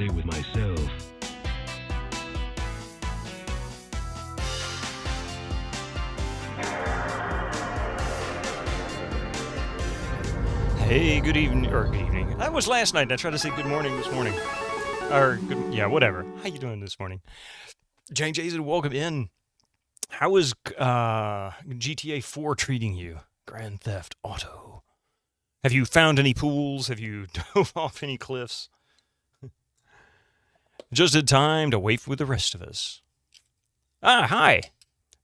play with myself. Hey, good evening, or good evening. That was last night. I tried to say good morning this morning. Or, good, yeah, whatever. How you doing this morning? Jane Jason, welcome in. How is GTA 4 treating you? Grand Theft Auto. Have you found any pools? Have you dove off any cliffs? Just in time to wait with the rest of us. Ah, hi.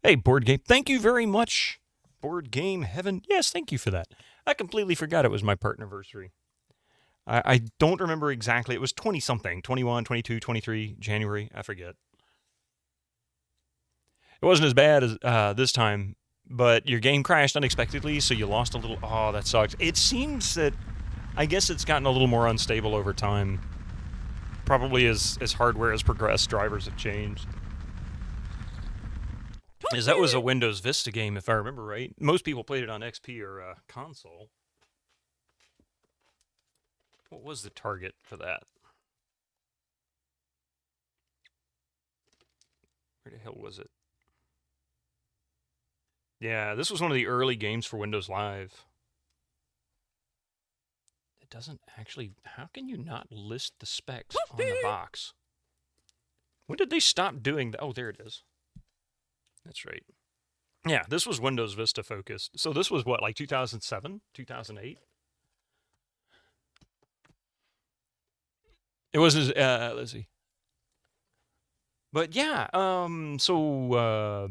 Hey, Board Game. Thank you very much. Board Game Heaven. Yes, thank you for that. I completely forgot it was my partnerversary. I don't remember exactly. It was 20-something. 21, 22, 23, January. I forget. It wasn't as bad as this time, but your game crashed unexpectedly, so you lost a little. Oh, that sucks. It seems that, I guess it's gotten a little more unstable over time. Probably as hardware has progressed, drivers have changed. As that was a Windows Vista game, if I remember right. Most people played it on XP or console. What was the target for that? Where the hell was it? Yeah, this was one of the early games for Windows Live. It doesn't actually... How can you not list the specs on the box? When did they stop doing that? Oh, there it is. That's right. Yeah, this was Windows Vista focused. So this was what, like 2007? 2008? It wasn't as... let's see. But yeah, so I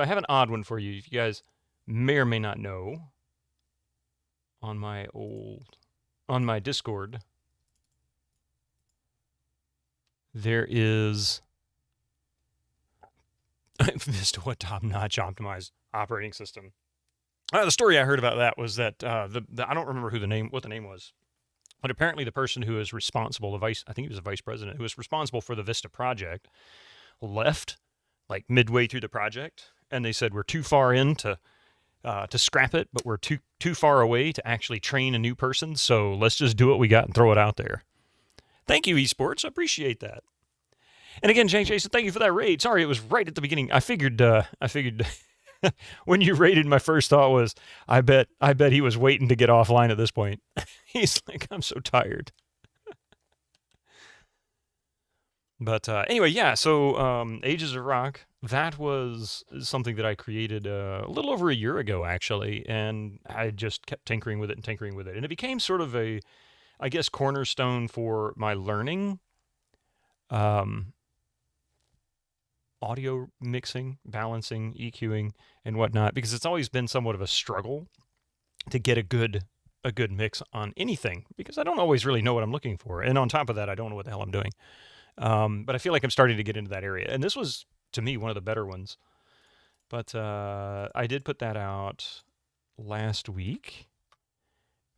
have an odd one for you. You guys may or may not know. On my Discord, there is Vista, what top-notch optimized operating system. The story I heard about that was that I don't remember what the name was, but apparently the person who is responsible, I think he was a vice president, who was responsible for the Vista project, left like midway through the project, and they said we're too far in to scrap it, but we're too far away to actually train a new person, so let's just do what we got and throw it out there. Thank you, esports. I appreciate that. And again, Jason, thank you for that raid. Sorry, it was right at the beginning. I figured when you raided, my first thought was, I bet he was waiting to get offline at this point. He's like, I'm so tired. But anyway, yeah, so Ages of Rock, that was something that I created a little over a year ago, actually, and I just kept tinkering with it. And it became sort of a, I guess, cornerstone for my learning audio mixing, balancing, EQing, and whatnot, because it's always been somewhat of a struggle to get a good mix on anything, because I don't always really know what I'm looking for. And on top of that, I don't know what the hell I'm doing. But I feel like I'm starting to get into that area. And this was, to me, one of the better ones. But I did put that out last week.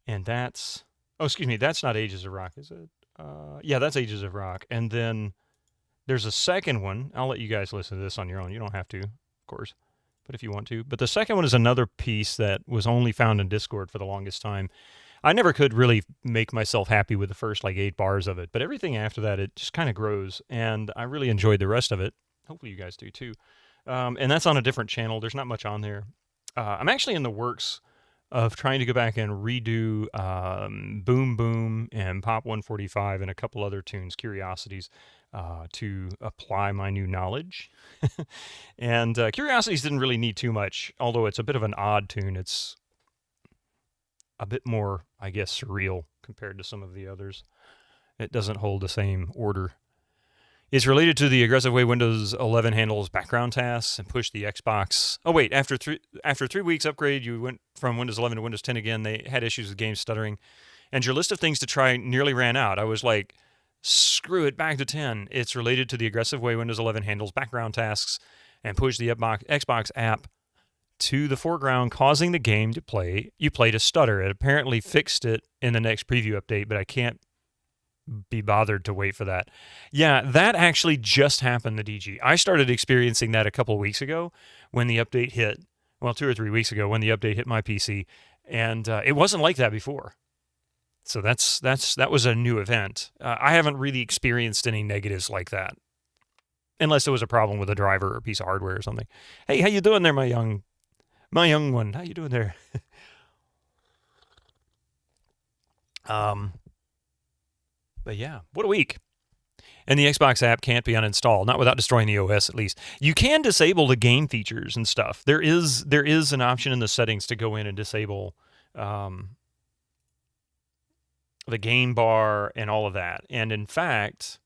And that's... Oh, excuse me, that's not Ages of Rock, is it? Yeah, that's Ages of Rock. And then there's a second one. I'll let you guys listen to this on your own. You don't have to, of course, but if you want to. But the second one is another piece that was only found in Discord for the longest time. I never could really make myself happy with the first, 8 bars of it. But everything after that, it just kind of grows. And I really enjoyed the rest of it. Hopefully you guys do, too. And that's on a different channel. There's not much on there. I'm actually in the works of trying to go back and redo Boom Boom and Pop 145 and a couple other tunes, Curiosities, to apply my new knowledge. And Curiosities didn't really need too much, although it's a bit of an odd tune. It's a bit more, I guess, surreal compared to some of the others. It doesn't hold the same order. It's related to the aggressive way Windows 11 handles background tasks and push the Xbox. Oh wait, after 3 weeks upgrade, you went from Windows 11 to Windows 10 again. They had issues with games stuttering, and your list of things to try nearly ran out. I was like, screw it, back to 10. It's related to the aggressive way Windows 11 handles background tasks and push the Xbox app to the foreground, causing the game you play to stutter. It apparently fixed it in the next preview update, but I can't be bothered to wait for that. Yeah, that actually just happened, the DG. I started experiencing that a couple of weeks ago when the update hit. Well, 2 or 3 weeks ago when the update hit my PC, and it wasn't like that before. So that was a new event. I haven't really experienced any negatives like that, unless it was a problem with a driver or a piece of hardware or something. Hey, how you doing there, my young one? How you doing there? Um, but yeah, what a week. And the Xbox app can't be uninstalled, not without destroying the OS at least. You can disable the game features and stuff. There is an option in the settings to go in and disable um, the game bar and all of that. And in fact,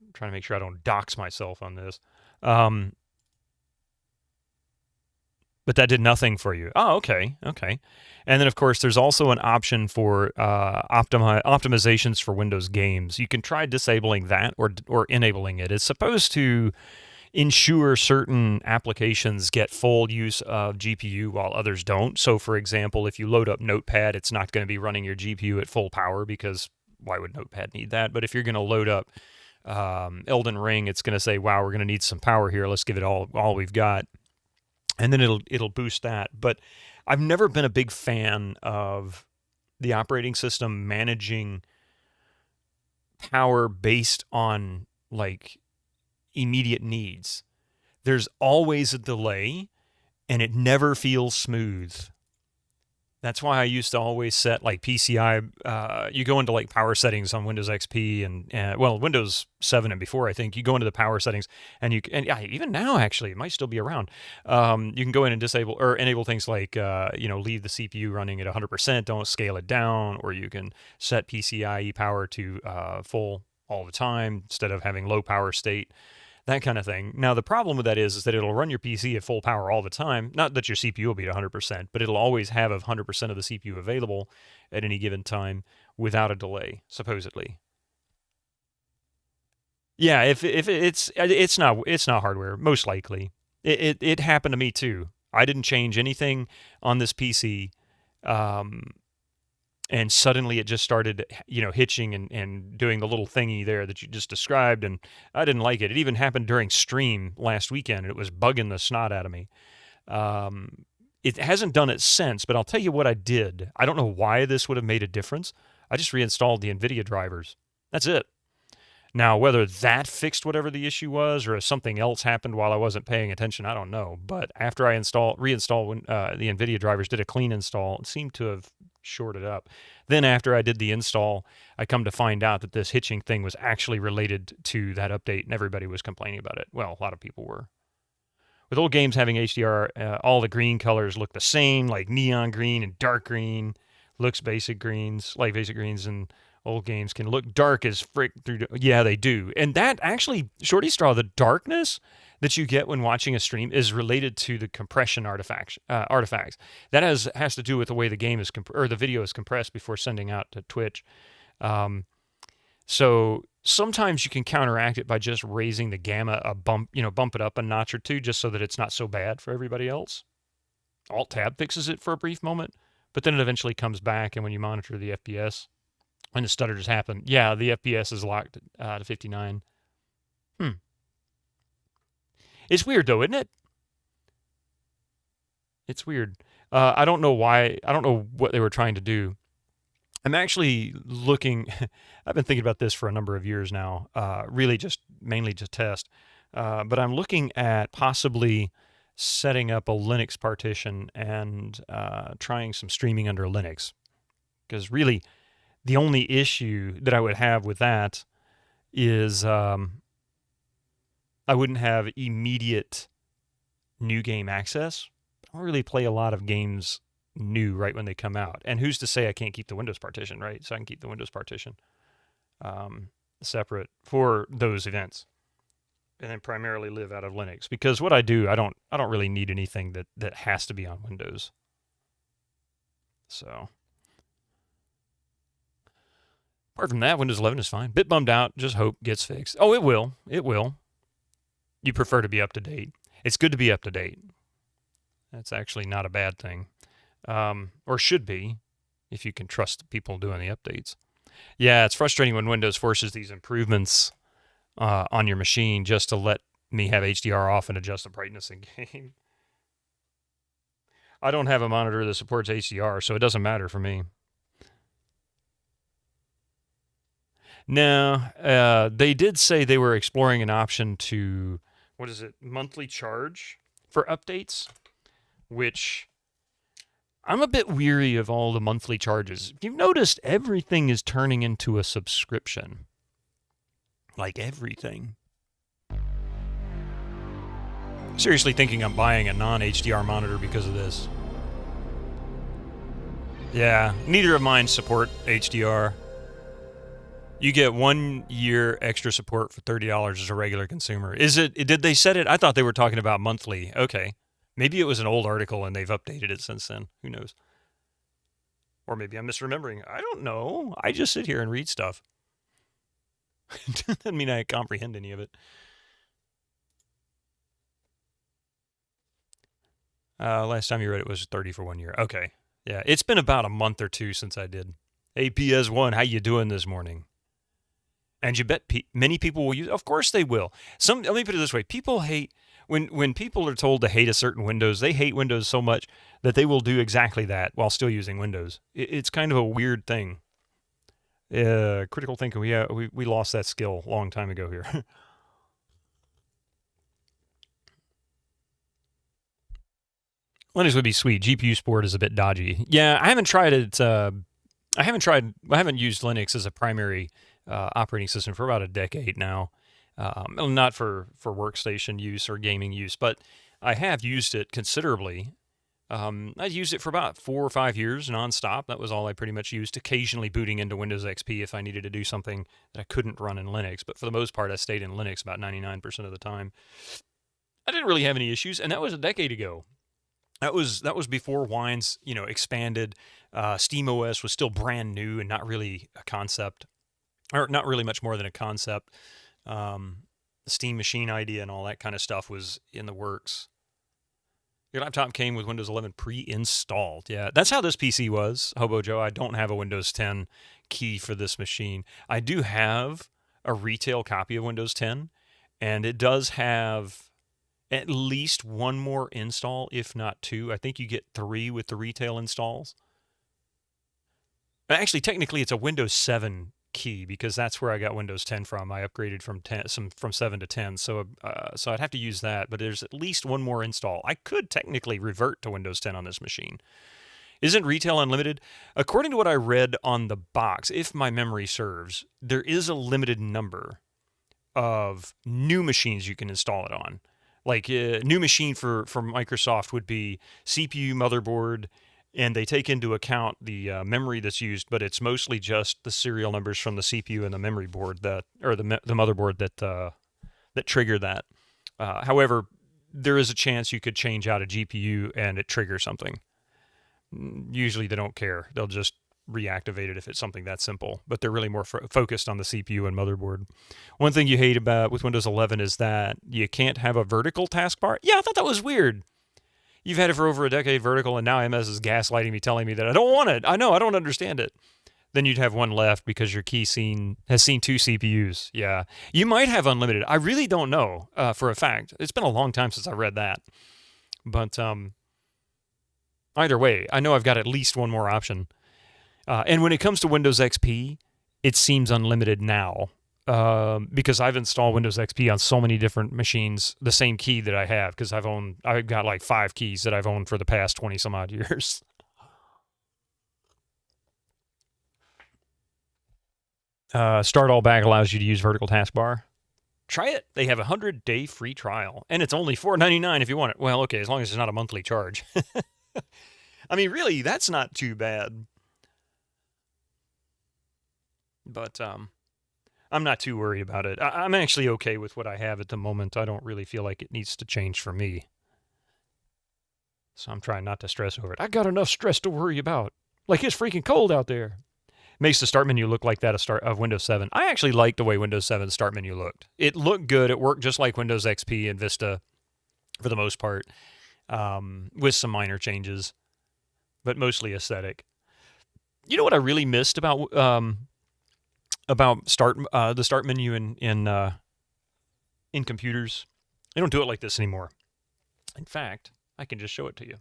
I'm trying to make sure I don't dox myself on this. Um, but that did nothing for you. Oh, okay, okay. And then, of course, there's also an option for optimizations for Windows games. You can try disabling that or enabling it. It's supposed to ensure certain applications get full use of GPU while others don't. So, for example, if you load up Notepad, it's not going to be running your GPU at full power because why would Notepad need that? But if you're going to load up Elden Ring, it's going to say, "Wow, we're going to need some power here. Let's give it all we've got," and then it'll boost that. But I've never been a big fan of the operating system managing power based on like immediate needs. There's always a delay and it never feels smooth. That's why I used to always set like PCI. You go into like power settings on Windows XP and well, Windows 7 and before. I think you go into the power settings and yeah, even now actually it might still be around. You can go in and disable or enable things like leave the CPU running at 100%, don't scale it down, or you can set PCIe power to full all the time instead of having low power state. That kind of thing. Now, the problem with that is that it'll run your PC at full power all the time. Not that your CPU will be at 100%, but it'll always have 100% of the CPU available at any given time without a delay, supposedly. Yeah, if it's not hardware, most likely. It happened to me too. I didn't change anything on this PC. Um, and suddenly it just started, hitching and doing the little thingy there that you just described, and I didn't like it. It even happened during stream last weekend, and it was bugging the snot out of me. It hasn't done it since, but I'll tell you what I did. I don't know why this would have made a difference. I just reinstalled the NVIDIA drivers. That's it. Now, whether that fixed whatever the issue was or if something else happened while I wasn't paying attention, I don't know. But after I reinstalled the NVIDIA drivers, did a clean install, it seemed to have shorted up. Then after I did the install, I come to find out that this hitching thing was actually related to that update, and everybody was complaining about it. Well, a lot of people were. With old games having HDR, all the green colors look the same, like neon green and dark green. Looks basic greens, like basic greens, and old games can look dark as frick through. Yeah, they do. And that actually, Shorty Straw, the darkness that you get when watching a stream is related to the compression artifacts. That has to do with the way the game is or the video is compressed before sending out to Twitch. So sometimes you can counteract it by just raising the gamma bump it up a notch or two, just so that it's not so bad for everybody else. Alt Tab fixes it for a brief moment, but then it eventually comes back. And when you monitor the FPS, when the stutters happen, yeah, the FPS is locked to 59. It's weird though, isn't it? It's weird. I don't know why. I don't know what they were trying to do. I'm actually looking. I've been thinking about this for a number of years now. Really, just mainly to test. But I'm looking at possibly setting up a Linux partition and trying some streaming under Linux. Because really, the only issue that I would have with that is I wouldn't have immediate new game access. I don't really play a lot of games new right when they come out. And who's to say I can't keep the Windows partition, right? So I can keep the Windows partition separate for those events, and then primarily live out of Linux. Because what I do, I don't really need anything that has to be on Windows. So apart from that, Windows 11 is fine. Bit bummed out. Just hope gets fixed. Oh, it will. It will. You prefer to be up to date. It's good to be up to date. That's actually not a bad thing. Or should be, if you can trust the people doing the updates. Yeah, it's frustrating when Windows forces these improvements on your machine just to let me have HDR off and adjust the brightness in game. I don't have a monitor that supports HDR, so it doesn't matter for me. No, they did say they were exploring an option to, what is it, monthly charge for updates, which I'm a bit weary of all the monthly charges. If you've noticed, everything is turning into a subscription. Like everything. Seriously thinking I'm buying a non-HDR monitor because of this. Yeah, neither of mine support HDR. You get 1 year extra support for $30 as a regular consumer. Is it? Did they set it? I thought they were talking about monthly. Okay. Maybe it was an old article and they've updated it since then. Who knows? Or maybe I'm misremembering. I don't know. I just sit here and read stuff. Doesn't mean I comprehend any of it. Last time you read it was 30 for 1 year. Okay. Yeah, it's been about a month or two since I did. APS1, how you doing this morning? And you bet many people will use. Of course they will. Let me put it this way: people hate when people are told to hate a certain Windows. They hate Windows so much that they will do exactly that while still using Windows. It's kind of a weird thing. Critical thinking. We lost that skill a long time ago here. Linux would be sweet. GPU support is a bit dodgy. Yeah, I haven't tried it. I haven't used Linux as a primary operating system for about a decade now. Not for workstation use or gaming use, but I have used it considerably. I used it for about 4 or 5 years nonstop. That was all I pretty much used, occasionally booting into Windows XP if I needed to do something that I couldn't run in Linux. But for the most part, I stayed in Linux about 99% of the time. I didn't really have any issues, and that was a decade ago. That was before Wines, expanded. SteamOS was still brand new and not really a concept, or not really much more than a concept. The Steam Machine idea and all that kind of stuff was in the works. Your laptop came with Windows 11 pre-installed. Yeah, that's how this PC was, Hobo Joe. I don't have a Windows 10 key for this machine. I do have a retail copy of Windows 10, and it does have at least one more install, if not two. I think you get 3 with the retail installs. Actually, technically, it's a Windows 7 key because that's where I got Windows 10 from. I upgraded from 7 to 10, so I'd have to use that. But there's at least one more install. I could technically revert to Windows 10 on this machine. Isn't retail unlimited? According to what I read on the box, if my memory serves, there is a limited number of new machines you can install it on. Like a new machine for Microsoft would be CPU, motherboard, and they take into account the memory that's used, but it's mostly just the serial numbers from the CPU and the memory board the motherboard that trigger that. However, there is a chance you could change out a GPU and it triggers something. Usually they don't care. They'll just reactivate it if it's something that simple, but they're really more focused on the CPU and motherboard. One thing you hate about with Windows 11 is that you can't have a vertical taskbar. Yeah, I thought that was weird. You've had it for over a decade vertical, and now MS is gaslighting me, telling me that I don't want it. I know, I don't understand it. Then you'd have one left because your key has seen 2 CPUs. Yeah, you might have unlimited. I really don't know for a fact. It's been a long time since I read that. But either way, I know I've got at least one more option. And when it comes to Windows XP, it seems unlimited now. Because I've installed Windows XP on so many different machines, the same key that I have, because I've got like 5 keys that I've owned for the past 20 some odd years. Start all back allows you to use vertical taskbar. Try it. They have a 100-day free trial, and it's only $4.99 if you want it. Well, okay, as long as it's not a monthly charge. I mean, really, that's not too bad. But I'm not too worried about it. I'm actually okay with what I have at the moment. I don't really feel like it needs to change for me. So I'm trying not to stress over it. I got enough stress to worry about. Like it's freaking cold out there. Makes the start menu look like that of Windows 7. I actually like the way Windows 7 start menu looked. It looked good. It worked just like Windows XP and Vista for the most part, with some minor changes, but mostly aesthetic. You know what I really missed about the start menu in computers? They don't do it like this anymore. In fact, I can just show it to you.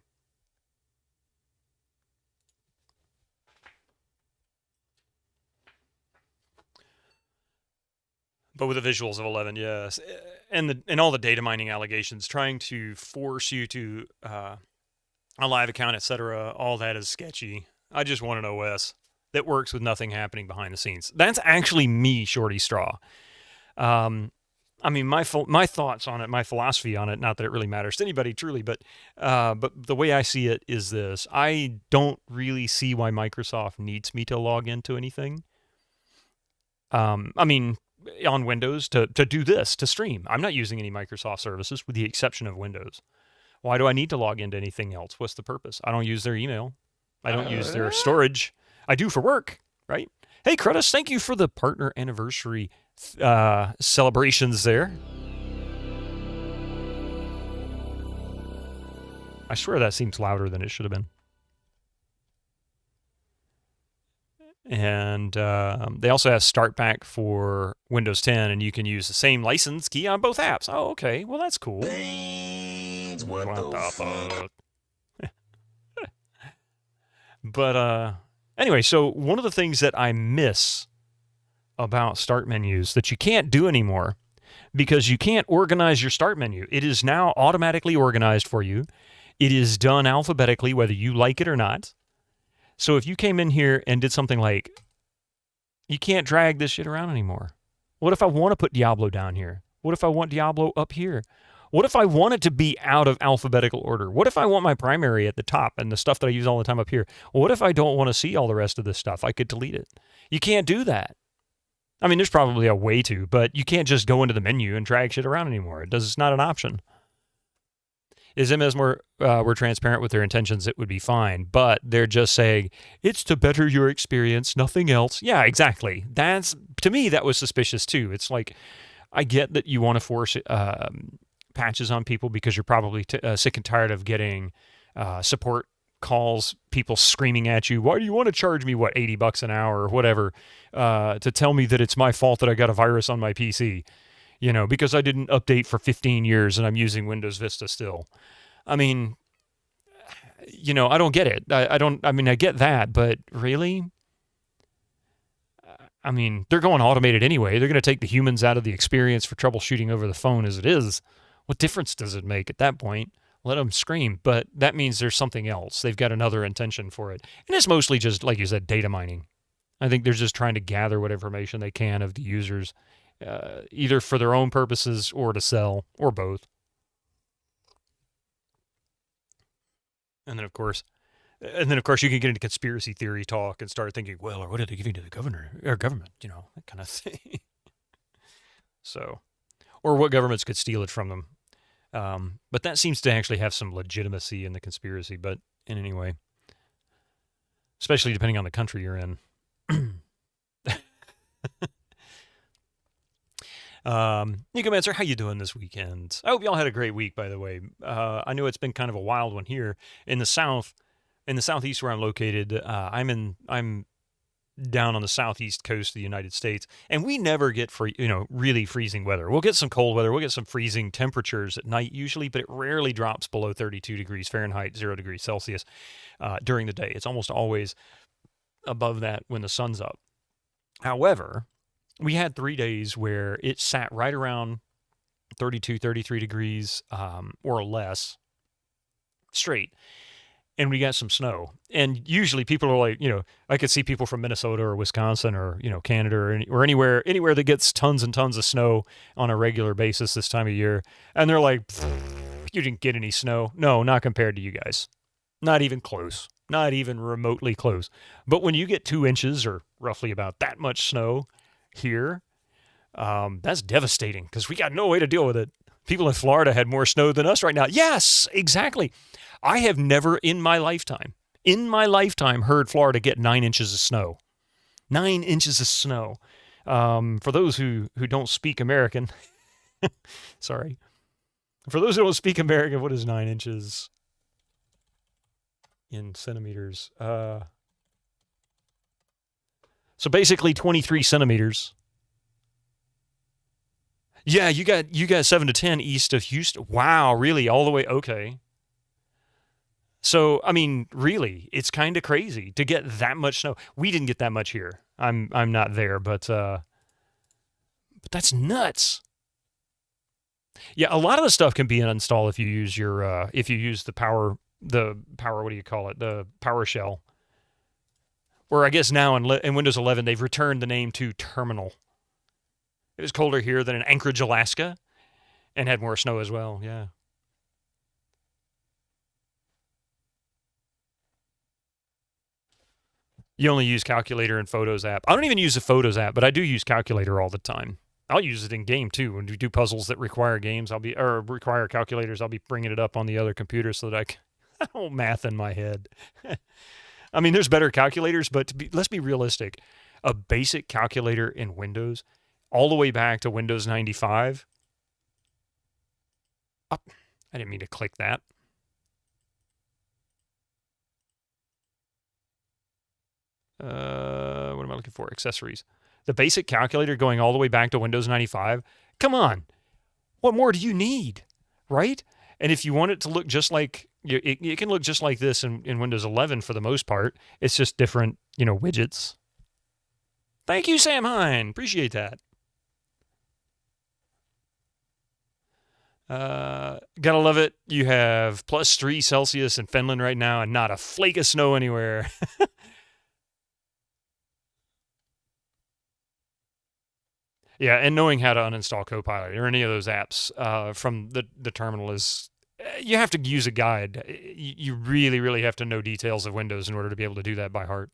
But with the visuals of 11, yes, and all the data mining allegations, trying to force you to a live account, etc. All that is sketchy. I just want an OS that works with nothing happening behind the scenes. That's actually me, Shorty Straw. Um, I mean, my thoughts on it, my philosophy on it. Not that it really matters to anybody, truly, but the way I see it is this: I don't really see why Microsoft needs me to log into anything. I mean, on Windows to do this, to stream. I'm not using any Microsoft services with the exception of Windows. Why do I need to log into anything else? What's the purpose? I don't use their email. I don't use their storage. I do for work, right? Hey, Credus, thank you for the partner anniversary celebrations there. I swear that seems louder than it should have been. And they also have Start Back for Windows 10, and you can use the same license key on both apps. Oh, okay. Well, that's cool. What the fuck? But anyway, so one of the things that I miss about start menus that you can't do anymore because you can't organize your start menu. It is now automatically organized for you. It is done alphabetically, whether you like it or not. So if you came in here and did something like, you can't drag this shit around anymore. What if I want to put Diablo down here? What if I want Diablo up here? What if I want it to be out of alphabetical order? What if I want my primary at the top and the stuff that I use all the time up here? What if I don't want to see all the rest of this stuff? I could delete it. You can't do that. I mean, there's probably a way to, but you can't just go into the menu and drag shit around anymore. It's not an option. Is MS were transparent with their intentions, it would be fine. But they're just saying, it's to better your experience, nothing else. Yeah, exactly. To me, that was suspicious too. It's like, I get that you want to force patches on people because you're probably sick and tired of getting support calls, people screaming at you, why do you want to charge me, what, $80 an hour or whatever, to tell me that it's my fault that I got a virus on my PC, because I didn't update for 15 years and I'm using Windows Vista still. I mean, I don't get it. I get that, but really? I mean, they're going automated anyway. They're going to take the humans out of the experience for troubleshooting over the phone as it is. What difference does it make at that point? Let them scream, but that means there's something else. They've got another intention for it. And it's mostly just, like you said, data mining. I think they're just trying to gather what information they can of the users, either for their own purposes or to sell, or both. And then, of course, you can get into conspiracy theory talk and start thinking, well, or what are they giving to the government, that kind of thing. So, or what governments could steal it from them. But that seems to actually have some legitimacy in the conspiracy. But in any way, especially depending on the country you're in. Nico Manser, how you doing this weekend? I hope y'all had a great week, by the way. I know it's been kind of a wild one here in the south, in the southeast where I'm located. I'm down on the southeast coast of the United States, and we never get really freezing weather. We'll get some cold weather. We'll get some freezing temperatures at night usually, but it rarely drops below 32 degrees Fahrenheit, 0 degrees Celsius during the day. It's almost always above that when the sun's up. However, we had 3 days where it sat right around 32, 33 degrees or less straight. And we got some snow. And usually people are like, I could see people from Minnesota or Wisconsin or, Canada or anywhere that gets tons and tons of snow on a regular basis this time of year. And they're like, you didn't get any snow. No, not compared to you guys. Not even close. Not even remotely close. But when you get 2 inches or roughly about that much snow here, that's devastating because we got no way to deal with it. People in Florida had more snow than us right now. Yes, exactly. I have never in my lifetime heard Florida get 9 inches of snow. 9 inches of snow. For those who don't speak American, sorry. For those who don't speak American, what is 9 inches in centimeters? So basically 23 centimeters. Yeah, you got 7 to 10 east of Houston. Wow, really? All the way? Okay. So, I mean, really, it's kind of crazy to get that much snow. We didn't get that much here. I'm not there, but But that's nuts. Yeah, a lot of the stuff can be uninstalled if you use your if you use the power what do you call it, the PowerShell. Or I guess now in Windows 11 they've returned the name to Terminal. It was colder here than in Anchorage, Alaska, and had more snow as well. Yeah. You only use Calculator and Photos app. I don't even use the Photos app, but I do use Calculator all the time. I'll use it in game too. When we do puzzles that require require calculators, I'll be bringing it up on the other computer so that I can math in my head. I mean, there's better calculators, but let's be realistic. A basic calculator in Windows, all the way back to Windows 95. Oh, I didn't mean to click that. What am I looking for? Accessories. The basic calculator going all the way back to Windows 95. Come on. What more do you need? Right? And if you want it to look just like, it can look just like this in Windows 11 for the most part. It's just different, widgets. Thank you, Sam Hine. Appreciate that. Gotta love it. You have +3 Celsius in Finland right now and not a flake of snow anywhere. Yeah, and knowing how to uninstall Copilot or any of those apps from the terminal is, you have to use a guide. You really, really have to know details of Windows in order to be able to do that by heart.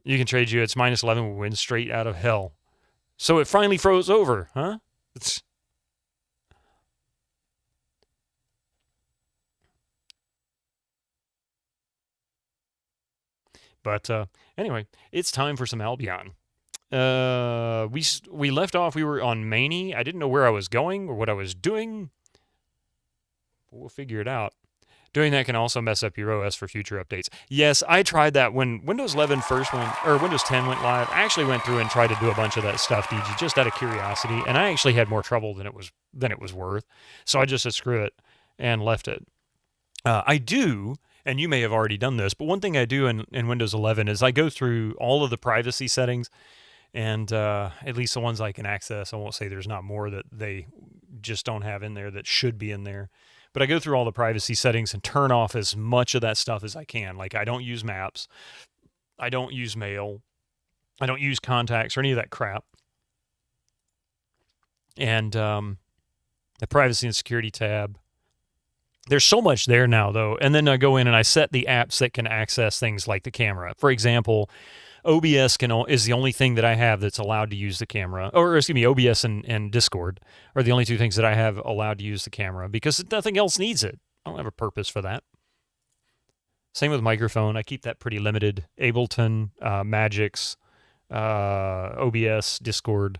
You can trade you. It's -11 with wind straight out of hell. So it finally froze over, huh? But anyway, it's time for some Albion. We left off. We were on Maini. I didn't know where I was going or what I was doing. We'll figure it out. Doing that can also mess up your OS for future updates. Yes, I tried that when Windows 11 first went, or Windows 10 went live. I actually went through and tried to do a bunch of that stuff, DG, just out of curiosity, and I actually had more trouble than it was worth. So I just said screw it and left it. I do, and you may have already done this, but one thing I do in Windows 11 is I go through all of the privacy settings, and at least the ones I can access. I won't say there's not more that they just don't have in there that should be in there. But I go through all the privacy settings and turn off as much of that stuff as I can. Like, I don't use maps. I don't use mail. I don't use contacts or any of that crap. And the privacy and security tab. There's so much there now, though. And then I go in and I set the apps that can access things like the camera. For example, OBS is the only thing that I have that's allowed to use the camera. Or, excuse me, OBS and Discord are the only two things that I have allowed to use the camera because nothing else needs it. I don't have a purpose for that. Same with microphone. I keep that pretty limited. Ableton, Magix, OBS, Discord.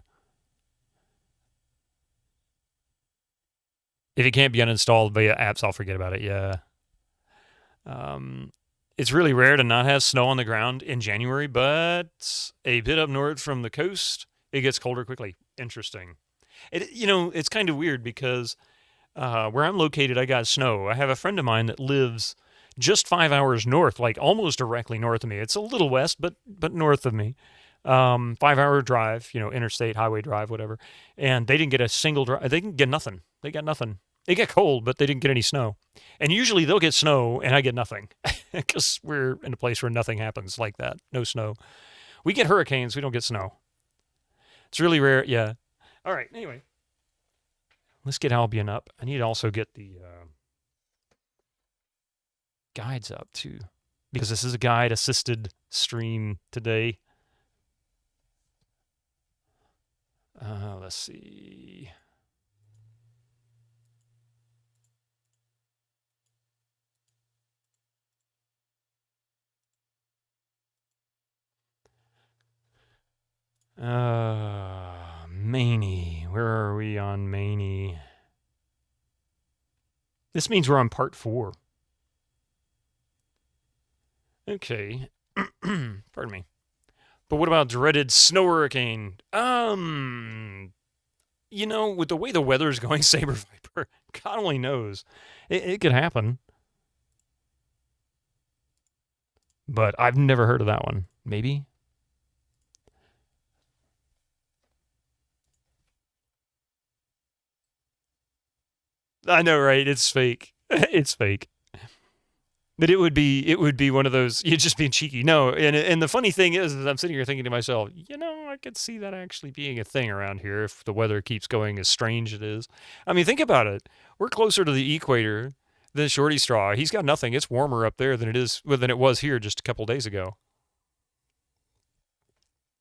If it can't be uninstalled via apps, I'll forget about it. Yeah. It's really rare to not have snow on the ground in January, but a bit up north from the coast, it gets colder quickly. Interesting. It's kind of weird because where I'm located, I got snow. I have a friend of mine that lives just 5 hours north, like almost directly north of me. It's a little west, but north of me. 5-hour drive, interstate, highway drive, whatever. And they didn't get a single drive. They didn't get nothing. They got nothing. It got cold, but they didn't get any snow. And usually they'll get snow and I get nothing because we're in a place where nothing happens like that. No snow. We get hurricanes. We don't get snow. It's really rare. Yeah. All right. Anyway, let's get Albion up. I need to also get the guides up too, because this is a guide assisted stream today. Let's see. Maini. Where are we on Maini? This means we're on part 4. Okay. Pardon me. But what about dreaded snow hurricane? With the way the weather is going, Saber Viper, God only knows. It could happen. But I've never heard of that one. Maybe? I know, right? It's fake. It's fake. But it would be one of those, you're just being cheeky. No, and the funny thing is I'm sitting here thinking to myself, I could see that actually being a thing around here if the weather keeps going as strange as it is. I mean, think about it. We're closer to the equator than Shorty Straw. He's got nothing. It's warmer up there than it was here just a couple days ago.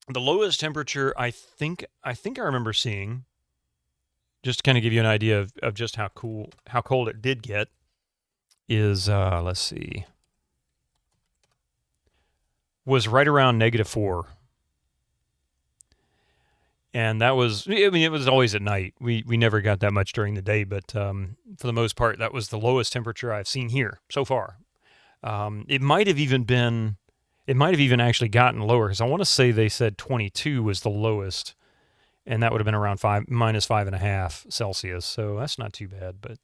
The lowest temperature I think I remember seeing, just to kind of give you an idea of just how cold it did get, is let's see, was right around -4. And that was, I mean, it was always at night. We never got that much during the day, but for the most part, that was the lowest temperature I've seen here so far. It might have even been, it might have even actually gotten lower, because I want to say they said 22 was the lowest, and that would have been around -5.5 Celsius. So that's not too bad, but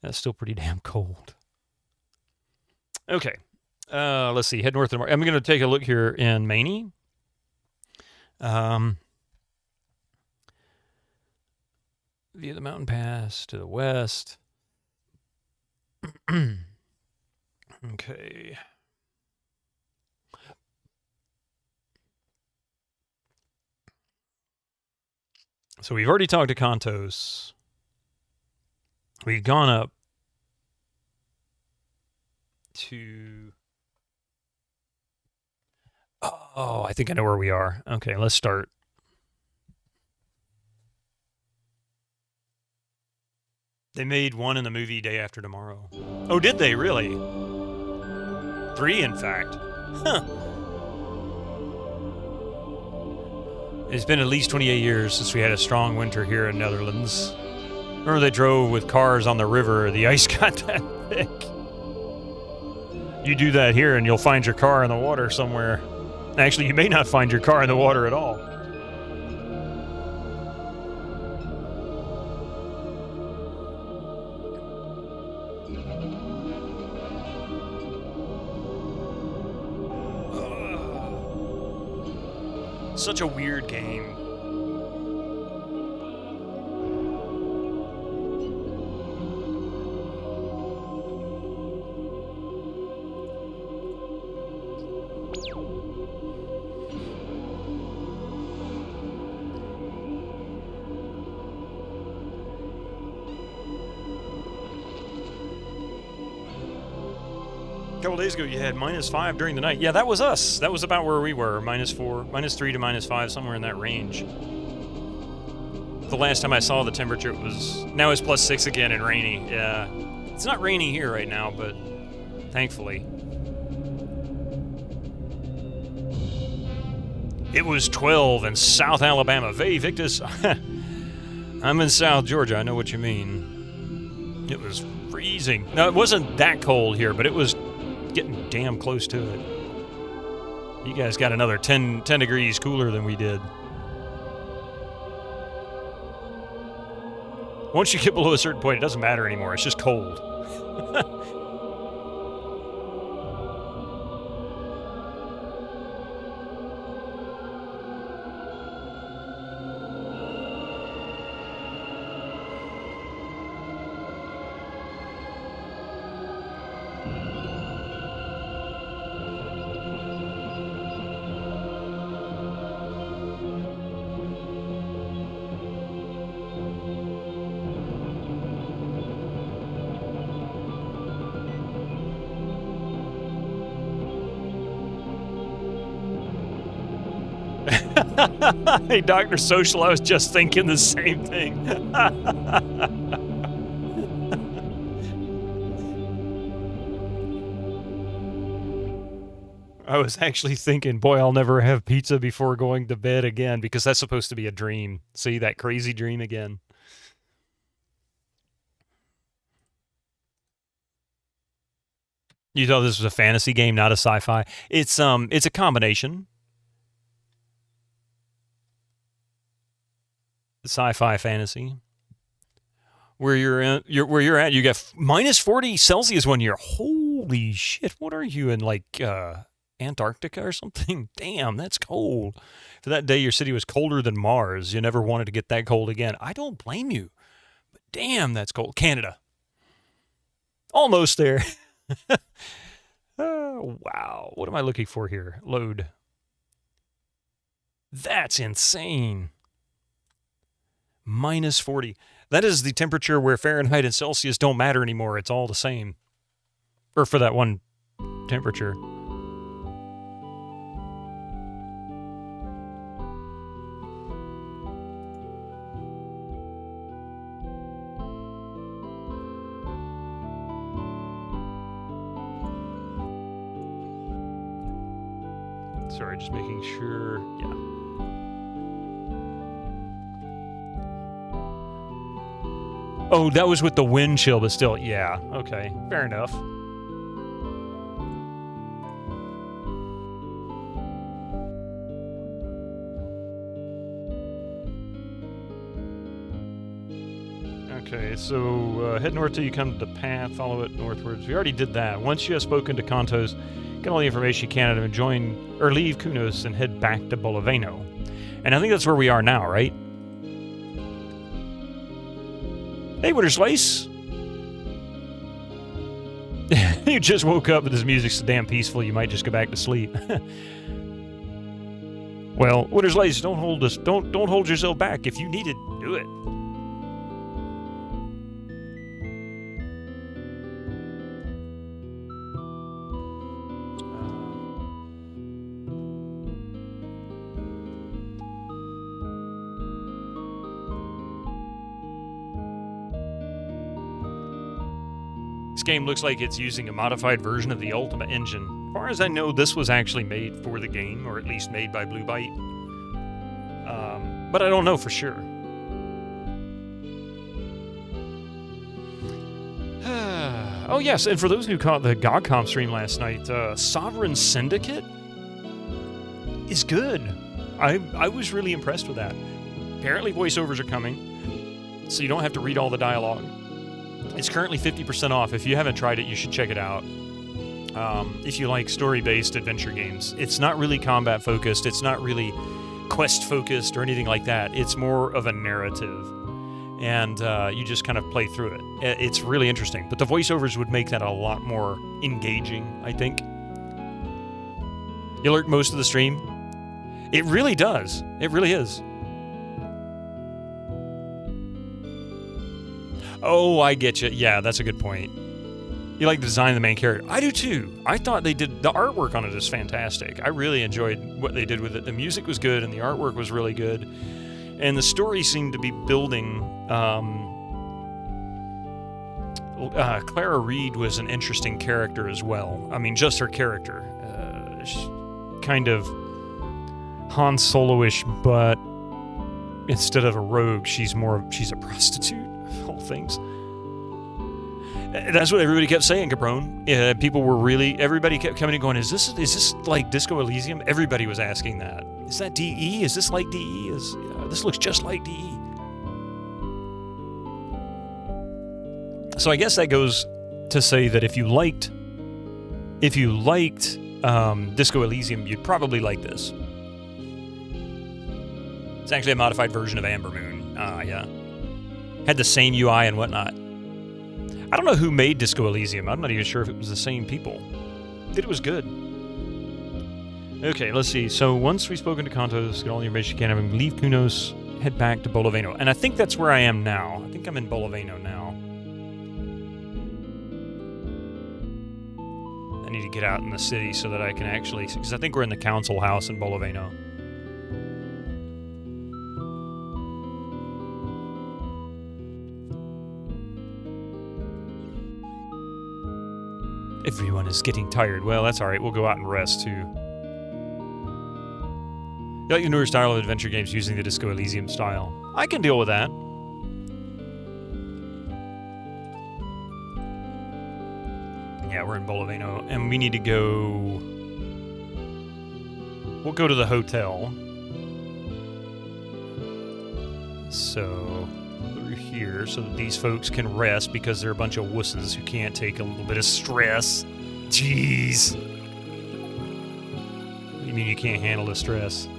that's still pretty damn cold. Okay, let's see. Head north of the mark. I'm going to take a look here in Maini. Via the mountain pass to the west. Okay. So we've already talked to Contos. We've gone up to... Oh, I think I know where we are. Okay, let's start. They made one in the movie Day After Tomorrow. Oh, did they really? 3, in fact. Huh. It's been at least 28 years since we had a strong winter here in Netherlands. Remember they drove with cars on the river, the ice got that thick. You do that here and you'll find your car in the water somewhere. Actually, you may not find your car in the water at all. Such a weird game. A couple days ago, you had -5 during the night. Yeah, that was us. That was about where we were. -4, -3 to -5, somewhere in that range. The last time I saw the temperature, it was... Now it's +6 again and rainy. Yeah. It's not rainy here right now, but thankfully. It was 12 in South Alabama. Vey Victus. I'm in South Georgia. I know what you mean. It was freezing. No, it wasn't that cold here, but it was getting damn close to it. You guys got another 10 degrees cooler than we did. Once you get below a certain point, it doesn't matter anymore. It's just cold. Hey, Dr. Social, I was just thinking the same thing. I was actually thinking, boy, I'll never have pizza before going to bed again, because that's supposed to be a dream. See, that crazy dream again. You thought this was a fantasy game, not a sci-fi? It's a combination. Sci-fi fantasy. Where you're at, you got -40 Celsius 1 year. Holy shit! What are you in, like Antarctica or something? Damn, that's cold. For that day, your city was colder than Mars. You never wanted to get that cold again. I don't blame you. But Damn, that's cold. Canada. Almost there. Oh, wow. What am I looking for here? Load. That's insane. Minus 40. That is the temperature where Fahrenheit and Celsius don't matter anymore. It's all the same. Or for that one temperature. Sorry, just making sure. Yeah. Oh, that was with the wind chill, but still, yeah. Okay, fair enough. Okay, so head north till you come to the path, follow it northwards. We already did that. Once you have spoken to Kantos, get all the information you can and join or leave Kunos and head back to Boloveno. And I think that's where we are now, right? Hey, Winter Slice! You just woke up, but this music's so damn peaceful you might just go back to sleep. Well, Winter Slice, don't hold yourself back. If you need it, do it. This game looks like it's using a modified version of the Ultimate Engine. As far as I know, this was actually made for the game, or at least made by Blue Byte. But I don't know for sure. Oh yes, and for those who caught the GOGCOM stream last night, Sovereign Syndicate is good. I was really impressed with that. Apparently voiceovers are coming, so you don't have to read all the dialogue. It's currently 50% off. If you haven't tried it, you should check it out. If you like story-based adventure games. It's not really combat-focused. It's not really quest-focused or anything like that. It's more of a narrative. And you just kind of play through it. It's really interesting. But the voiceovers would make that a lot more engaging, I think. You lurk most of the stream. It really does. It really is. Oh, I get you. Yeah, that's a good point. You like the design of the main character. I do too. I thought they did... The artwork on it is fantastic. I really enjoyed what they did with it. The music was good and the artwork was really good. And the story seemed to be building... Clara Reed was an interesting character as well. I mean, just her character. Kind of Han Solo-ish, but instead of a rogue, she's a prostitute. Whole things. That's what everybody kept saying, Caprone. People were really... Everybody kept coming and going, is this like Disco Elysium? Everybody was asking that. Is that DE? Is this like DE? This looks just like DE. So I guess that goes to say that if you liked Disco Elysium, you'd probably like this. It's actually a modified version of Amber Moon. Yeah. Had the same UI and whatnot. I don't know who made Disco Elysium. I'm not even sure if it was the same people. It was good. Okay, let's see. So once we've spoken to Kantos, get all the information you can have him, leave Kunos, head back to Boloveno. And I think that's where I am now. I think I'm in Boloveno now. I need to get out in the city so that I can actually... Because I think we're in the council house in Boloveno. Everyone is getting tired. Well, that's alright. We'll go out and rest, too. You like the newer style of adventure games using the Disco Elysium style? I can deal with that. Yeah, we're in Boloveno, and we need to go... We'll go to the hotel. So... here so that these folks can rest because they're a bunch of wusses who can't take a little bit of stress. Jeez. What do you mean you can't handle the stress?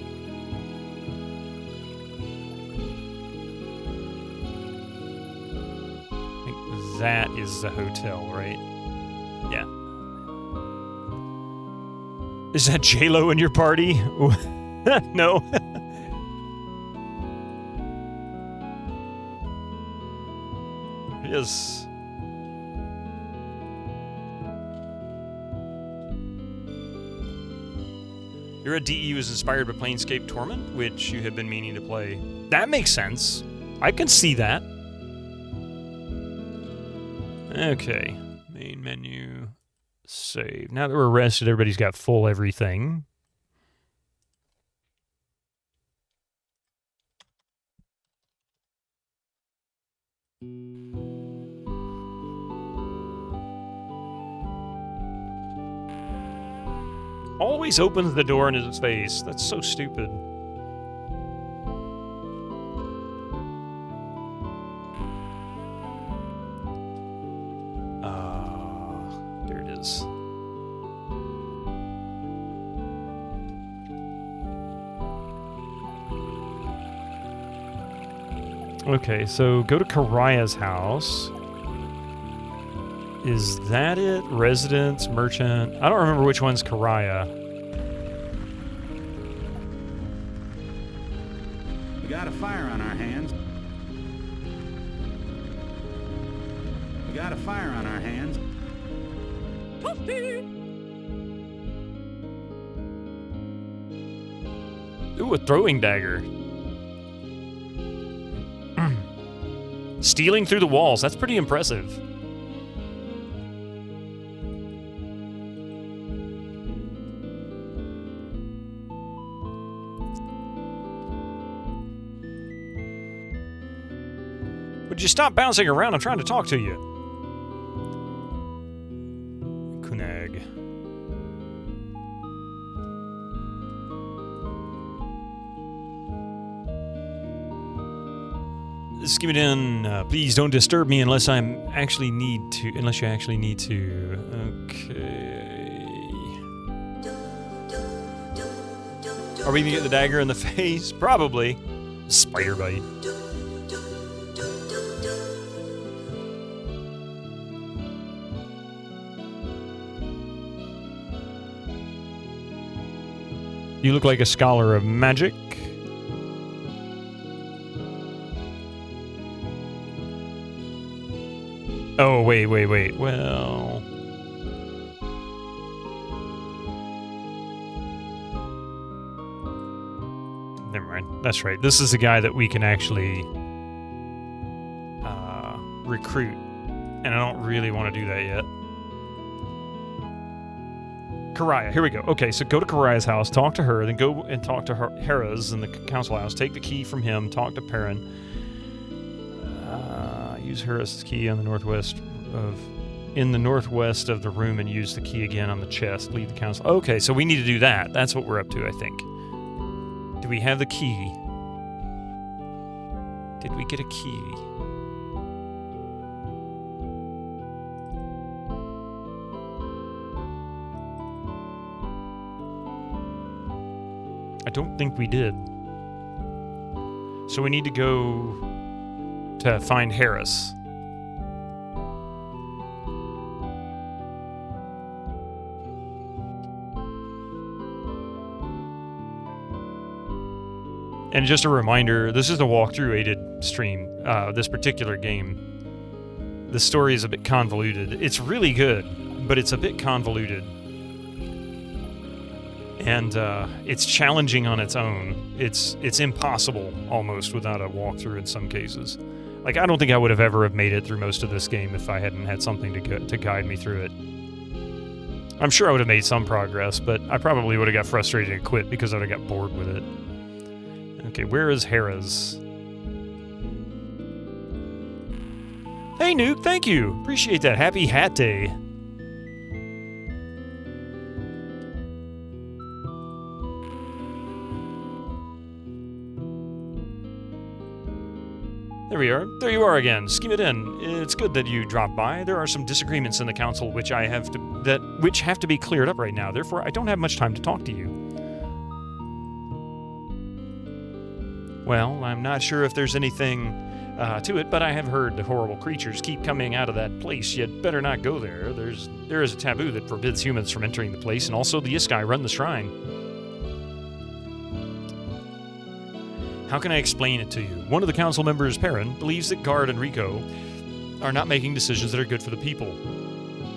that is the hotel, right? Yeah. Is that J-Lo in your party? No. Yes. Your DE was inspired by Planescape Torment, which you have been meaning to play. That makes sense. I can see that. Okay. Main menu. Save. Now that we're rested, everybody's got full everything. Always opens the door into his face. That's so stupid. There it is. Okay, so go to Karaya's house. Is that it? Residence, merchant. I don't remember which one's Karaya. We got a fire on our hands. We got a fire on our hands. Ooh, a throwing dagger. Stealing through the walls. That's pretty impressive. Would you stop bouncing around? I'm trying to talk to you. Kunag. Skim it in. Please don't disturb me unless you actually need to. Okay. Are we gonna get the dagger in the face? Probably. Spider bite. You look like a scholar of magic. Oh, wait. Well... Never mind. That's right. This is the guy that we can actually recruit. And I don't really want to do that yet. Karaya, here we go. Okay, so go to Karaya's house, talk to her, then go and talk to Hera's in the council house. Take the key from him, talk to Perrin. Use Hera's key on the northwest of the room and use the key again on the chest. Leave the council. Okay, so we need to do that. That's what we're up to, I think. Do we have the key? Did we get a key? I don't think we did. So we need to go to find Harris. And just a reminder, this is a walkthrough aided stream, this particular game. The story is a bit convoluted. It's really good, but it's a bit convoluted. And it's challenging on its own. It's impossible, almost, without a walkthrough in some cases. Like, I don't think I would have ever made it through most of this game if I hadn't had something to guide me through it. I'm sure I would have made some progress, but I probably would have got frustrated and quit because I would have got bored with it. Okay, where is Hera's? Hey, Nuke, thank you. Appreciate that. Happy Hat Day. There we are. There you are again. Scheme it in. It's good that you dropped by. There are some disagreements in the council which have to be cleared up right now. Therefore, I don't have much time to talk to you. Well, I'm not sure if there's anything to it, but I have heard the horrible creatures keep coming out of that place. You'd better not go there. There is a taboo that forbids humans from entering the place, and also the Iskai run the shrine. How can I explain it to you? One of the council members, Perrin, believes that Guard and Rico are not making decisions that are good for the people.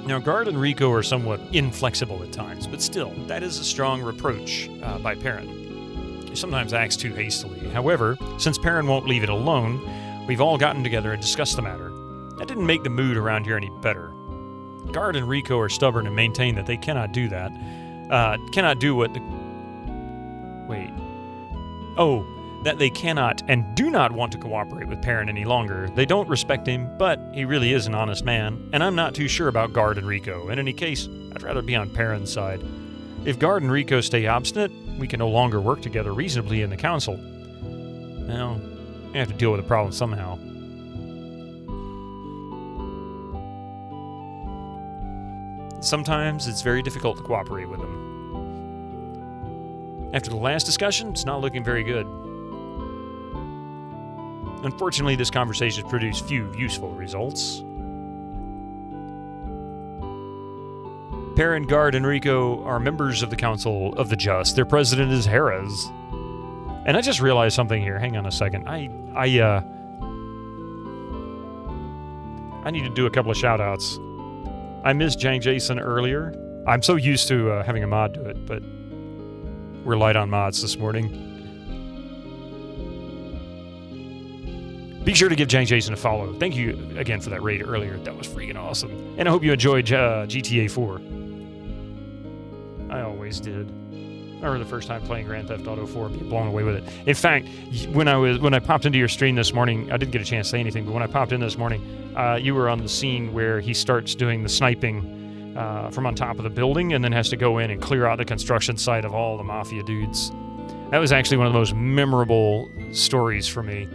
Now, Guard and Rico are somewhat inflexible at times, but still, that is a strong reproach by Perrin. He sometimes acts too hastily. However, since Perrin won't leave it alone, we've all gotten together and discussed the matter. That didn't make the mood around here any better. Guard and Rico are stubborn and maintain that they cannot do that. Cannot do what the... Wait. Oh, that they cannot and do not want to cooperate with Perrin any longer. They don't respect him, but he really is an honest man, and I'm not too sure about Guard and Rico. In any case, I'd rather be on Perrin's side. If Guard and Rico stay obstinate, we can no longer work together reasonably in the council. Well, we have to deal with the problem somehow. Sometimes it's very difficult to cooperate with them. After the last discussion, it's not looking very good. Unfortunately, this conversation has produced few useful results. Perrin, Guard, and Rico are members of the Council of the Just. Their president is Jerez. And I just realized something here. Hang on a second. I need to do a couple of shout-outs. I missed Jank Jason earlier. I'm so used to having a mod do it, but we're light on mods this morning. Be sure to give Jank Jason a follow. Thank you again for that raid earlier. That was freaking awesome. And I hope you enjoyed GTA 4. I always did. I remember the first time playing Grand Theft Auto 4 and being blown away with it. In fact, when I popped into your stream this morning, I didn't get a chance to say anything, but when I popped in this morning, you were on the scene where he starts doing the sniping from on top of the building and then has to go in and clear out the construction site of all the Mafia dudes. That was actually one of the most memorable stories for me.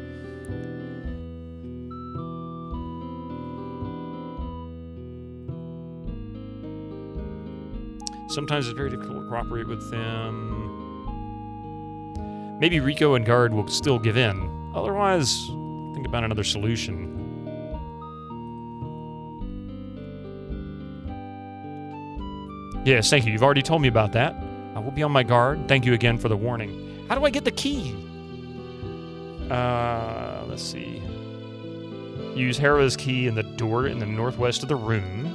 Sometimes it's very difficult to cooperate with them. Maybe Rico and Guard will still give in. Otherwise, think about another solution. Yes, thank you. You've already told me about that. I will be on my guard. Thank you again for the warning. How do I get the key? Let's see. Use Hera's key in the door in the northwest of the room.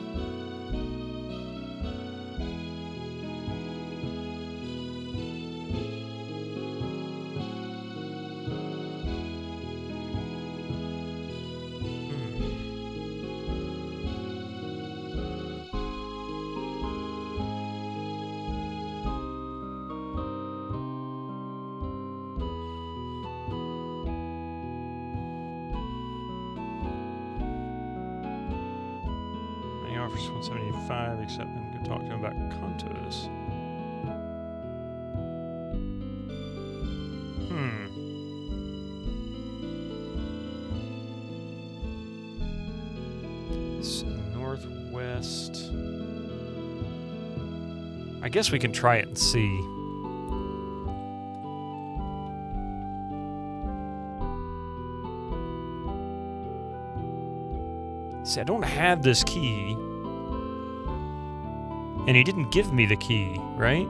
Offers 175, except I'm going to talk to him about Tues. It's northwest. I guess we can try it and see. See, I don't have this key. And he didn't give me the key, right?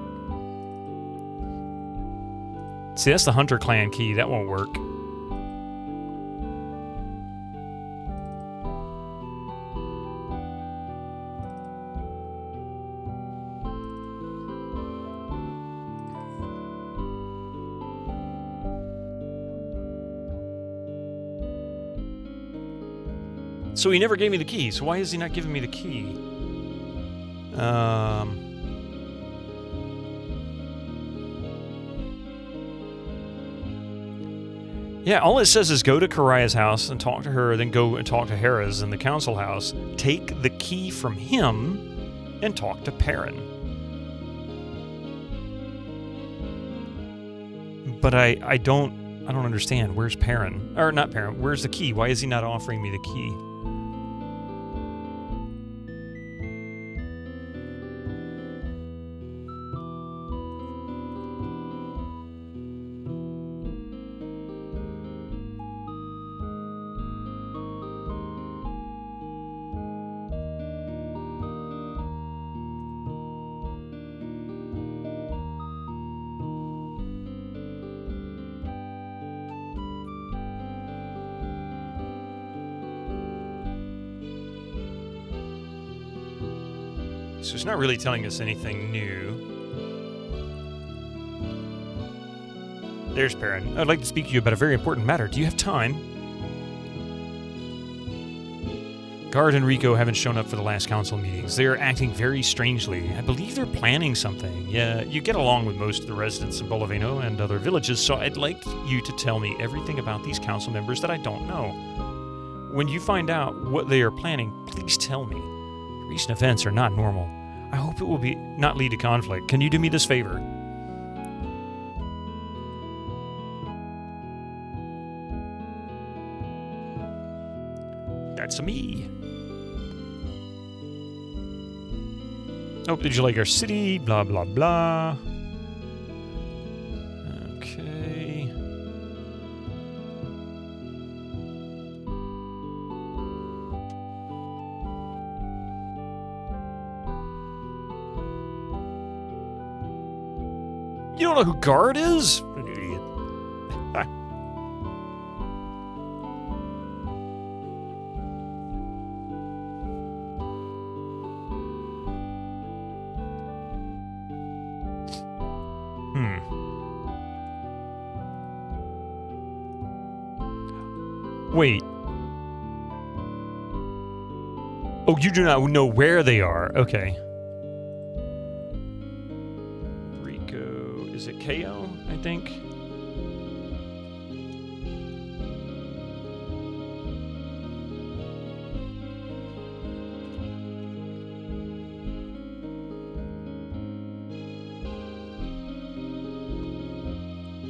See, that's the Hunter Clan key. That won't work. So he never gave me the key. So why is he not giving me the key? Yeah, all it says is go to Karaya's house and talk to her, then go and talk to Hera's in the council house, take the key from him, and talk to Perrin. But I don't understand. Where's Perrin? Or not Perrin, where's the key? Why is he not offering me the key? So it's not really telling us anything new. There's Perrin. I'd like to speak to you about a very important matter. Do you have time? Guard and Rico haven't shown up for the last council meetings. They're acting very strangely. I believe they're planning something. Yeah, you get along with most of the residents of Bolovino and other villages, so I'd like you to tell me everything about these council members that I don't know. When you find out what they are planning, please tell me. Recent events are not normal. I hope it will not lead to conflict. Can you do me this favor? That's me. Oh, did you like our city? Blah, blah, blah. Okay. You don't know who Guard is? What an idiot. Wait. Oh, you do not know where they are. Okay. Rico. Is it KO, I think?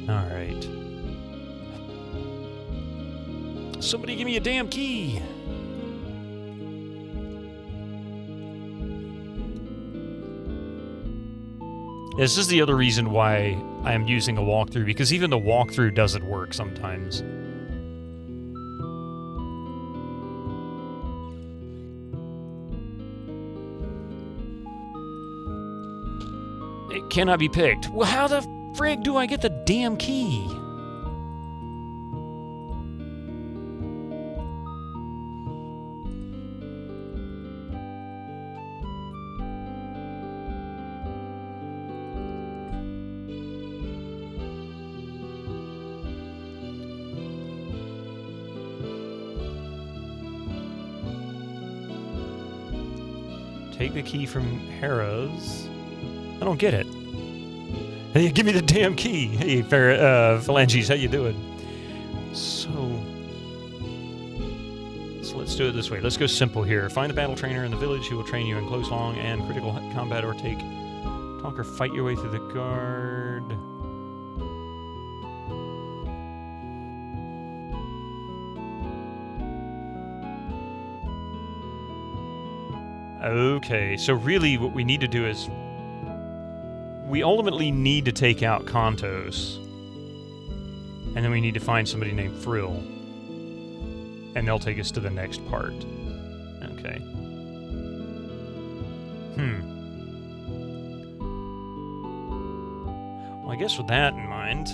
All right. Somebody give me a damn key! This is the other reason why I am using a walkthrough, because even the walkthrough doesn't work sometimes. It cannot be picked. Well, how the frig do I get the damn key? Take the key from Hera's. I don't get it. Hey, give me the damn key. Hey, Phalanges, how you doing? So let's do it this way. Let's go simple here. Find a battle trainer in the village who will train you in close, long, and critical combat, or talk or fight your way through the guard. Okay, so really what we need to do is we ultimately need to take out Kantos, and then we need to find somebody named Frill, and they'll take us to the next part. Okay. Well, I guess with that in mind,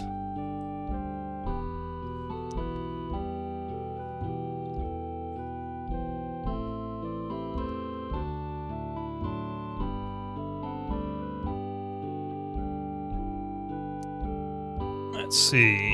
let's see.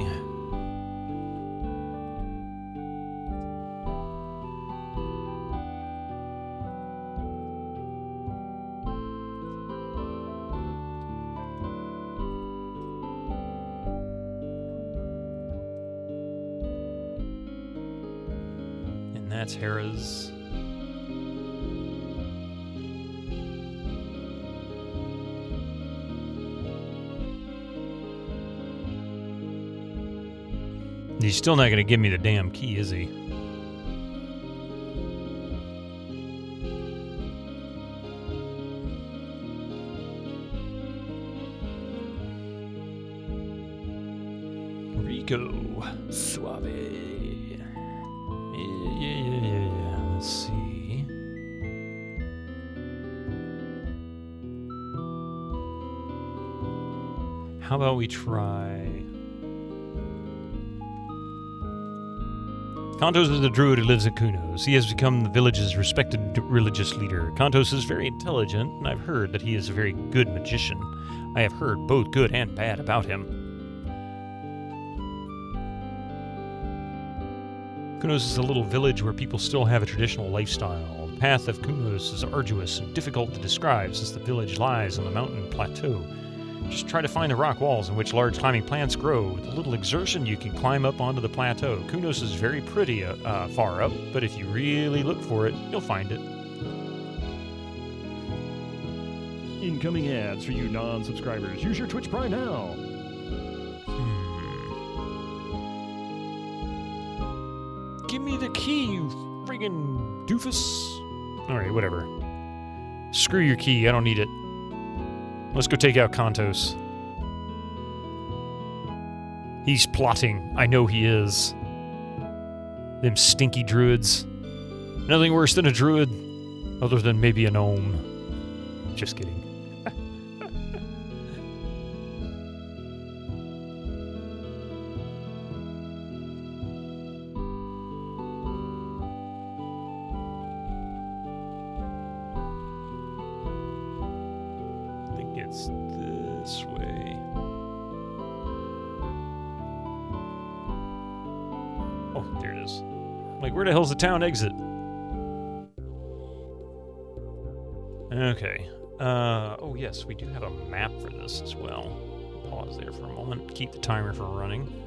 And that's Hera's. He's still not going to give me the damn key, is he? Rico. Suave. Yeah. Let's see. How about we try... Kantos is a druid who lives in Kunos. He has become the village's respected religious leader. Kantos is very intelligent, and I've heard that he is a very good magician. I have heard both good and bad about him. Kunos is a little village where people still have a traditional lifestyle. The path of Kunos is arduous and difficult to describe since the village lies on the mountain plateau. Just try to find the rock walls in which large climbing plants grow. With a little exertion, you can climb up onto the plateau. Kunos is very pretty far up, but if you really look for it, you'll find it. Incoming ads for you non-subscribers. Use your Twitch Prime now. Give me the key, you friggin' doofus. Alright, whatever. Screw your key, I don't need it. Let's go take out Kantos. He's plotting. I know he is. Them stinky druids. Nothing worse than a druid, other than maybe a gnome. Just kidding. It's this way. Oh, there it is. Like, where the hell's the town exit? Okay. Oh yes, we do have a map for this as well. Pause there for a moment. Keep the timer from running.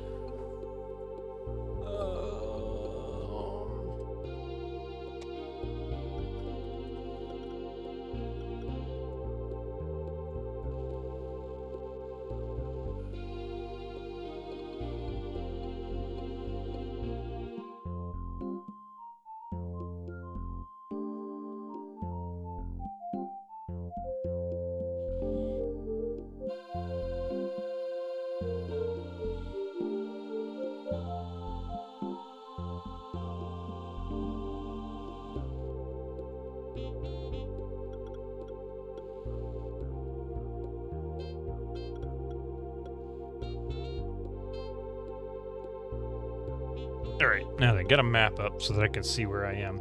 Alright, now then, get a map up so that I can see where I am.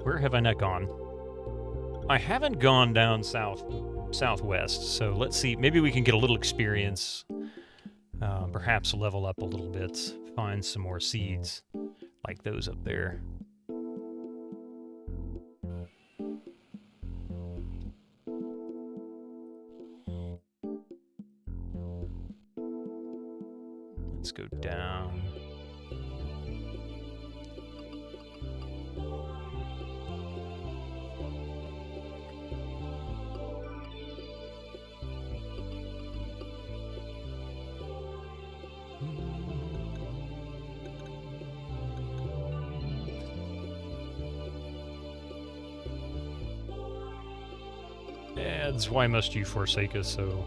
Where have I not gone? I haven't gone down southwest, so let's see. Maybe we can get a little experience. Perhaps level up a little bit. Find some more seeds, like those up there. Let's go down. Ads, why must you forsake us so?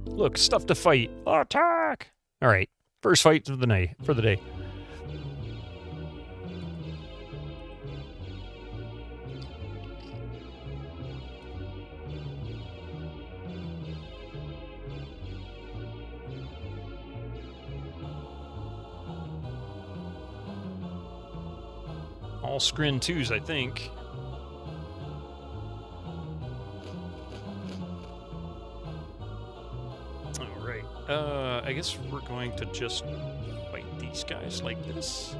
Look, stuff to fight. Attack! Alright, first fight of the night, for the day. All scrin Tues, I think. Alright, I guess we're going to just fight these guys like this.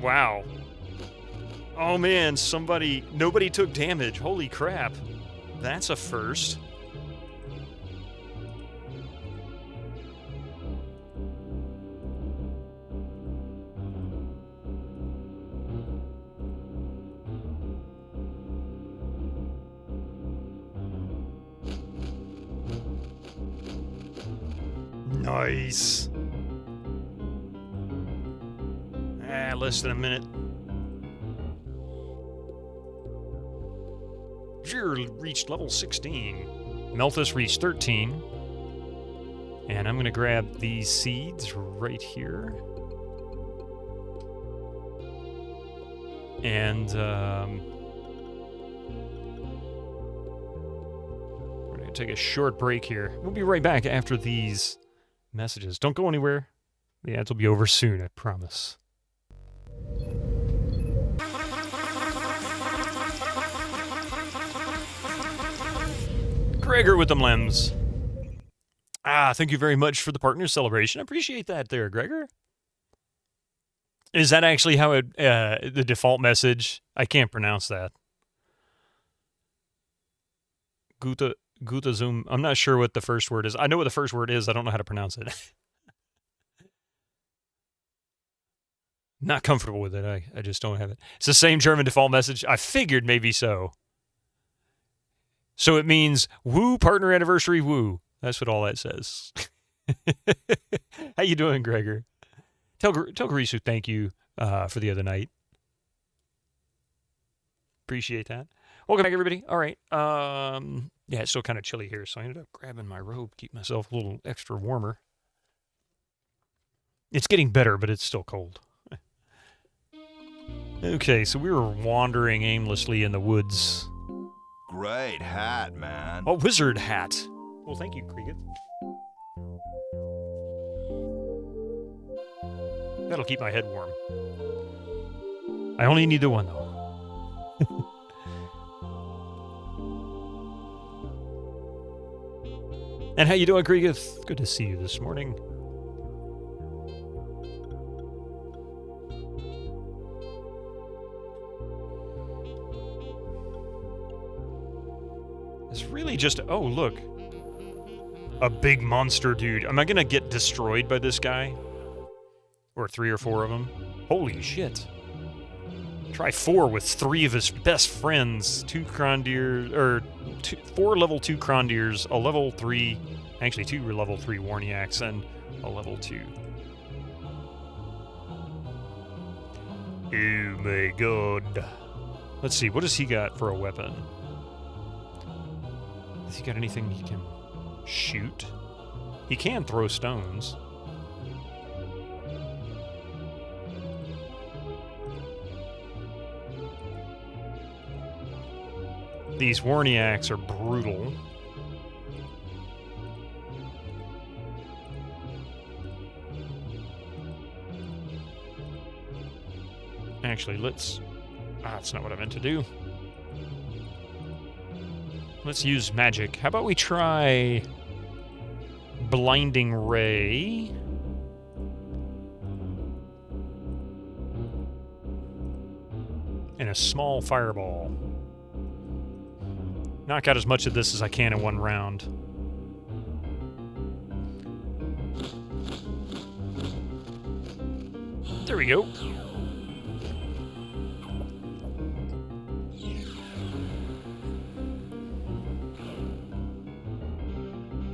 Wow. Oh man, nobody took damage. Holy crap. That's a first. Nice. Less than a minute. reached level 16. Melthus reached 13. And I'm going to grab these seeds right here. And we're going to take a short break here. We'll be right back after these messages. Don't go anywhere. The ads will be over soon, I promise. Gregor with them limbs. Thank you very much for the partner celebration. I appreciate that there, Gregor. Is that actually how it, the default message? I can't pronounce that. Guta Zoom. I'm not sure what the first word is. I know what the first word is. I don't know how to pronounce it. Not comfortable with it. I just don't have it. It's the same German default message. I figured maybe so. So it means, woo, partner anniversary, woo. That's what all that says. How you doing, Gregor? Tell Garisu thank you for the other night. Appreciate that. Welcome back, everybody. All right. Yeah, it's still kind of chilly here, so I ended up grabbing my robe, keep myself a little extra warmer. It's getting better, but it's still cold. Okay, so we were wandering aimlessly in the woods. Great hat, man. Oh, wizard hat. Well, thank you, Kriegit. That'll keep my head warm. I only need the one, though. And how you doing, Kriegit? Good to see you this morning. It's really just... Oh, look. A big monster dude. Am I going to get destroyed by this guy? Or 3 or 4 of them? Holy shit. Try 4 with 3 of his best friends. 2 Krondiers, or 4 level 2 Krondiers, a level 3, actually 2 level 3 Warniacs, and a level 2. Oh my god. Let's see, what does he got for a weapon? Has he got anything he can shoot? He can throw stones. These Warniacs are brutal. Actually, let's... that's not what I meant to do. Let's use magic. How about we try... Blinding Ray? And a small fireball. Knock out as much of this as I can in one round. There we go.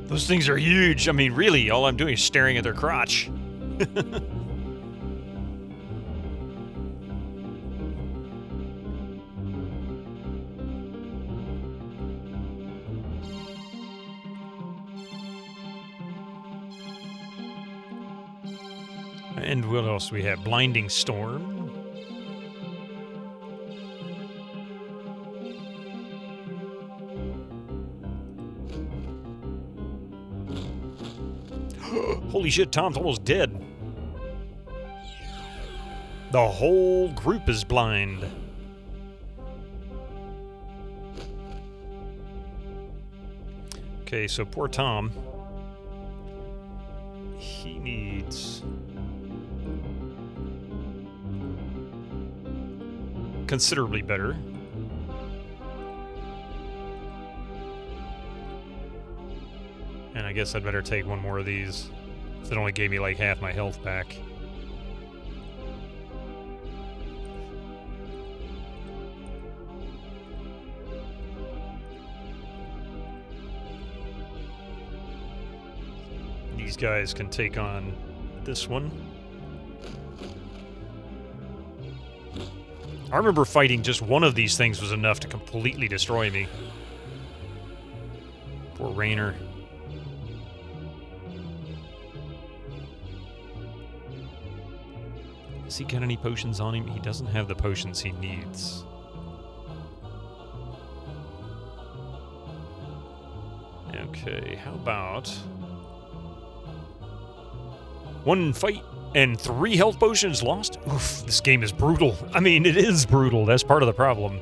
Those things are huge. I mean, really, all I'm doing is staring at their crotch. And what else do we have? Blinding Storm. Holy shit, Tom's almost dead. The whole group is blind. Okay, so poor Tom. He needs... considerably better. And I guess I'd better take one more of these. It only gave me like half my health back. These guys can take on this one. I remember fighting just one of these things was enough to completely destroy me. Poor Rainer. Has he got any potions on him? He doesn't have the potions he needs. Okay, how about... 1 fight and 3 health potions lost? Oof, this game is brutal. I mean, it is brutal. That's part of the problem.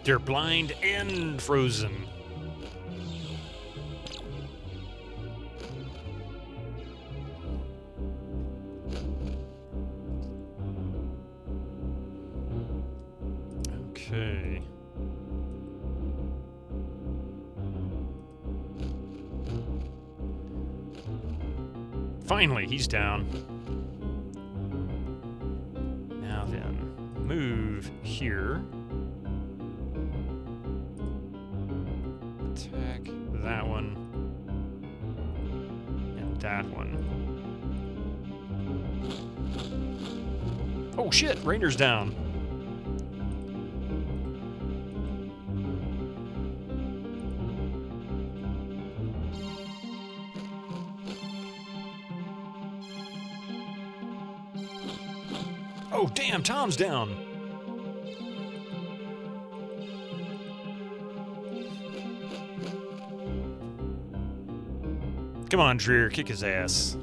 They're blind and frozen. Okay. Finally, he's down. Now then, move here. Attack that one. And that one. Oh shit, Rainer's down. Oh, damn, Tom's down. Come on, Dreer, kick his ass.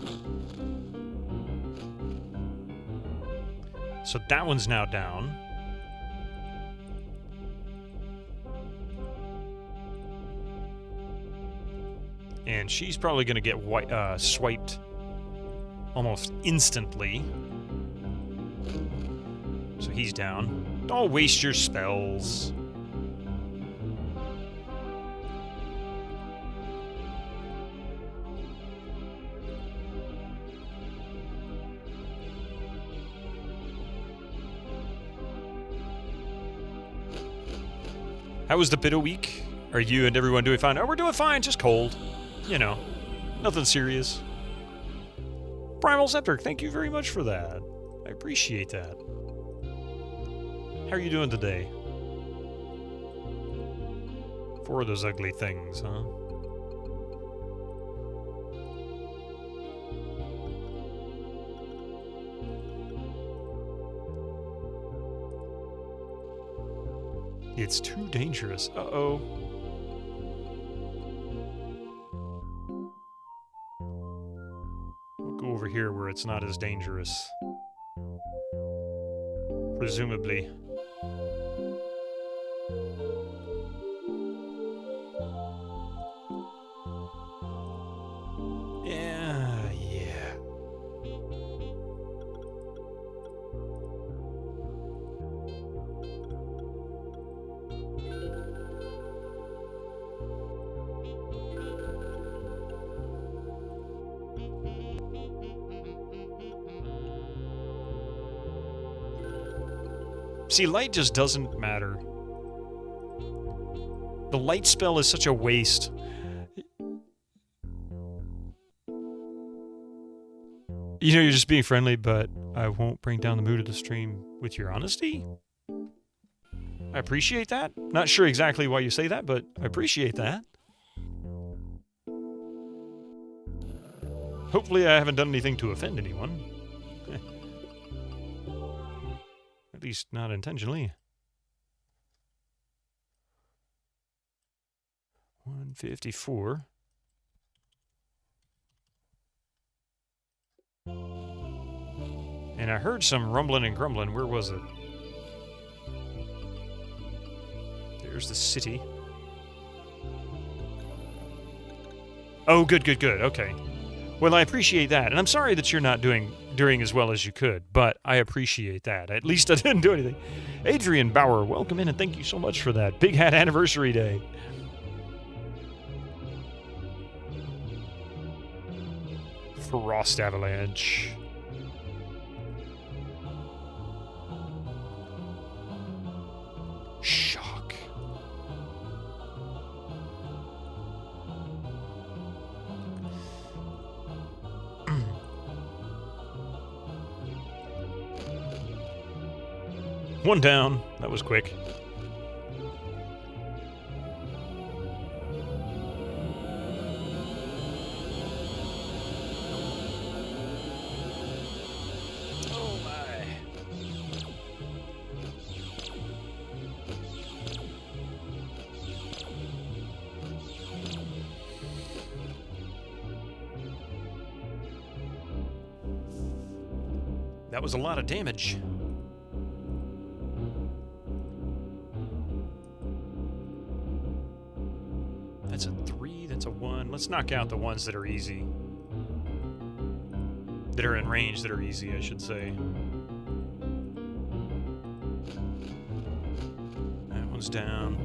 So that one's now down. And she's probably going to get swiped almost instantly. So he's down. Don't waste your spells. How was the bit a week? Are you and everyone doing fine? Oh, we're doing fine, just cold. You know, nothing serious. Primal Scepter, thank you very much for that. I appreciate that. How are you doing today? 4 of those ugly things, huh? It's too dangerous. Uh-oh. We'll go over here where it's not as dangerous. Presumably. Yeah. See, light just doesn't matter. The light spell is such a waste. You know, you're just being friendly, but I won't bring down the mood of the stream with your honesty. I appreciate that. Not sure exactly why you say that, but I appreciate that. Hopefully I haven't done anything to offend anyone. At least not intentionally. 154. And I heard some rumbling and grumbling. Where was it? There's the city. Oh, good, good, good. Okay. Well, I appreciate that. And I'm sorry that you're not doing as well as you could, but I appreciate that. At least I didn't do anything. Adrian Bauer, welcome in, and thank you so much for that. Big Hat Anniversary Day. Frost Avalanche. One down. That was quick. Oh my. That was a lot of damage. That's a 3, that's a 1. Let's knock out the ones that are easy. That are in range that are easy, I should say. That one's down.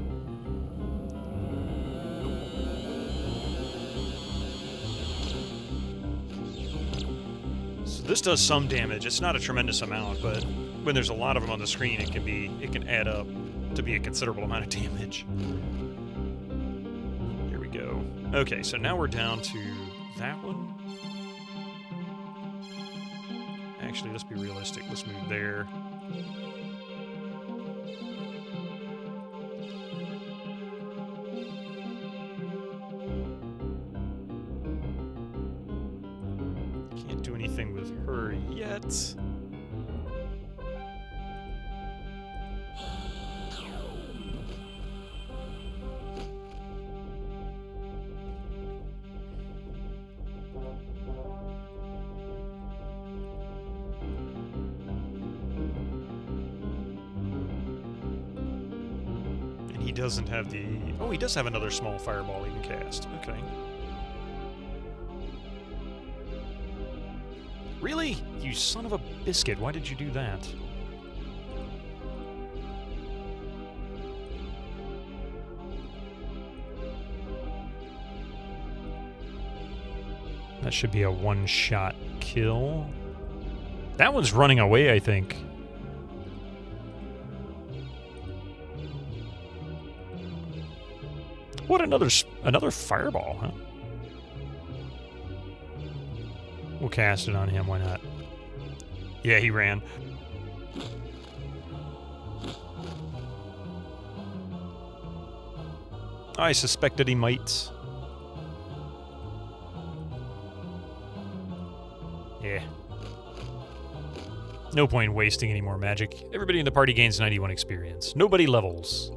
So this does some damage. It's not a tremendous amount, but when there's a lot of them on the screen, it can add up to be a considerable amount of damage. Here we go. Okay, so now we're down to that one. Actually, let's be realistic. Let's move there. Can't do anything with her yet. He doesn't have the... Oh, he does have another small fireball he can cast. Okay. Really? You son of a biscuit. Why did you do that? That should be a one-shot kill. That one's running away, I think. What, another fireball, huh? We'll cast it on him, why not? Yeah, he ran. I suspected he might. Yeah. No point wasting any more magic. Everybody in the party gains 91 experience. Nobody levels.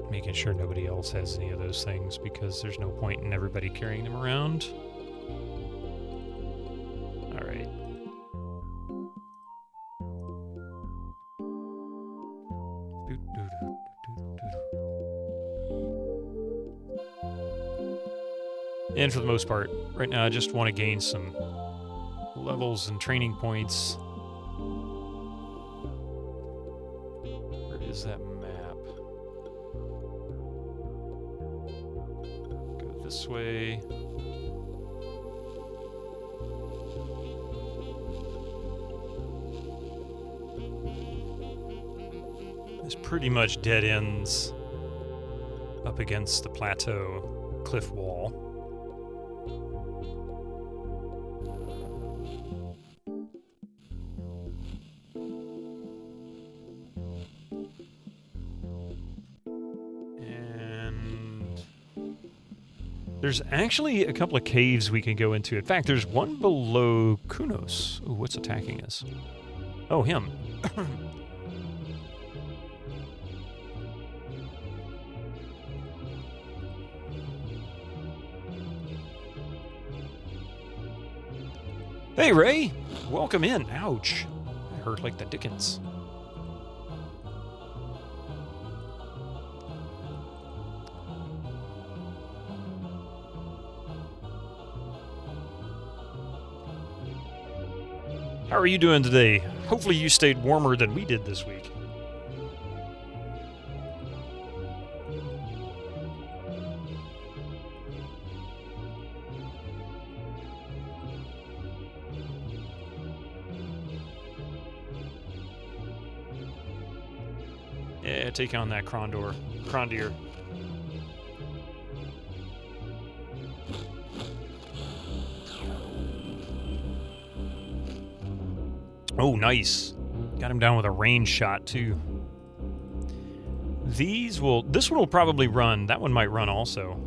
Making sure nobody else has any of those things because there's no point in everybody carrying them around. Alright. And for the most part, right now I just want to gain some levels and training points. Where is that map? Go this way. This pretty much dead ends up against the plateau cliff wall. There's actually a couple of caves we can go into. In fact, there's one below Kunos. Ooh, what's attacking us? Oh, him. Hey, Ray! Welcome in. Ouch. That hurt like the dickens. How are you doing today? Hopefully you stayed warmer than we did this week. Yeah, take on that Crondeer. Oh, nice. Got him down with a range shot, too. This one will probably run. That one might run also.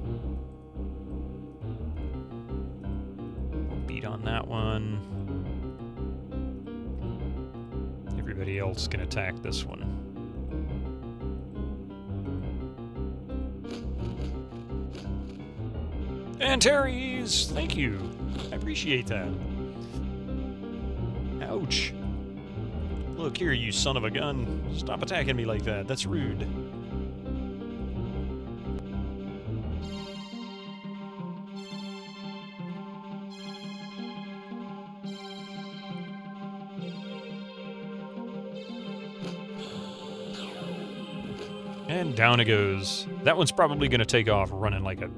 We'll beat on that one. Everybody else can attack this one. Antares! Thank you. I appreciate that. Ouch. Look here, you son of a gun. Stop attacking me like that. That's rude. And down it goes. That one's probably going to take off running like a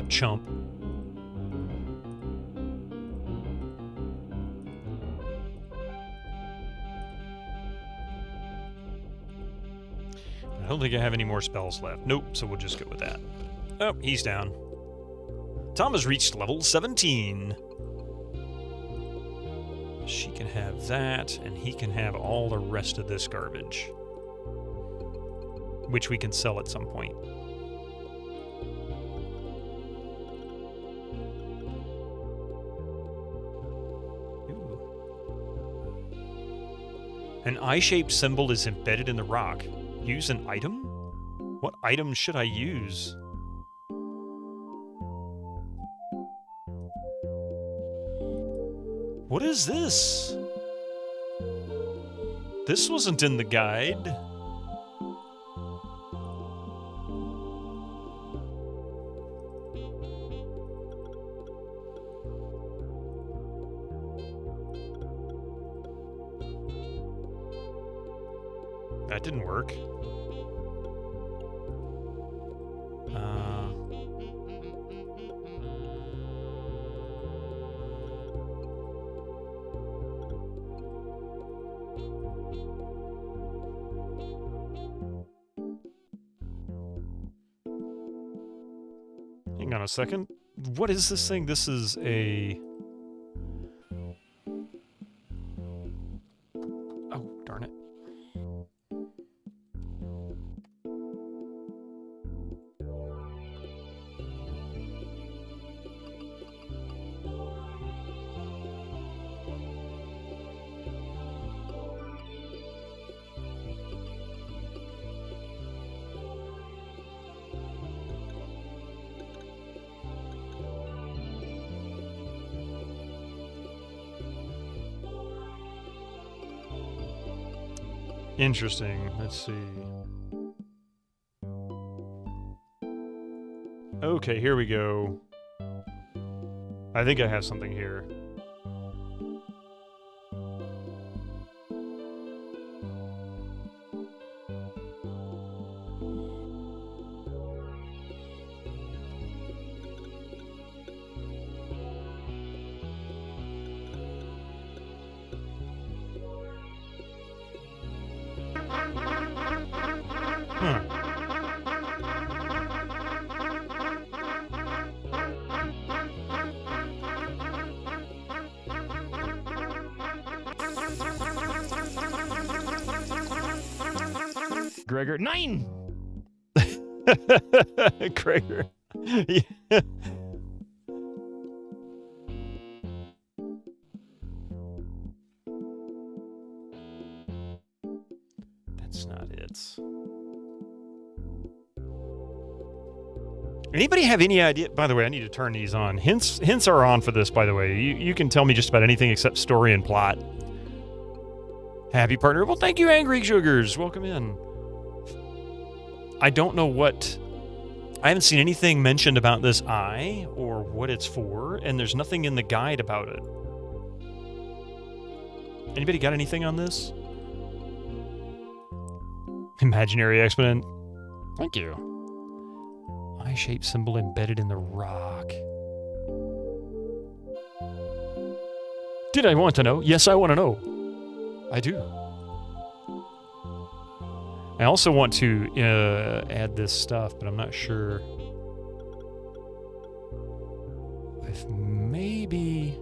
chump. I don't think I have any more spells left. Nope, so we'll just go with that. Oh, he's down. Tom has reached level 17. She can have that, and he can have all the rest of this garbage. Which we can sell at some point. Ooh. An eye-shaped symbol is embedded in the rock. Use an item? What item should I use? What is this? This wasn't in the guide. That didn't work. Hang on a second. What is this thing? This is a... Oh, darn it. Interesting. Let's see. Okay, here we go. I think I have something here. Gregor, 9! Gregor. Yeah. That's not it. Anybody have any idea? By the way, I need to turn these on. Hints are on for this, by the way. You can tell me just about anything except story and plot. Happy partner. Well, thank you, Angry Sugars. Welcome in. I don't know what... I haven't seen anything mentioned about this eye or what it's for, and there's nothing in the guide about it. Anybody got anything on this? Imaginary exponent. Thank you. Eye-shaped symbol embedded in the rock. Did I want to know? Yes, I want to know. I do. I also want to add this stuff, but I'm not sure if maybe.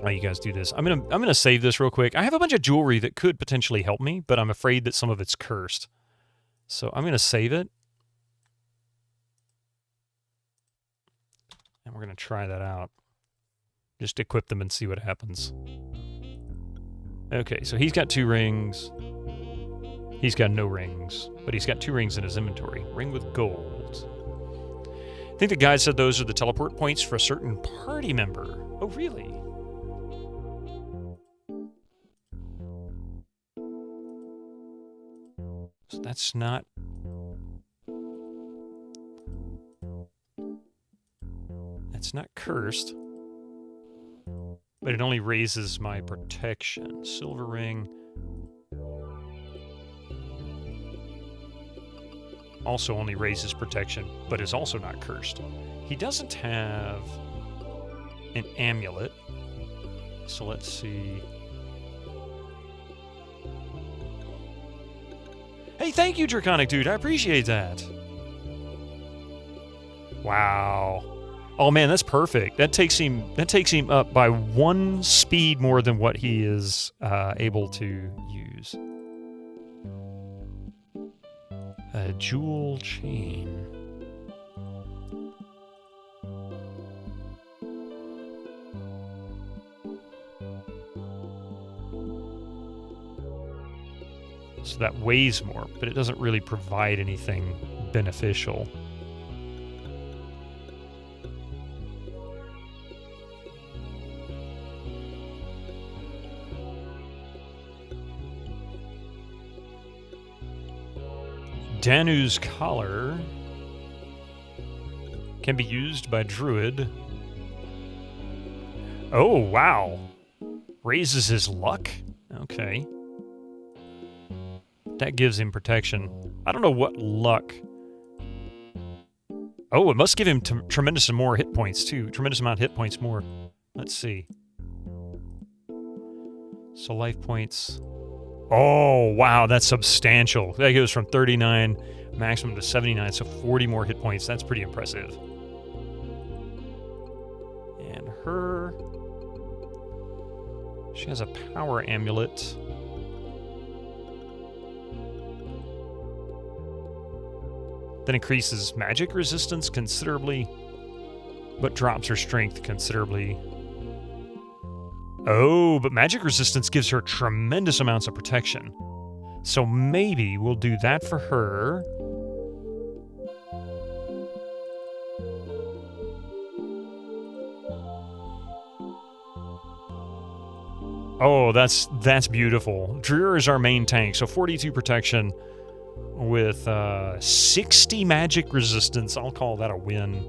Oh, you guys do this. I'm gonna save this real quick. I have a bunch of jewelry that could potentially help me, but I'm afraid that some of it's cursed. So I'm gonna save it, and we're gonna try that out. Just equip them and see what happens. Okay, so he's got 2 rings. He's got no rings, but he's got 2 rings in his inventory. Ring with gold. I think the guide said those are the teleport points for a certain party member. Oh, really? So that's not... That's not cursed. But it only raises my protection. Silver ring. Also only raises protection, but is also not cursed. He doesn't have an amulet. So let's see. Hey, thank you, Draconic Dude. I appreciate that. Wow. Oh man, that's perfect. That takes him up by 1 speed more than what he is able to use. A jewel chain. So that weighs more, but it doesn't really provide anything beneficial. Danu's collar can be used by Druid. Oh, wow. Raises his luck? Okay. That gives him protection. I don't know what luck... Oh, it must give him tremendous more hit points, too. Tremendous amount of hit points more. Let's see. So life points... Oh, wow, that's substantial. That goes from 39 maximum to 79, so 40 more hit points. That's pretty impressive. And her... She has a power amulet. That increases magic resistance considerably, but drops her strength considerably. Oh, but magic resistance gives her tremendous amounts of protection. So maybe we'll do that for her. Oh, that's beautiful. Dreer is our main tank, so 42 protection with 60 magic resistance. I'll call that a win.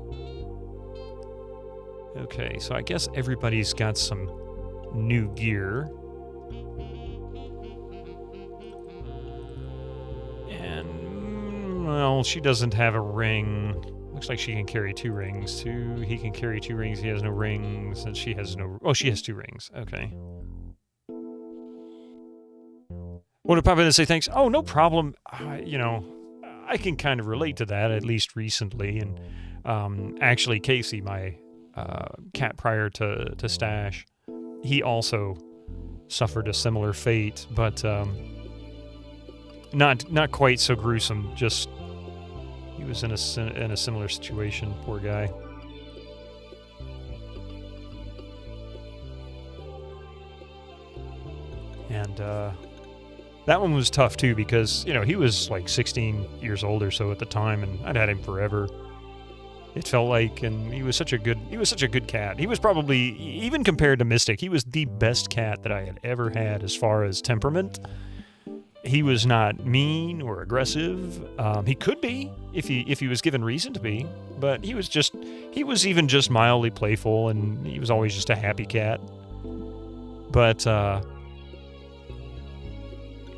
Okay, so I guess everybody's got some new gear. And, well, she doesn't have a ring. Looks like she can carry 2 rings, too. He can carry 2 rings. He has no rings, and she has no... Oh, she has 2 rings. Okay. What did Papa say? Thanks. Oh, no problem. You know, I can kind of relate to that, at least recently. And actually, Casey, my cat prior to Stash, he also suffered a similar fate, but not quite so gruesome. Just he was in a similar situation. Poor guy. And that one was tough too because, you know, he was like 16 years old or so at the time, and I'd had him forever. It felt like, and he was such a good cat. He was probably, even compared to Mystic, he was the best cat that I had ever had as far as temperament. He was not mean or aggressive. He could be if he was given reason to be, but he was even just mildly playful, and he was always just a happy cat. But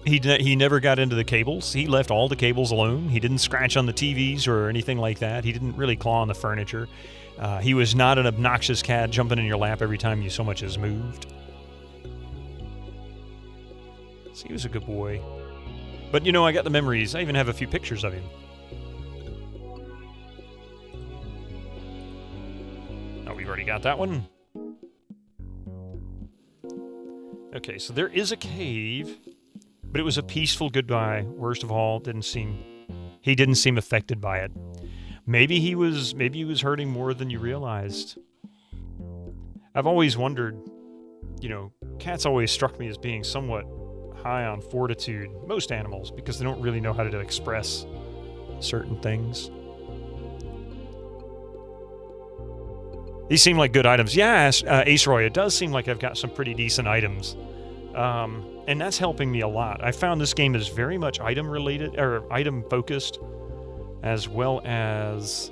he never got into the cables. He left all the cables alone. He didn't scratch on the TVs or anything like that. He didn't really claw on the furniture. He was not an obnoxious cat jumping in your lap every time you so much as moved. So he was a good boy. But, you know, I got the memories. I even have a few pictures of him. Oh, we've already got that one. Okay, so there is a cave, but it was a peaceful goodbye. Worst of all, he didn't seem affected by it. Maybe he was hurting more than you realized. I've always wondered, you know, cats always struck me as being somewhat high on fortitude, most animals, because they don't really know how to express certain things. These seem like good items. Yeah, Ace Roy, it does seem like I've got some pretty decent items. And that's helping me a lot. I found this game is very much item related, or item focused, as well as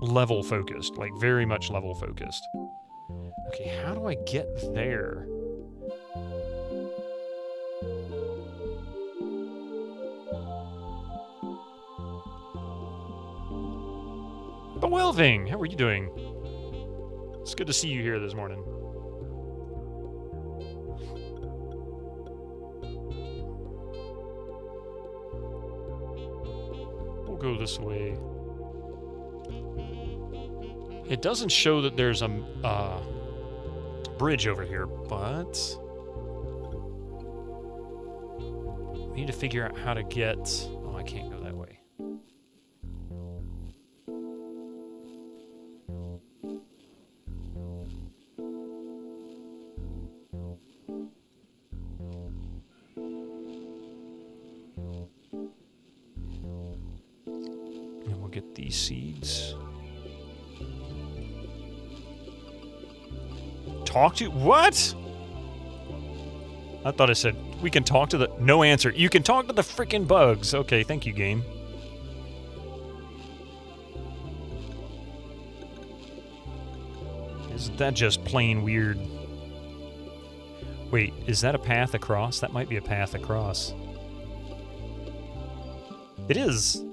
level focused, like very much level focused. Okay, how do I get there? Bewilving, how are you doing? It's good to see you here this morning. We'll go this way. It doesn't show that there's a bridge over here, but we need to figure out how to get... Oh, I can't go that way. And we'll get these seeds. Talk to... What? I thought I said, we can talk to the... No answer. You can talk to the frickin' bugs. Okay, thank you, game. Isn't that just plain weird? Wait, is that a path across? That might be a path across. It is.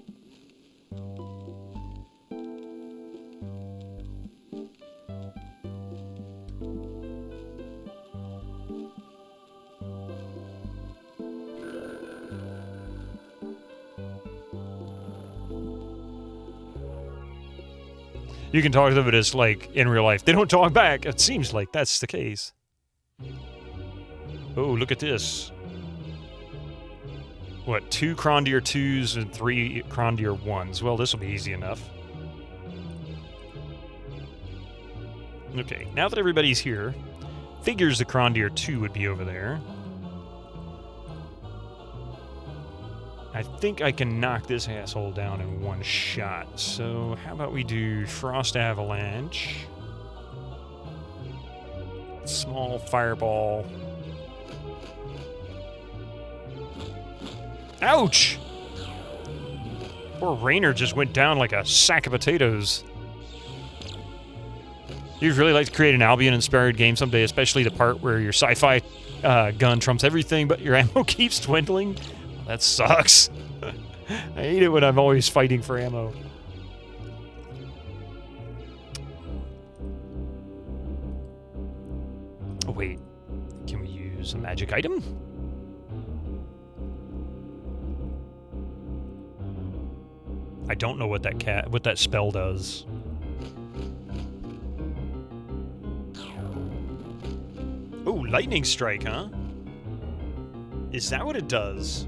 You can talk to them, but it's like, in real life, they don't talk back. It seems like that's the case. Oh, look at this. What, 2 Crondeer 2s and 3 Crondeer 1s? Well, this will be easy enough. Okay, now that everybody's here, figures the Crondeer 2 would be over there. I think I can knock this asshole down in one shot. So how about we do Frost Avalanche. Small Fireball. Ouch! Poor Rainer just went down like a sack of potatoes. You'd really like to create an Albion-inspired game someday, especially the part where your sci-fi gun trumps everything, but your ammo keeps dwindling. That sucks. I hate it when I'm always fighting for ammo. Oh, wait. Can we use a magic item? I don't know what that spell does. Oh, lightning strike, huh? Is that what it does?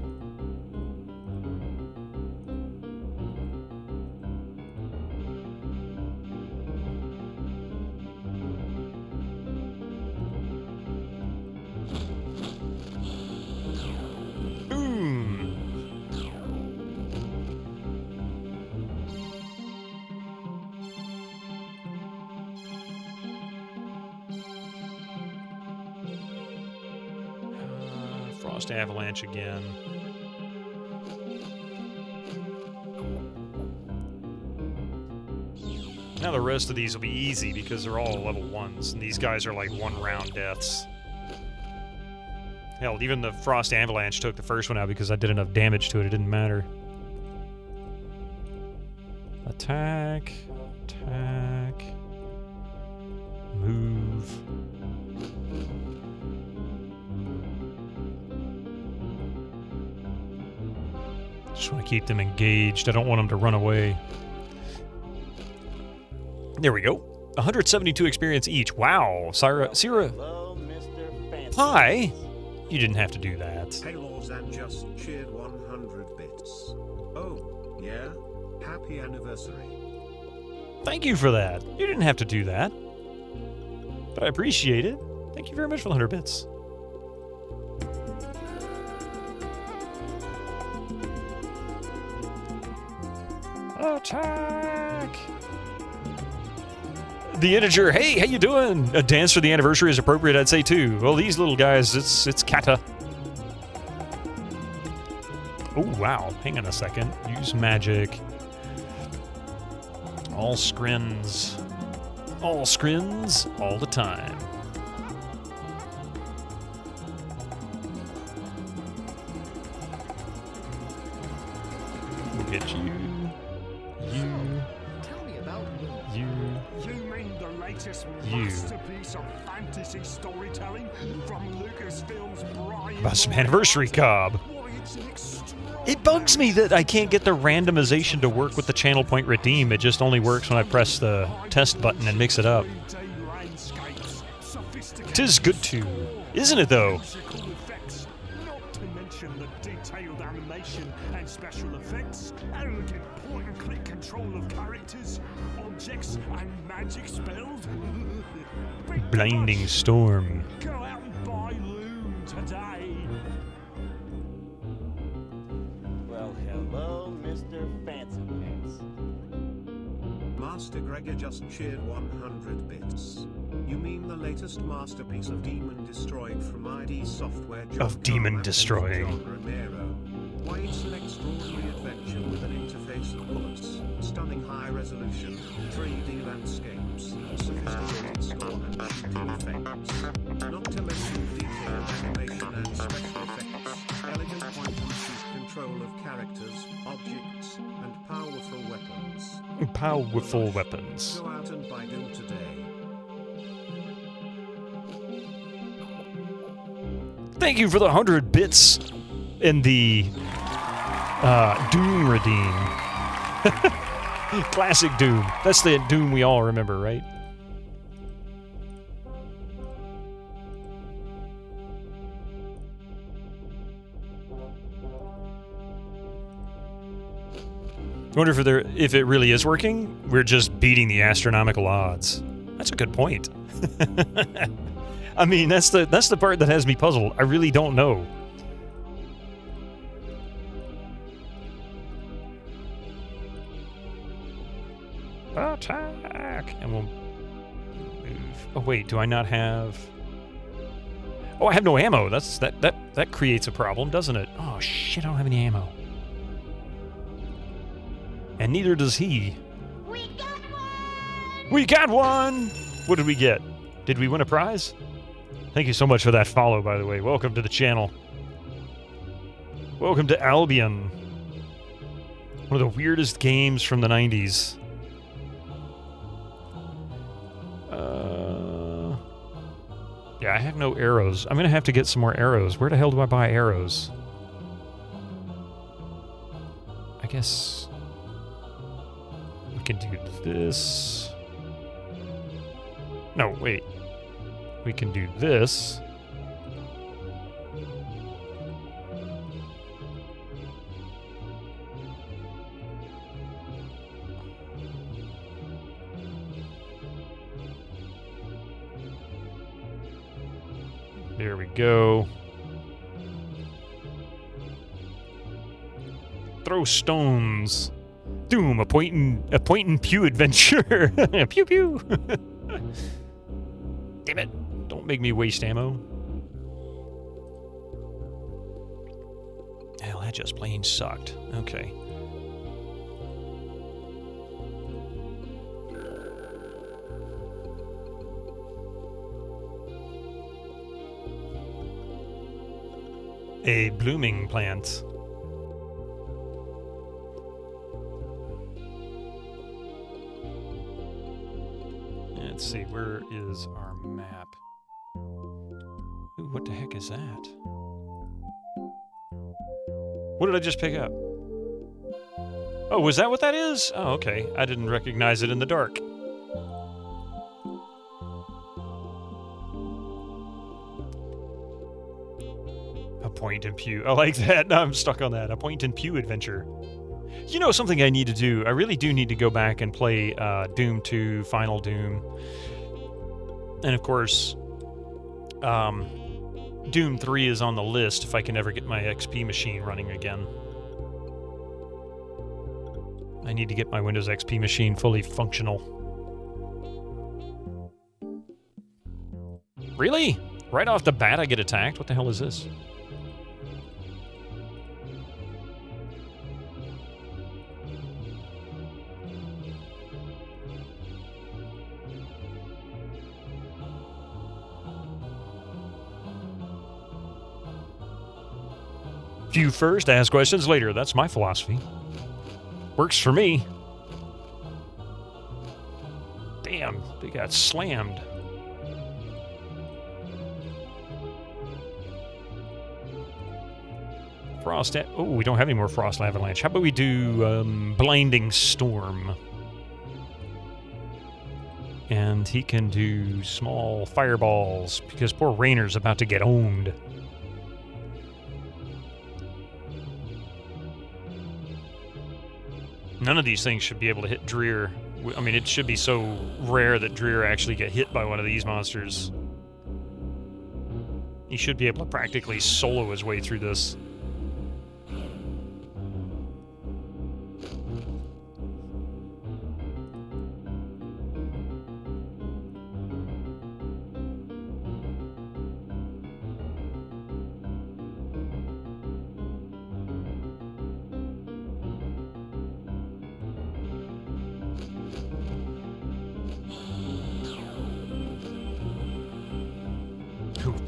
Frost Avalanche again. Now the rest of these will be easy because they're all level 1s, and these guys are like 1-round deaths. Hell, even the Frost Avalanche took the first one out because I did enough damage to it, it didn't matter. Attack. Attack. Move. Just want to keep them engaged. I don't want them to run away. There we go. 172 experience each. Wow. Syrah. Hello, Mr. Fancy. Hi. You didn't have to do that. Halos and just cheered 100 bits. Oh, yeah? Happy anniversary. Thank you for that. You didn't have to do that. But I appreciate it. Thank you very much for the 100 bits. Attack! The integer, hey, how you doing? A dance for the anniversary is appropriate, I'd say too. Well, these little guys, it's kata. Oh, wow. Hang on a second. Use magic. All scrins. All scrins, all the time. We'll get you. You. Tell me about You. You mean the latest You. masterpiece of fantasy storytelling from Lucasfilm's Brian? About some anniversary cob. Why, it's an extraordinary- It bugs me that I can't get the randomization to work with the channel point redeem. It just only works when I press the test button and mix it up. 3D landscapes, sophisticated 'Tis good to, isn't it though? musical effects, not to mention the detailed animation and special effects, elegant point-and-click control of characters, objects, and magic spells. Big Blinding push. storm. Go out and buy Loom today. Well, hello, Mr. Fancy Pants. Master Gregor just cheered 100 bits. You mean the latest masterpiece of demon destroying from ID Software? Of demon destroying. John Romero. Why, it's an extraordinary adventure with an interface of bullets, stunning high resolution, 3D landscapes, sophisticated score and shooting effects. Not to mention detailed animation and special effects, elegant point-and-shoot control of characters, objects, and powerful weapons. Powerful weapons. Go out and buy Doom today. Thank you for the 100 bits in the Doom redeem. Classic Doom. That's the Doom we all remember, right? I wonder if it really is working. We're just beating the astronomical odds. That's a good point. I mean, that's the part that has me puzzled. I really don't know. Attack! And we'll move. Oh wait, do I not have? Oh, I have no ammo. That creates a problem, doesn't it? Oh shit! I don't have any ammo. And neither does he. We got one! We got one! What did we get? Did we win a prize? Thank you so much for that follow, by the way. Welcome to the channel. Welcome to Albion. One of the weirdest games from the 90s. Yeah, I have no arrows. I'm gonna have to get some more arrows. Where the hell do I buy arrows? I guess we can do this. No, wait. We can do this. There we go. Throw stones. Doom, a point and pew adventure. Pew pew. Damn it. Don't make me waste ammo. Hell, that just plain sucked. Okay. A blooming plant. Let's see, where is our map? Ooh, what the heck is that? What did I just pick up? Oh, was that what that is? Oh, okay. I didn't recognize it in the dark. A point and pew. I like that. I'm stuck on that. A point and pew adventure. You know something I need to do? I really do need to go back and play Doom 2, Final Doom. And of course, Doom 3 is on the list if I can ever get my XP machine running again. I need to get my Windows XP machine fully functional. Really? Right off the bat I get attacked? What the hell is this? Few first, ask questions later. That's my philosophy. Works for me. Damn, they got slammed. Frost. Oh, we don't have any more Frost Avalanche. How about we do Blinding Storm? And he can do small fireballs because poor Rainer's about to get owned. None of these things should be able to hit Dreer. I mean, it should be so rare that Dreer actually get hit by one of these monsters. He should be able to practically solo his way through this.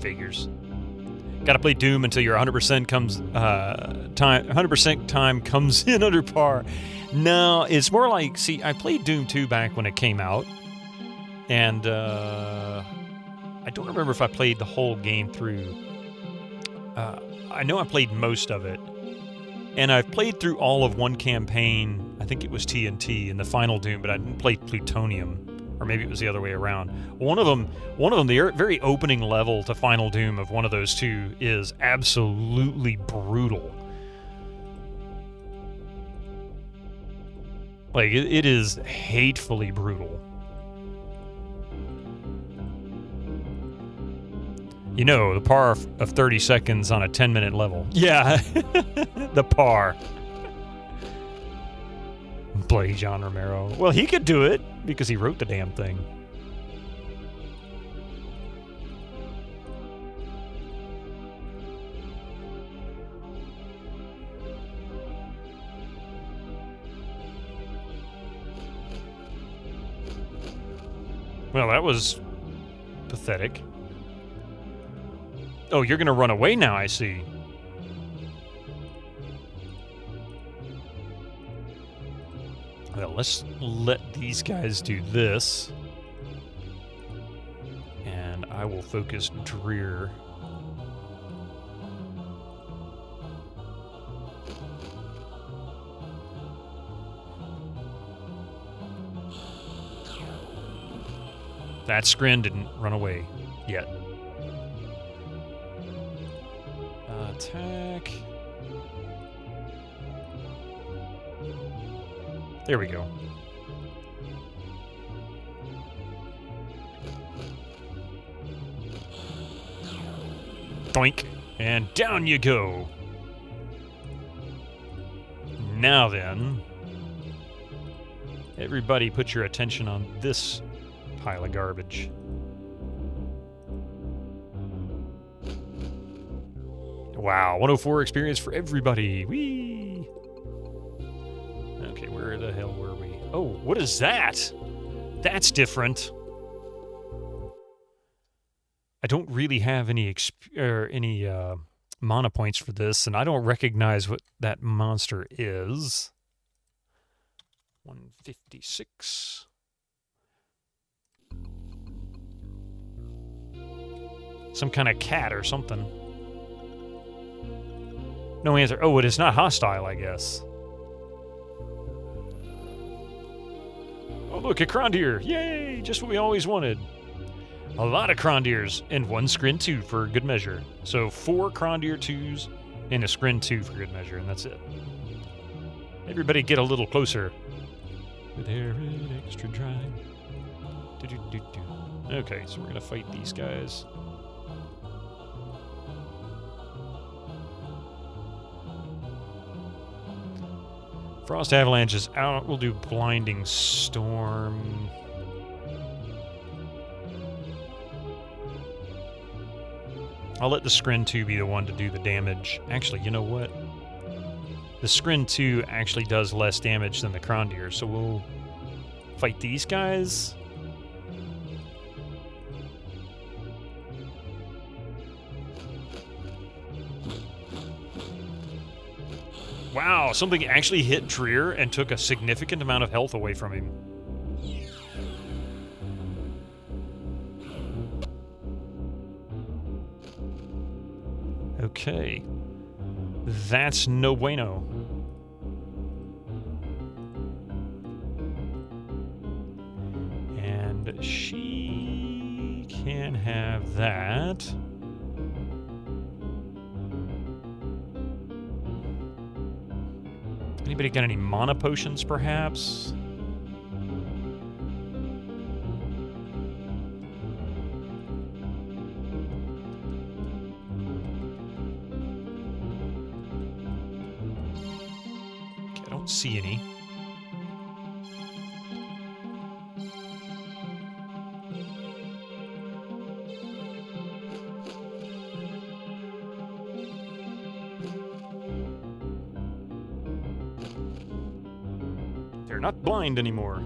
Figures. Gotta play Doom until your 100% comes 100% time comes in under par. No, it's more like, see, I played Doom 2 back when it came out, and I don't remember if I played the whole game through. I know I played most of it, and I've played through all of one campaign. I think it was TNT in the final Doom, but I didn't play Plutonium. Or maybe it was the other way around. One of them, the very opening level to Final Doom of one of those two is absolutely brutal. Like, it is hatefully brutal. You know, the par of 30 seconds on a 10-minute level. Yeah, the par. Bloody John Romero. Well, he could do it because he wrote the damn thing. Well, that was pathetic. Oh, you're gonna run away now, I see. Well, let's let these guys do this. And I will focus Dreer. That Skrin didn't run away yet. Attack. There we go. Doink. And down you go. Now then, everybody put your attention on this pile of garbage. Wow, 104 experience for everybody. Whee! Okay, where the hell were we? Oh, what is that? That's different. I don't really have any mana points for this, and I don't recognize what that monster is. 156. Some kind of cat or something. No answer. Oh, it is not hostile, I guess. Look, a Crondeer! Yay! Just what we always wanted. A lot of Crondeers and 1 Scrin 2 for good measure. So 4 Crondeer 2s and a Scrin 2 for good measure, and that's it. Everybody get a little closer. With air and extra dry. Do-do-do-do. Okay, so we're gonna fight these guys. Frost Avalanche is out. We'll do Blinding Storm. I'll let the Scrin 2 be the one to do the damage. Actually, you know what? The Scrin 2 actually does less damage than the Crondeer, so we'll fight these guys. Wow, something actually hit Trier and took a significant amount of health away from him. Okay. That's no bueno. And she can have that. Anybody got any mana potions, perhaps? Okay, I don't see any. They're not blind anymore.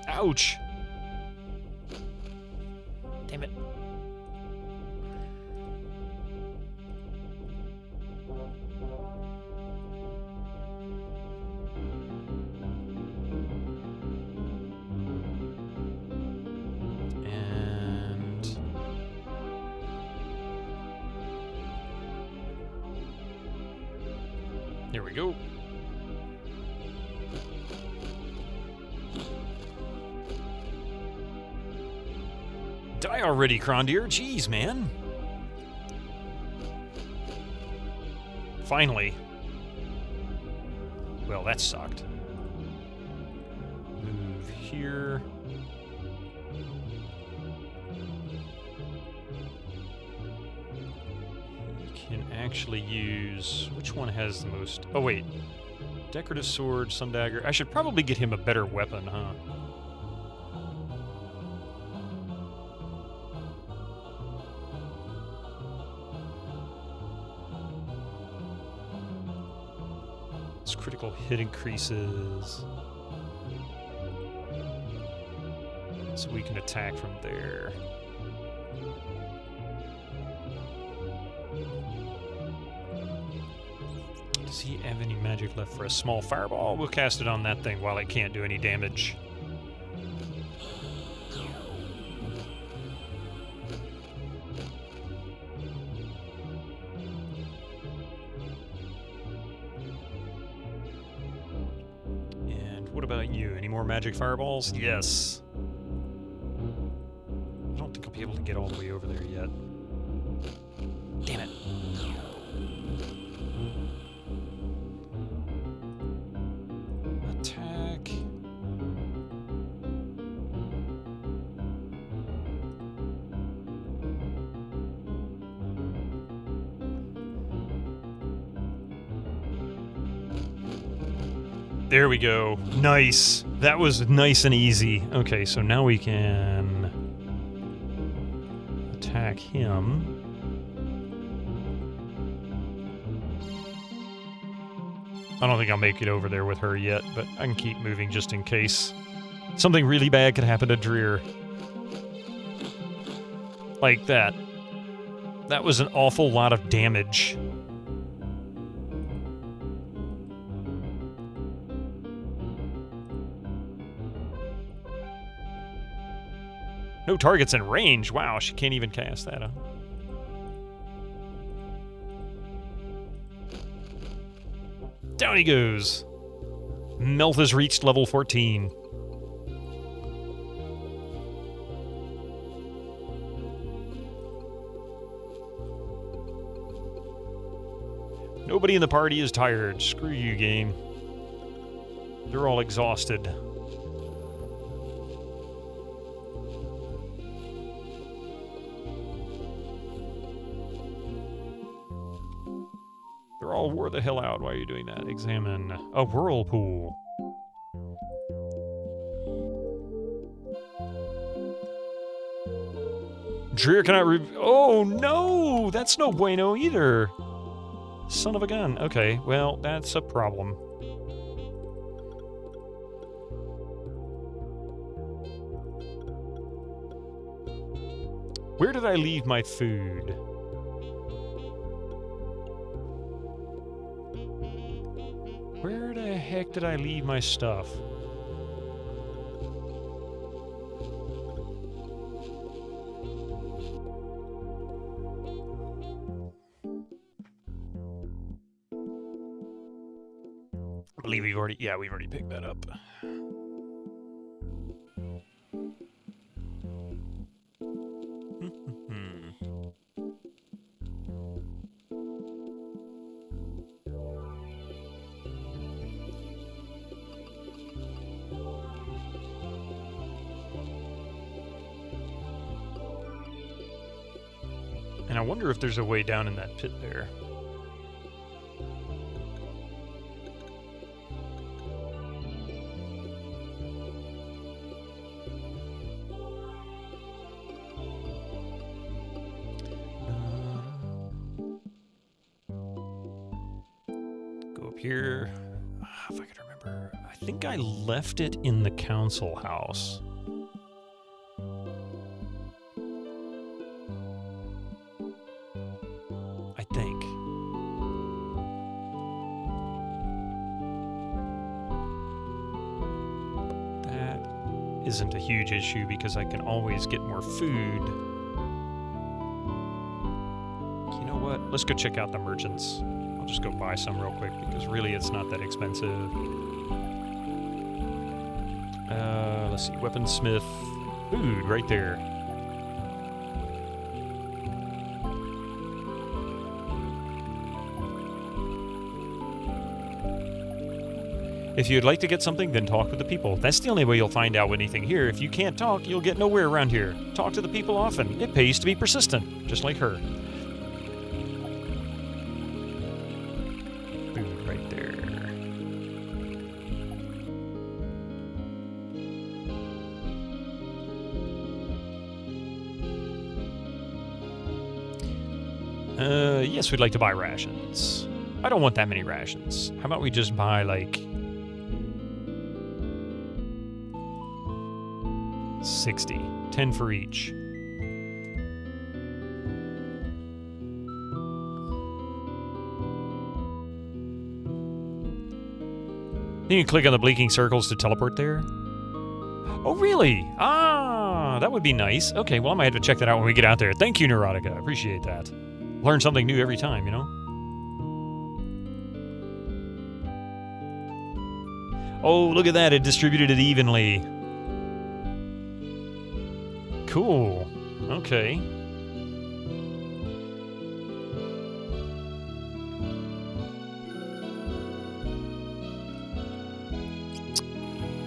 Ouch! Damn it. And... there we go. Die already, Crondeer. Jeez, man. Finally. Well, that sucked. Move here. Can actually use... which one has the most... oh, wait. Decorative sword, sun dagger. I should probably get him a better weapon, huh? Its critical hit increases. So we can attack from there. Does he have any magic left for a small fireball? We'll cast it on that thing while it can't do any damage. And what about you? Any more magic fireballs? Yes. I don't think I'll be able to get all the way over there yet. Damn it. Attack. There we go. Nice. That was nice and easy. Okay, so now we can attack him. I don't think I'll make it over there with her yet, but I can keep moving just in case. Something really bad could happen to Dreer. Like that. That was an awful lot of damage. No targets in range. Wow, she can't even cast that, huh? Down he goes. Melth has reached level 14. Nobody in the party is tired. Screw you, game. They're all exhausted. They're all wore the hell out. Why are you doing that? Examine a whirlpool. Dreer cannot oh no! That's no bueno either. Son of a gun. Okay, well, that's a problem. Where did I leave my food? Where the heck did I leave my stuff? I believe we've already picked that up. And I wonder if there's a way down in that pit there. Go up here. If I could remember, I think I left it in the council house. I think. That isn't a huge issue because I can always get more food. You know what? Let's go check out the merchants. I'll just go buy some real quick because really it's not that expensive. Let's see. Weaponsmith. Food right there. If you'd like to get something, then talk with the people. That's the only way you'll find out anything here. If you can't talk, you'll get nowhere around here. Talk to the people often. It pays to be persistent, just like her. Food right there. Yes, we'd like to buy rations. I don't want that many rations. How about we just buy, like, 60. 10 for each. You can click on the blinking circles to teleport there. Oh, really? Ah, that would be nice. Okay, well, I might have to check that out when we get out there. Thank you, Neurotica. I appreciate that. Learn something new every time, you know? Oh, look at that. It distributed it evenly. Cool. Okay.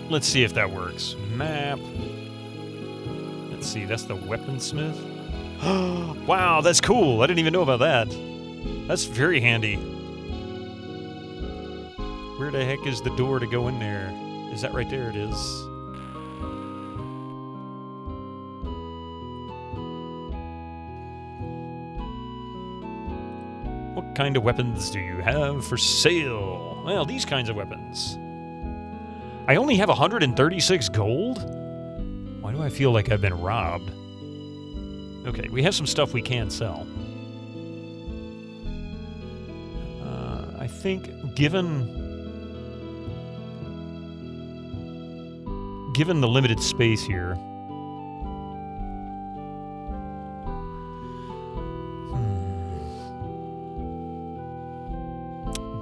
Let's see if that works. Map. Let's see, that's the weaponsmith. Wow, that's cool. I didn't even know about that. That's very handy. Where the heck is the door to go in there? Is that right there? It is. What kind of weapons do you have for sale? Well, these kinds of weapons. I only have 136 gold? Why do I feel like I've been robbed? Okay, we have some stuff we can sell. I think given the limited space here,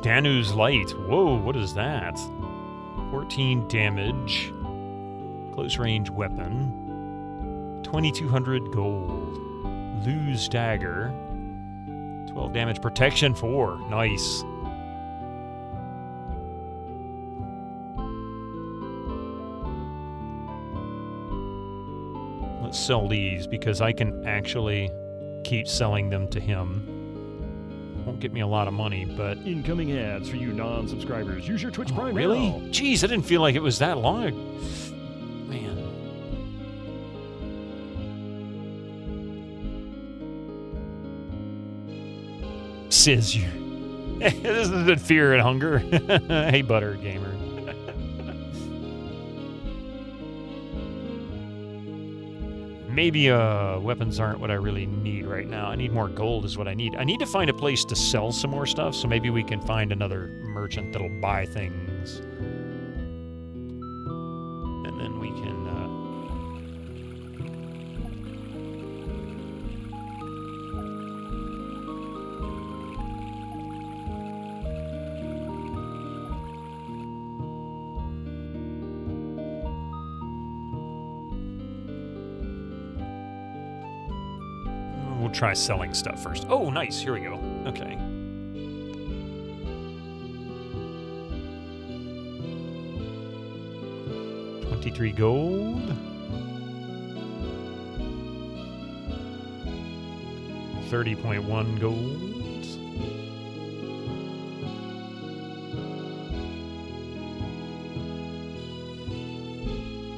Danu's Light. Whoa, what is that? 14 damage. Close range weapon. 2,200 gold. Lose dagger. 12 damage. Protection 4. Nice. Let's sell these because I can actually keep selling them to him. Won't get me a lot of money, but... Incoming ads for you non-subscribers. Use your Twitch Prime really? now. Jeez, I didn't feel like it was that long. Man. Says you. Isn't it fear and hunger? Hey, Butter Gamer. Maybe weapons aren't what I really need right now. I need more gold is what I need. I need to find a place to sell some more stuff, so maybe we can find another merchant that'll buy things. And then we can... We'll try selling stuff first. Oh, nice. Here we go. Okay. $23 gold. 30.1 gold.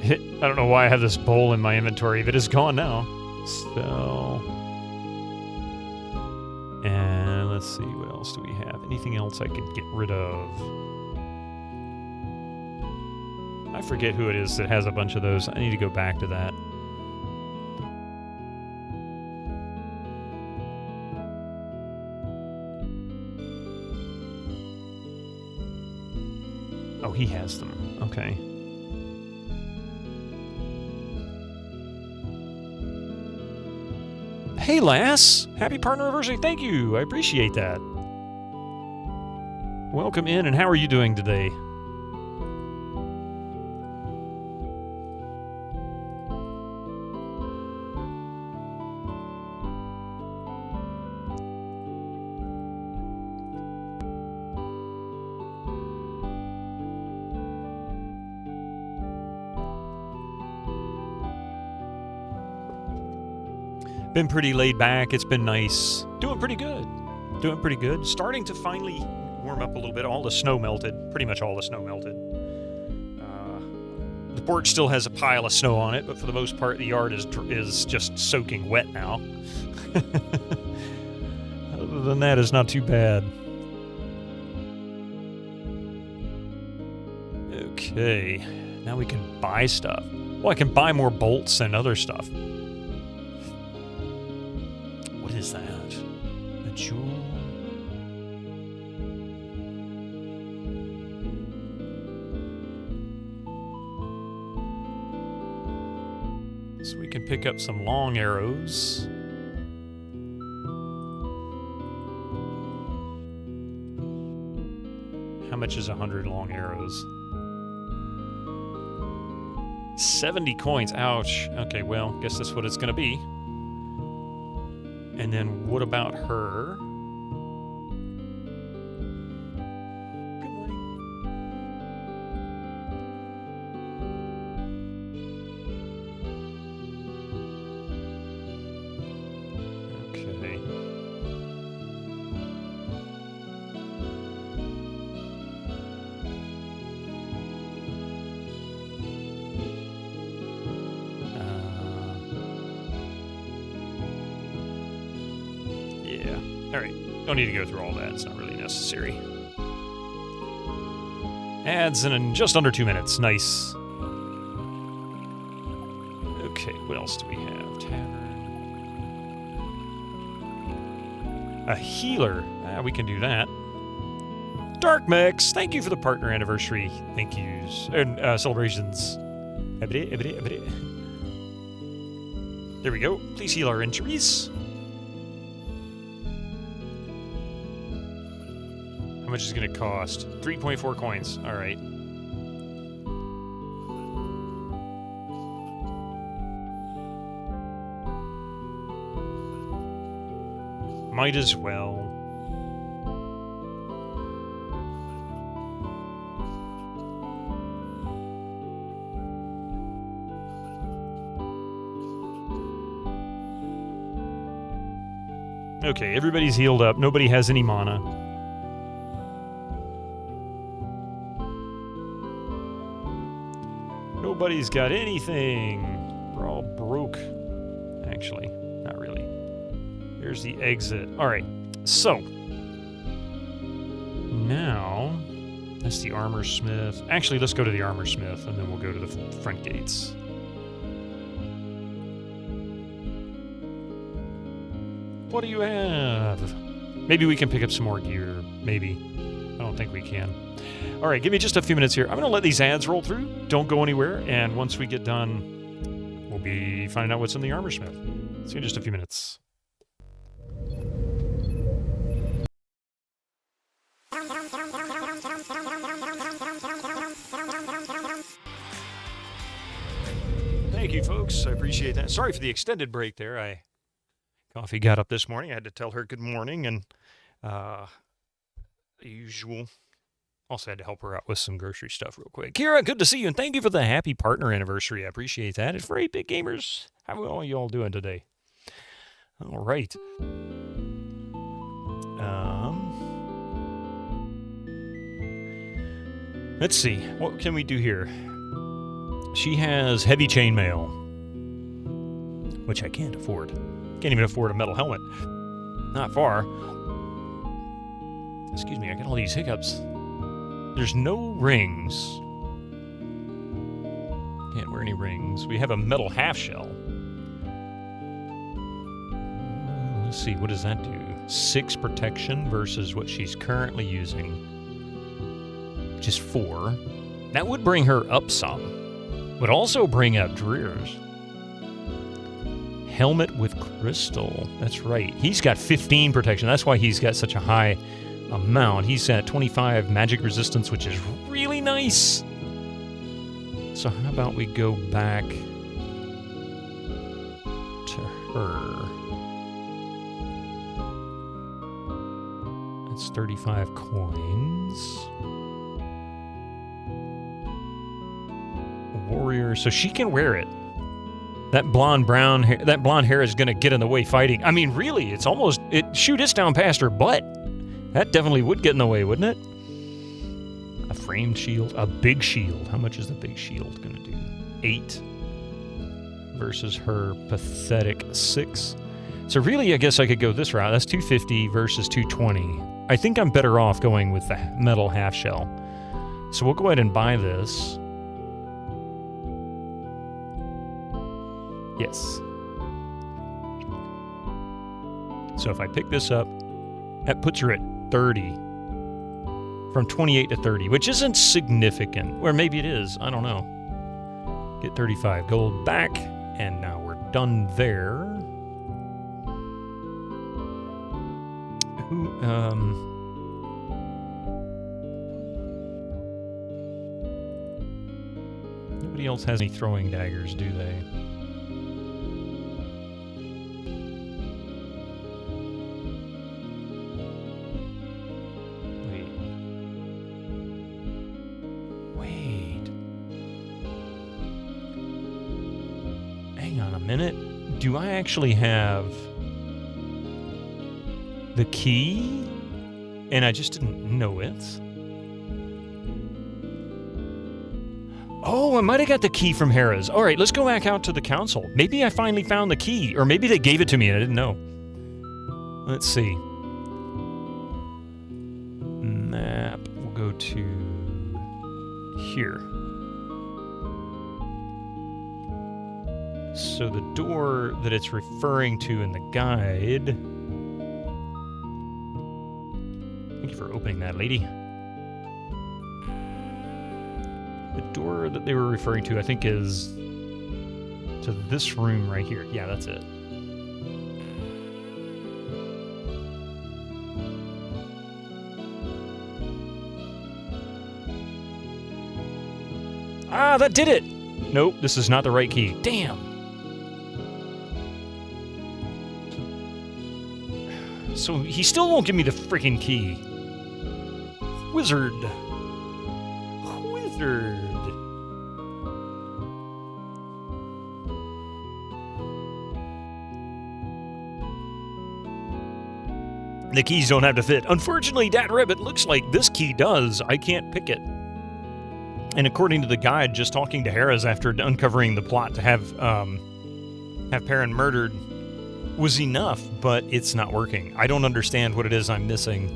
I don't know why I have this bowl in my inventory, but it's gone now. So... And let's see, what else do we have? Anything else I could get rid of? I forget who it is that has a bunch of those. I need to go back to that. Oh, he has them. Okay. Hey, lass! Happy partner anniversary. Thank you. I appreciate that. Welcome in, and how are you doing today? Been pretty laid back. It's been nice. Doing pretty good. Doing pretty good. Starting to finally warm up a little bit. All the snow melted. Pretty much all the snow melted. The porch still has a pile of snow on it, but for the most part, the yard is just soaking wet now. Other than that, it's not too bad. Okay. Now we can buy stuff. Well, I can buy more bolts and other stuff. What is that? A jewel? So we can pick up some long arrows. How much is 100 long arrows? 70 coins. Ouch. Okay, well, guess that's what it's going to be. And then what about her? Good morning. Okay. Yeah. All right. Don't need to go through all that. It's not really necessary. Ads in just under 2 minutes. Nice. Okay, what else do we have? Tavern. A healer. We can do that. Dark Mix, thank you for the partner anniversary. Thank yous. And celebrations. There we go. Please heal our injuries. How much is it going to cost? 3.4 coins. All right. Might as well. Okay, everybody's healed up. Nobody has any mana. Nobody's got anything. We're all broke. Actually, not really. Here's the exit. All right, so now that's the armor smith. Actually, let's go to the armor smith, and then we'll go to the front gates. What do you have? Maybe we can pick up some more gear. Maybe. I don't think we can. All right, give me just a few minutes here. I'm going to let these ads roll through. Don't go anywhere. And once we get done, we'll be finding out what's in the armor smith. See you in just a few minutes. Thank you, folks. I appreciate that. Sorry for the extended break there. Coffee got up this morning. I had to tell her good morning, and the usual. Also had to help her out with some grocery stuff real quick. Kira, good to see you, and thank you for the happy partner anniversary. I appreciate that. It's for 8-Bit Gamers. How are you all doing today? All right. Let's see. What can we do here? She has heavy chainmail, which I can't afford. Can't even afford a metal helmet. Not far. Excuse me, I got all these hiccups. There's no rings. Can't wear any rings. We have a metal half shell. Let's see, what does that do? 6 protection versus what she's currently using, which is 4. That would bring her up some. Would also bring up Dreer's. Helmet with crystal. That's right. He's got 15 protection. That's why he's got such a high amount. He's at 25 magic resistance, which is really nice. So how about we go back to her? That's 35 coins. Warrior, so she can wear it. That blonde hair is going to get in the way fighting. I mean, really, it's down past her butt. That definitely would get in the way, wouldn't it? A framed shield, a big shield. How much is the big shield going to do? 8 versus her pathetic 6. So really, I guess I could go this route. That's 250 versus 220. I think I'm better off going with the metal half shell. So we'll go ahead and buy this. Yes. So if I pick this up, that puts her at 30. From 28 to 30, which isn't significant. Or maybe it is. I don't know. Get 35 gold back, and now we're done there. Nobody else has any throwing daggers, do they? Minute. Do I actually have the key? And I just didn't know it. Oh, I might have got the key from Hera's. All right, let's go back out to the council. Maybe I finally found the key, or maybe they gave it to me and I didn't know. Let's see. Map. We'll go to here. So the door that it's referring to in the guide... Thank you for opening that, lady. The door that they were referring to, I think, is to this room right here. Yeah, that's it. Ah, that did it! Nope, this is not the right key. Damn! So he still won't give me the freaking key. Wizard. Wizard. The keys don't have to fit. Unfortunately, Dat Rabbit, looks like this key does. I can't pick it. And according to the guide, just talking to Harris after uncovering the plot to have Perrin murdered was enough, but it's not working. I don't understand what it is I'm missing.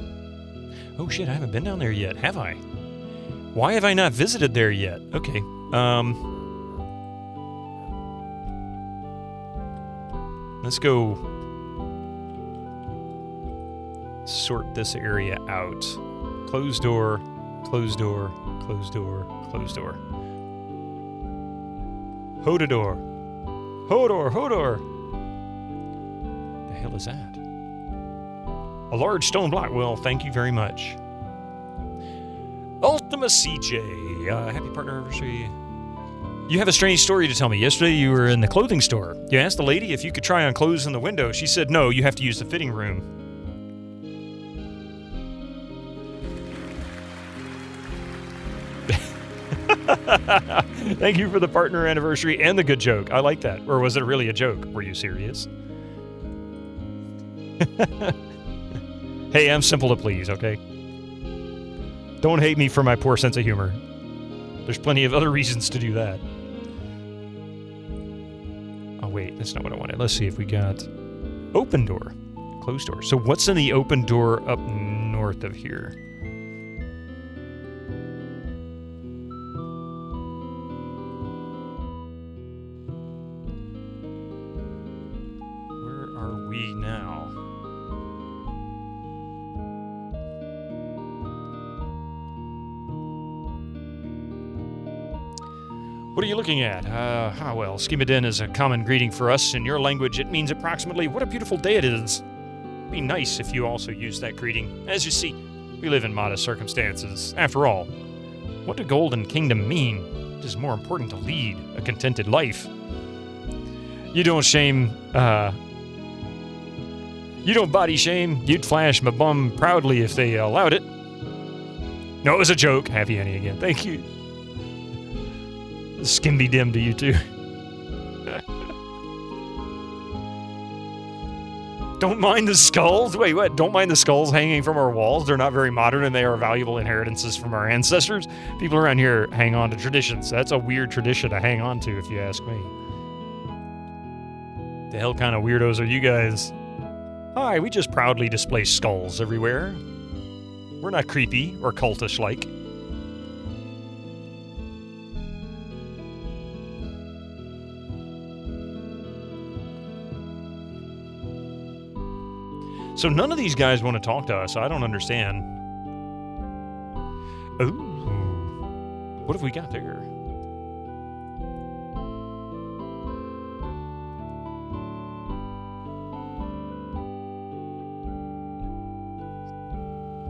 Oh shit, I haven't been down there yet, have I? Why have I not visited there yet? Okay, let's go sort this area out. Closed door, closed door, closed door, closed door. Hodor. Hodor, Hodor. The hell is that? A large stone block. Well, thank you very much. Ultima CJ. Happy partner anniversary. You have a strange story to tell me. Yesterday you were in the clothing store. You asked the lady if you could try on clothes in the window. She said no, you have to use the fitting room. Thank you for the partner anniversary and the good joke. I like that. Or was it really a joke? Were you serious? Hey, I'm simple to please, okay? Don't hate me for my poor sense of humor. There's plenty of other reasons to do that. Oh, wait. That's not what I wanted. Let's see if we got open door. Closed door. So what's in the open door up north of here? Now. What are you looking at? Well, Skimadin is a common greeting for us. In your language, it means approximately, what a beautiful day it is. It'd be nice if you also used that greeting. As you see, we live in modest circumstances. After all, what do Golden Kingdom mean? It is more important to lead a contented life. You don't shame, you don't body shame. You'd flash my bum proudly if they allowed it. No, it was a joke. Happy Annie again. Thank you. Skimby dim to you too. Don't mind the skulls? Wait, what? Don't mind the skulls hanging from our walls? They're not very modern and they are valuable inheritances from our ancestors. People around here hang on to traditions. That's a weird tradition to hang on to, if you ask me. The hell kind of weirdos are you guys? Hi, we just proudly display skulls everywhere. We're not creepy or cultish-like. So none of these guys want to talk to us. I don't understand. Ooh. What have we got there?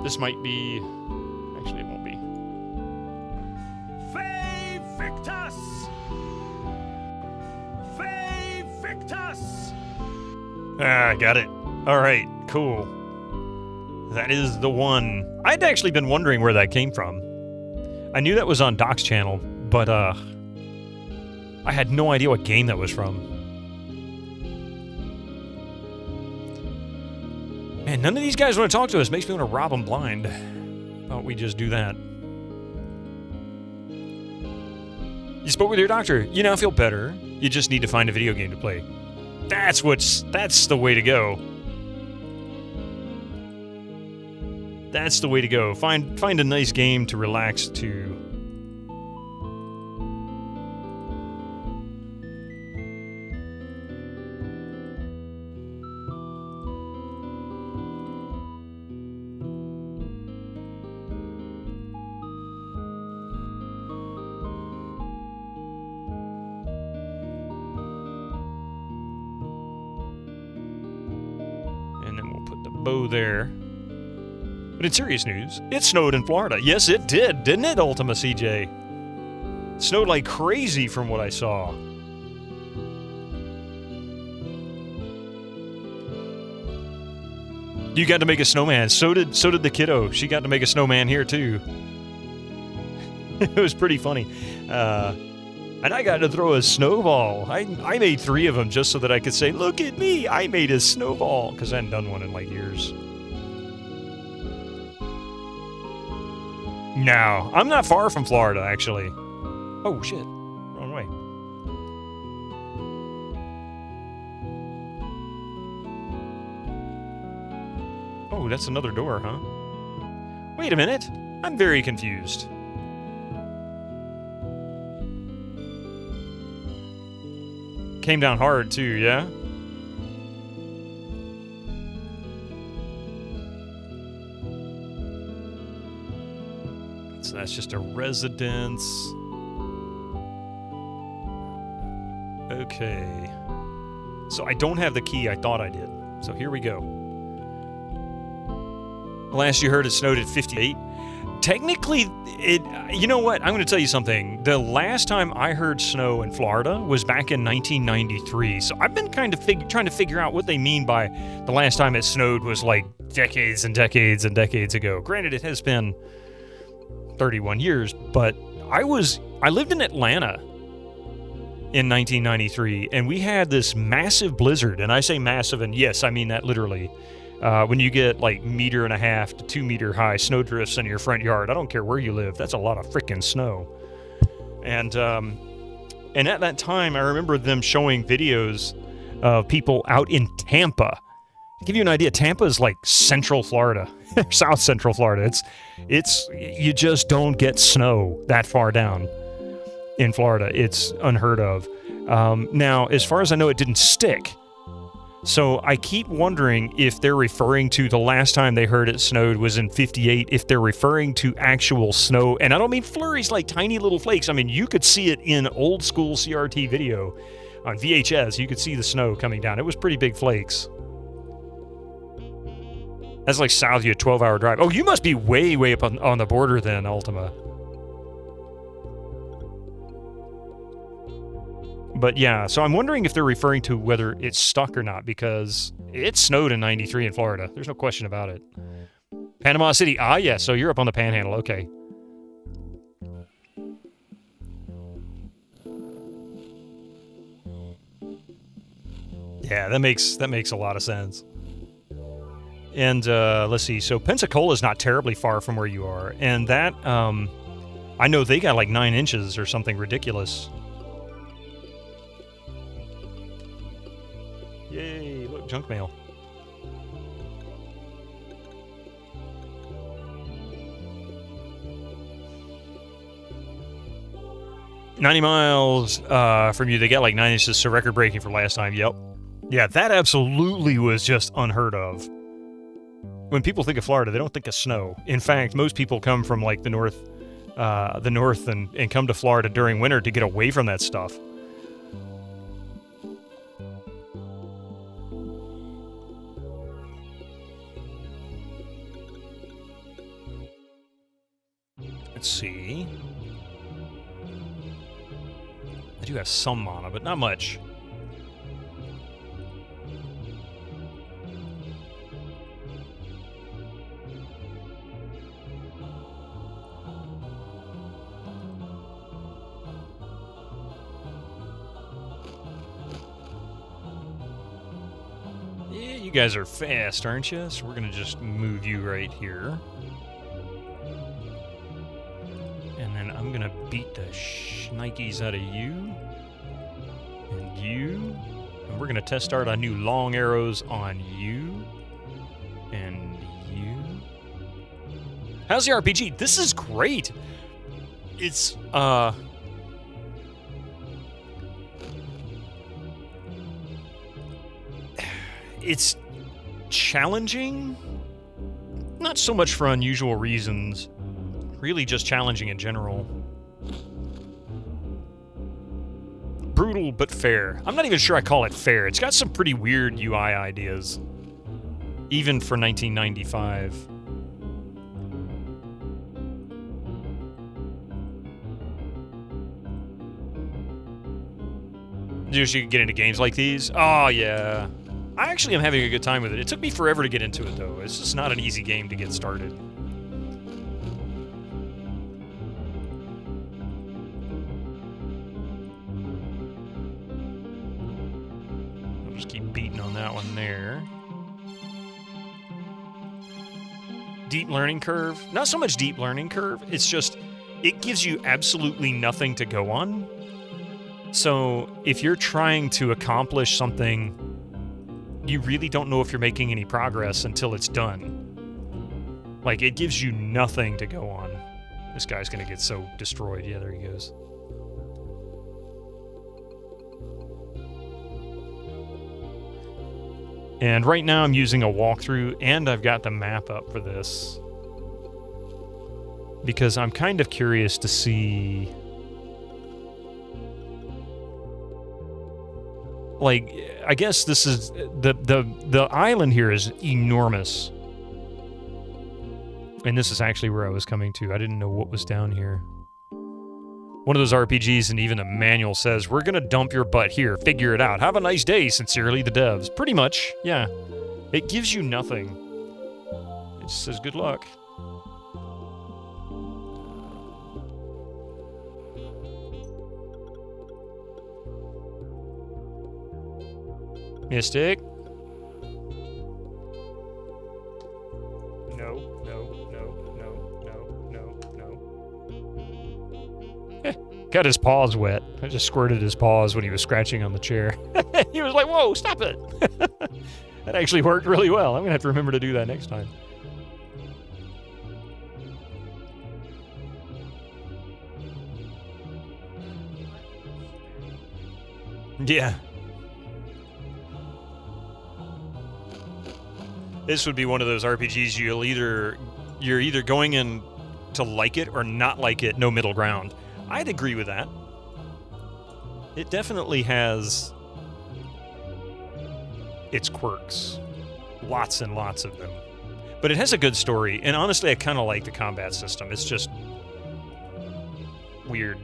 This might be... Actually, it won't be. Fe Victus! Fe Victus! Ah, got it. Alright, cool. That is the one. I'd actually been wondering where that came from. I knew that was on Doc's channel, but, I had no idea what game that was from. Man, none of these guys want to talk to us. Makes me want to rob them blind. Why don't we just do that? You spoke with your doctor. You now feel better. You just need to find a video game to play. That's the way to go. That's the way to go. Find a nice game to relax to. Bow there. But in serious news, it snowed in Florida. Yes, it did, didn't it, Ultima CJ? It snowed like crazy from what I saw. You got to make a snowman. So did the kiddo. She got to make a snowman here too. It was pretty funny. And I got to throw a snowball. I made 3 of them just so that I could say, look at me, I made a snowball. Because I hadn't done one in like years. No, I'm not far from Florida, actually. Oh, shit. Wrong way. Oh, that's another door, huh? Wait a minute. I'm very confused. Came down hard, too, yeah? So that's just a residence. Okay. So I don't have the key I thought I did. So here we go. Last you heard it snowed at 58. Technically, you know what? I'm going to tell you something. The last time I heard snow in Florida was back in 1993. So I've been kind of trying to figure out what they mean by the last time it snowed was like decades and decades and decades ago. Granted, it has been 31 years, but I lived in Atlanta in 1993, and we had this massive blizzard. And I say massive, and yes, I mean that literally. When you get like 1.5 to 2 meter high snow drifts in your front yard, I don't care where you live, that's a lot of freaking snow. And at that time, I remember them showing videos of people out in Tampa. To give you an idea, Tampa is like Central Florida, South Central Florida. It's you just don't get snow that far down in Florida. It's unheard of. Now, as far as I know, it didn't stick. So I keep wondering if they're referring to the last time they heard it snowed was in 58, if they're referring to actual snow. And I don't mean flurries like tiny little flakes. I mean, you could see it in old school CRT video on VHS. You could see the snow coming down. It was pretty big flakes. That's like south of you, a 12-hour drive. Oh, you must be way, way up on the border then, Ultima. But yeah, so I'm wondering if they're referring to whether it's stuck or not, because it snowed in 93 in Florida. There's no question about it. Panama City. Ah, yeah, so you're up on the Panhandle. Okay. Yeah, that makes a lot of sense. And let's see. So Pensacola is not terribly far from where you are, and that I know they got like 9 inches or something ridiculous. Yay, look, junk mail. "90 miles from you, they got like 9 inches, so record breaking for last time." Yep. Yeah, that absolutely was just unheard of. When people think of Florida, they don't think of snow. In fact, most people come from like the north and come to Florida during winter to get away from that stuff. Let's see. I do have some mana, but not much. Yeah, you guys are fast, aren't you? So we're gonna just move you right here. And then I'm gonna beat the shnikes out of you. And you. And we're gonna test start on new long arrows on you. And you. How's the RPG? This is great! It's, it's challenging. Not so much for unusual reasons. Really just challenging in general. Brutal but fair. I'm not even sure I call it fair. It's got some pretty weird UI ideas. Even for 1995. Just you can get into games like these? Oh, yeah. I actually am having a good time with it. It took me forever to get into it, though. It's just not an easy game to get started. I'll just keep beating on that one there. Deep learning curve. Not so much deep learning curve. It's just, it gives you absolutely nothing to go on. So if you're trying to accomplish something, you really don't know if you're making any progress until it's done. Like, it gives you nothing to go on. This guy's gonna get so destroyed. Yeah, there he goes. And right now I'm using a walkthrough, and I've got the map up for this. Because I'm kind of curious to see... Like, I guess this is... The island here is enormous. And this is actually where I was coming to. I didn't know what was down here. One of those RPGs, and even the manual says, we're gonna dump your butt here, figure it out. Have a nice day, sincerely the devs. Pretty much, yeah. It gives you nothing. It just says good luck. Mystic. Got his paws wet. I just squirted his paws when he was scratching on the chair. He was like, whoa, stop it. That actually worked really well. I'm going to have to remember to do that next time. Yeah. This would be one of those RPGs you're either going in to like it or not like it, no middle ground. I'd agree with that. It definitely has its quirks. Lots and lots of them. But it has a good story, and honestly, I kind of like the combat system. It's just weird.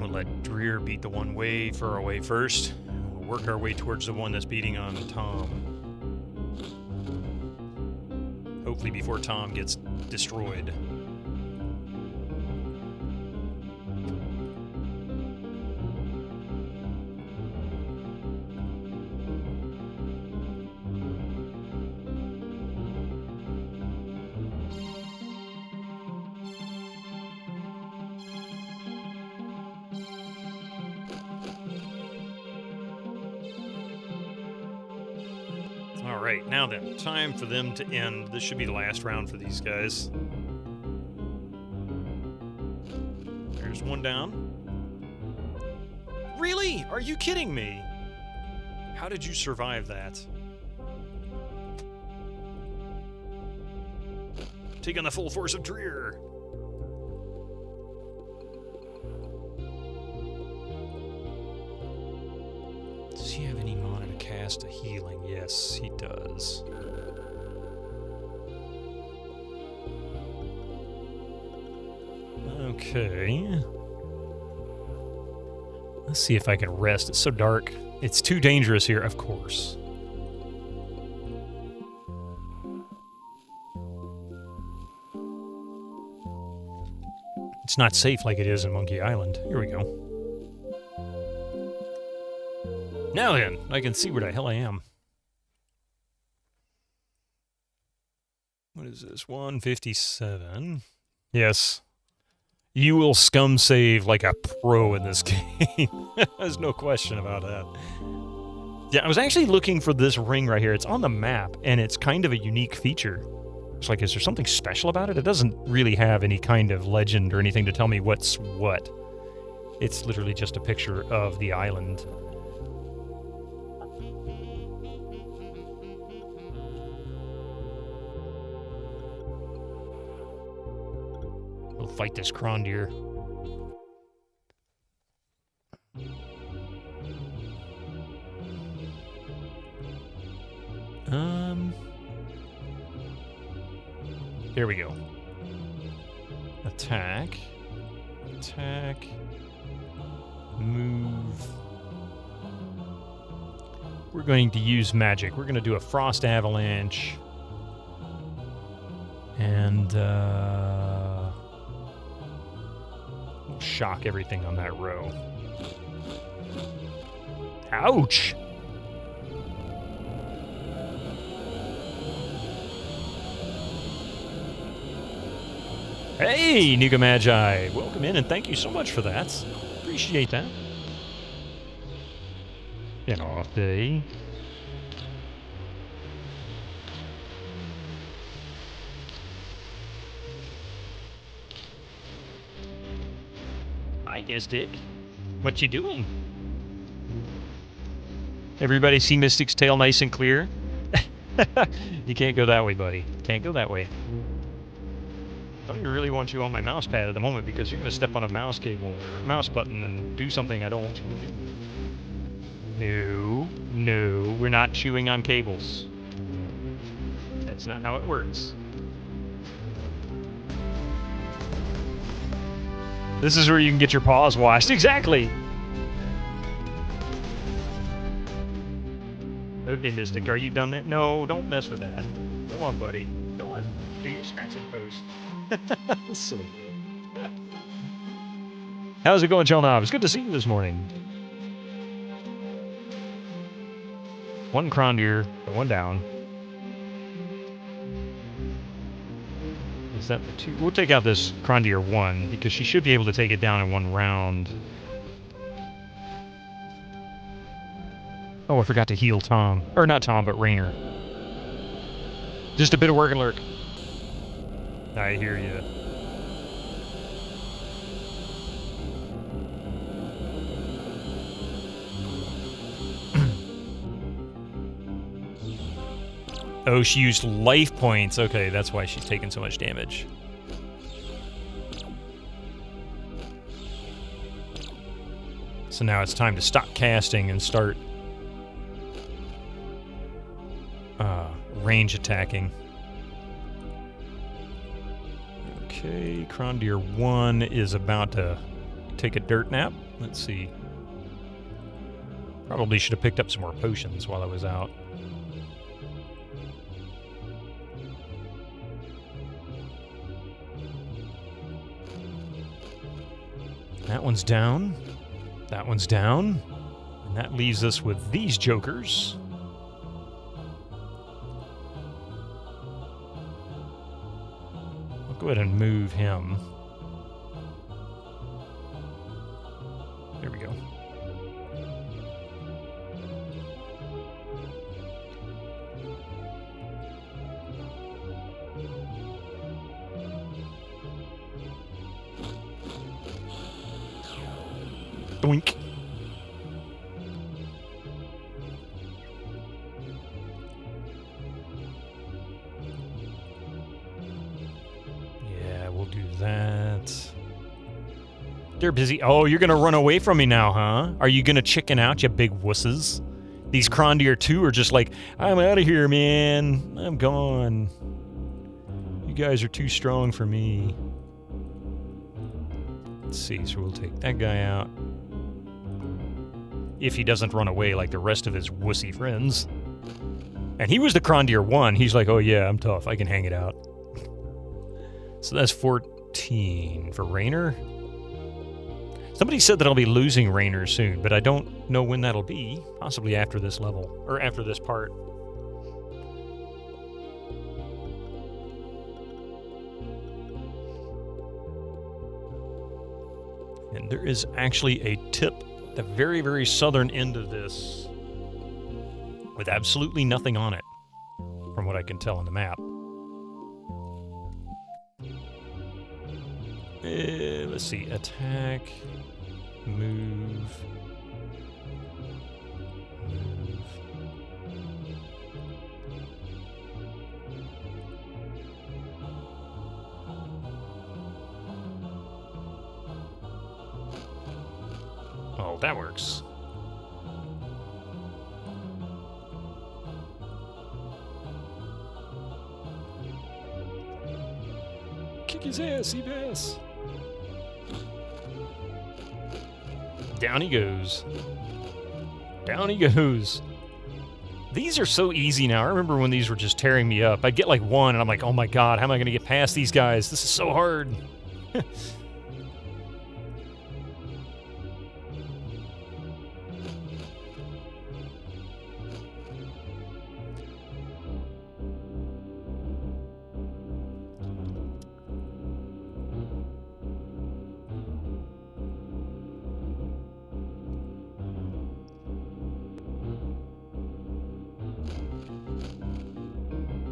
Let Dreer beat the one way far away first. We'll work our way towards the one that's beating on Tom. Hopefully before Tom gets destroyed. Alright, now then, time for them to end. This should be the last round for these guys. There's one down. Really? Are you kidding me? How did you survive that? Take on the full force of Dreer. Does he have any mana to cast a healing? Yes, he does. Okay. Let's see if I can rest. It's so dark. It's too dangerous here, of course. It's not safe like it is in Monkey Island. Here we go. Now then, I can see where the hell I am. What is this? 157. Yes. You will scum save like a pro in this game. There's no question about that. Yeah, I was actually looking for this ring right here. It's on the map, and it's kind of a unique feature. It's like, is there something special about it? It doesn't really have any kind of legend or anything to tell me what's what. It's literally just a picture of the island. We'll fight this Crondir. Here we go. Attack. Attack. Move. We're going to use magic. We're going to do a Frost Avalanche. And, we'll shock everything on that row. Ouch! Hey, Nuka Magi! Welcome in and thank you so much for that. Appreciate that. An off day. Hi, Dick. What you doing? Everybody see Mystic's tail nice and clear? You can't go that way, buddy. Can't go that way. I don't even really want you on my mouse pad at the moment because you're going to step on a mouse cable or mouse button and do something I don't want you to do. No, we're not chewing on cables. That's not how it works. This is where you can get your paws washed. Exactly! Okay, Mystic, are you done that? No, don't mess with that. Come on, buddy. Go on. Do your scratching post. So good. How's it going, Chelnob? It's good to see you this morning. One Crondir, one down. Is that the two? We'll take out this Crondir 1 because she should be able to take it down in one round. Oh, I forgot to heal Tom. Or not Tom, but Rainer. Just a bit of work and lurk. I hear you. Oh, she used life points. Okay, that's why she's taking so much damage. So now it's time to stop casting and start range attacking. Okay, Crondir 1 is about to take a dirt nap. Let's see. Probably should have picked up some more potions while I was out. That one's down. That one's down. And that leaves us with these jokers. I'll go ahead and move him. There we go. Doink. Yeah, we'll do that. They're busy. Oh, you're gonna run away from me now, huh? Are you gonna chicken out, you big wusses? These Crondir 2 are just like, I'm out of here, man. I'm gone. You guys are too strong for me. Let's see, so we'll take that guy out. If he doesn't run away like the rest of his wussy friends. And he was the Crondir 1. He's like, oh yeah, I'm tough. I can hang it out. So that's 14 for Rainer. Somebody said that I'll be losing Rainer soon, but I don't know when that'll be. Possibly after this level, or after this part. And there is actually a tip at the very, very southern end of this with absolutely nothing on it, from what I can tell on the map. Let's see, attack. Move. Oh, that works. Kick his ass, Seabass. Down he goes. Down he goes. These are so easy now. I remember when these were just tearing me up. I'd get like one, and I'm like, oh my god, how am I going to get past these guys? This is so hard.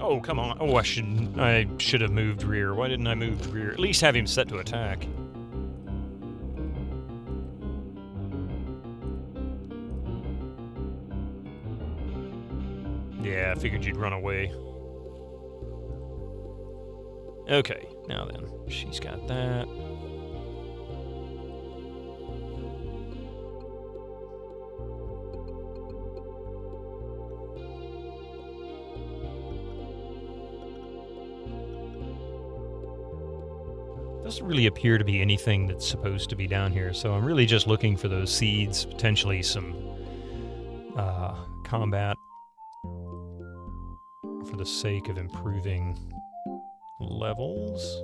Oh, come on. Oh, I should have moved rear. Why didn't I move rear? At least have him set to attack. Yeah, I figured you'd run away. Okay, now then. She's got that. Doesn't really appear to be anything that's supposed to be down here, so I'm really just looking for those seeds, potentially some combat for the sake of improving levels.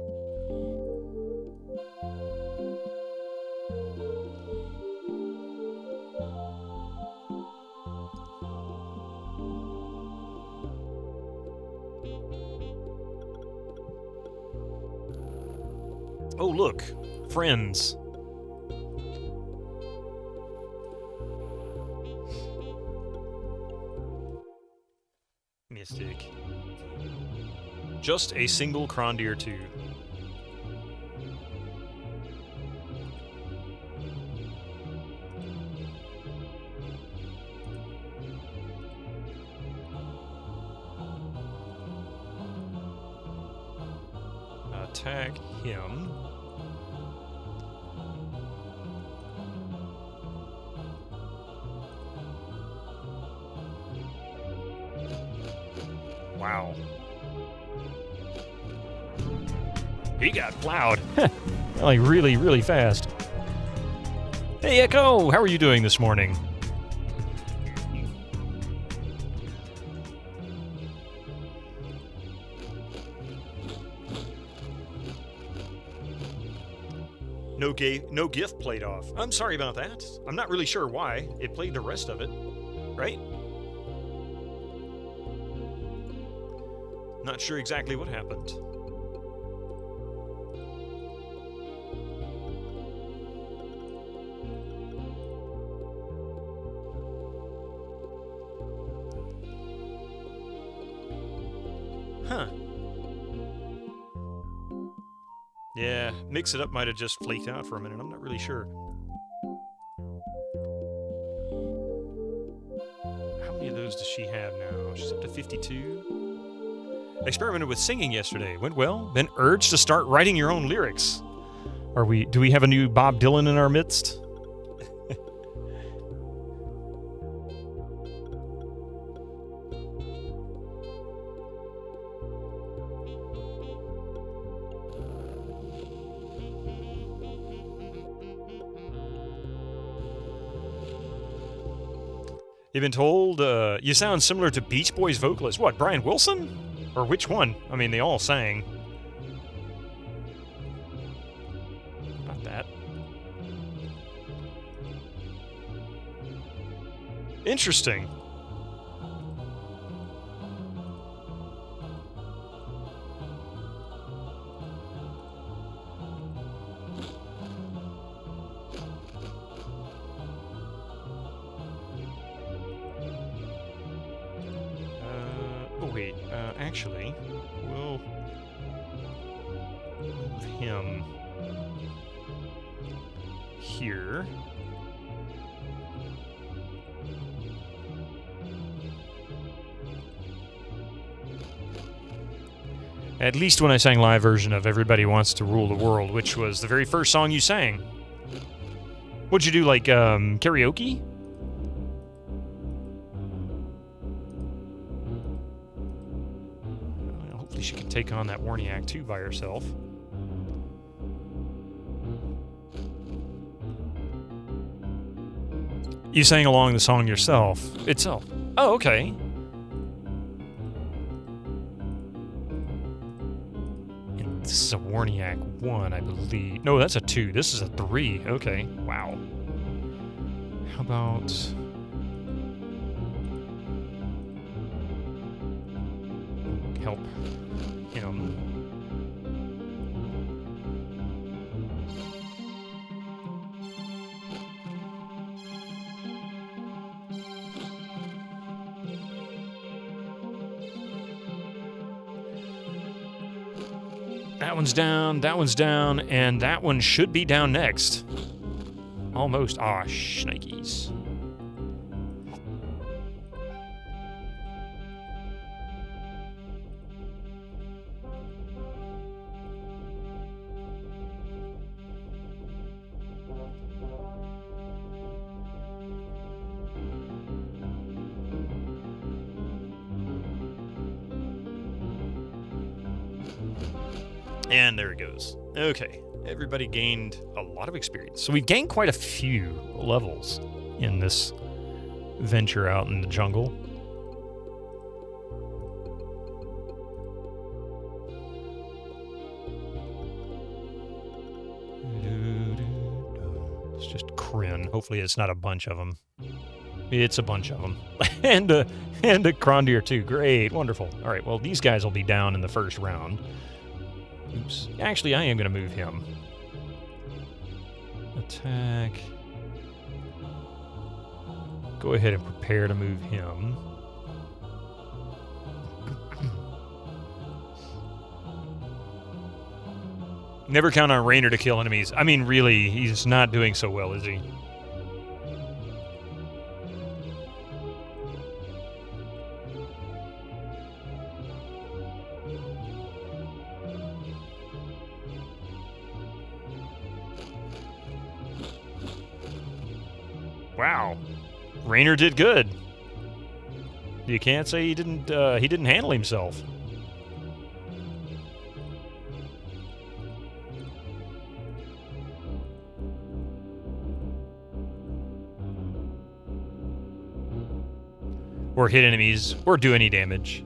Oh, look. Friends. Mystic. Just a single Crondir 2. Attack him. Wow. He got plowed. Like really, really fast. Hey, Echo! How are you doing this morning? No GIF played off. I'm sorry about that. I'm not really sure why. It played the rest of it, right? Not sure exactly what happened. Huh. Yeah, Mix It Up might have just flaked out for a minute. I'm not really sure. How many of those does she have now? She's up to 52. Experimented with singing yesterday. Went well. Been urged to start writing your own lyrics. Do we have a new Bob Dylan in our midst? You've been told you sound similar to Beach Boys vocalist. What, Brian Wilson? Or which one? I mean, they all sang. About that. Interesting. Actually, we'll move him here. At least when I sang live version of Everybody Wants to Rule the World, which was the very first song you sang. What'd you do, like, karaoke? Well, hopefully she can take on that Warniac too by herself. You sang along the song itself. Oh, okay. And this is a Warniac 1, I believe. No, that's a 2. This is a 3. Okay, wow. How about... help him. That one's down, and that one should be down next. Almost. Ah, shnikes. And there it goes. Okay, everybody gained a lot of experience. So we've gained quite a few levels in this venture out in the jungle. It's just Kryn. Hopefully it's not a bunch of them. It's a bunch of them. and a Krondir too. Great, wonderful. All right, well, these guys will be down in the first round. Oops. Actually, I am going to move him. Attack. Go ahead and prepare to move him. Never count on Raynor to kill enemies. I mean, really, he's not doing so well, is he? Wow, Raynor did good. You can't say he didn't handle himself. Or hit enemies, or do any damage.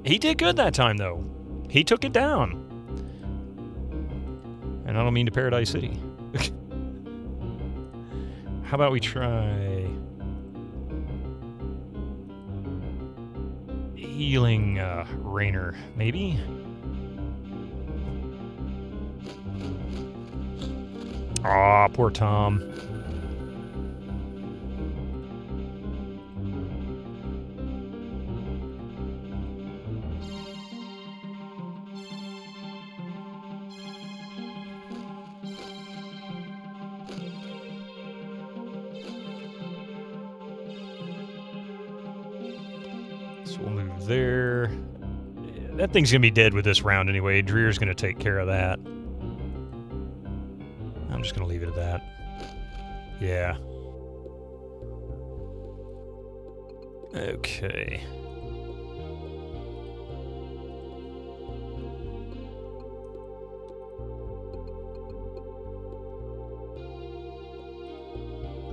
He did good that time, though. He took it down. And I don't mean to Paradise City. How about we try healing Raynor, maybe? Aw, poor Tom. So we'll move there. That thing's going to be dead with this round anyway. Dreer's going to take care of that. I'm just going to leave it at that. Yeah. Okay.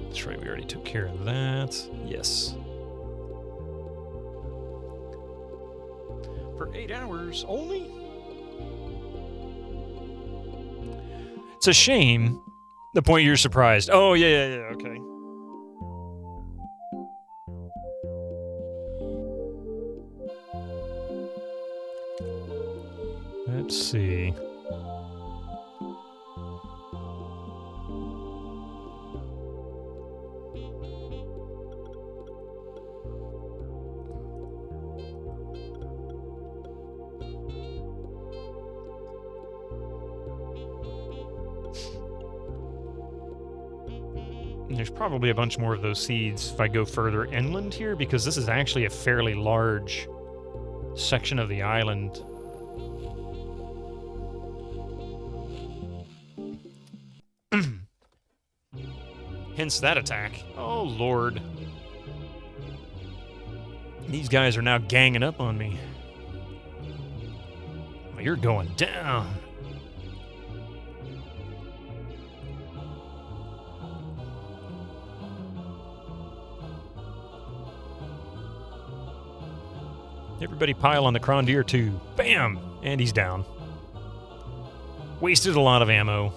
That's right, we already took care of that. Yes. For 8 hours only? It's a shame. The point you're surprised. Oh, yeah, okay. Let's see. There's probably a bunch more of those seeds if I go further inland here, because this is actually a fairly large section of the island. Hence that attack. Oh, Lord. These guys are now ganging up on me. Well, you're going down. Everybody pile on the Crondier too. Bam! And he's down. Wasted a lot of ammo.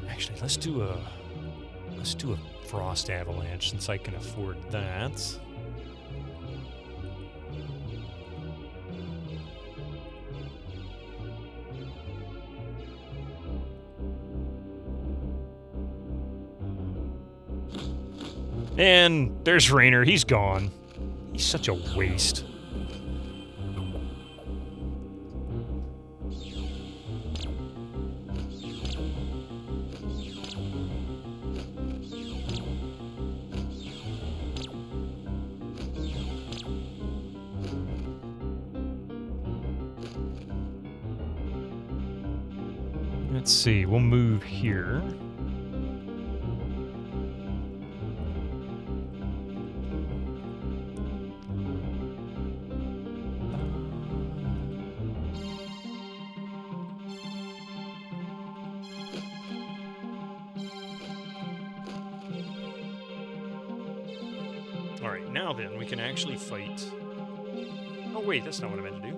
Actually, let's do a frost avalanche since I can afford that. And there's Rainer. He's gone. He's such a waste. Let's see. We'll move here. Alright, now then, we can actually fight... Oh wait, that's not what I meant to do.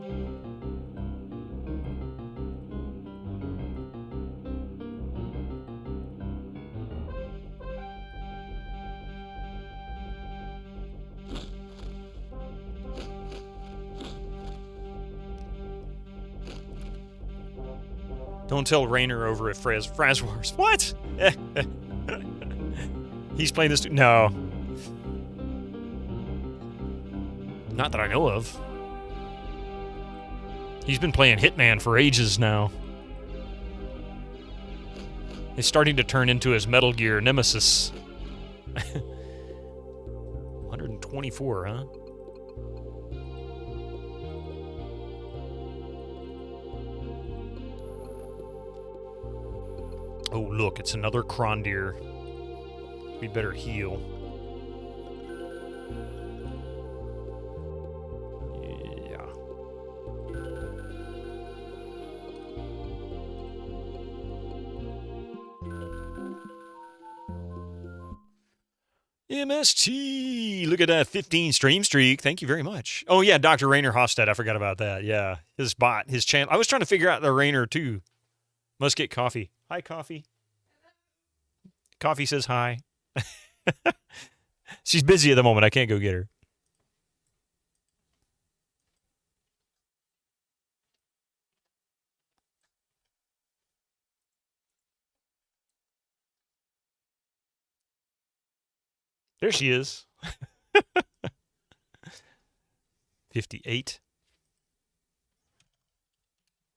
Don't tell Rainer over at Frazwars. What? He's playing this... No. Not that I know of. He's been playing Hitman for ages now. It's starting to turn into his Metal Gear nemesis. 124, huh? Oh, look, it's another Crondier. We better heal. MST! Look at that 15 stream streak. Thank you very much. Oh, yeah, Dr. Rainer Hofstad. I forgot about that. Yeah, his bot, his channel. I was trying to figure out the Rainer, too. Must get coffee. Hi, Coffee. Coffee says hi. She's busy at the moment. I can't go get her. There she is. 58.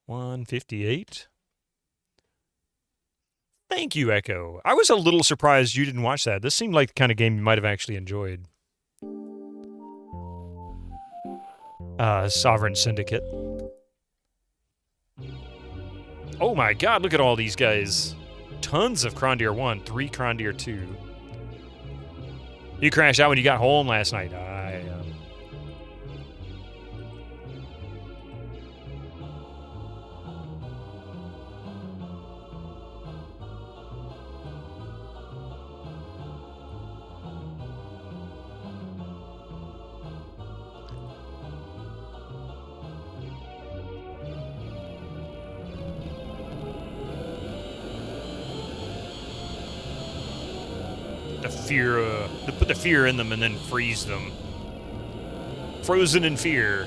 158. Thank you, Echo. I was a little surprised you didn't watch that. This seemed like the kind of game you might have actually enjoyed. Sovereign Syndicate. Oh my god, look at all these guys. Tons of Crondier 1, 3 Crondier 2. You crashed out when you got home last night. To put the fear in them and then freeze them. Frozen in fear.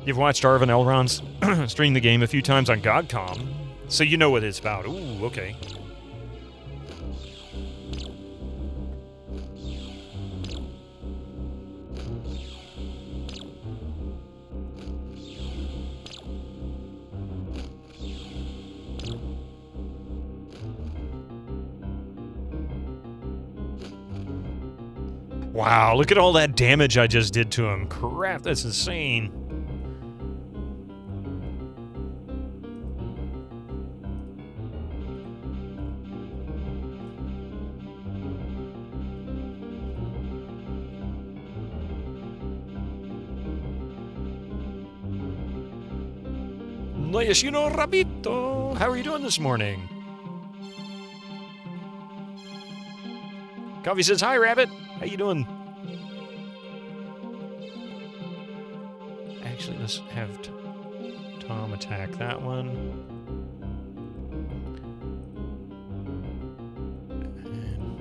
You've watched Arvin Elrond's Streamed the game a few times on GOGCOM, so you know what it's about. Ooh, okay. Wow, look at all that damage I just did to him. Crap, that's insane. Noyashino Rabito, how are you doing this morning? Coffee says, hi, Rabbit. How you doing? Actually, let's have Tom attack that one. And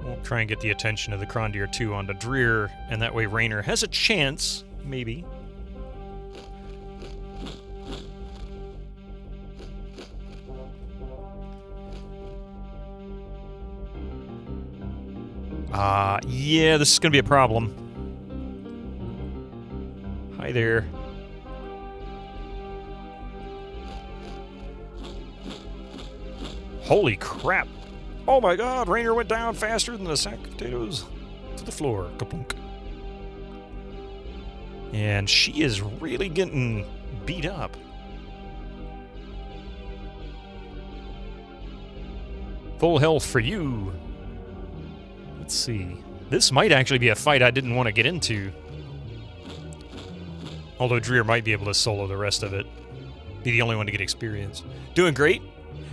we'll try and get the attention of the Crondier 2 onto Dreer, and that way Raynor has a chance, maybe. Yeah, this is going to be a problem. Hi there. Holy crap. Oh my god, Raynor went down faster than a sack of potatoes to the floor. Kaplunk. And she is really getting beat up. Full health for you. Let's see. This might actually be a fight I didn't want to get into. Although Dreer might be able to solo the rest of it. Be the only one to get experience. Doing great.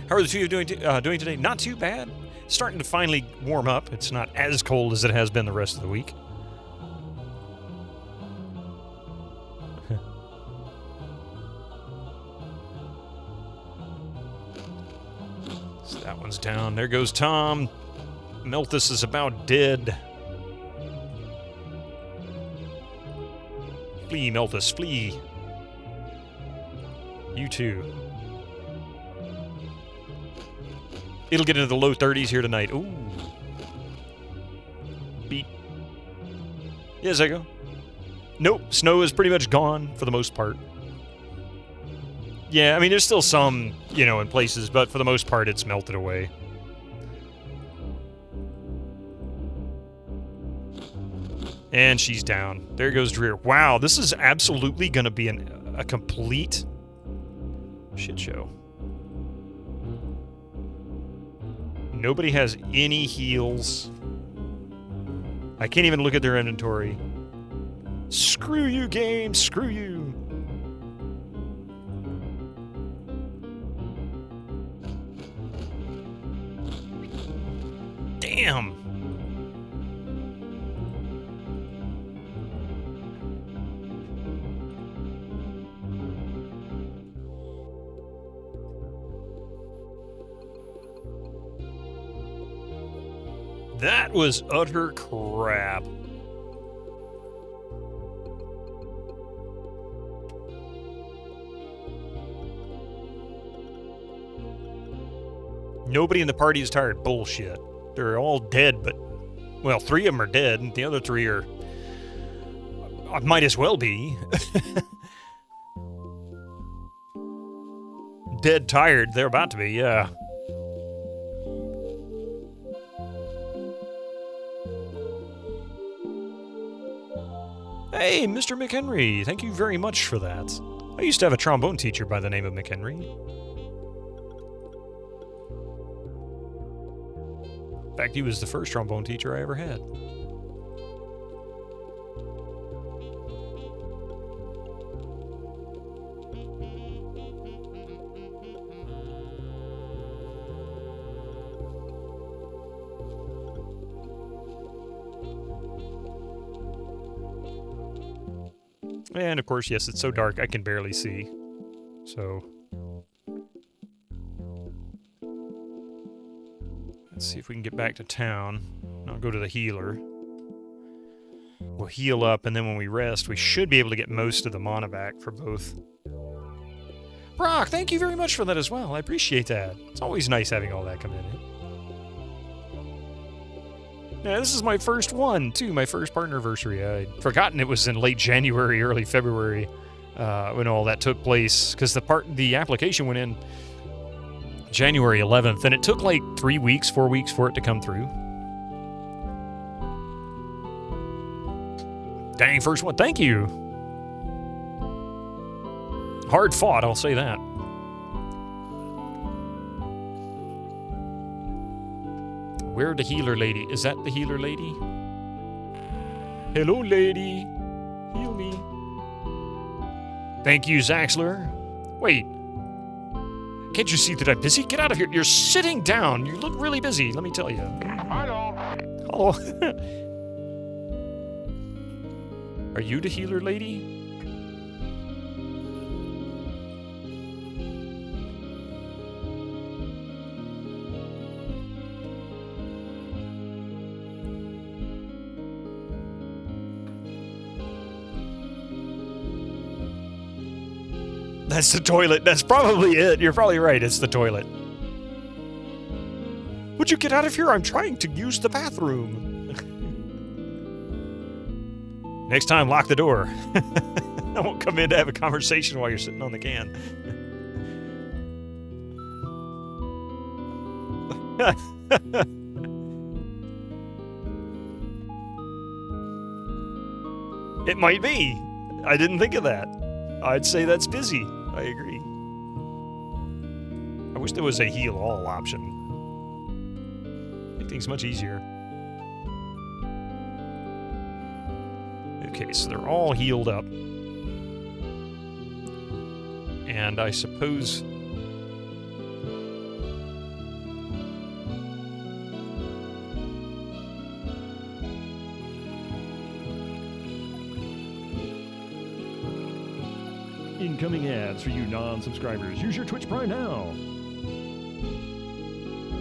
How are the two of you doing today? Not too bad. Starting to finally warm up. It's not as cold as it has been the rest of the week. So that one's down. There goes Tom. Melthus is about dead. Flee, Melthus, flee. You too. It'll get into the low 30s here tonight. Ooh. Beat. Yes, I go. Nope, snow is pretty much gone for the most part. Yeah, I mean, there's still some, you know, in places, but for the most part, it's melted away. And she's down. There goes Dreer. Wow, this is absolutely going to be a complete shit show. Nobody has any heals. I can't even look at their inventory. Screw you, game. Screw you. Damn. That was utter crap. Nobody in the party is tired. Bullshit. They're all dead, but... Well, 3 of them are dead, and the other 3 are... might as well be. Dead tired. They're about to be, yeah. Hey, Mr. McHenry, thank you very much for that. I used to have a trombone teacher by the name of McHenry. In fact, he was the first trombone teacher I ever had. And of course, yes, it's so dark I can barely see. So let's see if we can get back to town. I'll go to the healer. We'll heal up, and then when we rest, we should be able to get most of the mana back for both. Brock, thank you very much for that as well. I appreciate that. It's always nice having all that come in. Yeah, this is my first one, too. My first partnerversary. I'd forgotten it was in late January, early February when all that took place, because the application went in January 11th, and it took like 4 weeks for it to come through. Dang, first one. Thank you. Hard fought, I'll say that. Where the healer lady? Is that the healer lady? Hello, lady. Heal me. Thank you, Zaxler. Wait. Can't you see that I'm busy? Get out of here. You're sitting down. You look really busy, let me tell you. Hello. Hello. Are you the healer lady? That's the toilet. That's probably it. You're probably right. It's the toilet. Would you get out of here? I'm trying to use the bathroom. Next time, lock the door. I won't come in to have a conversation while you're sitting on the can. It might be. I didn't think of that. I'd say that's busy. I agree. I wish there was a heal all option. Make things much easier. Okay, so they're all healed up. And I suppose... Incoming ads for you non-subscribers. Use your Twitch Prime now.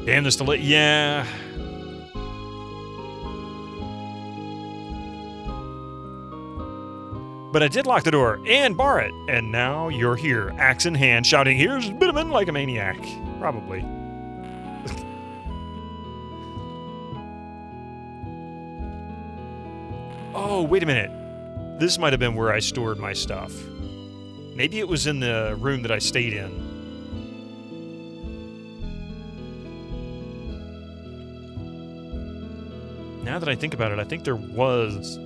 Damn this delay. Yeah. But I did lock the door and bar it. And now you're here, axe in hand, shouting, "Here's Bitterman," like a maniac. Probably. Oh, wait a minute. This might have been where I stored my stuff. Maybe it was in the room that I stayed in. Now that I think about it, I think there was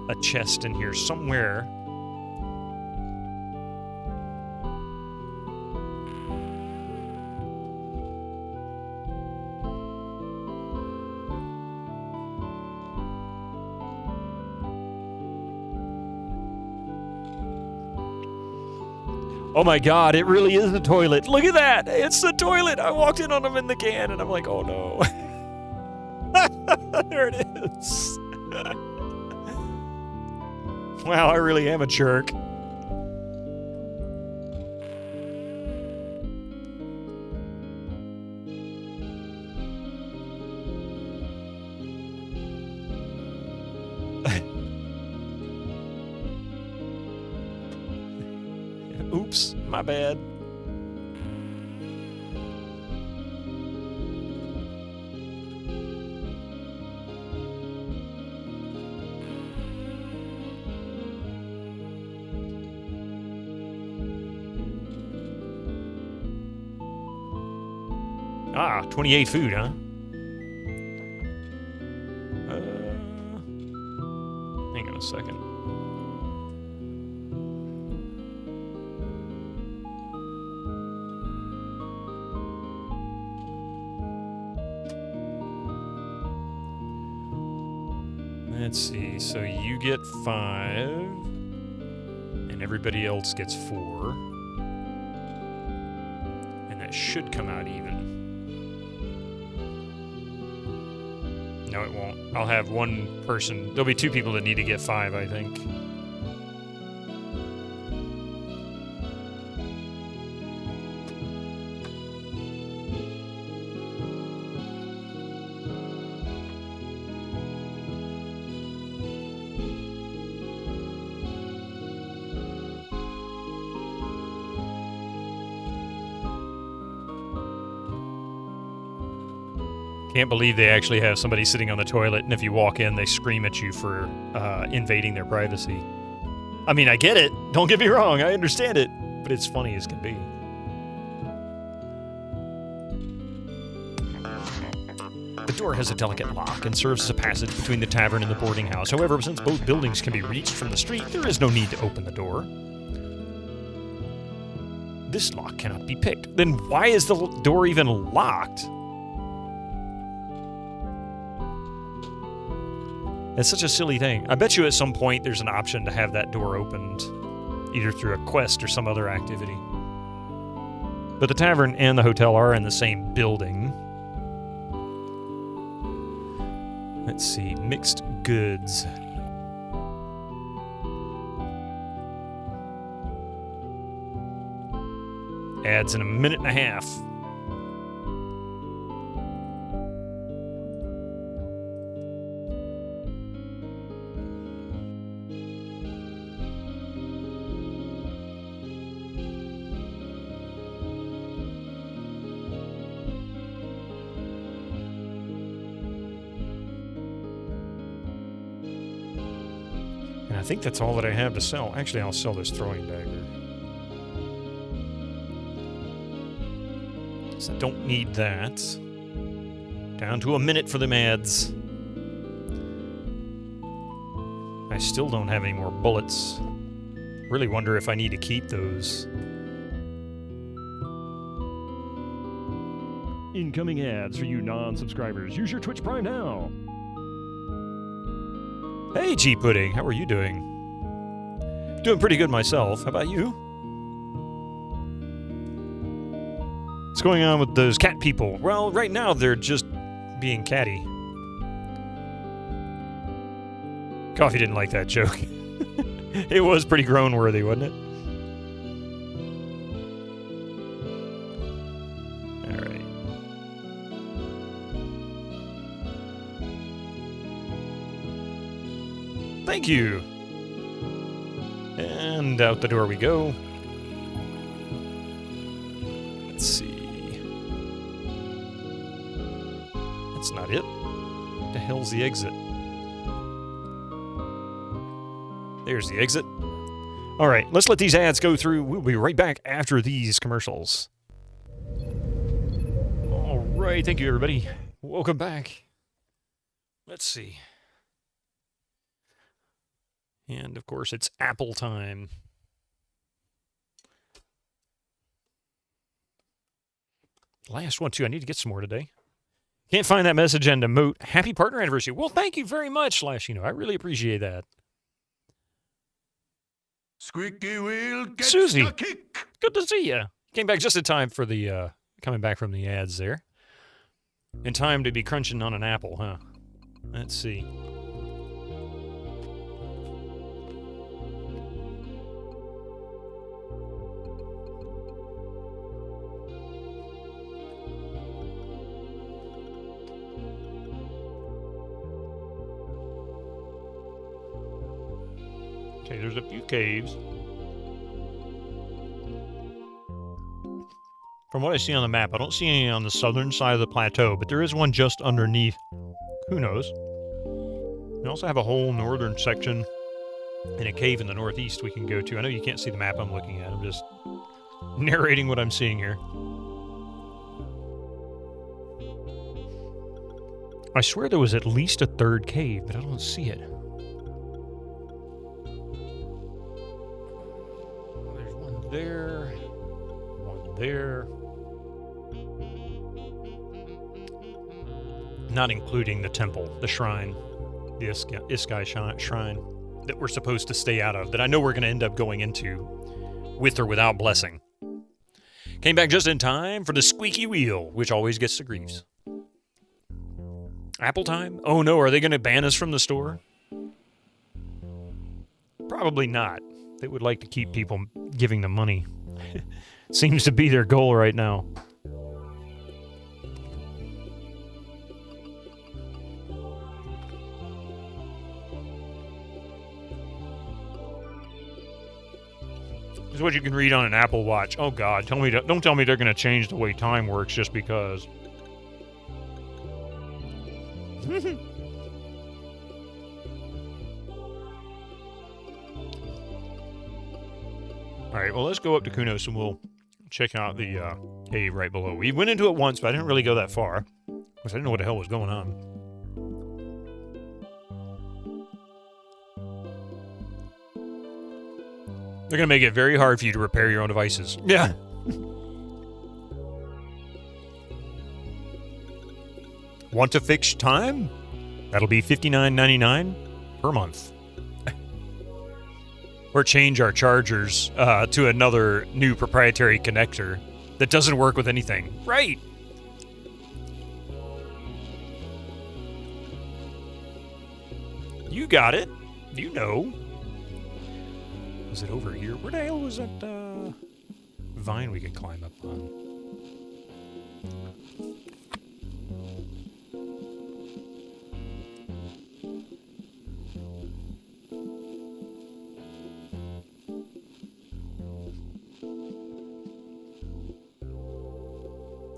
a chest in here somewhere. Oh my god, it really is the toilet. Look at that! It's the toilet! I walked in on him in the can and I'm like, oh no. There it is. Wow, I really am a jerk. Oops, my bad. Ah, 28 food, huh? Hang on a second. Let's see, so you get 5, and everybody else gets 4. And that should come out even. No, it won't. I'll have one person. There'll be 2 people that need to get 5, I think. Can't believe they actually have somebody sitting on the toilet, and if you walk in, they scream at you for invading their privacy. I mean, I get it. Don't get me wrong. I understand it. But it's funny as can be. The door has a delicate lock and serves as a passage between the tavern and the boarding house. However, since both buildings can be reached from the street, there is no need to open the door. This lock cannot be picked. Then why is the door even locked? It's such a silly thing. I bet you at some point there's an option to have that door opened, either through a quest or some other activity. But the tavern and the hotel are in the same building. Let's see, mixed goods. Ads in a minute and a half. And I think that's all that I have to sell. Actually, I'll sell this throwing dagger. So I don't need that. Down to a minute for them ads. I still don't have any more bullets. Really wonder if I need to keep those. Incoming ads for you non-subscribers. Use your Twitch Prime now. Hey, G Pudding, how are you doing? Doing pretty good myself. How about you? What's going on with those cat people? Well, right now they're just being catty. Coffee didn't like that joke. It was pretty groan-worthy, wasn't it? Alright. Thank you! And out the door we go. Let's see. That's not it. What the hell's the exit? There's the exit. Alright, let's let these ads go through. We'll be right back after these commercials. Alright, thank you everybody. Welcome back. Let's see. And of course it's Apple time. Last one too. I need to get some more today. Can't find that message and emote. Happy partner anniversary. Well, thank you very much, Lashino. I really appreciate that. Squeaky wheel gets Susie, the kick. good to see you. Came back just in time for the coming back from the ads there. In time to be crunching on an apple, huh? Let's see. Okay, there's a few caves. From what I see on the map, I don't see any on the southern side of the plateau, but there is one just underneath. Who knows? We also have a whole northern section and a cave in the northeast we can go to. I know you can't see the map I'm looking at. I'm just narrating what I'm seeing here. I swear there was at least a third cave, but I don't see it. There's one there, one there. Not including the temple, the shrine, the Iskai shrine that we're supposed to stay out of, that I know we're going to end up going into with or without blessing. Came back just in time for the squeaky wheel, which always gets the grease. Apple time? Oh no, are they going to ban us from the store? Probably not. They would like to keep people giving them money. Seems to be their goal right now. This is what you can read on an Apple Watch. Oh God, don't tell me they're going to change the way time works just because. All right, well, let's go up to Kunos and we'll check out the cave right below. We went into it once, but I didn't really go that far, because I didn't know what the hell was going on. They're going to make it very hard for you to repair your own devices. Yeah. Want a fixed time? That'll be $59.99 per month. Or change our chargers to another new proprietary connector that doesn't work with anything. Right. You got it. You know. Was it over here? Where the hell was that vine we could climb up on?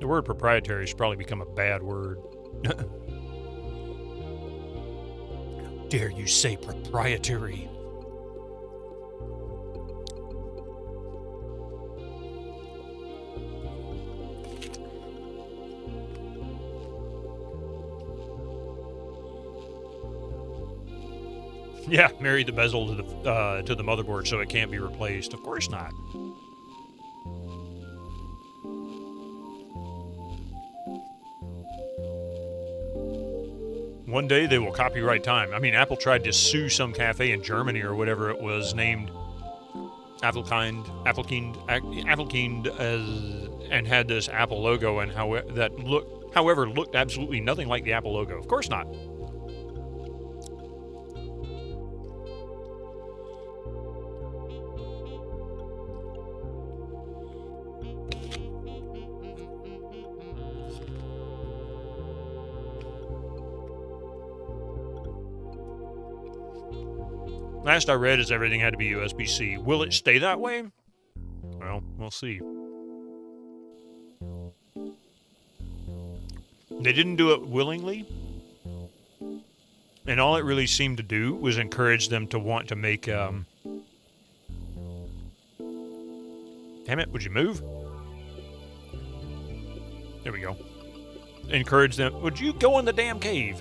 The word proprietary should probably become a bad word. How dare you say proprietary? Yeah, marry the bezel to the motherboard so it can't be replaced. Of course not. One day they will copyright time. I mean, Apple tried to sue some cafe in Germany or whatever it was named Appelkind, and had this Apple logo and however looked absolutely nothing like the Apple logo. Of course not. Last I read is everything had to be USB-C. Will it stay that way? Well, we'll see. They didn't do it willingly. And all it really seemed to do was encourage them to want to make... Damn it, would you move? There we go. Encourage them... Would you go in the damn cave?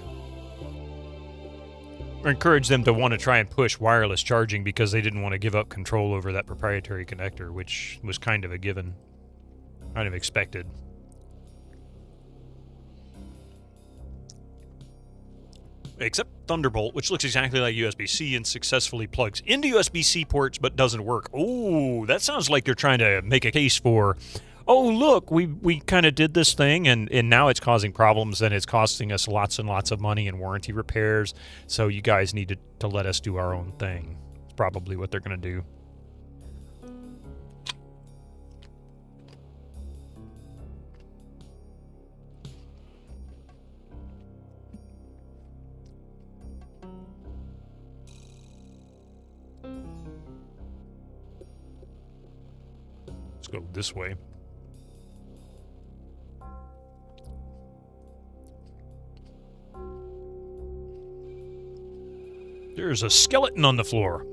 Encourage them to want to try and push wireless charging because they didn't want to give up control over that proprietary connector, which was kind of a given. Kind of expected. Except Thunderbolt, which looks exactly like USB-C and successfully plugs into USB-C ports but doesn't work. Ooh, that sounds like they're trying to make a case for... Oh, look, we kind of did this thing, and now it's causing problems, and it's costing us lots and lots of money in warranty repairs, so you guys need to let us do our own thing. It's probably what they're going to do. Let's go this way. There's a skeleton on the floor.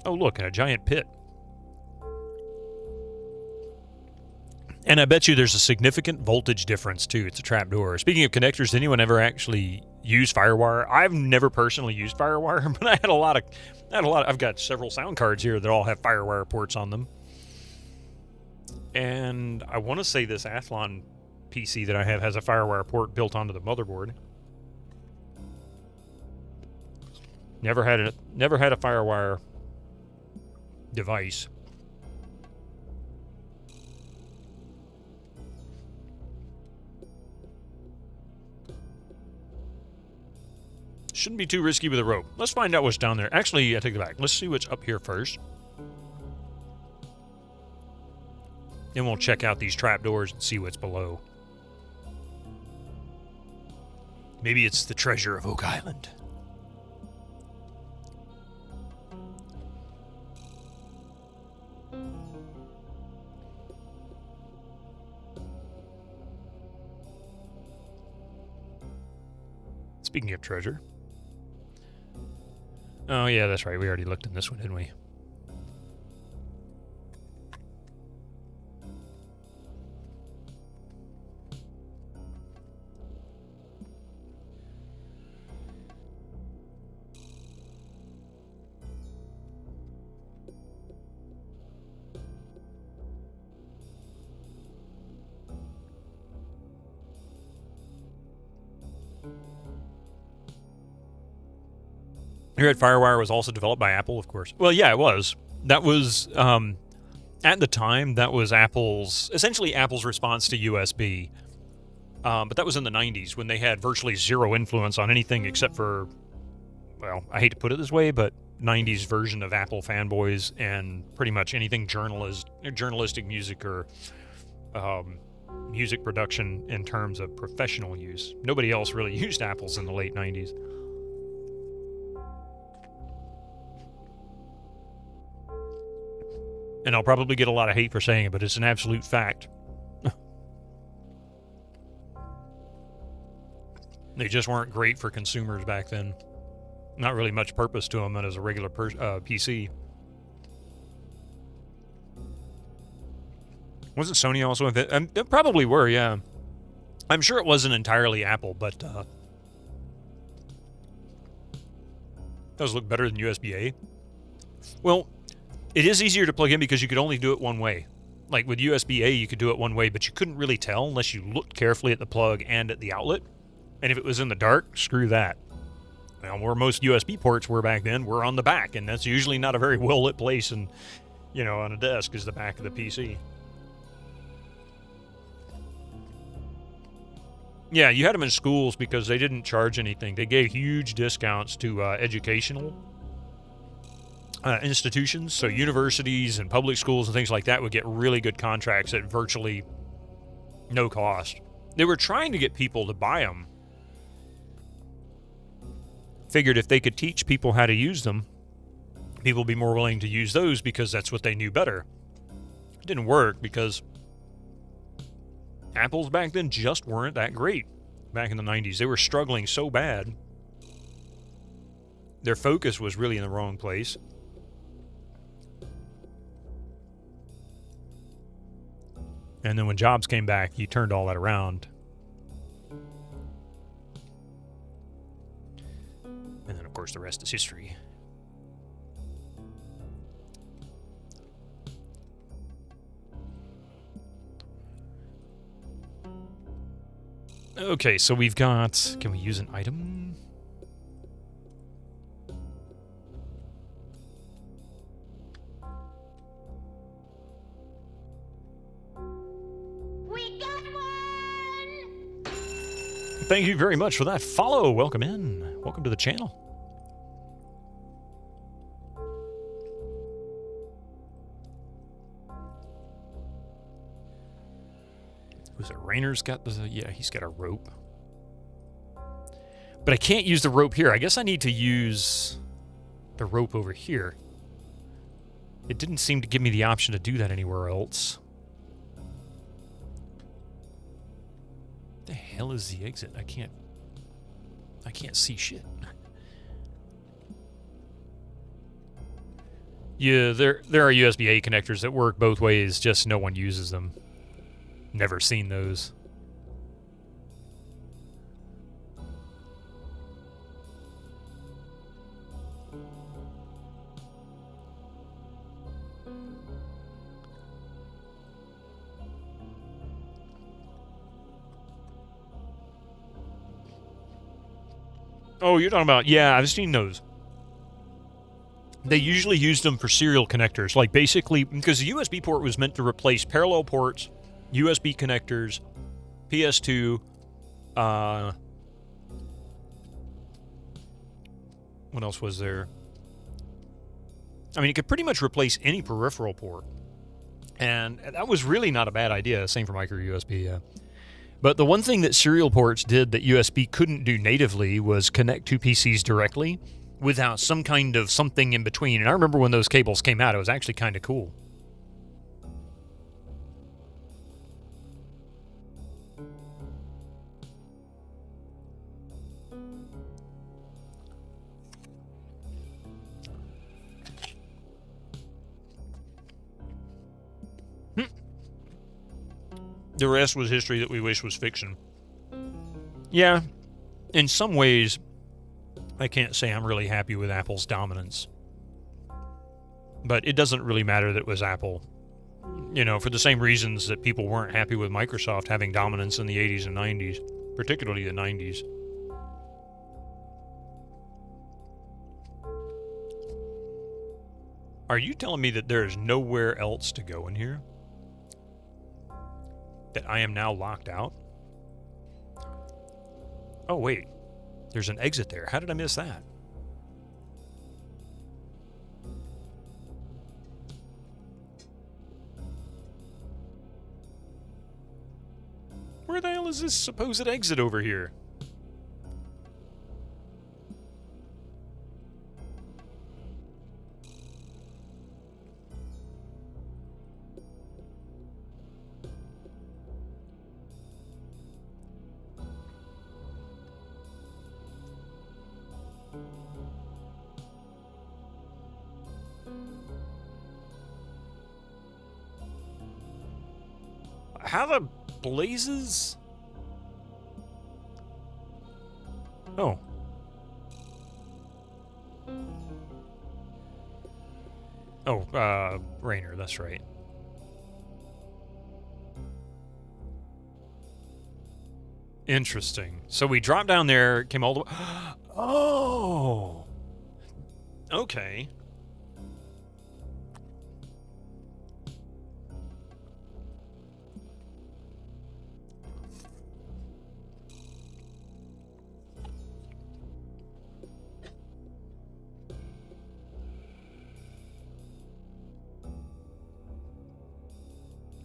Oh, look, a giant pit. And I bet you there's a significant voltage difference, too. It's a trapdoor. Speaking of connectors, did anyone ever actually use FireWire? I've never personally used FireWire, but I had a lot. I've got several sound cards here that all have FireWire ports on them. And I want to say this Athlon PC that I have has a FireWire port built onto the motherboard. Never had a FireWire device. Shouldn't be too risky with a rope. Let's find out what's down there. Actually, I take it back. Let's see what's up here first. Then we'll check out these trapdoors and see what's below. Maybe it's the treasure of Oak Island. Speaking of treasure. Oh, yeah, that's right. We already looked in this one, didn't we? Here at Firewire was also developed by Apple, of course. Well, yeah, it was. That was, at the time, that was essentially Apple's response to USB. But that was in the 90s when they had virtually zero influence on anything except for, well, I hate to put it this way, but 90s version of Apple fanboys and pretty much anything journalistic music or music production in terms of professional use. Nobody else really used Apples in the late 90s. And I'll probably get a lot of hate for saying it, but it's an absolute fact. They just weren't great for consumers back then. Not really much purpose to them as a regular PC. Wasn't Sony also invented? They probably were, yeah. I'm sure it wasn't entirely Apple, but does look better than USB-A. Well, it is easier to plug in because you could only do it one way. Like with USB-A, you could do it one way, but you couldn't really tell unless you looked carefully at the plug and at the outlet. And if it was in the dark, screw that. Now, where most USB ports were back then were on the back, and that's usually not a very well-lit place and, you know, on a desk is the back of the PC. Yeah, you had them in schools because they didn't charge anything. They gave huge discounts to educational institutions, so universities and public schools and things like that would get really good contracts at virtually no cost. They were trying to get people to buy them. Figured if they could teach people how to use them, people would be more willing to use those because that's what they knew better. It didn't work because Apples back then just weren't that great. Back in the 90s, they were struggling so bad. Their focus was really in the wrong place. And then when Jobs came back, he turned all that around. And then, of course, the rest is history. Okay, so we've got... Can we use an item? We got one! Thank you very much for that follow. Welcome in. Welcome to the channel. Who's it? Rainer's got the... Yeah, he's got a rope. But I can't use the rope here. I guess I need to use the rope over here. It didn't seem to give me the option to do that anywhere else. What the hell is the exit? I can't see shit. Yeah, there are USB-A connectors that work both ways, just no one uses them. Never seen those. Oh, you're talking about... Yeah, I've seen those. They usually used them for serial connectors. Like, basically... Because the USB port was meant to replace parallel ports, USB connectors, PS2, what else was there? I mean, it could pretty much replace any peripheral port. And that was really not a bad idea. Same for micro USB, yeah. But the one thing that serial ports did that USB couldn't do natively was connect two PCs directly without some kind of something in between. And I remember when those cables came out, it was actually kind of cool. The rest was history that we wish was fiction. Yeah, in some ways, I can't say I'm really happy with Apple's dominance. But it doesn't really matter that it was Apple. You know, for the same reasons that people weren't happy with Microsoft having dominance in the 80s and 90s, particularly the 90s. Are you telling me that there is nowhere else to go in here? That I am now locked out? Oh, wait. There's an exit there. How did I miss that? Where the hell is this supposed exit over here? How the blazes? Oh. Oh, Rainer, that's right. Interesting. So we dropped down there, came all the way... Oh! Okay.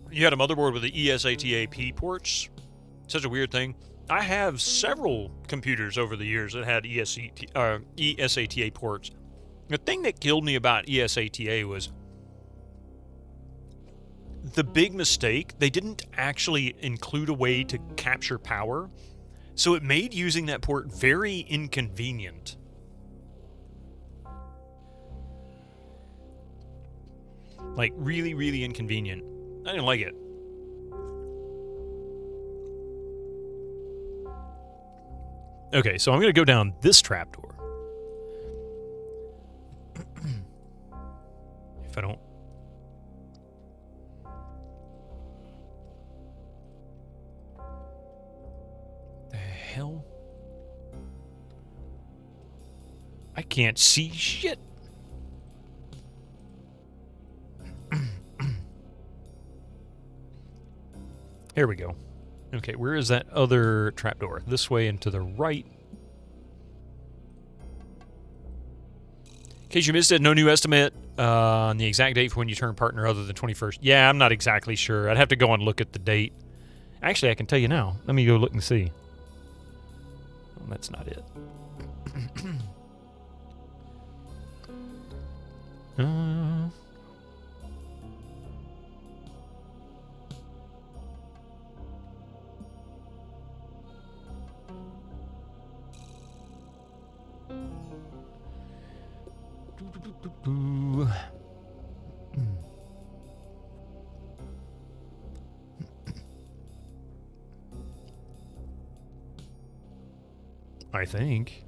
You had a motherboard with the ESATA-P ports? Such a weird thing. I have several computers over the years that had ESATA ports. The thing that killed me about ESATA was the big mistake. They didn't actually include a way to capture power, so it made using that port very inconvenient. Like, really, really inconvenient. I didn't like it. Okay, so I'm going to go down this trapdoor. If I don't... The hell? I can't see shit. Here we go. Okay, where is that other trapdoor? This way and to the right. In case you missed it, no new estimate on the exact date for when you turn partner other than 21st. Yeah, I'm not exactly sure. I'd have to go and look at the date. Actually, I can tell you now. Let me go look and see. Well, that's not it. I think.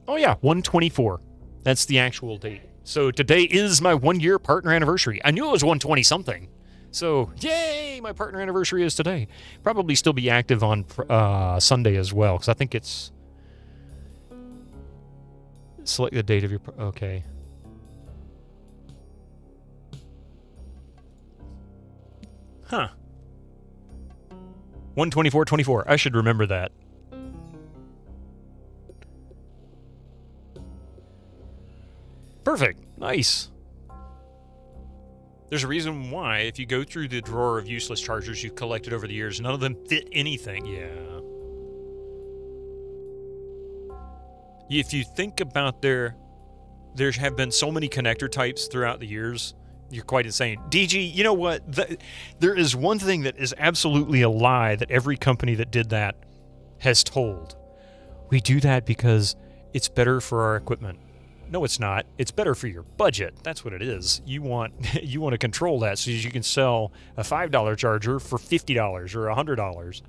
Oh yeah, 124. That's the actual date. So today is my 1-year partner anniversary. I knew it was 120 something. So, yay, my partner anniversary is today. Probably still be active on Sunday as well, because I think it's... Select the date of your... Okay. Huh. 124.24. I should remember that. Perfect. Nice. There's a reason why, if you go through the drawer of useless chargers you've collected over the years, none of them fit anything. Yeah. If you think about there have been so many connector types throughout the years, you're quite insane. DG, you know what? There is one thing that is absolutely a lie that every company that did that has told. We do that because it's better for our equipment. No, it's not. It's better for your budget. That's what it is. You want you want to control that so you can sell a $5 charger for $50 or $100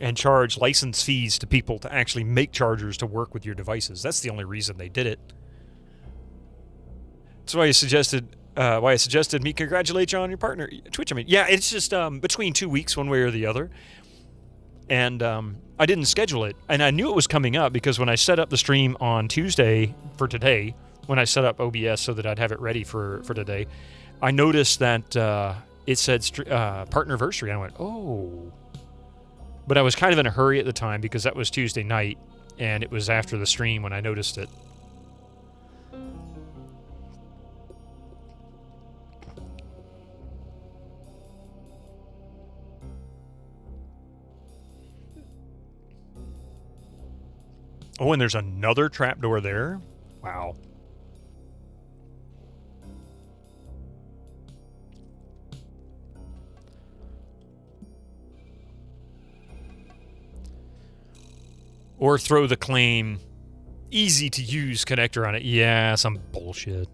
and charge license fees to people to actually make chargers to work with your devices. That's the only reason they did it. That's why I suggested me congratulate you on your partner Twitch. I mean, yeah, it's just between 2 weeks, one way or the other. And I didn't schedule it. And I knew it was coming up because when I set up the stream on Tuesday for today, when I set up OBS so that I'd have it ready for today, I noticed that it said partnerversary. And I went, oh. But I was kind of in a hurry at the time because that was Tuesday night, and it was after the stream when I noticed it. Oh, and there's another trapdoor there? Wow. Or throw the claim, easy to use connector on it. Yeah, some bullshit.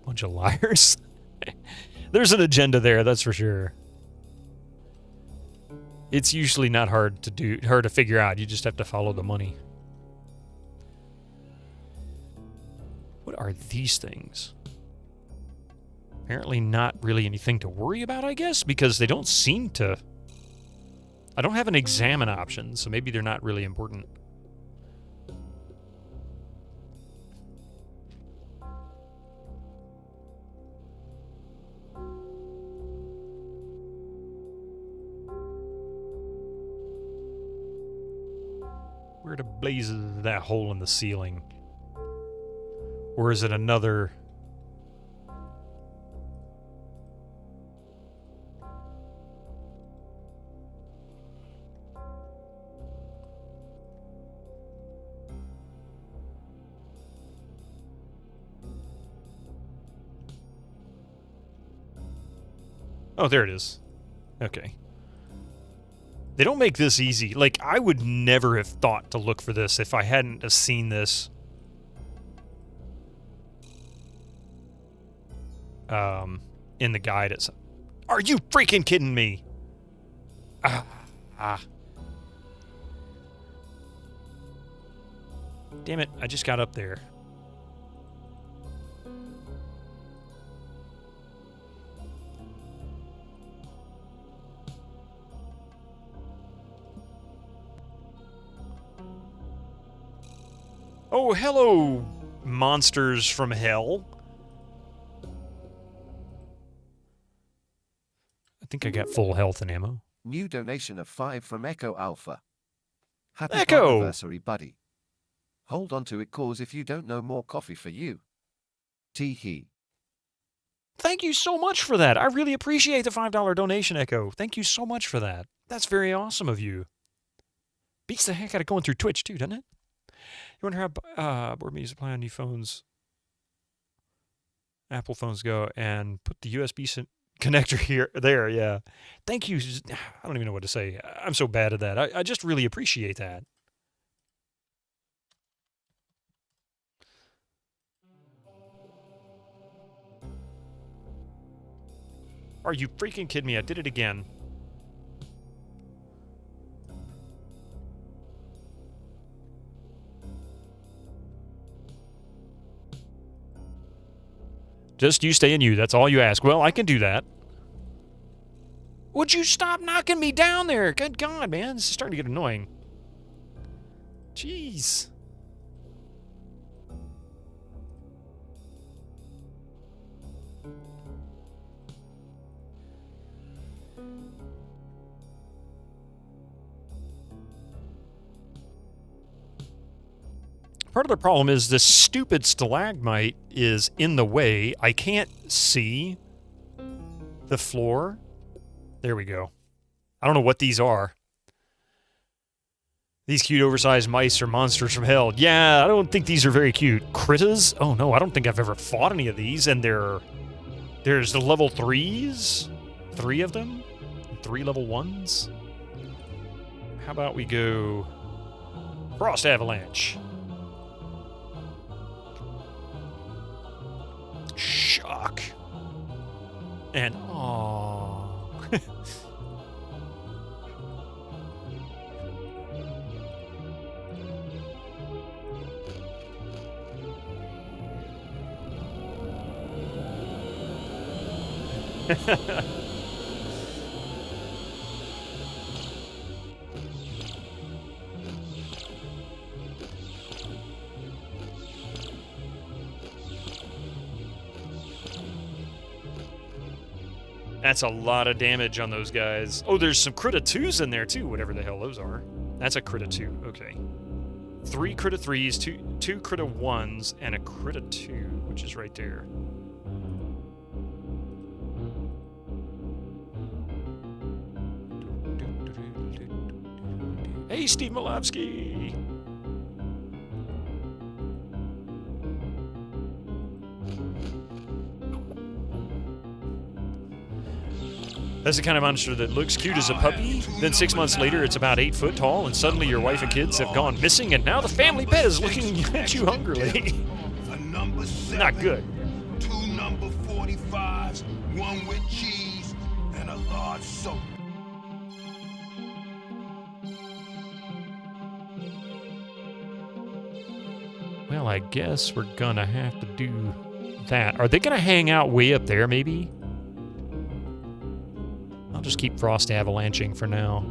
Bunch of liars. There's an agenda there, that's for sure. It's usually not hard to figure out. You just have to follow the money. What are these things? Apparently not really anything to worry about, I guess, because they don't seem to... I don't have an examine option, so maybe they're not really important. Where the blazes is that hole in the ceiling? Or is it another... Oh, there it is. Okay. They don't make this easy. Like, I would never have thought to look for this if I hadn't have seen this. In the guide. It's... Are you freaking kidding me? Damn it, I just got up there. Oh, hello, monsters from hell. I think I got full health and ammo. New donation of 5 from Echo Alpha. Happy Echo! anniversary, buddy. Hold on to it, cause if you don't know, more coffee for you. Tee-hee. Thank you so much for that. I really appreciate the $5 donation, Echo. Thank you so much for that. That's very awesome of you. Beats the heck out of going through Twitch, too, doesn't it? You wonder how board meetings apply on new phones, Apple phones go, and put the USB connector there, yeah. Thank you. I don't even know what to say. I'm so bad at that. I just really appreciate that. Are you freaking kidding me? I did it again. Just you stay in you. That's all you ask. Well, I can do that. Would you stop knocking me down there? Good God, man. This is starting to get annoying. Jeez. Part of the problem is this stupid stalagmite is in the way. I can't see the floor. There we go. I don't know what these are. These cute oversized mice are monsters from hell. Yeah, I don't think these are very cute. Critters? Oh no, I don't think I've ever fought any of these. And there's the level 3s. 3 of them. 3 level 1s. How about we go Frost avalanche. Shock. And aww. That's a lot of damage on those guys. Oh, there's some crit of 2s in there too, whatever the hell those are. That's a crit of 2, okay. 3 crit of 3s, 2 crit of 1s, and a crit of 2, which is right there. Hey, Steve Malofsky! That's the kind of monster that looks cute as a puppy, then 6 months later it's about 8 foot tall, and suddenly your wife and kids have gone missing, and now the family pet is looking at you hungrily. Not good. 2 number 45s, 1 with cheese, and a large soda. Well, I guess we're gonna have to do that. Are they gonna hang out way up there, maybe? I'll just keep Frost avalanching for now.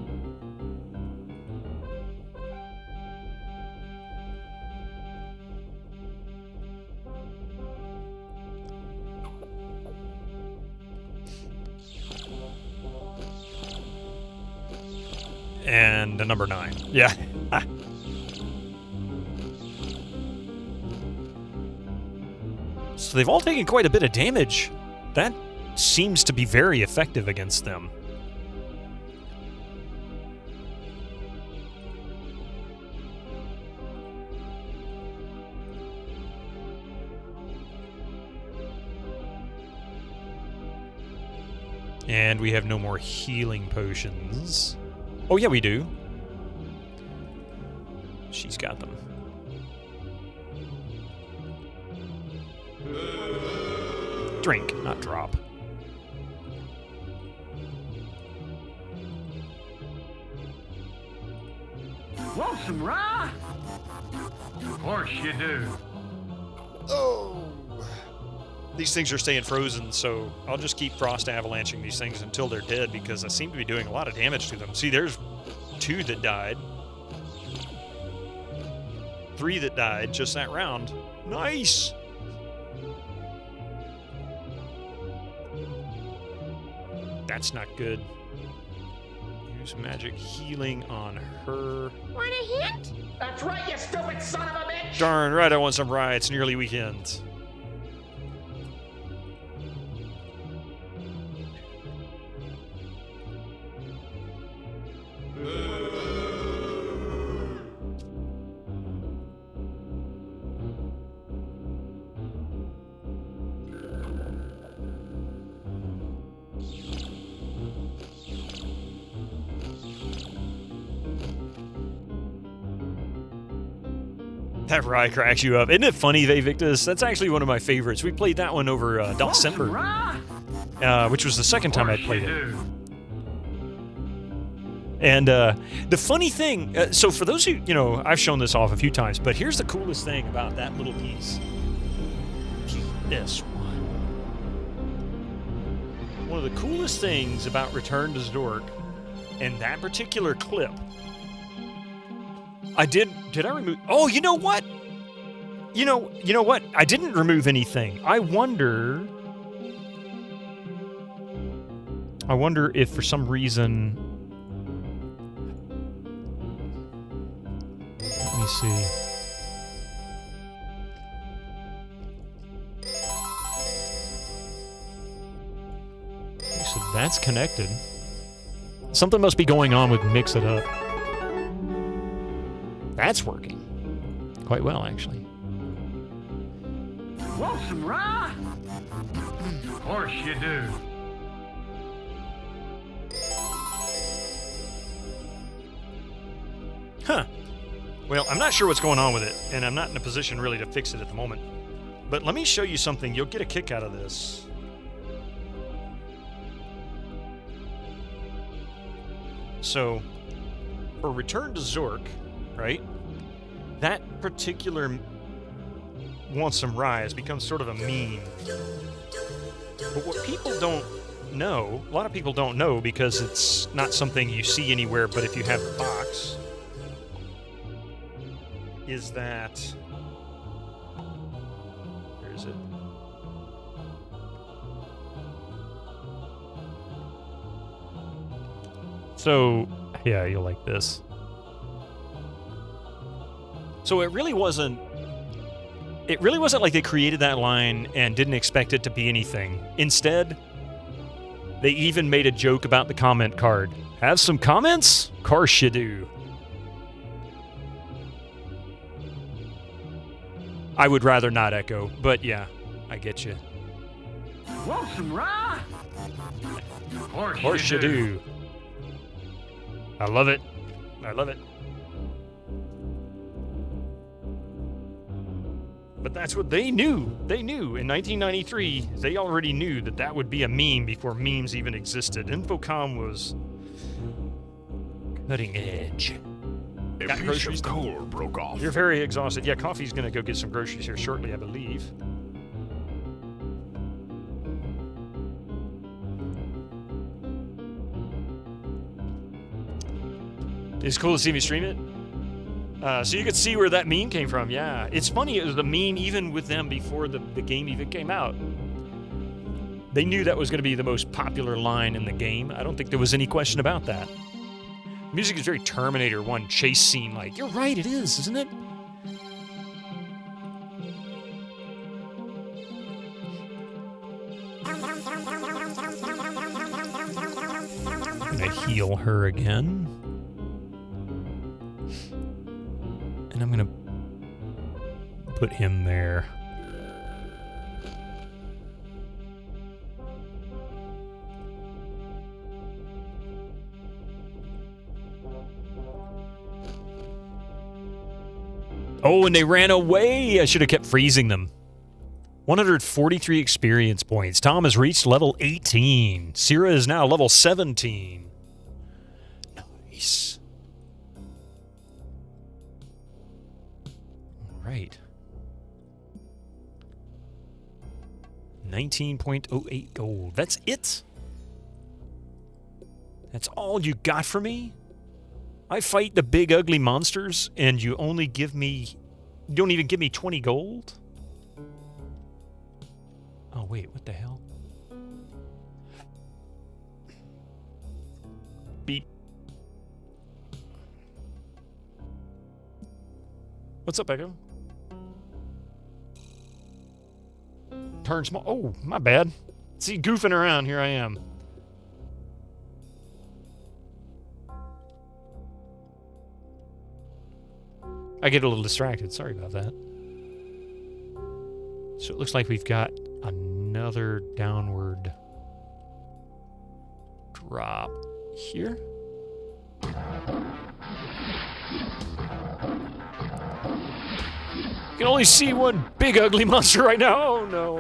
And a number 9. Yeah. So they've all taken quite a bit of damage. That seems to be very effective against them. And we have no more healing potions. Oh yeah, we do. She's got them. Drink, not drop. Want some rye? Of course you do. Oh! These things are staying frozen, so I'll just keep Frost avalanching these things until they're dead, because I seem to be doing a lot of damage to them. See, there's 2 that died. 3 that died just that round. Nice! That's not good. Use magic healing on her. Want a hint? That's right, you stupid son of a bitch! Darn right, I want some rye. It's nearly weekend. That rye cracks you up. Isn't it funny, Victus? That's actually one of my favorites. We played that one over December, which was the second time I'd played it. And the funny thing, so for those who, I've shown this off a few times, but here's the coolest thing about that little piece. This one. One of the coolest things about Return to Zdork, and that particular clip, did I remove? Oh, you know what? You know what? I didn't remove anything. I wonder if for some reason. Let me see. Okay, so that's connected. Something must be going on with Mix It Up. That's working quite well, actually. Want some rye? Of course you do. Huh. Well, I'm not sure what's going on with it, and I'm not in a position really to fix it at the moment. But let me show you something. You'll get a kick out of this. So, for Return to Zork, right? That particular Want Some Rise becomes sort of a meme. But what people don't know, a lot of people don't know because it's not something you see anywhere, but if you have the box, is that... Where is it? So, yeah, you'll like this. So it really wasn't like they created that line and didn't expect it to be anything. Instead, they even made a joke about the comment card. Have some comments? Course you do. I would rather not echo, but yeah, I get you. Want some rye? Course you do. I love it. I love it. But that's what they knew. They knew. In 1993, they already knew that that would be a meme before memes even existed. Infocom was cutting edge. A Got piece groceries? of coal broke off. You're very exhausted. Yeah, Coffee's going to go get some groceries here shortly, I believe. It's cool to see me stream it. So you could see where that meme came from, yeah. It's funny, it was the meme even with them before the game even came out. They knew that was going to be the most popular line in the game. I don't think there was any question about that. Music is very Terminator 1 chase scene like. You're right, it is, isn't it? I'm going to heal her again. And I'm going to put him there. Oh, and they ran away. I should have kept freezing them. 143 experience points. Tom has reached level 18. Sierra is now level 17. Nice. All right. 19.08 gold. That's it? That's all you got for me? I fight the big ugly monsters and you only give me... You don't even give me 20 gold? Oh, wait, what the hell? Beep. What's up, Echo? Turn small. Oh, my bad. See, goofing around, here I am. I get a little distracted. Sorry about that. So it looks like we've got another downward drop here. You can only see one big ugly monster right now. Oh no.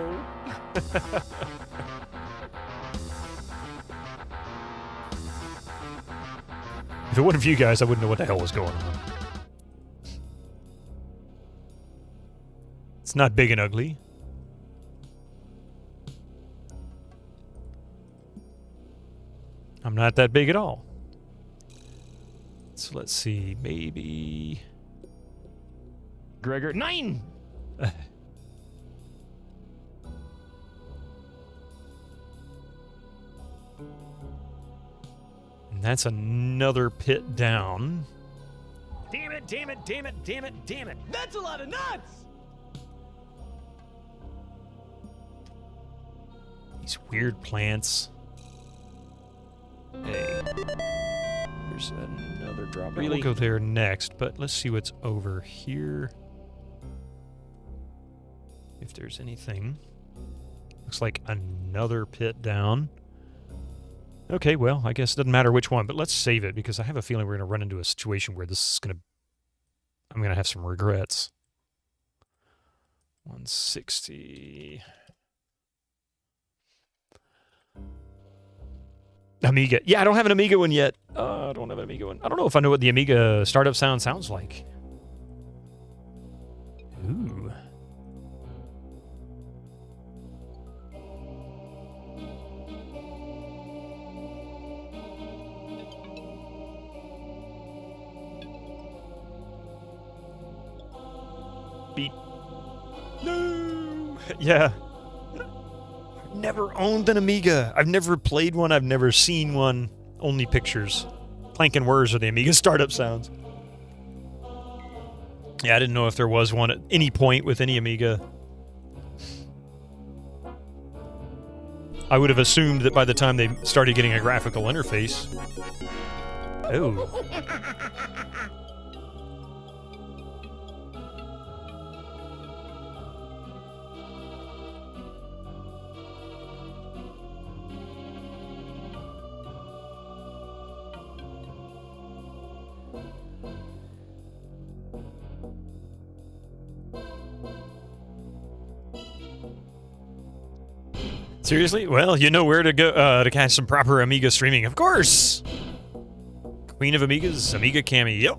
If it wasn't for you guys, I wouldn't know what the hell was going on. It's not big and ugly. I'm not that big at all. So let's see, maybe... Gregor, 9! And that's another pit down. Damn it, damn it, damn it, damn it, damn it. That's a lot of nuts! These weird plants. Hey. There's another drop. Really? We'll go there next, but let's see what's over here. If there's anything. Looks like another pit down. Okay, well, I guess it doesn't matter which one, but let's save it because I have a feeling we're going to run into a situation where this is going to I'm going to have some regrets. 160. Amiga. Yeah, I don't have an Amiga one yet. I don't have an Amiga one. I don't know if I know what the Amiga startup sound sounds like. Ooh. Beat. No. Yeah. Never owned an Amiga. I've never played one. I've never seen one. Only pictures. Clank and whirs are the Amiga startup sounds. Yeah, I didn't know if there was one at any point with any Amiga. I would have assumed that by the time they started getting a graphical interface. Oh. Seriously? Well, you know where to go to catch some proper Amiga streaming, of course! Queen of Amigas, Amiga Cami, yep.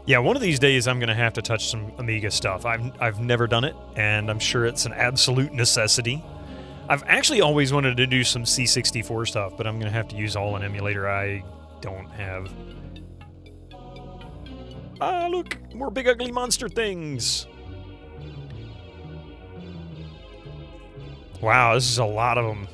Yeah, one of these days I'm going to have to touch some Amiga stuff. I've never done it, and I'm sure it's an absolute necessity. I've actually always wanted to do some C64 stuff, but I'm going to have to use all an emulator I don't have. Ah, look! More big ugly monster things! Wow, this is a lot of them.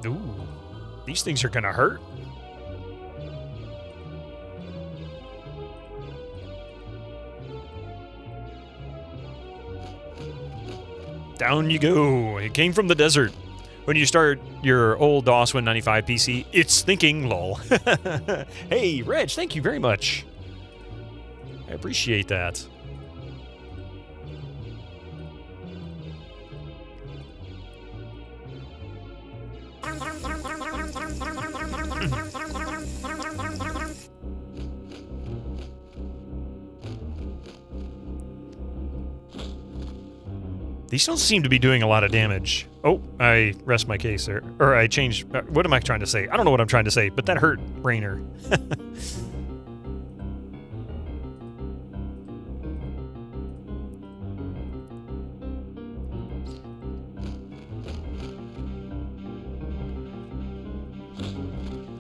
Ooh, these things are gonna hurt. Down you go. It came from the desert. When you start your old DOS 195 PC, it's thinking, lol. Hey, Reg, thank you very much. I appreciate that. These don't seem to be doing a lot of damage. Oh, I rest my case there. Or I changed... what am I trying to say? I don't know what I'm trying to say, but that hurt, Rainer.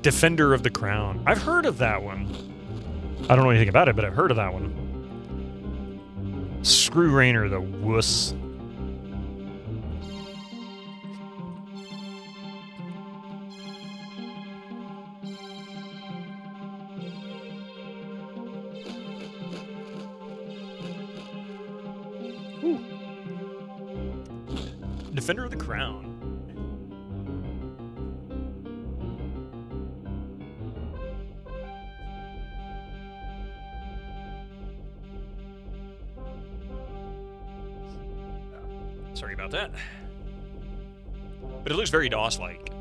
Defender of the Crown. I've heard of that one. I don't know anything about it, but I've heard of that one. Screw Rainer, the wuss. Defender of the Crown. Sorry about that. But it looks very DOS-like.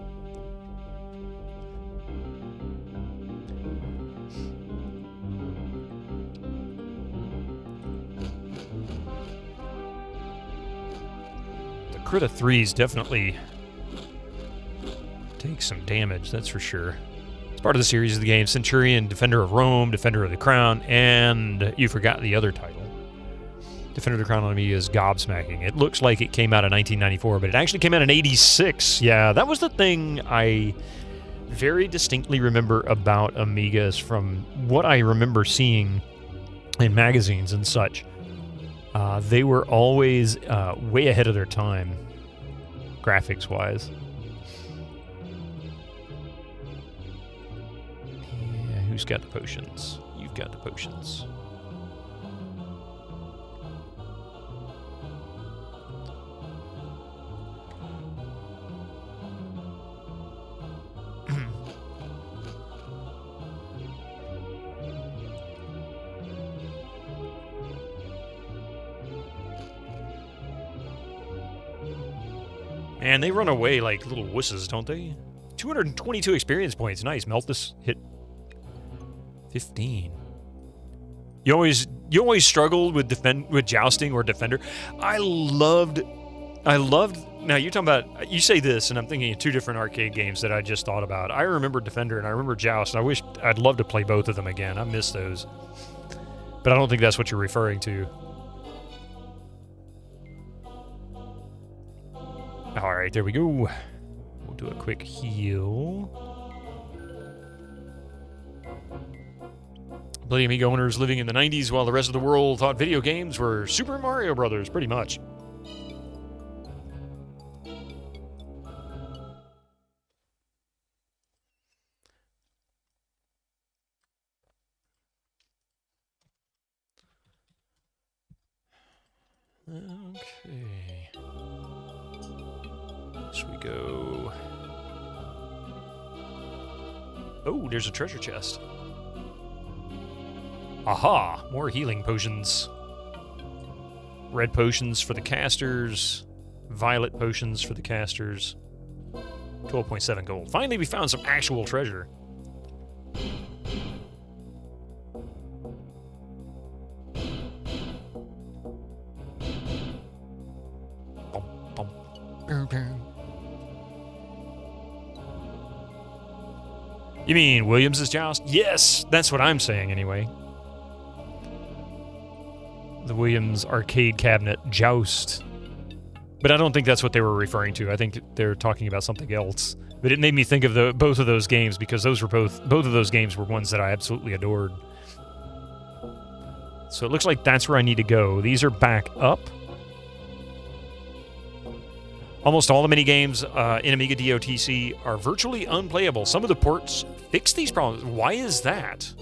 Crit of 3s definitely take some damage, that's for sure. It's part of the series of the game Centurion, Defender of Rome, Defender of the Crown, and you forgot the other title. Defender of the Crown on Amiga is gobsmacking. It looks like it came out in 1994, but it actually came out in 86. Yeah, that was the thing I very distinctly remember about Amigas from what I remember seeing in magazines and such. They were always way ahead of their time, graphics-wise. Yeah, who's got the potions? You've got the potions. And they run away like little wusses, don't they? 222 experience points. Nice. Melt this. Hit 15. You always struggled with jousting or defender. I loved. Now you're talking about. You say this, and I'm thinking of two different arcade games that I just thought about. I remember Defender and I remember Joust. And I'd love to play both of them again. I miss those, but I don't think that's what you're referring to. All right, there we go. We'll do a quick heal. Bloody Amiga owners living in the 90s while the rest of the world thought video games were Super Mario Brothers, pretty much. Okay. So we go. Oh, there's a treasure chest. Aha! More healing potions. Red potions for the casters. Violet potions for the casters. 12.7 gold. Finally, we found some actual treasure. You mean Williams' Joust? Yes, that's what I'm saying anyway. The Williams arcade cabinet Joust. But I don't think that's what they were referring to. I think they're talking about something else. But it made me think of both of those games because those were both of those games were ones that I absolutely adored. So it looks like that's where I need to go. These are back up. Almost all the minigames in Amiga DOTC are virtually unplayable. Some of the ports fix these problems. Why is that?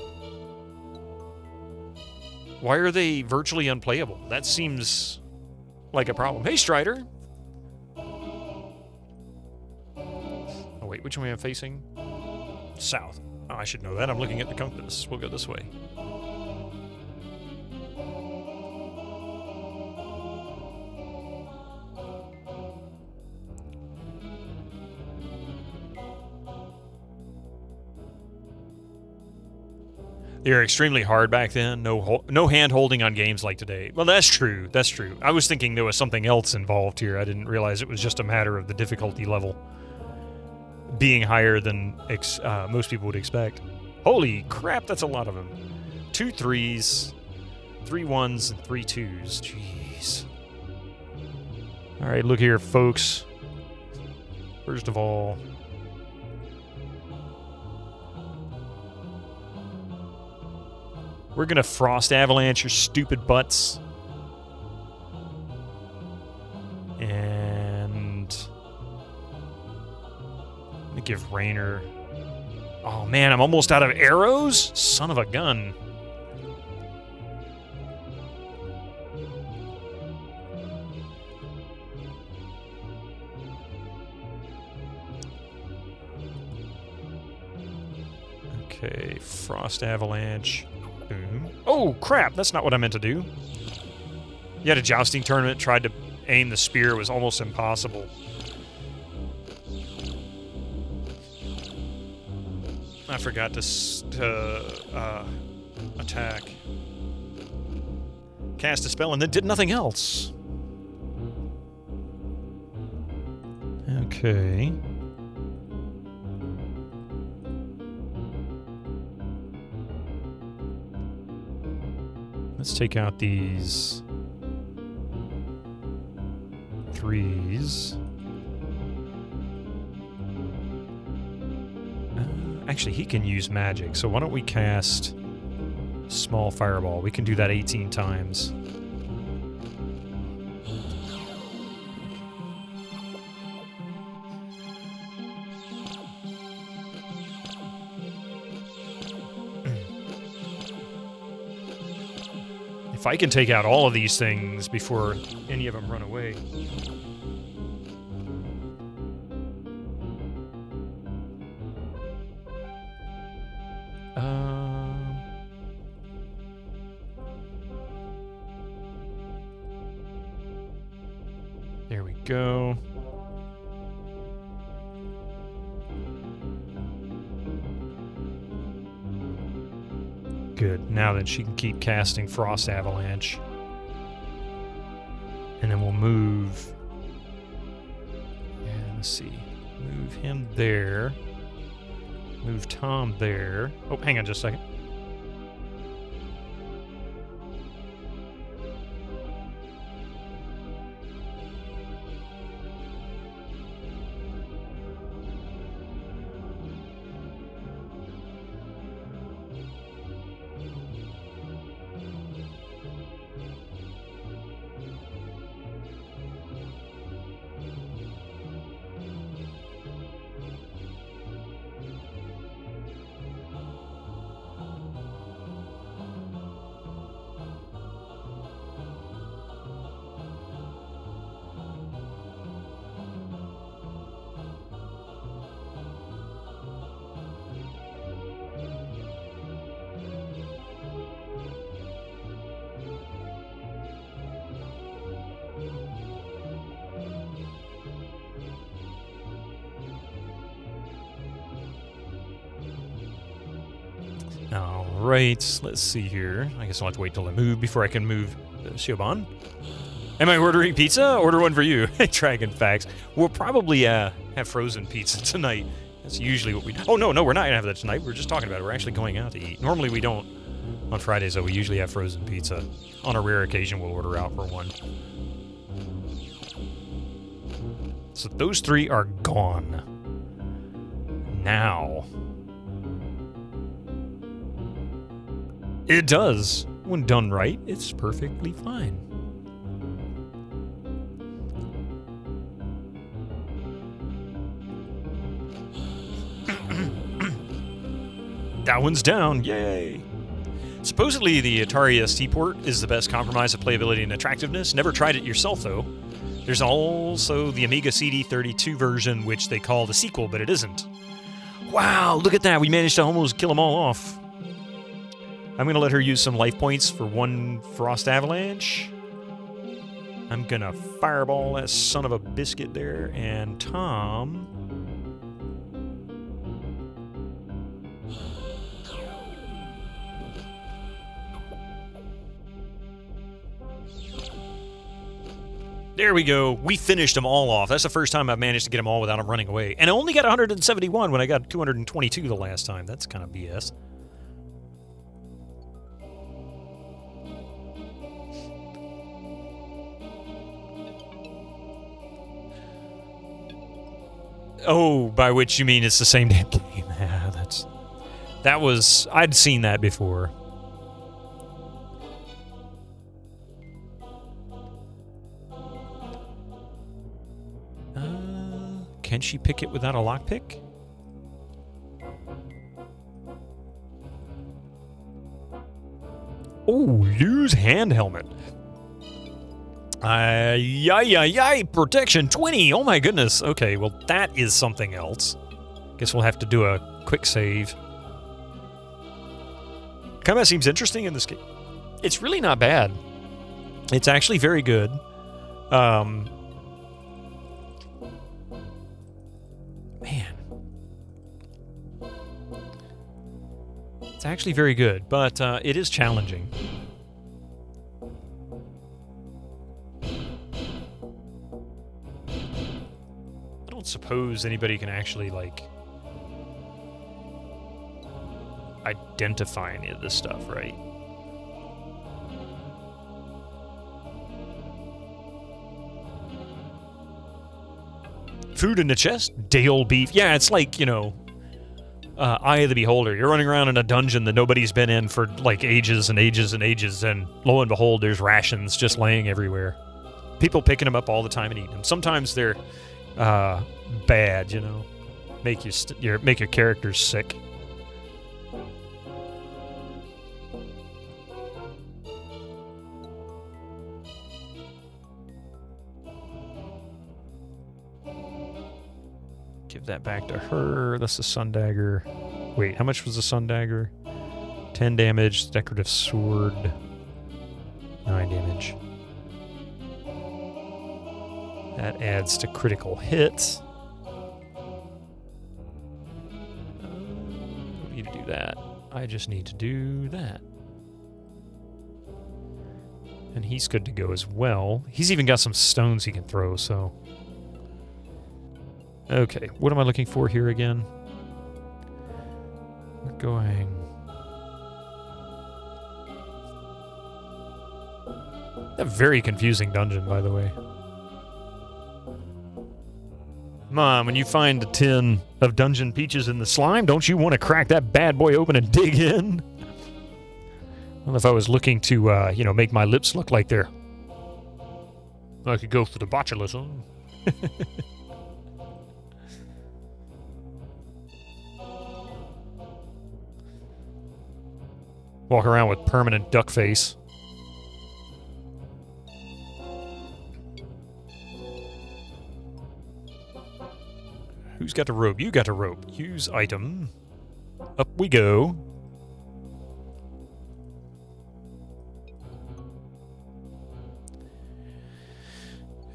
Why are they virtually unplayable? That seems like a problem. Hey, Strider! Oh, wait, which way am I facing? South. Oh, I should know that. I'm looking at the compass. We'll go this way. They were extremely hard back then. No hand-holding on games like today. Well, that's true. That's true. I was thinking there was something else involved here. I didn't realize it was just a matter of the difficulty level being higher than most people would expect. Holy crap, that's a lot of them. 2 3s, 3 1s, and 3 2s. Jeez. All right, look here, folks. First of all... we're gonna Frost Avalanche your stupid butts. And... let me give Rainer... oh man, I'm almost out of arrows? Son of a gun. Okay, Frost Avalanche. Boom. Oh, crap! That's not what I meant to do. You had a jousting tournament, tried to aim the spear, it was almost impossible. I forgot to attack. Cast a spell and then did nothing else. Okay. Let's take out these 3s. Actually, he can use magic, so why don't we cast Small Fireball? We can do that 18 times. If I can take out all of these things before any of them run away. There we go. Good. Now then, she can keep casting Frost Avalanche. And then we'll move... Yeah, let's see. Move him there. Move Tom there. Oh, hang on just a second. Alright, let's see here. I guess I'll have to wait till I move before I can move Siobhan. Am I ordering pizza? Order one for you. Dragon Facts. We'll probably have frozen pizza tonight. That's usually what we do. Oh, no, we're not going to have that tonight. We're just talking about it. We're actually going out to eat. Normally we don't on Fridays, though. We usually have frozen pizza. On a rare occasion, we'll order out for one. So those three are gone. Now... It does. When done right, it's perfectly fine. That one's down. Yay! Supposedly, the Atari ST port is the best compromise of playability and attractiveness. Never tried it yourself, though. There's also the Amiga CD32 version, which they call the sequel, but it isn't. Wow, look at that. We managed to almost kill them all off. I'm going to let her use some life points for one Frost Avalanche. I'm going to fireball that son of a biscuit there. And Tom... There we go. We finished them all off. That's the first time I've managed to get them all without them running away. And I only got 171 when I got 222 the last time. That's kind of BS. Oh, by which you mean it's the same damn game. Yeah, I'd seen that before. Can she pick it without a lockpick? Oh, lose hand helmet. Protection 20. Oh my goodness. Okay, well that is something else. Guess we'll have to do a quick save. Combat seems interesting in this game. It's really not bad. It's actually very good. Man. It's actually very good, but it is challenging. I don't suppose anybody can actually, like, identify any of this stuff, right? Food in the chest? Day-old beef. Yeah, it's like, you know, Eye of the Beholder. You're running around in a dungeon that nobody's been in for, like, ages and ages and ages, and lo and behold, there's rations just laying everywhere. People picking them up all the time and eating them. Sometimes they're bad, you know. Make your characters sick. Give that back to her. That's the Sun Dagger. Wait, how much was the Sun Dagger? 10 damage. Decorative Sword. 9 damage. That adds to critical hit. I don't need to do that. I just need to do that. And he's good to go as well. He's even got some stones he can throw, so... Okay, what am I looking for here again? We're going... A very confusing dungeon, by the way. Mom, when you find a tin of dungeon peaches in the slime, don't you want to crack that bad boy open and dig in? Well, if I was looking to, you know, make my lips look like they're... I could go for the botulism. Walk around with permanent duck face. Who's got the rope? You got the rope. Use item. Up we go.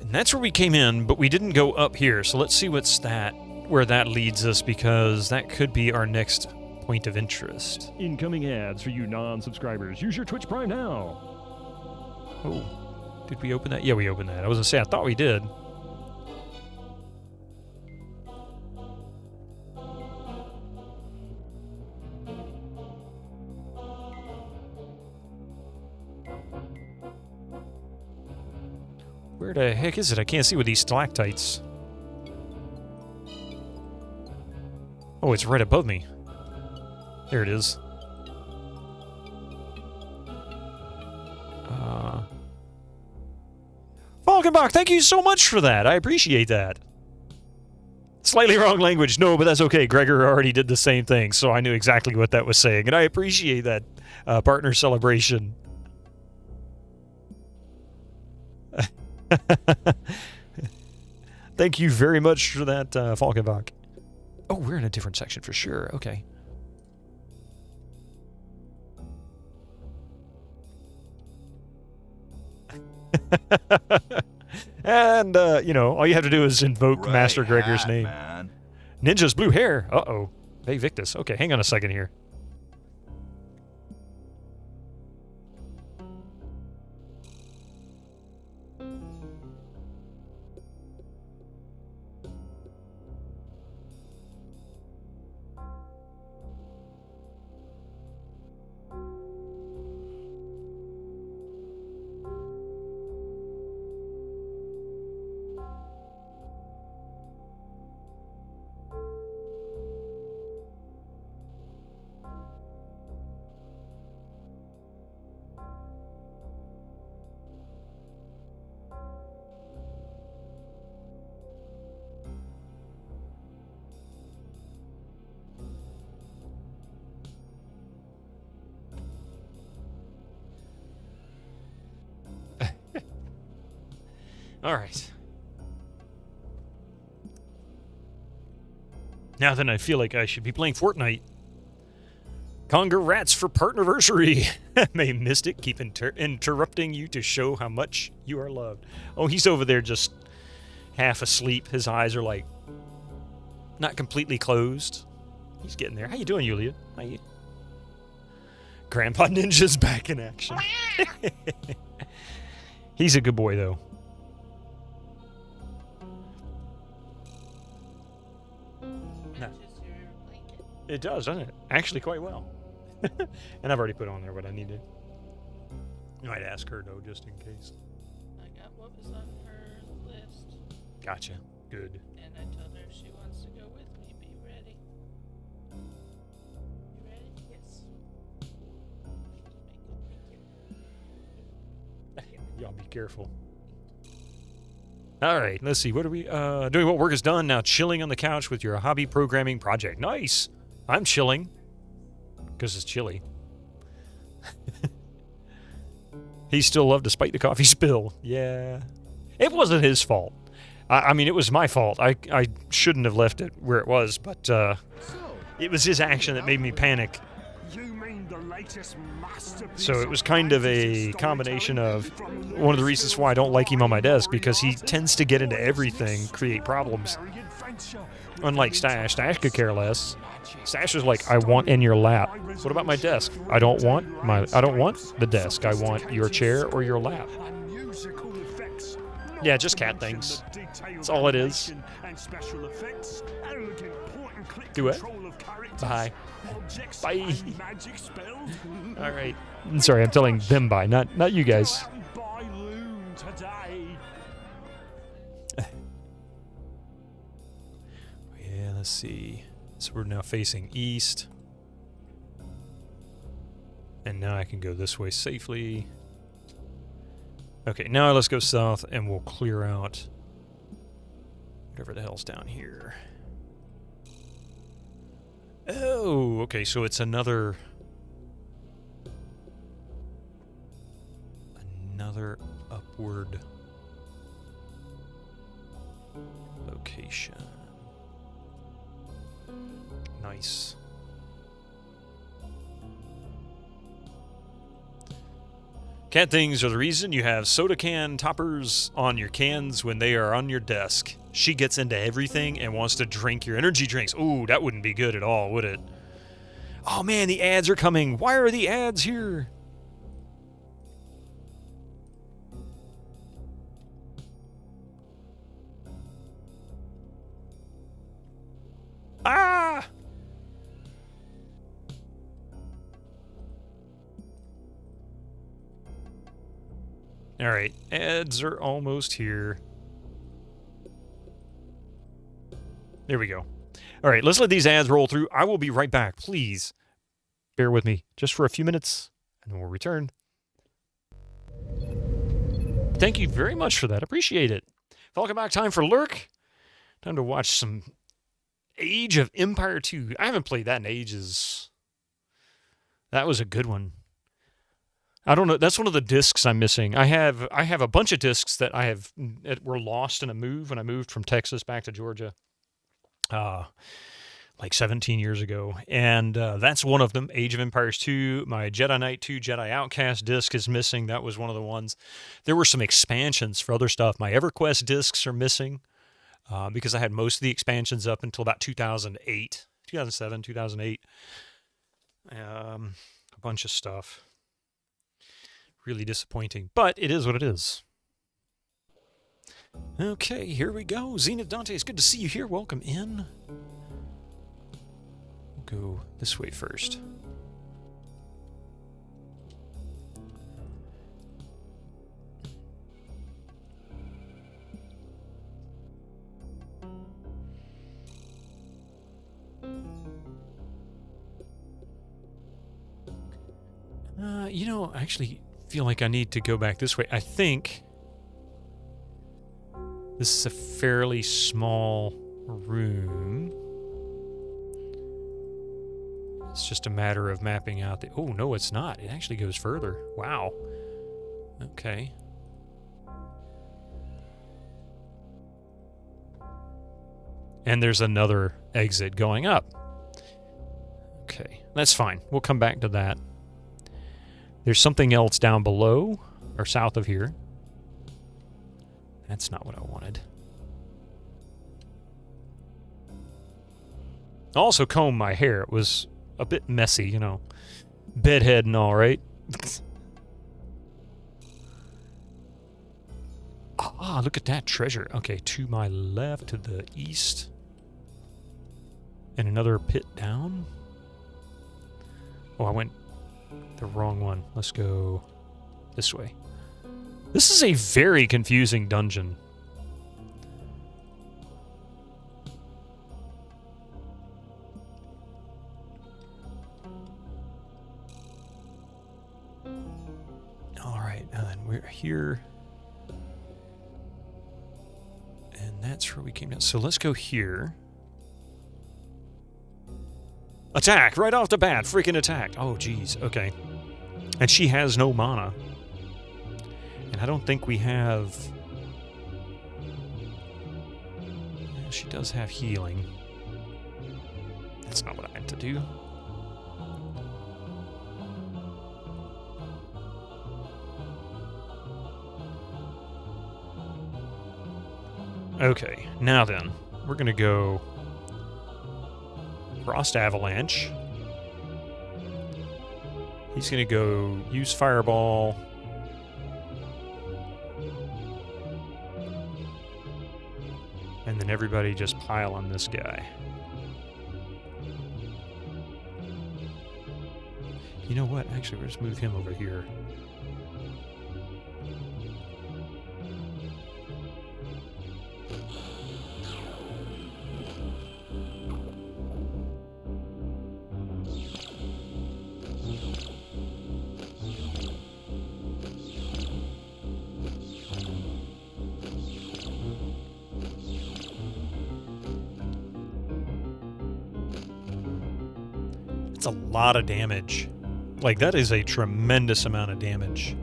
And that's where we came in, but we didn't go up here. So let's see where that leads us, because that could be our next point of interest. Incoming ads for you non-subscribers. Use your Twitch Prime now. Oh, did we open that? Yeah, we opened that. I was gonna say, I thought we did. Where the heck is it? I can't see with these stalactites. Oh, it's right above me. There it is. Falkenbach, thank you so much for that. I appreciate that. Slightly wrong language. No, but that's okay. Gregor already did the same thing, so I knew exactly what that was saying, and I appreciate that partner celebration. Thank you very much for that, Falkenbach. Oh, we're in a different section for sure. Okay. And, you know, all you have to do is invoke Master Gregor's name. Man. Ninja's blue hair. Uh-oh. Hey, Victus. Okay, hang on a second here. All right. Now then, I feel like I should be playing Fortnite. Congrats for partnerversary. May Mystic keep interrupting you to show how much you are loved. Oh, he's over there just half asleep. His eyes are like not completely closed. He's getting there. How you doing, Yulia? How you? Grandpa Ninja's back in action. He's a good boy, though. It does, doesn't it? Actually, quite well. And I've already put on there what I needed. You might ask her, though, just in case. I got what was on her list. Gotcha. Good. And I told her if she wants to go with me, be ready. You ready? Yes. Y'all be careful. All right, let's see. What are we doing? What work is done. Now chilling on the couch with your hobby programming project. Nice. I'm chilling because it's chilly. He's still loved despite the coffee spill. Yeah. It wasn't his fault. I mean, it was my fault. I shouldn't have left it where it was, but it was his action that made me panic. So it was kind of a combination of one of the reasons why I don't like him on my desk, because he tends to get into everything, create problems. Unlike Stash. Stash could care less. Stash is like, I want in your lap. What about my desk? I don't want the desk. I want your chair or your lap. Yeah, just cat things. That's all it is. Do it. Bye. Bye. All right. Sorry, I'm telling them bye, not you guys. Yeah, let's see. So we're now facing east. And now I can go this way safely. Okay, now let's go south and we'll clear out whatever the hell's down here. Oh, okay, so it's another upward location. Nice. Cat things are the reason you have soda can toppers on your cans when they are on your desk. She gets into everything and wants to drink your energy drinks. Ooh, that wouldn't be good at all, would it? Oh man, the ads are coming. Why are the ads here? Ah! All right, ads are almost here. There we go. All right, let's let these ads roll through. I will be right back. Please bear with me just for a few minutes, and then we'll return. Thank you very much for that. Appreciate it. Welcome back. Time for Lurk. Time to watch some Age of Empire 2. I haven't played that in ages. That was a good one. I don't know. That's one of the discs I'm missing. I have a bunch of discs that were lost in a move when I moved from Texas back to Georgia, like 17 years ago, and that's one of them. Age of Empires 2. My Jedi Knight 2 Jedi Outcast disc is missing. That was one of the ones. There were some expansions for other stuff. My EverQuest discs are missing because I had most of the expansions up until about 2008, 2007, 2008. A bunch of stuff. Really disappointing, but it is what it is. Okay, here we go. Zenith Dante, it's good to see you here. Welcome in. We'll go this way first. I actually feel like I need to go back this way. I think this is a fairly small room. It's just a matter of mapping out the... Oh, no, it's not. It actually goes further. Wow. Okay. And there's another exit going up. Okay, that's fine. We'll come back to that. There's something else down below, or south of here. That's not what I wanted. I also combed my hair. It was a bit messy, you know. Bedhead and all, right? Ah, look at that treasure. Okay, to my left, to the east. And another pit down. Oh, I went the wrong one. Let's go this way. This is a very confusing dungeon. All right, now then we're here. And that's where we came down. So let's go here. Attack! Right off the bat. Freaking attack. Oh, geez. Okay. And she has no mana. And I don't think we have... Well, she does have healing. That's not what I meant to do. Okay. Now then. We're going to go Frost Avalanche. He's going to go use Fireball. And then everybody just pile on this guy. You know what? Actually, we'll just move him over here. It's a lot of damage. Like, that is a tremendous amount of damage.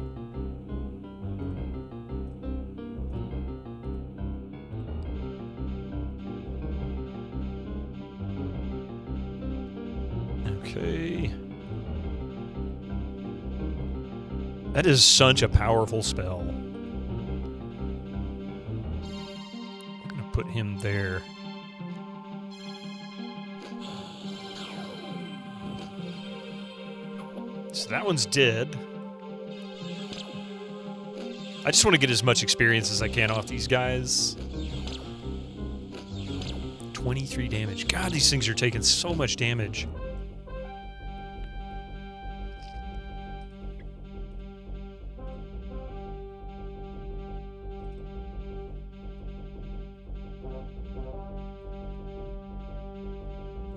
Okay. That is such a powerful spell. I'm gonna put him there. So that one's dead. I just want to get as much experience as I can off these guys. 23 damage. God, these things are taking so much damage.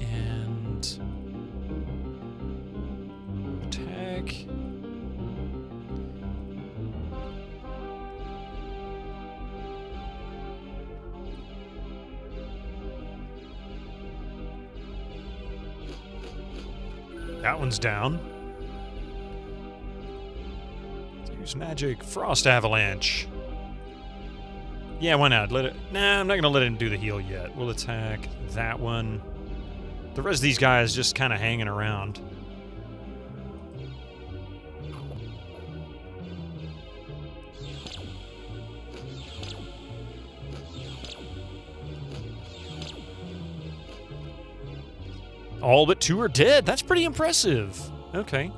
And attack. That one's down. Use magic. Frost Avalanche. Yeah, why not? Let it. Nah, I'm not gonna let him do the heal yet. We'll attack that one. The rest of these guys just kind of hanging around. All but 2 are dead. That's pretty impressive. Okay.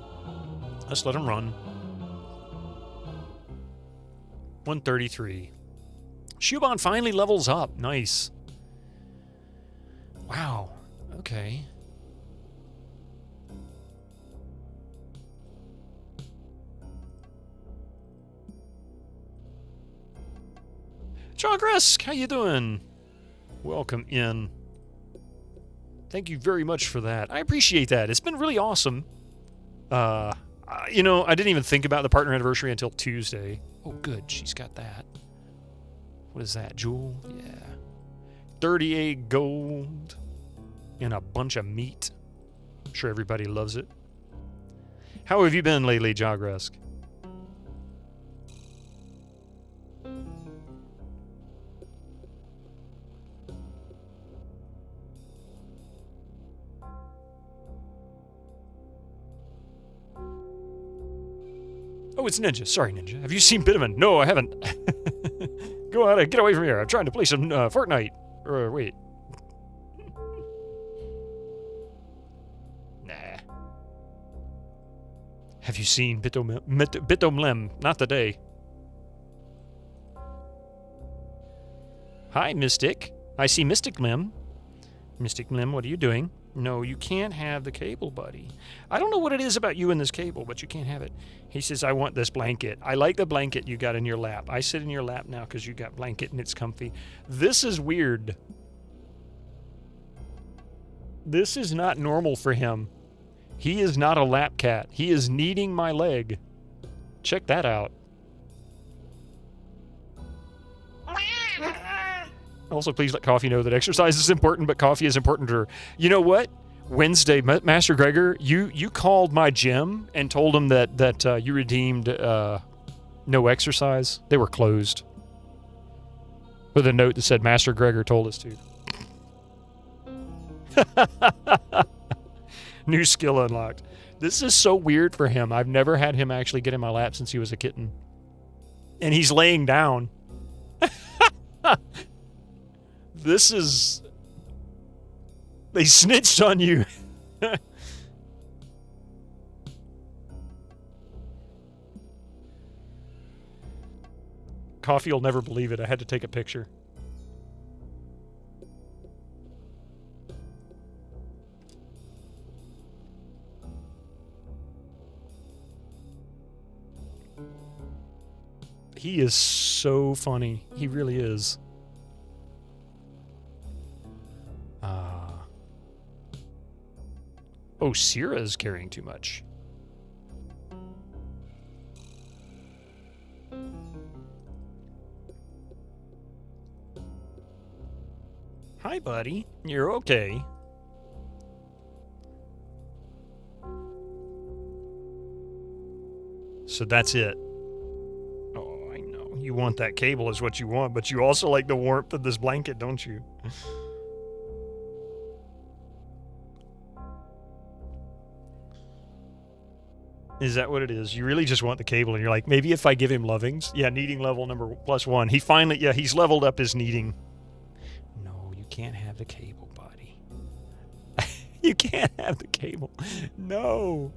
Let's let them run. 133. Shuban finally levels up. Nice. Wow. Okay. Jogresk, how you doing? Welcome in. Thank you very much for that. I appreciate that. It's been really awesome. You know, I didn't even think about the partner anniversary until Tuesday. Oh, good. She's got that. What is that, Jewel? Yeah. 38 gold and a bunch of meat. I'm sure everybody loves it. How have you been lately, Jogresk? Oh, it's Ninja. Sorry, Ninja. Have you seen Bitterman? No, I haven't. Go out and get away from here. I'm trying to play some Fortnite. Or, wait. Nah. Have you seen Bitomlem? Not today. Hi, Mystic. I see Mystic Lem. Mystic Lem, what are you doing? No, you can't have the cable, buddy. I don't know what it is about you and this cable, but you can't have it. He says, I want this blanket. I like the blanket you got in your lap. I sit in your lap now because you got blanket and it's comfy. This is weird. This is not normal for him. He is not a lap cat. He is kneading my leg. Check that out. Also, please let Coffee know that exercise is important, but coffee is important to her. You know what? Wednesday, Master Gregor, you called my gym and told them that you redeemed no exercise. They were closed. With a note that said Master Gregor told us to. New skill unlocked. This is so weird for him. I've never had him actually get in my lap since he was a kitten. And he's laying down. This is... They snitched on you. Coffee will never believe it. I had to take a picture. He is so funny. He really is. Oh, Sierra is carrying too much. Hi, buddy. You're okay. So that's it. Oh, I know. You want that cable is what you want, but you also like the warmth of this blanket, don't you? Is that what it is? You really just want the cable, and you're like, maybe if I give him lovings? Yeah, needing level number +1. He finally, yeah, he's leveled up his needing. No, you can't have the cable, buddy. You can't have the cable. No.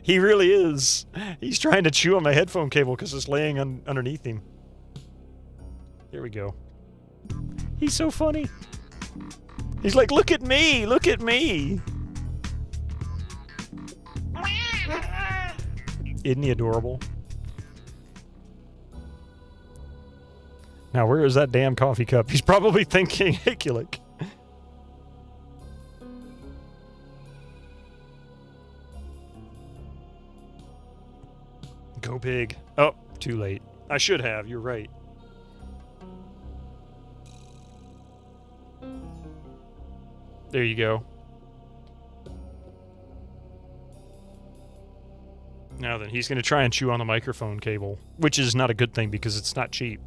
He really is. He's trying to chew on my headphone cable because it's laying underneath him. There we go. He's so funny. He's like, look at me, look at me. Isn't he adorable? Now, where is that damn coffee cup? He's probably thinking, hey, Killick. Go pig. Oh, too late. I should have, you're right. There you go. Now then, he's going to try and chew on the microphone cable, which is not a good thing because it's not cheap.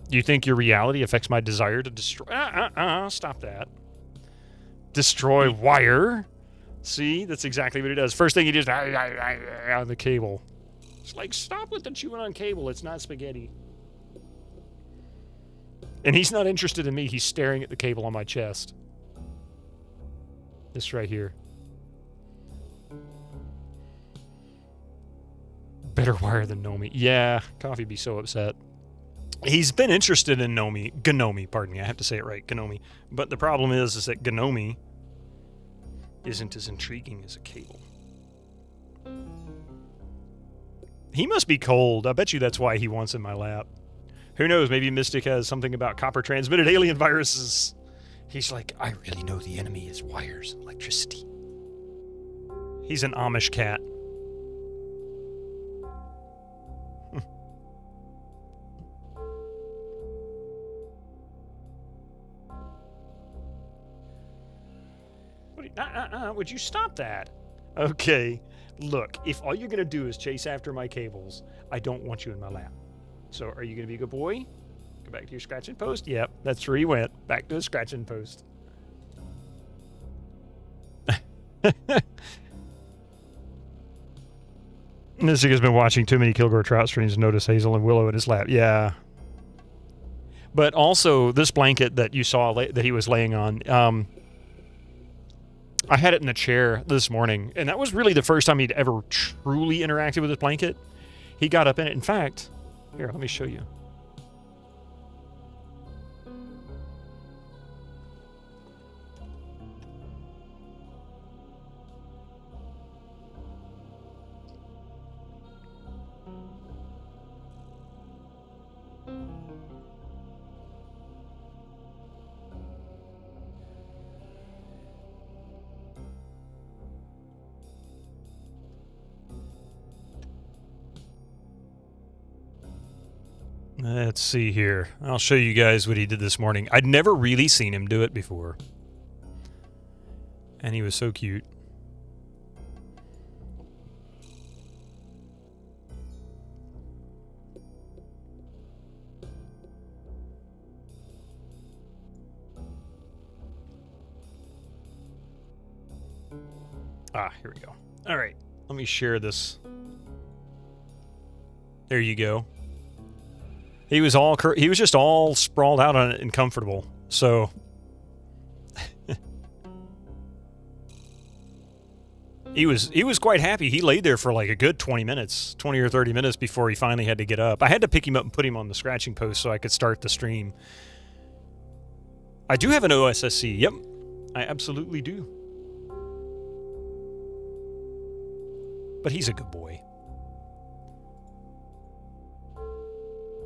Do you think your reality affects my desire to destroy... Stop that. Destroy wire. See? That's exactly what it does. First thing he does... on the cable. It's like, stop with the chewing on cable. It's not spaghetti. And he's not interested in me. He's staring at the cable on my chest. This right here. Better wire than Nomi. Yeah, Coffee'd be so upset. He's been interested in Gnomi, pardon me, I have to say it right, Gnomi. But the problem is that Gnomi isn't as intriguing as a cable. He must be cold. I bet you that's why he wants in my lap. Who knows, maybe Mystic has something about copper-transmitted alien viruses. He's like, I really know the enemy is wires, electricity. He's an Amish cat. Would you stop that? Okay, look, if all you're going to do is chase after my cables, I don't want you in my lap. So are you going to be a good boy? Go back to your scratching post? Yep, that's where he went. Back to his scratching post. Mystic has been watching too many Kilgore Trout streams and noticed Hazel and Willow in his lap. Yeah. But also, this blanket that you saw that he was laying on, I had it in the chair this morning, and that was really the first time he'd ever truly interacted with his blanket. He got up in it. In fact, here, let me show you. Let's see here. I'll show you guys what he did this morning. I'd never really seen him do it before. And he was so cute. Here we go. All right, let me share this. There you go. He was just all sprawled out on it and comfortable. So he was quite happy. He laid there for like a good 20 or 30 minutes before he finally had to get up. I had to pick him up and put him on the scratching post so I could start the stream. I do have an OSSC. Yep, I absolutely do. But he's a good boy.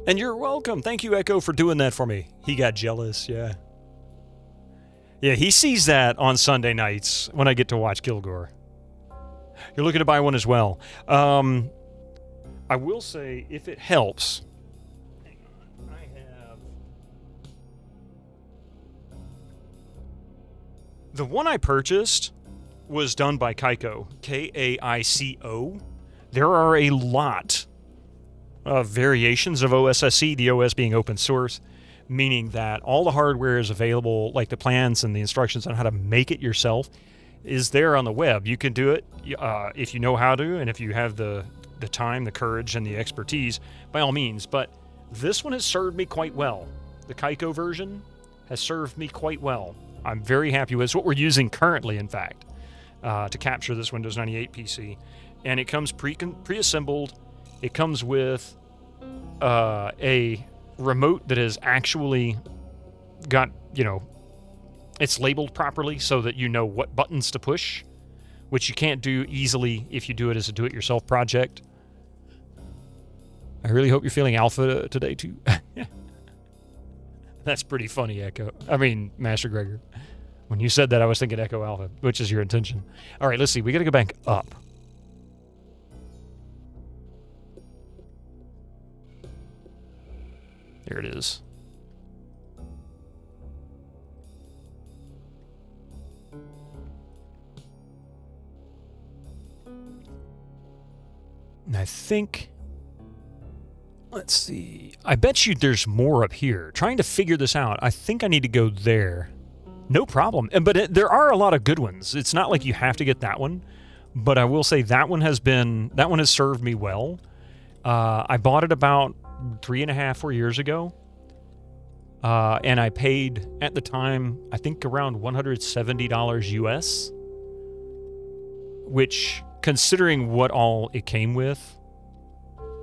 And you're welcome. Thank you, Echo, for doing that for me. He got jealous, yeah. Yeah, he sees that on Sunday nights when I get to watch Kilgore. You're looking to buy one as well. I will say, if it helps... Hang on, I have... The one I purchased was done by Kaiko. K-A-I-C-O. There are a lot of variations of OSSC, the OS being open source, meaning that all the hardware is available, like the plans and the instructions on how to make it yourself, is there on the web. You can do it if you know how to, and if you have the time, the courage, and the expertise, by all means. But this one has served me quite well. The Kaiko version has served me quite well. I'm very happy with it. It's what we're using currently, in fact, to capture this Windows 98 PC. And it comes pre-assembled. It comes with a remote that is actually got, it's labeled properly so that you know what buttons to push, which you can't do easily if you do it as a do-it-yourself project. I really hope you're feeling alpha today, too. That's pretty funny, Echo. I mean, Master Gregor. When you said that, I was thinking Echo Alpha, which is your intention. All right, let's see. We got to go back up. There it is. And I think... Let's see. I bet you there's more up here. Trying to figure this out. I think I need to go there. No problem. But there are a lot of good ones. It's not like you have to get that one. But I will say that one has served me well. I bought it about 3.5-4 years ago. And I paid, at the time, I think around $170 US. Which, considering what all it came with,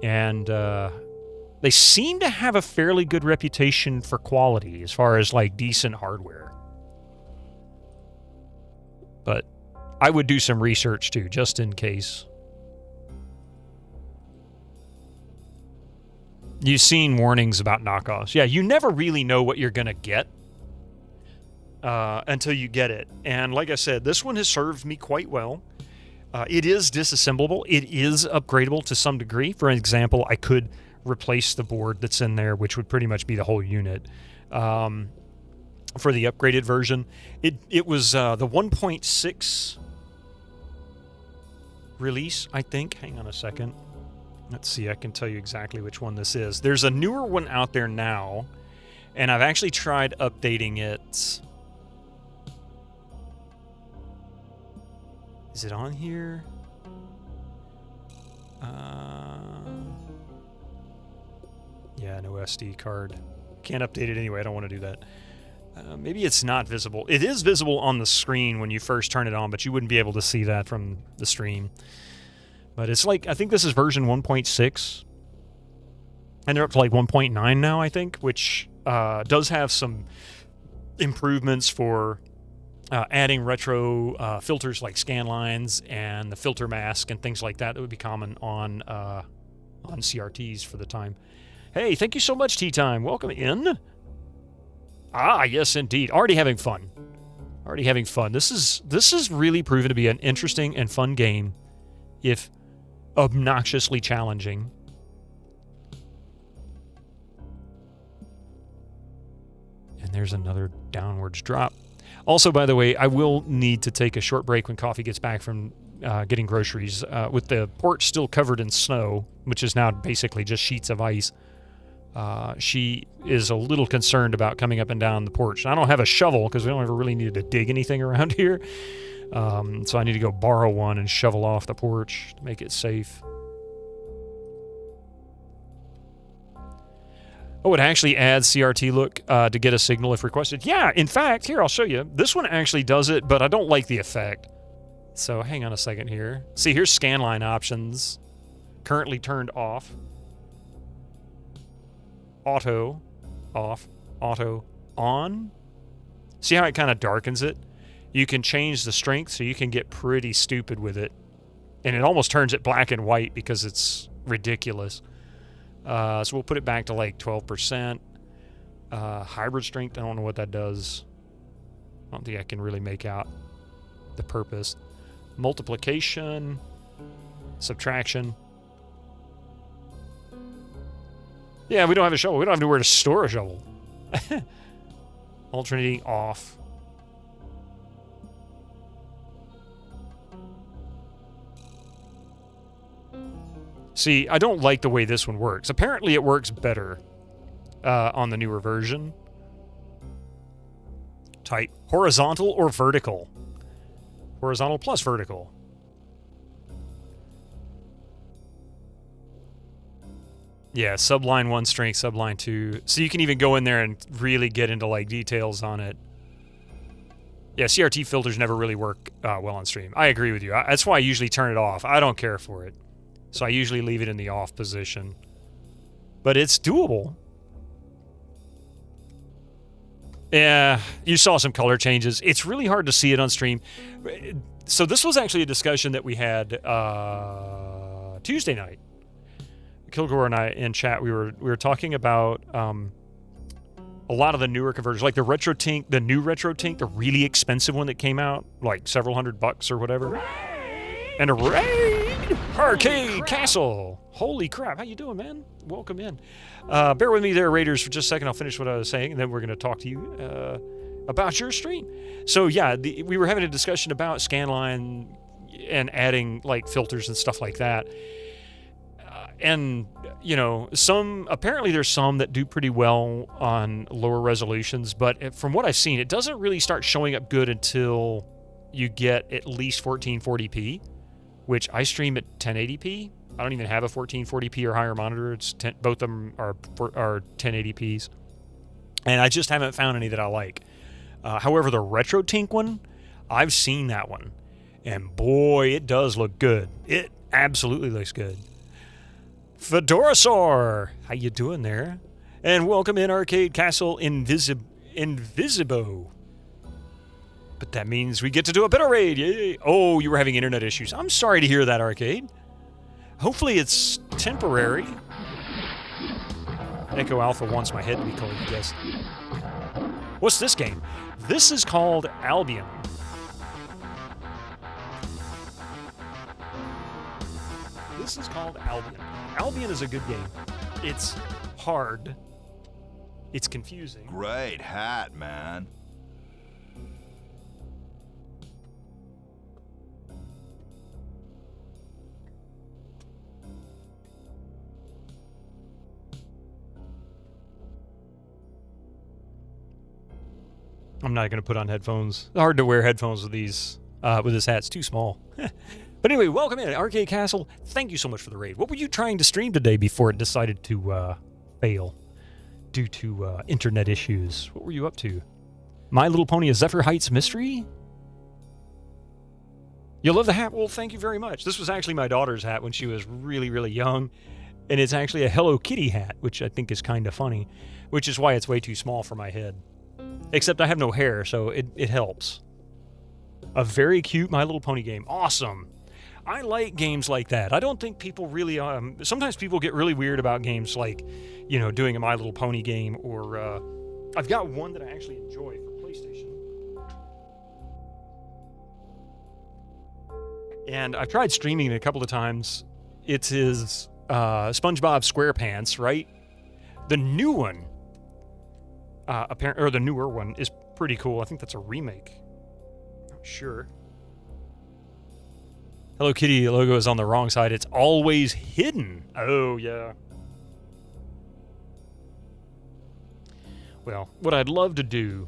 and they seem to have a fairly good reputation for quality as far as like decent hardware. But I would do some research too, just in case. You've seen warnings about knockoffs. Yeah, you never really know what you're going to get until you get it. And like I said, this one has served me quite well. It is disassemblable. It is upgradable to some degree. For example, I could replace the board that's in there, which would pretty much be the whole unit. For the upgraded version, it was the 1.6 release, I think. Hang on a second. Let's see, I can tell you exactly which one this is. There's a newer one out there now, and I've actually tried updating it. Is it on here? Yeah, no SD card. Can't update it anyway. I don't want to do that. Maybe it's not visible. It is visible on the screen when you first turn it on, but you wouldn't be able to see that from the stream. But it's like, I think this is version 1.6. And they're up to like 1.9 now, I think, which does have some improvements for adding retro filters like scan lines and the filter mask and things like that would be common on CRTs for the time. Hey, thank you so much, Tea Time. Welcome in. Ah, yes, indeed. Already having fun. Already having fun. This is really proven to be an interesting and fun game, if obnoxiously challenging. And there's another downwards drop. Also, by the way, I will need to take a short break when Coffee gets back from getting groceries. With the porch still covered in snow, which is now basically just sheets of ice, she is a little concerned about coming up and down the porch. I don't have a shovel because we don't ever really need to dig anything around here. So I need to go borrow one and shovel off the porch to make it safe. Oh, it actually adds CRT look to get a signal if requested. Yeah, in fact, here, I'll show you. This one actually does it, but I don't like the effect. So hang on a second here. See, here's scanline options. Currently turned off. Auto, off. Auto, on. See how it kind of darkens it? You can change the strength, so you can get pretty stupid with it. And it almost turns it black and white because it's ridiculous. So we'll put it back to like 12%. Hybrid strength, I don't know what that does. I don't think I can really make out the purpose. Multiplication, subtraction. Yeah, we don't have a shovel. We don't have anywhere to store a shovel. Alternating off. See, I don't like the way this one works. Apparently it works better on the newer version. Type horizontal or vertical. Horizontal plus vertical. Yeah, subline 1 strength, subline 2. So you can even go in there and really get into like details on it. Yeah, CRT filters never really work well on stream. I agree with you. That's why I usually turn it off. I don't care for it. So I usually leave it in the off position. But it's doable. Yeah, you saw some color changes. It's really hard to see it on stream. So this was actually a discussion that we had Tuesday night. Kilgore and I in chat, we were talking about a lot of the newer converters, like the Retro Tink, the new Retro Tink, the really expensive one that came out, like several $100 or whatever. And a raid! Arcade Castle! Holy crap, how you doing, man? Welcome in. Bear with me there, Raiders, for just a second. I'll finish what I was saying, and then we're going to talk to you about your stream. So, yeah, we were having a discussion about scanline and adding, like, filters and stuff like that. And, you know, apparently there's some that do pretty well on lower resolutions, but from what I've seen, it doesn't really start showing up good until you get at least 1440p. Which I stream at 1080p. I don't even have a 1440p or higher monitor. It's both of them are 1080ps. And I just haven't found any that I like. However, the Retro Tink one, I've seen that one. And boy, it does look good. It absolutely looks good. Fedorasaur! How you doing there? And welcome in Arcade Castle Invisibo. But that means we get to do a better raid. Yay. Oh, you were having internet issues. I'm sorry to hear that, Arcade. Hopefully it's temporary. Echo Alpha wants my head to be cold, I guess. What's this game? This is called Albion. This is called Albion. Albion is a good game. It's hard. It's confusing. Great hat, man. I'm not going to put on headphones. It's hard to wear headphones with these, with this hat. It's too small. But anyway, welcome in, Arcade Castle. Thank you so much for the raid. What were you trying to stream today before it decided to fail due to internet issues? What were you up to? My Little Pony: A Zephyr Heights Mystery? You love the hat? Well, thank you very much. This was actually my daughter's hat when she was really, really young. And it's actually a Hello Kitty hat, which I think is kind of funny, which is why it's way too small for my head. Except I have no hair, so it helps. A very cute My Little Pony game. Awesome. I like games like that. I don't think people really... sometimes people get really weird about games like, you know, doing a My Little Pony game, or... I've got one that I actually enjoy for PlayStation. And I've tried streaming it a couple of times. It is SpongeBob SquarePants, right? The new one... or the newer one is pretty cool. I think that's a remake. Not sure. Hello Kitty logo is on the wrong side. It's always hidden. Oh, yeah. Well, what I'd love to do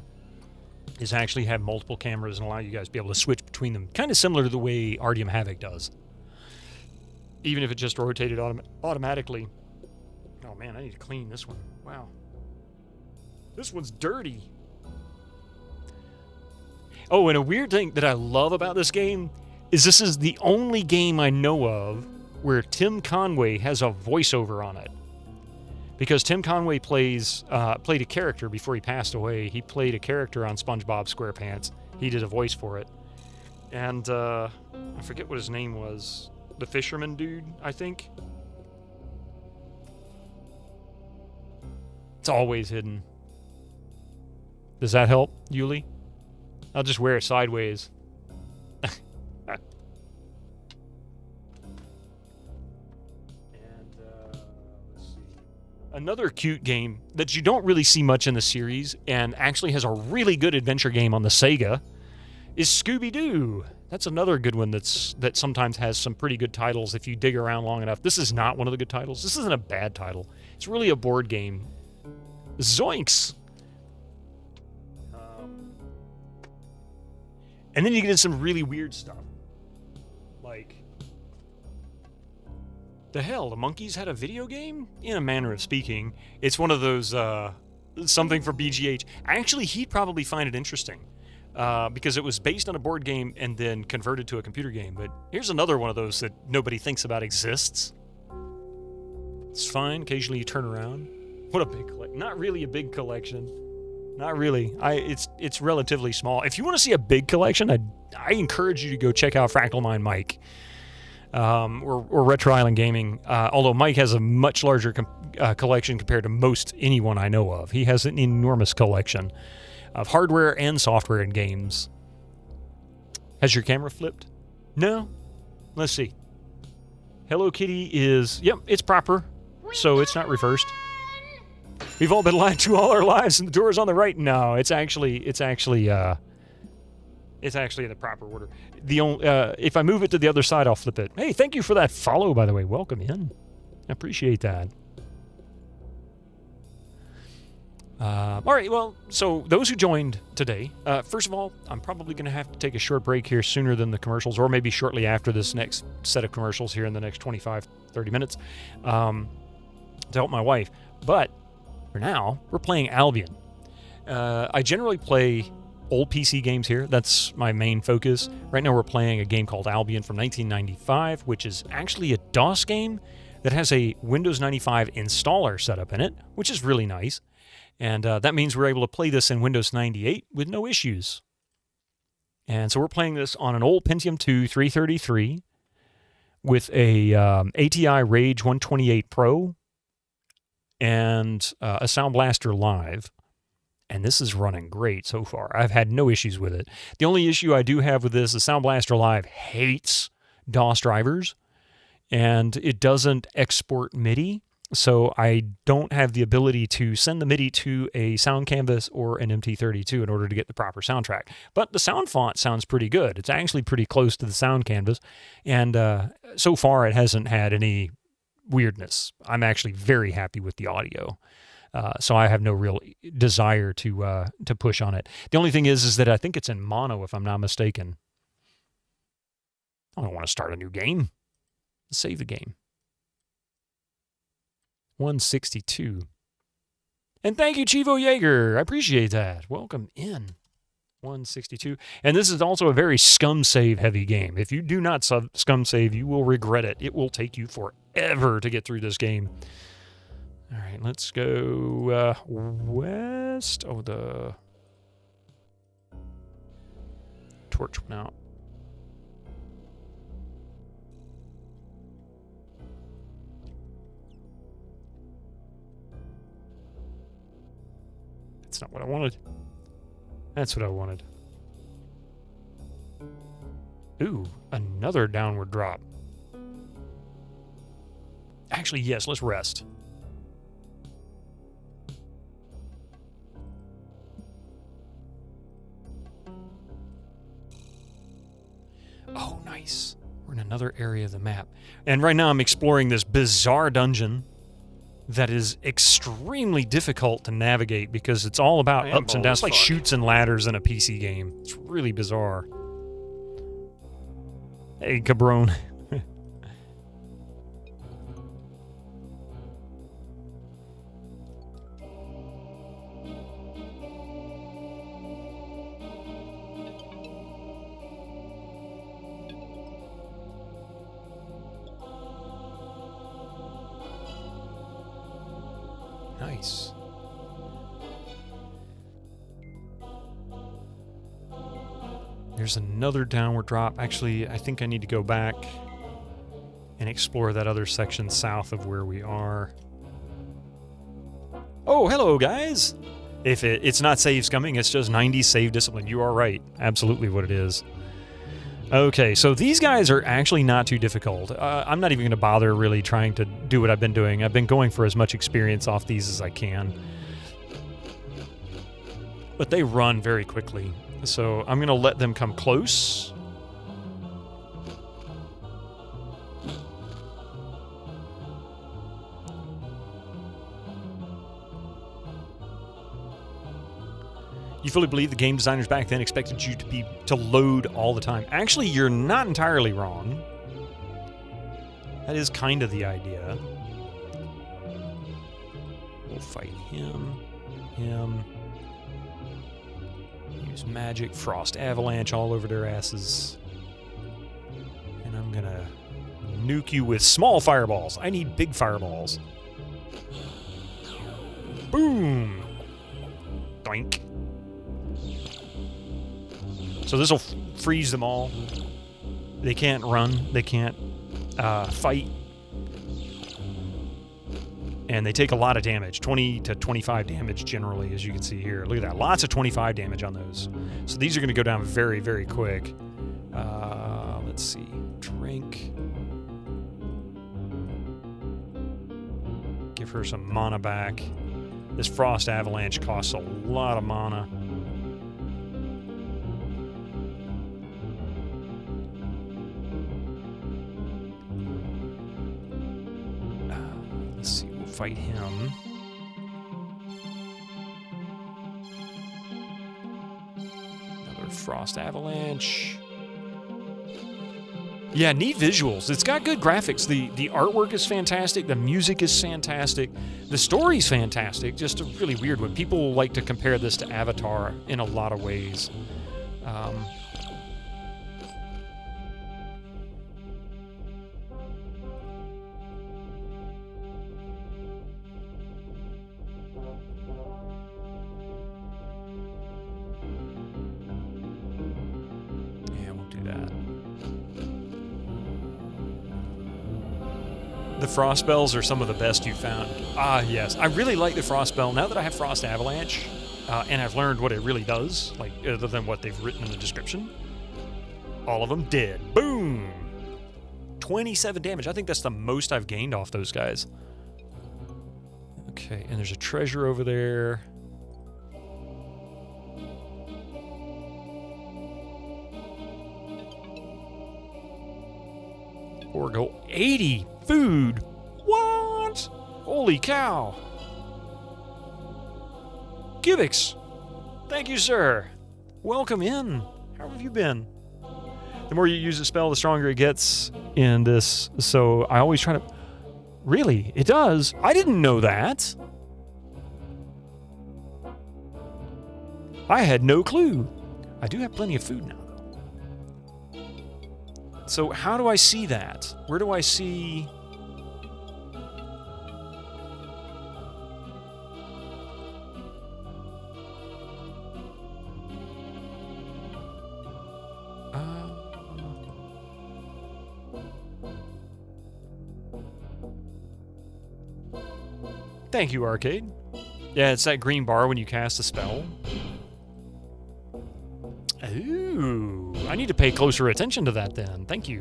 is actually have multiple cameras and allow you guys to be able to switch between them. Kind of similar to the way Ardium Havoc does. Even if it just rotated automatically. Oh, man, I need to clean this one. Wow. This one's dirty. Oh, and a weird thing that I love about this game is this is the only game I know of where Tim Conway has a voiceover on it. Because Tim Conway played a character before he passed away. He played a character on SpongeBob SquarePants. He did a voice for it. And I forget what his name was. The fisherman dude, I think. It's always hidden. Does that help, Yuli? I'll just wear it sideways. Another cute game that you don't really see much in the series and actually has a really good adventure game on the Sega is Scooby-Doo. That's another good one that sometimes has some pretty good titles if you dig around long enough. This is not one of the good titles. This isn't a bad title. It's really a board game. Zoinks! And then you get into some really weird stuff. Like, the hell, the monkeys had a video game? In a manner of speaking. It's one of those, something for BGH. Actually, he'd probably find it interesting. Because it was based on a board game and then converted to a computer game. But here's another one of those that nobody thinks about exists. It's fine. Occasionally you turn around. What a big collection. Not really a big collection. Not really. It's relatively small. If you want to see a big collection, I encourage you to go check out Fractal Mind Mike. Or Retro Island Gaming. Although Mike has a much larger collection compared to most anyone I know of. He has an enormous collection of hardware and software and games. Has your camera flipped? No? Let's see. Hello Kitty is... Yep, it's proper. So it's not reversed. We've all been lied to all our lives, and the door is on the right. No, it's actually in the proper order. If I move it to the other side, I'll flip it. Hey, thank you for that follow, by the way. Welcome in. I appreciate that. All right, well, so those who joined today, first of all, I'm probably going to have to take a short break here sooner than the commercials, or maybe shortly after this next set of commercials here in the next 25, 30 minutes, to help my wife. But for now, we're playing Albion. I generally play old PC games here. That's my main focus. Right now we're playing a game called Albion from 1995, which is actually a DOS game that has a Windows 95 installer set up in it, which is really nice. And that means we're able to play this in Windows 98 with no issues. And so we're playing this on an old Pentium 2 333 with a ATI Rage 128 Pro and a Sound Blaster Live. And this is running great so far. I've had no issues with it. The only issue I do have with this is Sound Blaster Live hates DOS drivers, and it doesn't export MIDI. So I don't have the ability to send the MIDI to a sound canvas or an MT32 in order to get the proper soundtrack. But the sound font sounds pretty good. It's actually pretty close to the sound canvas. And so far it hasn't had any weirdness. I'm actually very happy with the audio. So I have no real desire to push on it. The only thing is that I think it's in mono, if I'm not mistaken. I don't want to start a new game. Save the game. 162. And thank you, Chivo Jaeger. I appreciate that. Welcome in. 162. And this is also a very scum save heavy game. If you do not scum save, you will regret it. It will take you forever to get through this game. All right, let's go west. Oh, the torch went out. That's not what I wanted. That's what I wanted. Ooh, another downward drop. Actually, yes, let's rest. Oh, nice. We're in another area of the map. And right now I'm exploring this bizarre dungeon that is extremely difficult to navigate because it's all about ups and downs. It's like chutes and ladders in a PC game. It's really bizarre. Hey, cabron. There's another downward drop. Actually, I think I need to go back and explore that other section south of where we are. Oh, hello, guys! If it's not save scumming, it's just 90 save discipline. You are right. Absolutely what it is. Okay, so these guys are actually not too difficult. I'm not even going to bother really trying to do what I've been doing. I've been going for as much experience off these as I can. But they run very quickly. So I'm going to let them come close. You fully believe the game designers back then expected you to load all the time. Actually, you're not entirely wrong. That is kind of the idea. We'll fight him. Use magic, frost avalanche all over their asses. And I'm gonna nuke you with small fireballs. I need big fireballs. Boom! Doink. So this will freeze them all. They can't run. They can't fight. And they take a lot of damage. 20 to 25 damage generally, as you can see here. Look at that. Lots of 25 damage on those. So these are going to go down very, very quick. Let's see. Drink. Give her some mana back. This Frost Avalanche costs a lot of mana. Let's see, we'll fight him. Another Frost Avalanche. Yeah, neat visuals. It's got good graphics. The artwork is fantastic. The music is fantastic. The story's fantastic. Just a really weird one. People like to compare this to Avatar in a lot of ways. The frost spells are some of the best you've found. Ah, yes. I really like the frost spell. Now that I have Frost Avalanche, and I've learned what it really does, like other than what they've written in the description, all of them dead. Boom! 27 damage. I think that's the most I've gained off those guys. Okay, and there's a treasure over there. Or go 80 food. What? Holy cow. Cubix. Thank you, sir. Welcome in. How have you been? The more you use the spell, the stronger it gets in this. So I always try to... Really? It does? I didn't know that. I had no clue. I do have plenty of food now. So how do I see that? Where do I see... Thank you, Arcade. Yeah, it's that green bar when you cast a spell. Ooh, I need to pay closer attention to that then. Thank you.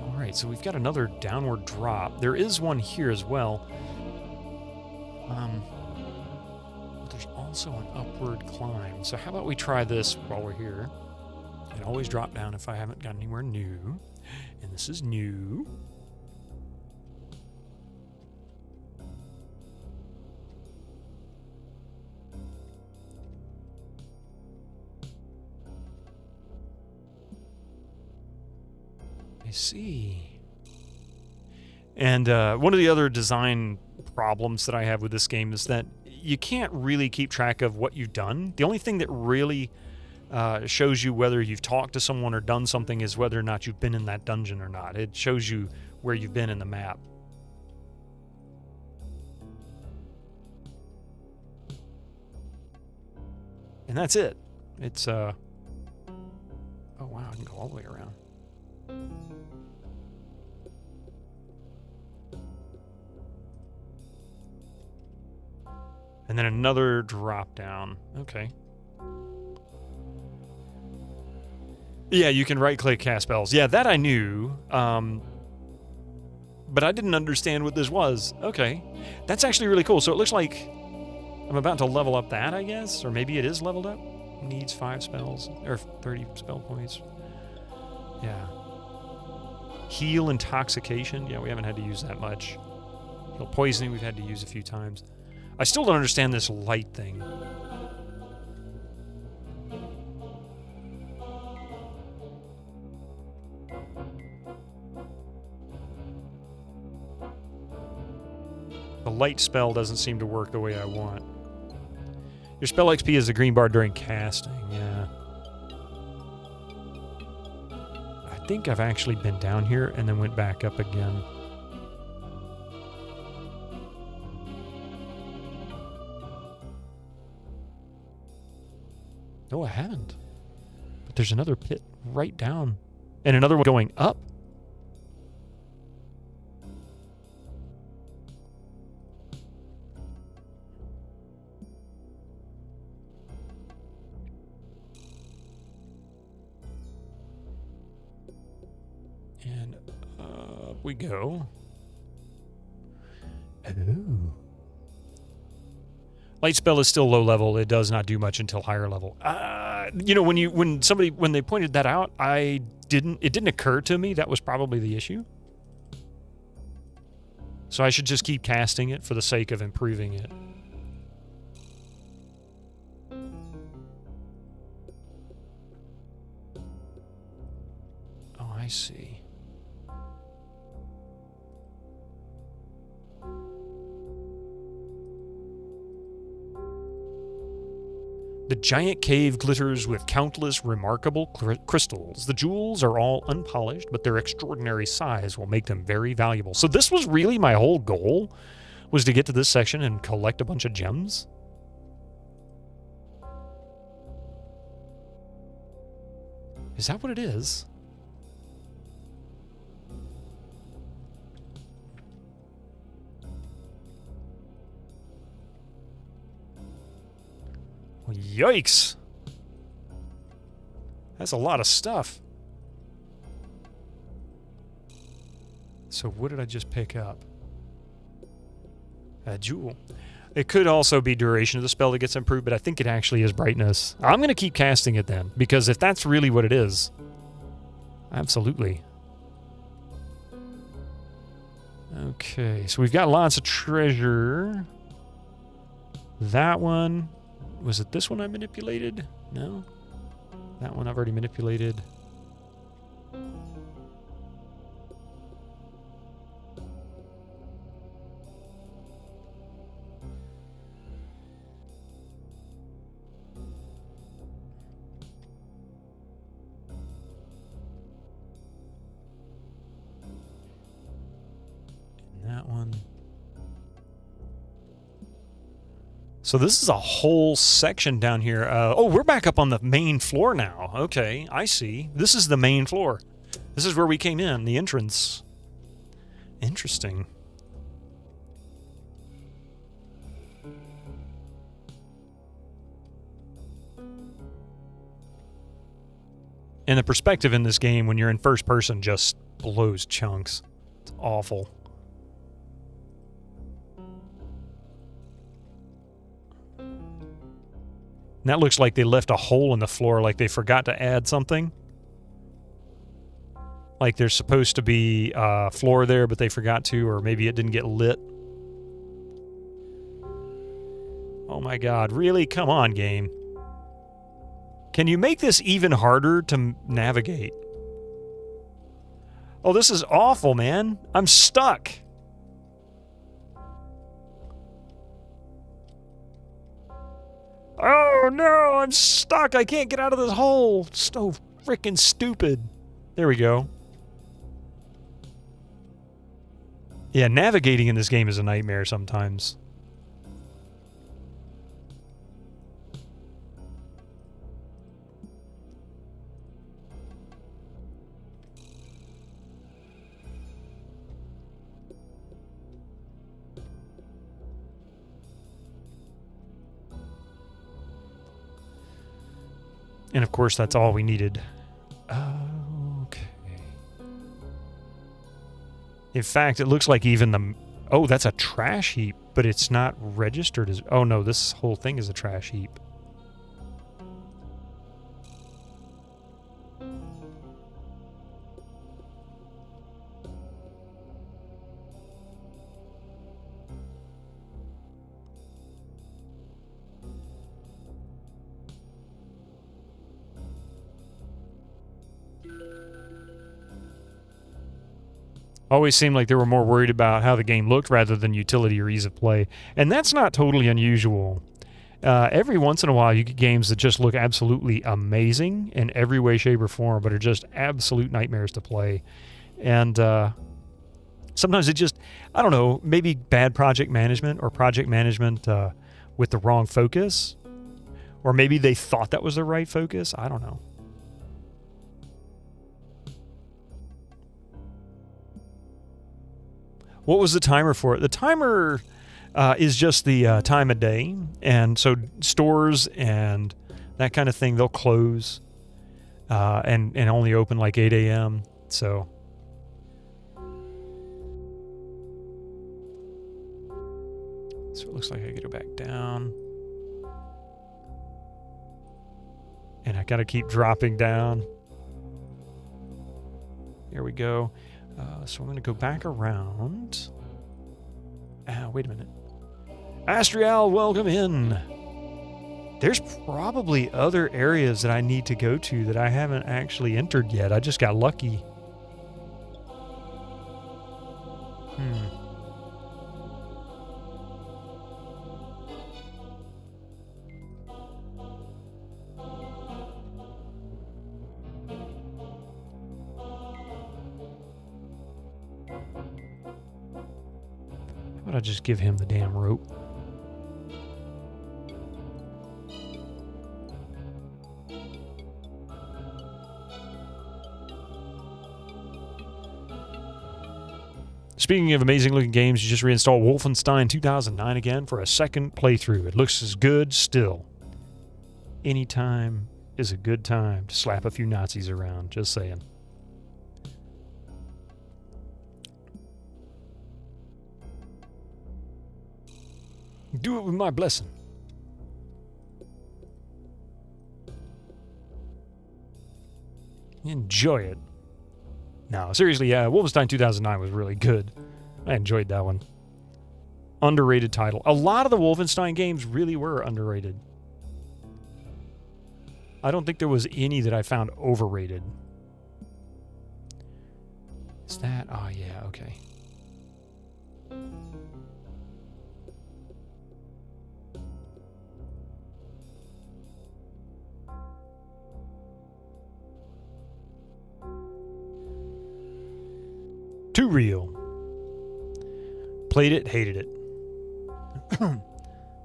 All right, so we've got another downward drop. There is one here as well. There's also an upward climb. So how about we try this while we're here? And always drop down if I haven't got anywhere new. And this is new. See. And one of the other design problems that I have with this game is that you can't really keep track of what you've done. The only thing that really shows you whether you've talked to someone or done something is whether or not you've been in that dungeon or not. It shows you where you've been in the map. And that's it. It's, oh wow, I can go all the way around. And then another drop down. Okay. Yeah, you can right-click cast spells. Yeah, that I knew. But I didn't understand what this was. Okay. That's actually really cool. So it looks like I'm about to level up that, I guess. Or maybe it is leveled up. Needs 5 spells. Or 30 spell points. Yeah. Heal intoxication. Yeah, we haven't had to use that much. Heal poisoning we've had to use a few times. I still don't understand this light thing. The light spell doesn't seem to work the way I want. Your spell XP is the green bar during casting, yeah. I think I've actually been down here and then went back up again. No, I haven't. But there's another pit right down. And another one going up. And up we go. Oh. Light spell is still low level. It does not do much until higher level. You know, when they pointed that out, it didn't occur to me that was probably the issue. So I should just keep casting it for the sake of improving it. Oh, I see. The giant cave glitters with countless remarkable crystals. The jewels are all unpolished, but their extraordinary size will make them very valuable. So this was really my whole goal, was to get to this section and collect a bunch of gems? Is that what it is? Yikes! That's a lot of stuff. So what did I just pick up? A jewel. It could also be duration of the spell that gets improved, but I think it actually is brightness. I'm going to keep casting it then, because if that's really what it is, absolutely. Okay, so we've got lots of treasure. That one. Was it this one I manipulated? No? That one I've already manipulated. And that one. So this is a whole section down here. Oh, we're back up on the main floor now. Okay, I see. This is the main floor. This is where we came in, the entrance. Interesting. And the perspective in this game when you're in first person just blows chunks. It's awful. And that looks like they left a hole in the floor, like they forgot to add something. Like there's supposed to be a floor there, but they forgot to, or maybe it didn't get lit. Oh my god, really? Come on, game. Can you make this even harder to navigate? Oh, this is awful, man. I'm stuck. Oh no, I'm stuck. I can't get out of this hole. So freaking stupid. There we go. Yeah, navigating in this game is a nightmare sometimes. And of course, that's all we needed. Okay. In fact, it looks like even the... Oh, that's a trash heap, but it's not registered as... Oh, no, this whole thing is a trash heap. Always seemed like they were more worried about how the game looked rather than utility or ease of play. And that's not totally unusual. Every once in a while you get games that just look absolutely amazing in every way, shape, or form, but are just absolute nightmares to play. And sometimes it just, I don't know, maybe bad project management or project management with the wrong focus. Or maybe they thought that was the right focus. I don't know. What was the timer for it? The timer is just the time of day. And so stores and that kind of thing, they'll close and only open like 8 a.m. So it looks like I gotta go back down. And I gotta keep dropping down. Here we go. So I'm going to go back around. Wait a minute. Astrial, welcome in. There's probably other areas that I need to go to that I haven't actually entered yet. I just got lucky. How about I just give him the damn rope? Speaking of amazing looking games, you just reinstalled Wolfenstein 2009 again for a second playthrough. It looks as good still. Anytime is a good time to slap a few Nazis around, just saying. Do it with my blessing. Enjoy it. No, seriously, yeah, Wolfenstein 2009 was really good. I enjoyed that one. Underrated title. A lot of the Wolfenstein games really were underrated. I don't think there was any that I found overrated. Is that? Oh, yeah, okay. Too real. Played it, hated it.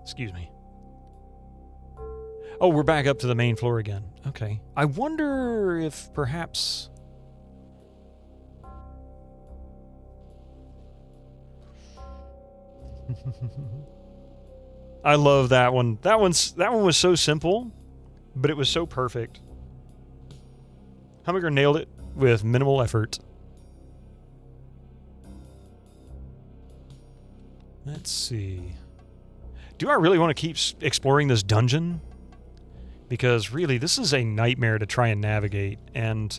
Excuse me. Oh, we're back up to the main floor again. Okay. I wonder if perhaps... I love that one. That one was so simple, but it was so perfect. Hummingbird nailed it with minimal effort. Let's see. Do I really want to keep exploring this dungeon? Because really, this is a nightmare to try and navigate, and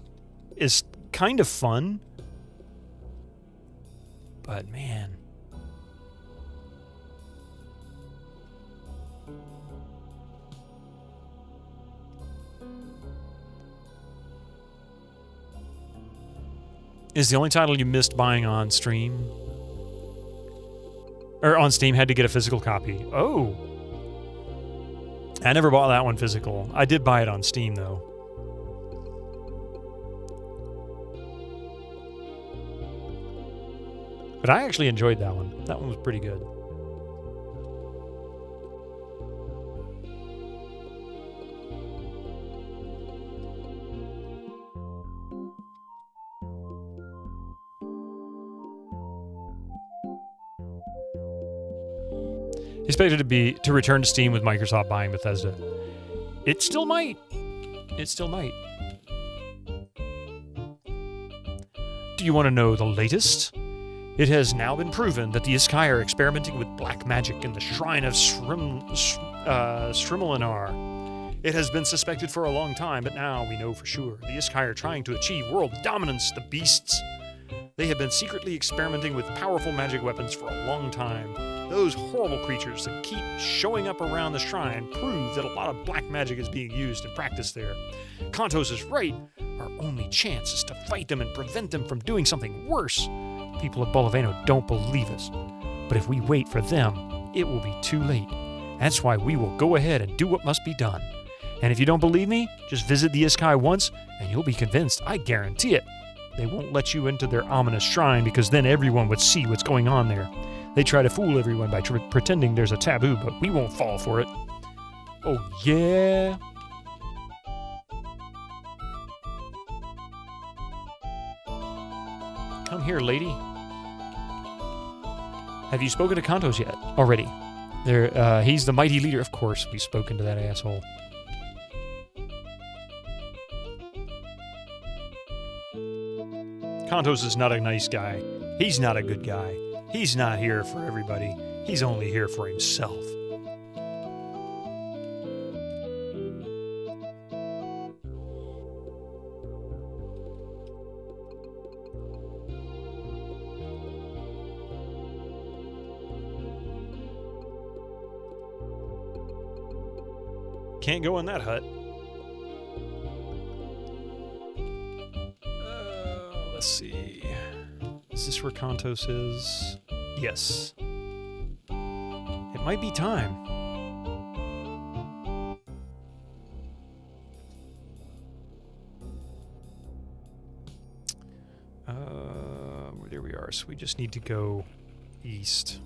it's kind of fun. But man. Is the only title you missed buying on stream? Or on Steam, had to get a physical copy. Oh. I never bought that one physical. I did buy it on Steam, though. But I actually enjoyed that one. That one was pretty good. Expected to return to Steam with Microsoft buying Bethesda. It still might. it still might. Do you want to know the latest? It has now been proven that the Iskai are experimenting with black magic in the shrine of Strimelinar. It has been suspected for a long time, but now we know for sure. The Iskai are trying to achieve world dominance, the beasts. They have been secretly experimenting with powerful magic weapons for a long time. Those horrible creatures that keep showing up around the shrine prove that a lot of black magic is being used and practiced there. Kantos is right. Our only chance is to fight them and prevent them from doing something worse. People of Boloveno don't believe us. But if we wait for them, it will be too late. That's why we will go ahead and do what must be done. And if you don't believe me, just visit the Iskai once and you'll be convinced. I guarantee it. They won't let you into their ominous shrine because then everyone would see what's going on there. They try to fool everyone by pretending there's a taboo, but we won't fall for it. Oh, yeah? Come here, lady. Have you spoken to Kantos yet? Already. He's the mighty leader. Of course, we've spoken to that asshole. Kantos is not a nice guy. He's not a good guy. He's not here for everybody. He's only here for himself. Can't go in that hut. Let's see. Is this where Kantos is? Yes. It might be time. There we are. So we just need to go east.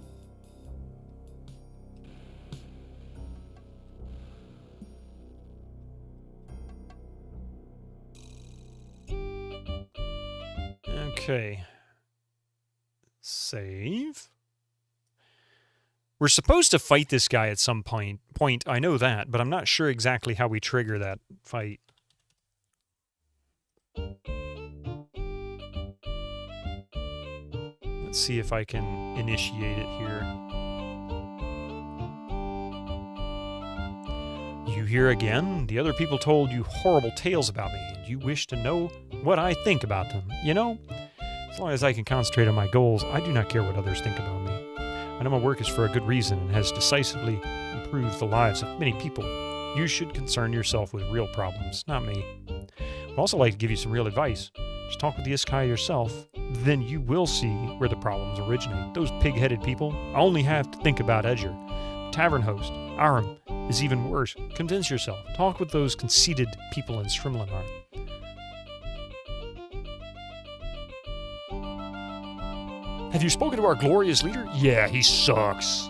Okay. Save. We're supposed to fight this guy at some point. I know that, but I'm not sure exactly how we trigger that fight. Let's see if I can initiate it here. You here again? The other people told you horrible tales about me, and you wish to know what I think about them. You know, as long as I can concentrate on my goals, I do not care what others think about me. I know my work is for a good reason and has decisively improved the lives of many people. You should concern yourself with real problems, not me. I'd also like to give you some real advice. Just talk with the Iskai yourself, then you will see where the problems originate. Those pig-headed people, I only have to think about Edger. Tavern host, Aram, is even worse. Convince yourself. Talk with those conceited people in Strimelinar. Have you spoken to our glorious leader? Yeah, he sucks.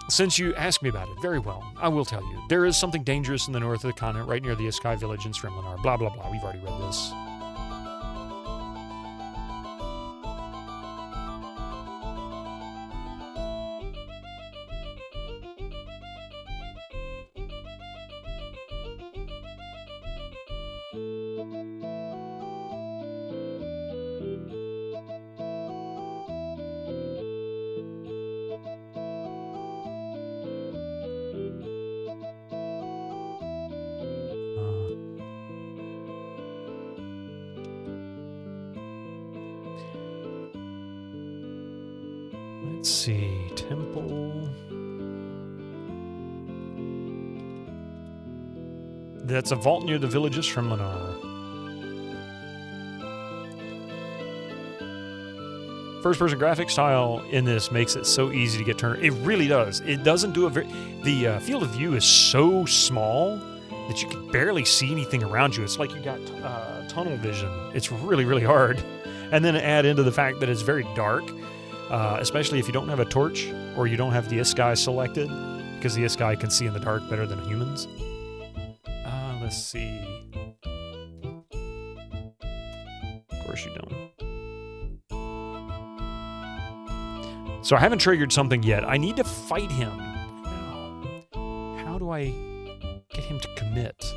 Since you asked me about it, very well, I will tell you. There is something dangerous in the north of the continent, right near the Iskai village in Strimelinar. Blah, blah, blah. We've already read this. Let's see, temple. That's a vault near the village of Strimelinar. First-person graphic style in this makes it so easy to get turned. It really does. It doesn't do a very... The field of view is so small that you can barely see anything around you. It's like you got tunnel vision. It's really, really hard. And then add into the fact that it's very dark, especially if you don't have a torch or you don't have the Iskai selected, because the Iskai can see in the dark better than humans. Let's see. Of course you don't. So I haven't triggered something yet. I need to fight him. Now, how do I Get him to commit.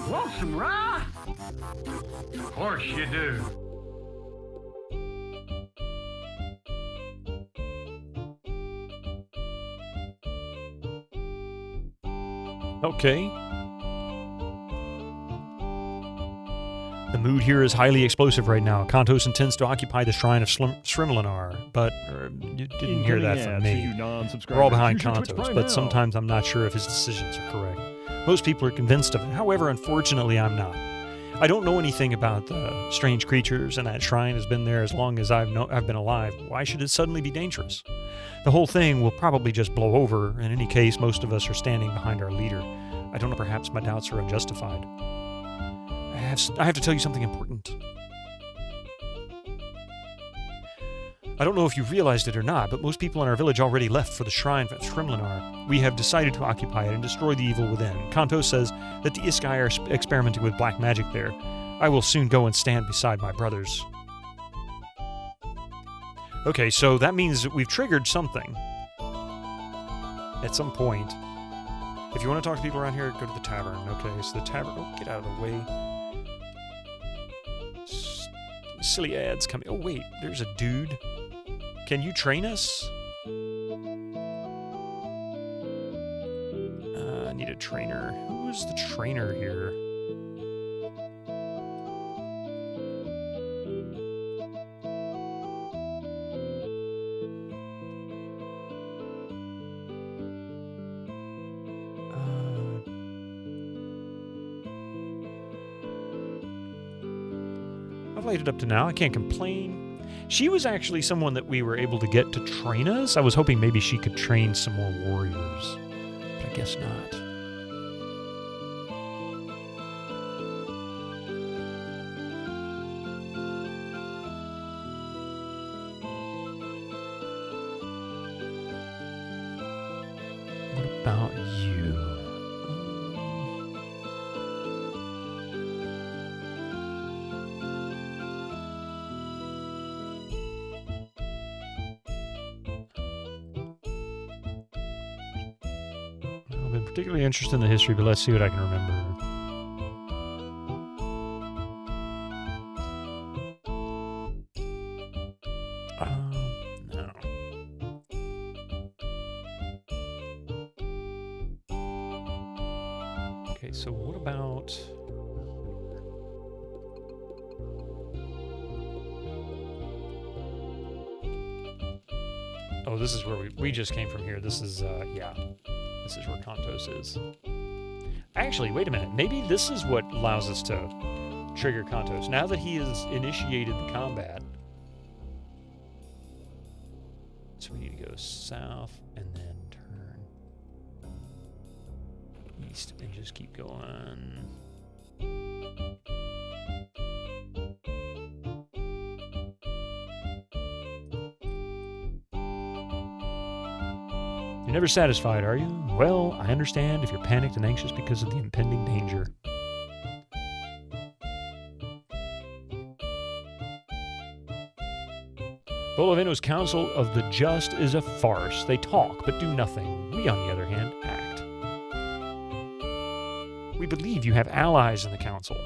Want some rye? Of course you do. Okay. The mood here is highly explosive right now. Kantos intends to occupy the shrine of Srimlanar, but you didn't hear that from me. We're all behind Kantos, but sometimes I'm not sure if his decisions are correct. Most people are convinced of it. However, unfortunately, I'm not. I don't know anything about the strange creatures, and that shrine has been there as long as I've been alive. Why should it suddenly be dangerous? The whole thing will probably just blow over. In any case, most of us are standing behind our leader. I don't know, perhaps my doubts are unjustified. I have to tell you something important. I don't know if you realized it or not, but most people in our village already left for the shrine of Srimlanar. We have decided to occupy it and destroy the evil within. Kantos says that the Iskai are experimenting with black magic there. I will soon go and stand beside my brothers. Okay, so that means that we've triggered something. At some point. If you want to talk to people around here, go to the tavern. Okay, so the tavern... Oh, get out of the way. Silly ads coming... Oh, wait, there's a dude. Can you train us? I need a trainer. Who's the trainer here? I've laid it up to now. I can't complain. She was actually someone that we were able to get to train us. I was hoping maybe she could train some more warriors, but I guess not. What about you? I've been particularly interested in the history, but let's see what I can remember. No. Okay, so what about... Oh, this is where we just came from here. This is, yeah. This is where Kantos is. Actually, wait a minute. Maybe this is what allows us to trigger Kantos. Now that he has initiated the combat. So we need to go south and then turn east and just keep going. You're never satisfied, are you? Well, I understand if you're panicked and anxious because of the impending danger. Bolovino's Council of the Just is a farce. They talk, but do nothing. We, on the other hand, act. We believe you have allies in the council.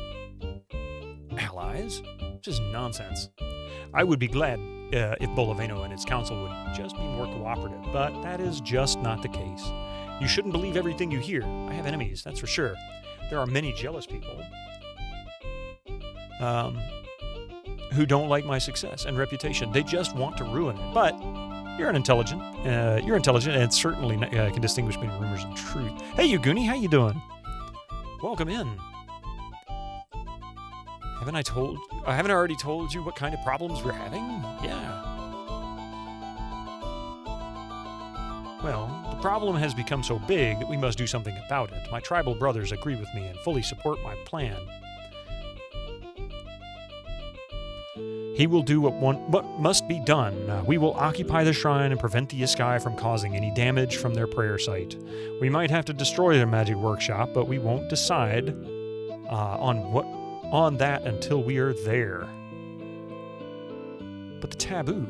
Allies? This is nonsense. I would be glad if Bolovino and its council would just be more cooperative, but that is just not the case. You shouldn't believe everything you hear. I have enemies, that's for sure. There are many jealous people who don't like my success and reputation. They just want to ruin it. But you're intelligent, and certainly can distinguish between rumors and truth. Hey, you Goonie, how you doing? Welcome in. Haven't I already told you what kind of problems we're having? Yeah. Well, the problem has become so big that we must do something about it. My tribal brothers agree with me and fully support my plan. He will do what must be done. We will occupy the shrine and prevent the Iskai from causing any damage from their prayer site. We might have to destroy their magic workshop, but we won't decide on that until we are there. But the taboo.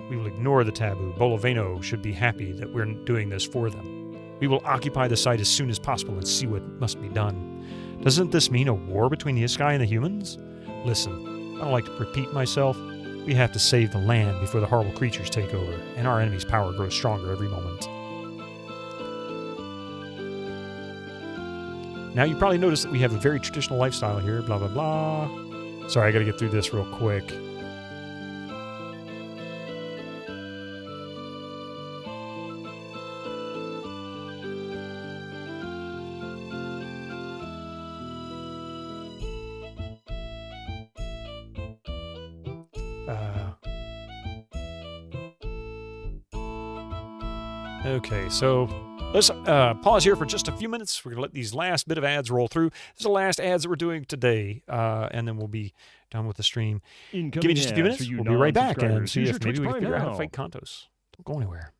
We will ignore the taboo. Boloveno should be happy that we're doing this for them. We will occupy the site as soon as possible and see what must be done. Doesn't this mean a war between the Iskai and the humans? Listen, I don't like to repeat myself. We have to save the land before the horrible creatures take over, and our enemy's power grows stronger every moment. Now you probably noticed that we have a very traditional lifestyle here, blah blah blah. Sorry, I gotta get through this real quick. Okay, so let's pause here for just a few minutes. We're going to let these last bit of ads roll through. This is the last ads that we're doing today, and then we'll be done with the stream. Give me just a few minutes. We'll be right back and see if maybe we can figure out how to fight Kantos. Don't go anywhere.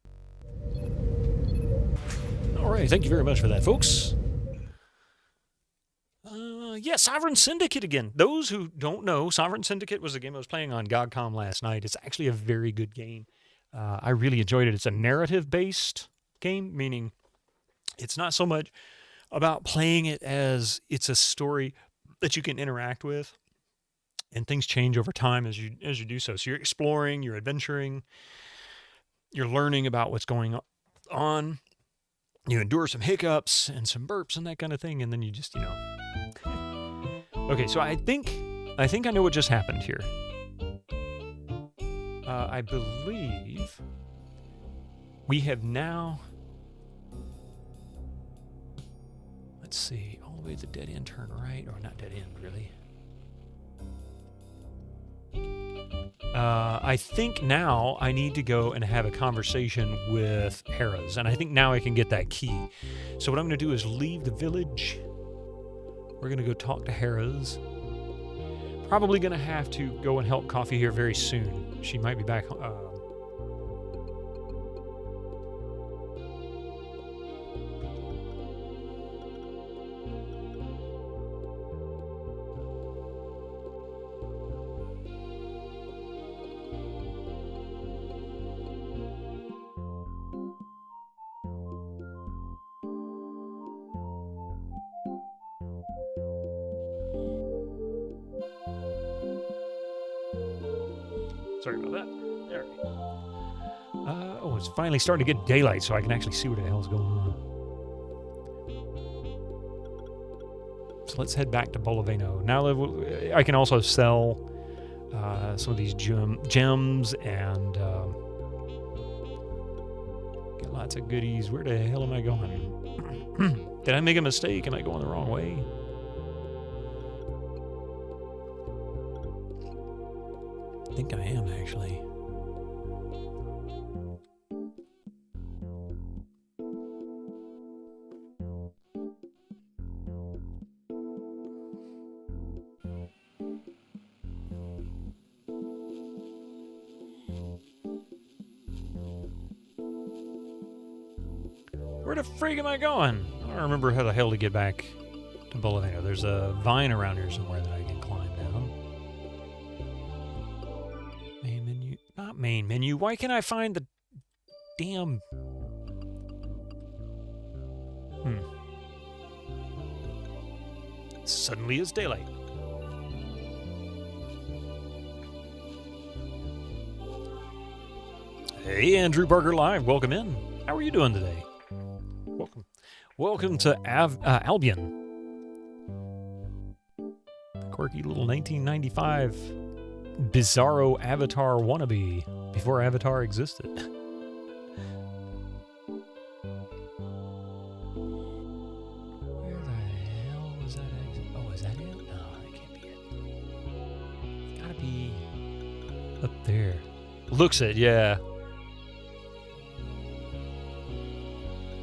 All right, thank you very much for that, folks. Yeah, Sovereign Syndicate again. Those who don't know, Sovereign Syndicate was a game I was playing on GOGCOM last night. It's actually a very good game. I really enjoyed it. It's a narrative-based game, meaning it's not so much about playing it as it's a story that you can interact with, and things change over time as you do so. So you're exploring, you're adventuring, you're learning about what's going on. You endure some hiccups and some burps and that kind of thing, and then you just, Okay, so I think I know what just happened here. I believe we have now, let's see, all the way to the dead end, turn right, or not dead end, really. I think now I need to go and have a conversation with Harrah's, and I think now I can get that key. So what I'm going to do is leave the village. We're going to go talk to Harrah's. Probably going to have to go and help Coffee here very soon. She might be back. Sorry about that. There we go. Oh, it's finally starting to get daylight, so I can actually see what the hell's going on. So let's head back to Boloveno. Now I can also sell some of these gems and get lots of goodies. Where the hell am I going? Did I make a mistake? Am I going the wrong way? I think I am, actually. Where the frig am I going? I don't remember how the hell to get back to Boloveno. There's a vine around here somewhere that I can climb down. Main menu. Not main menu. Why can't I find the damn... Suddenly it's daylight. Hey, Andrew Barker Live. Welcome in. How are you doing today? Welcome to Albion. Quirky little 1995 bizarro Avatar wannabe before Avatar existed. Where the hell was that exit? Oh, is that it? No, that can't be it. It's gotta be up there. Looks it, yeah.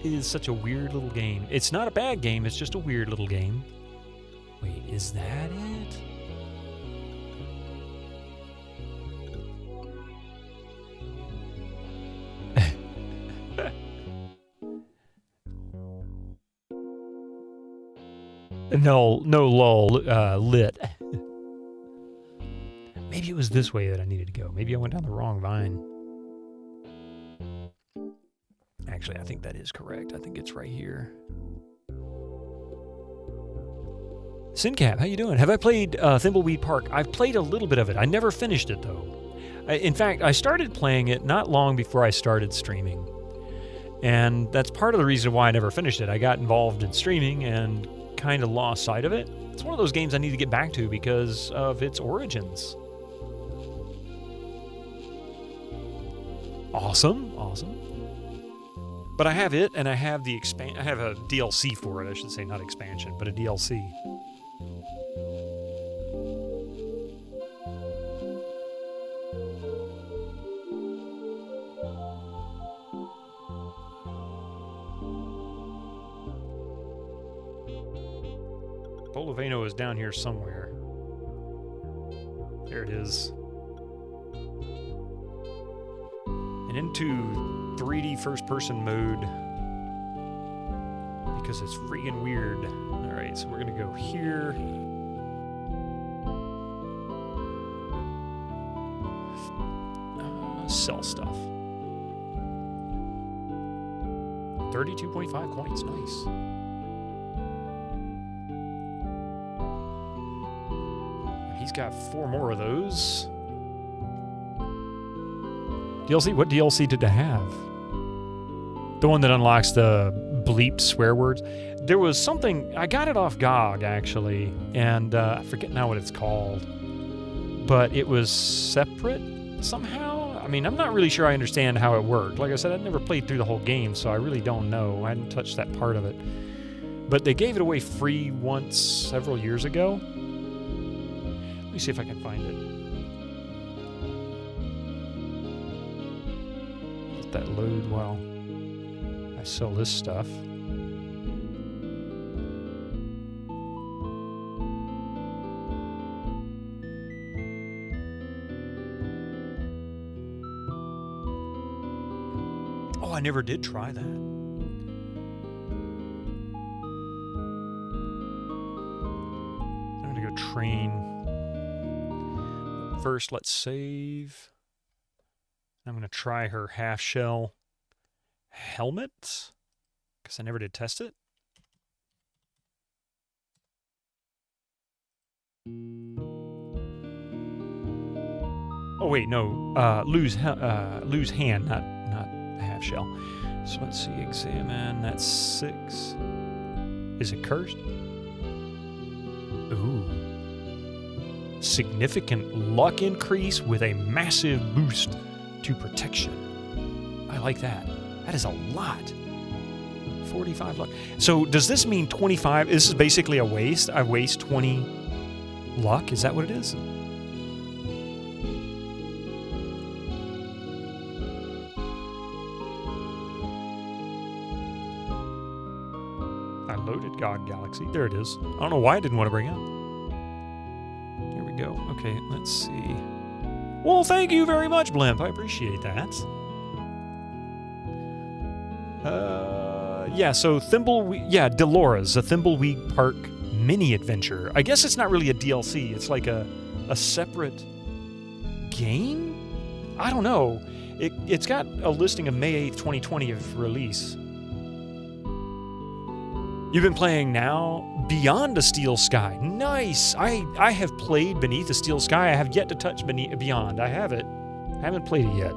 It is such a weird little game. It's not a bad game, it's just a weird little game. Wait, is that it? No lull, lit. Maybe it was this way that I needed to go. Maybe I went down the wrong vine. Actually, I think that is correct. I think it's right here. Sincap, how you doing? Have I played Thimbleweed Park? I've played a little bit of it. I never finished it, though. In fact, I started playing it not long before I started streaming. And that's part of the reason why I never finished it. I got involved in streaming and kind of lost sight of it. It's one of those games I need to get back to because of its origins. Awesome, awesome. But I have it, and I have the I have a DLC for it, I should say, not expansion, but a DLC. Poloveno is down here somewhere. There it is. And into 3D first-person mode because it's freaking weird. All right, so we're gonna go here. Sell stuff. 32.5 coins, nice. He's got 4 more of those. DLC? What DLC did I have? The one that unlocks the bleeped swear words? There was something... I got it off GOG, actually, and I forget now what it's called. But it was separate somehow? I mean, I'm not really sure I understand how it worked. Like I said, I'd never played through the whole game, so I really don't know. I hadn't touched that part of it. But they gave it away free once several years ago. Let me see if I can find it. Let that load while I sell this stuff. Oh, I never did try that. I'm gonna go train. First, let's save. I'm going to try her half-shell helmet, because I never did test it. Oh, wait, no. Lose hand, not half-shell. So let's see, examine. That's 6. Is it cursed? Ooh. Significant luck increase with a massive boost to protection. I like that. That is a lot. 45 luck. So does this mean 25? This is basically a waste. I waste 20 luck. Is that what it is? I loaded God Galaxy. There it is. I don't know why I didn't want to bring it up. Go. Okay, let's see. Well, thank you very much, Blimp. I appreciate that. Yeah, so Delora's, a Thimbleweed Park mini adventure. I guess it's not really a DLC. It's like a separate game? I don't know. It's got a listing of May 8th, 2020 of release. You've been playing now Beyond a Steel Sky. Nice! I have played Beneath a Steel Sky. I have yet to touch Beyond. I have it. I haven't played it yet.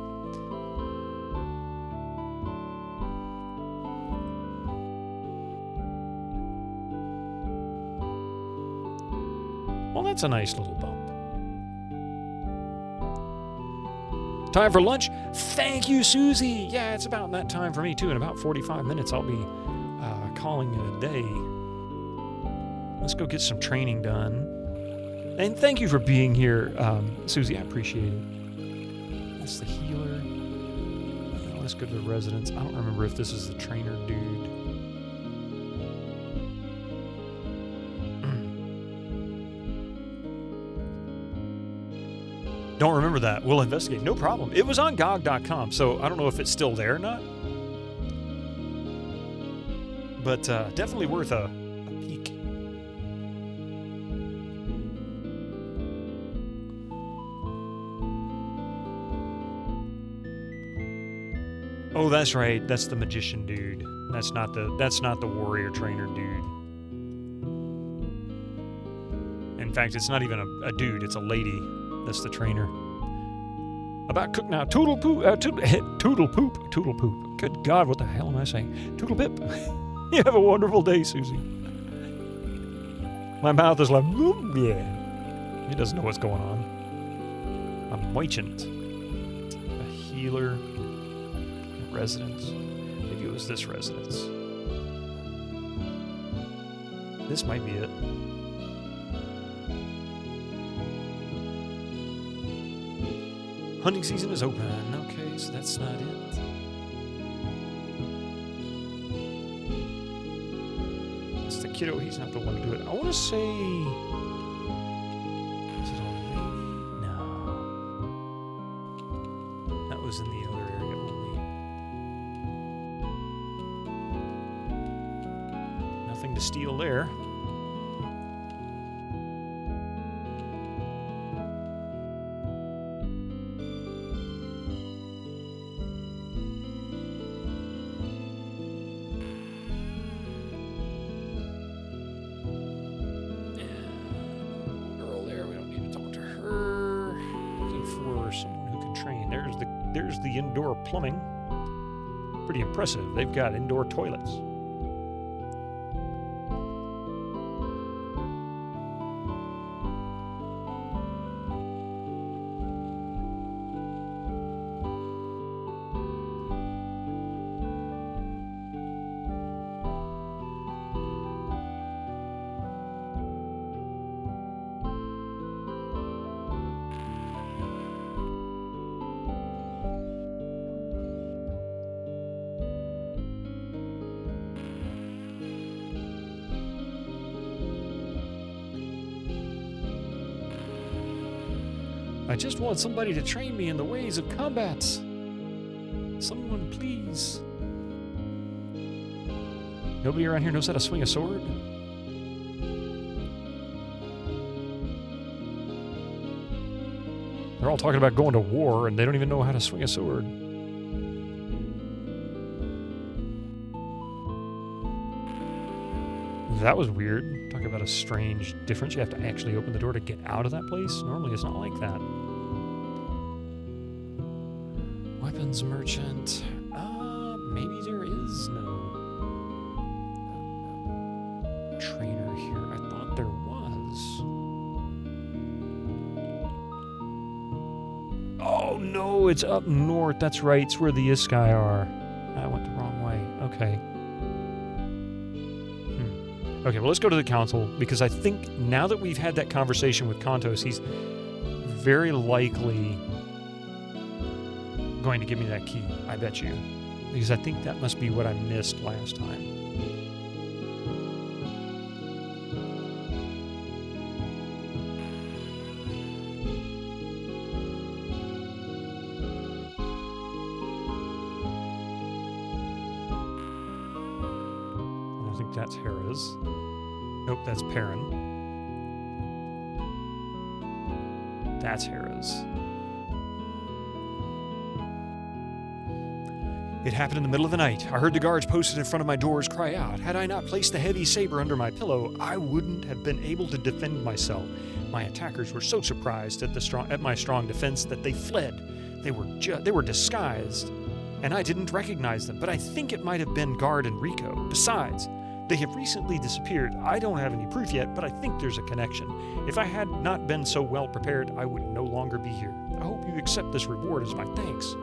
Well, that's a nice little bump. Time for lunch? Thank you, Susie! Yeah, it's about that time for me, too. In about 45 minutes, I'll be calling it a day. Let's go get some training done. And thank you for being here, Susie. I appreciate it. That's the healer. Let's go to the residence. I don't remember if this is the trainer dude. Don't remember that. We'll investigate. No problem. It was on GOG.com, so I don't know if it's still there or not. But definitely worth a peek. Oh, that's right. That's the magician dude. That's not the warrior trainer dude. In fact, it's not even a dude. It's a lady. That's the trainer. About cook now. Toodle poop. Toodle poop. Toodle poop. Good God, what the hell am I saying? Toodle pip. You have a wonderful day, Susie. My mouth is like, yeah. He doesn't know what's going on. A merchant. A healer. A residence. Maybe it was this residence. This might be it. Hunting season is open. Okay, so that's not it. It's the kiddo. He's not the one to do it. I want to say... Is it old lady? No. That was in the other area only. Nothing to steal there. There's the indoor plumbing. Pretty impressive. They've got indoor toilets. I just want somebody to train me in the ways of combat. Someone, please. Nobody around here knows how to swing a sword? They're all talking about going to war, and they don't even know how to swing a sword. That was weird. Talking about a strange difference. You have to actually open the door to get out of that place. Normally it's not like that. Weapons merchant. Maybe there is no trainer here. I thought there was. Oh no, it's up north. That's right. It's where the Iskai are. I went the wrong way. Okay. Okay, well, let's go to the council, because I think now that we've had that conversation with Kantos, he's very likely going to give me that key, I bet you. Because I think that must be what I missed last time. I think that's Hera's. Nope, that's Perrin. That's Hera's. It happened in the middle of the night. I heard the guards posted in front of my doors cry out. Had I not placed the heavy saber under my pillow, I wouldn't have been able to defend myself. My attackers were so surprised at my strong defense that they fled. They were disguised, and I didn't recognize them, but I think it might have been Guard and Rico. Besides, they have recently disappeared. I don't have any proof yet, but I think there's a connection. If I had not been so well prepared, I would no longer be here. I hope you accept this reward as my thanks.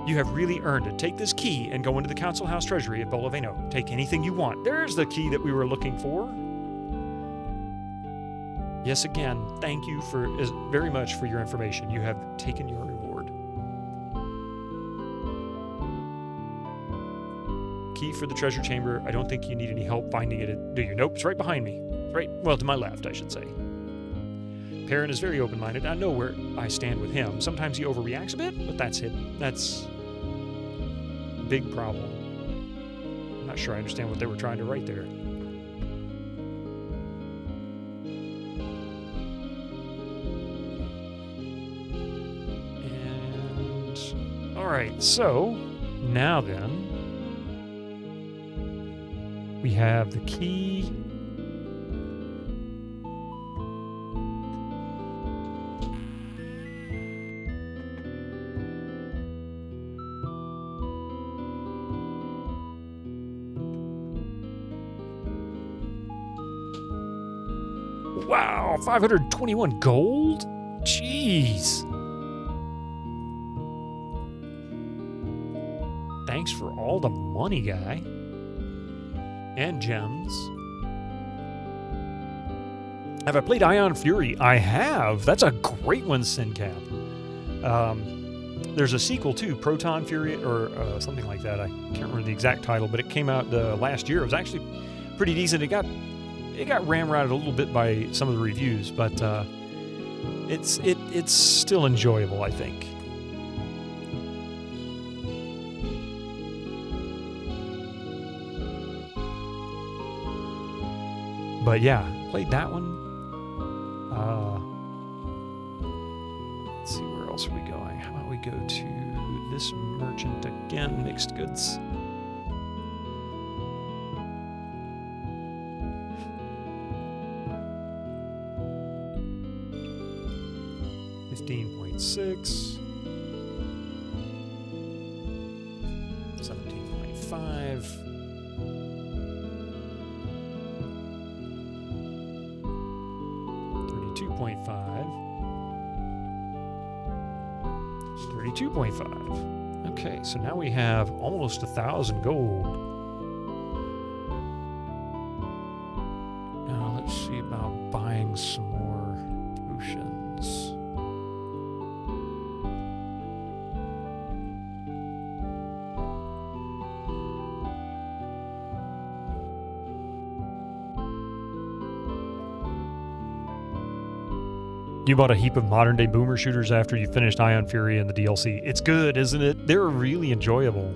You have really earned it. Take this key and go into the council house treasury at Boloveno. Take anything you want. There's the key that we were looking for. Yes, again, thank you very much for your information. You have taken your reward. Key for the treasure chamber. I don't think you need any help finding it, do you? Nope, it's right behind me. Right, well, to my left, I should say. Perrin is very open-minded. I know where I stand with him. Sometimes he overreacts a bit, but that's it. That's a big problem. I'm not sure I understand what they were trying to write there. And Alright, so now then, we have the key. Wow, 521 gold? Jeez. Thanks for all the money, guy. And gems. Have I played Ion Fury? I have. That's a great one, Sincap. There's a sequel too, Proton Fury, or something like that. I can't remember the exact title, but it came out last year. It was actually pretty decent. It got ramrodded a little bit by some of the reviews, but it's still enjoyable, I think. But yeah, played that one. Let's see, where else are we going? How about we go to this merchant again, mixed goods. $15.6, 17.5, 32.5. Okay, so now we have almost 1,000 gold. Now let's see about buying some more potions. You bought a heap of modern-day boomer shooters after you finished Ion Fury and the DLC. It's good, isn't it? They're really enjoyable.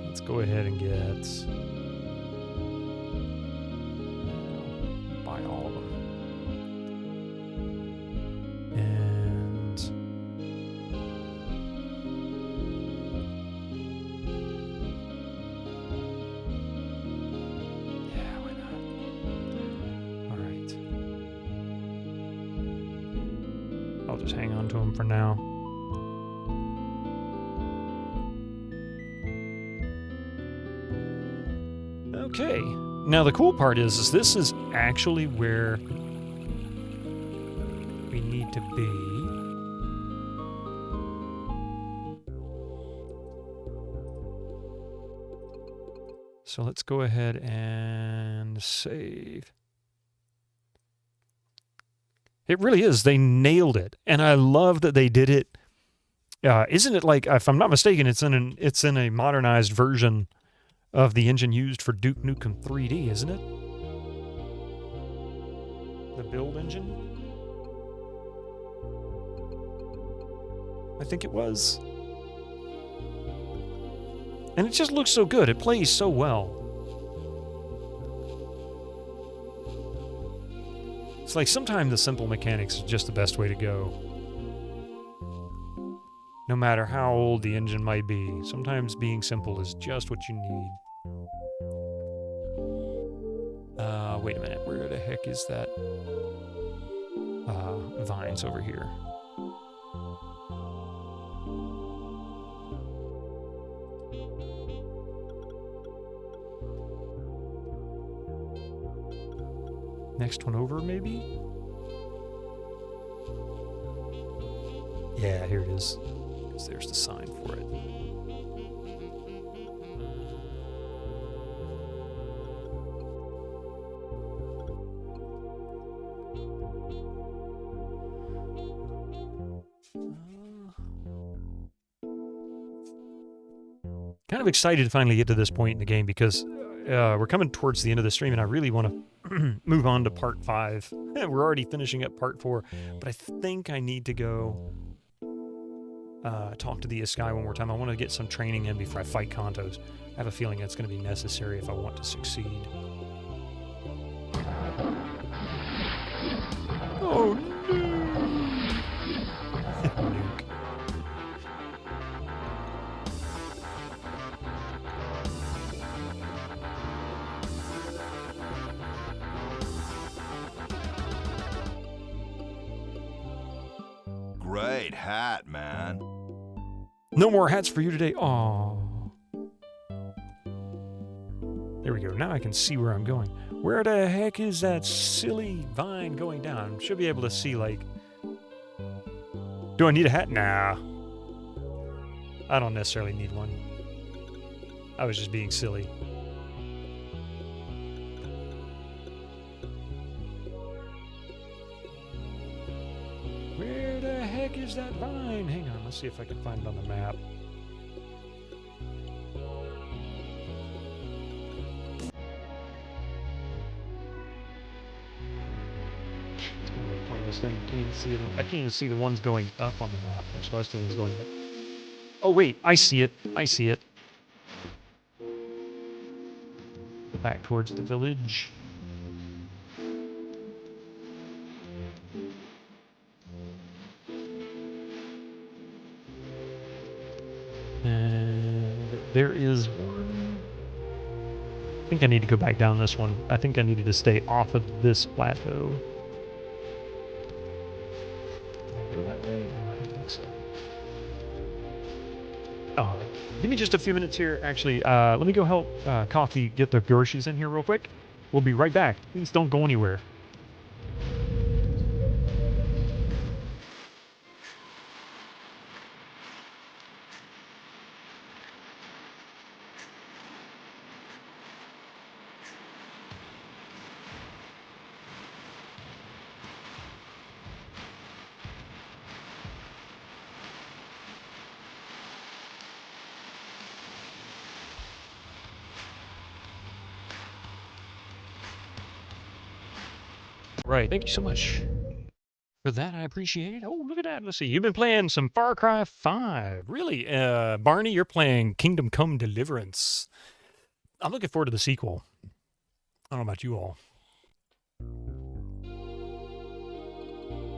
Let's go ahead and get... buy all of them. And... yeah, why not? I'll just hang on to them for now. Okay. Now the cool part is this is actually where we need to be. So let's go ahead and save. It really is. They nailed it, and I love that they did it. Isn't it like, if I'm not mistaken, it's in a modernized version of the engine used for Duke Nukem 3D, isn't it? The build engine? I think it was. And it just looks so good. It plays so well. It's like sometimes the simple mechanics is just the best way to go. No matter how old the engine might be, sometimes being simple is just what you need. Wait a minute, where the heck is that? Vines over here. Next one over, maybe? Yeah, here it is. Because there's the sign for it. Kind of excited to finally get to this point in the game because we're coming towards the end of the stream and I really want to move on to part 5. We're already finishing up part 4, but I think I need to go talk to the Sky one more time. I want to get some training in before I fight Kantos. I have a feeling that's going to be necessary if I want to succeed. Oh no! great hat, man. No more hats for you today. Aww. There we go. Now I can see where I'm going. Where the heck is that silly vine going down? Should be able to see, like... Do I need a hat? Nah. I don't necessarily need one. I was just being silly. Where the heck is that vine? Hang on, let's see if I can find it on the map. I can't even see the ones going up on the map. I'm supposed to be going up. Oh wait, I see it. I see it. Back towards the village. There is one. I think I need to go back down this one. I think I needed to stay off of this plateau. Go that way? No, I don't think so. Oh, give me just a few minutes here. Actually, let me go help Coffee get the groceries in here real quick. We'll be right back. Please don't go anywhere. Right, thank you so much for that. I appreciate it. Oh, look at that. Let's see. You've been playing some Far Cry 5. Really? Barney, you're playing Kingdom Come Deliverance. I'm looking forward to the sequel. I don't know about you all.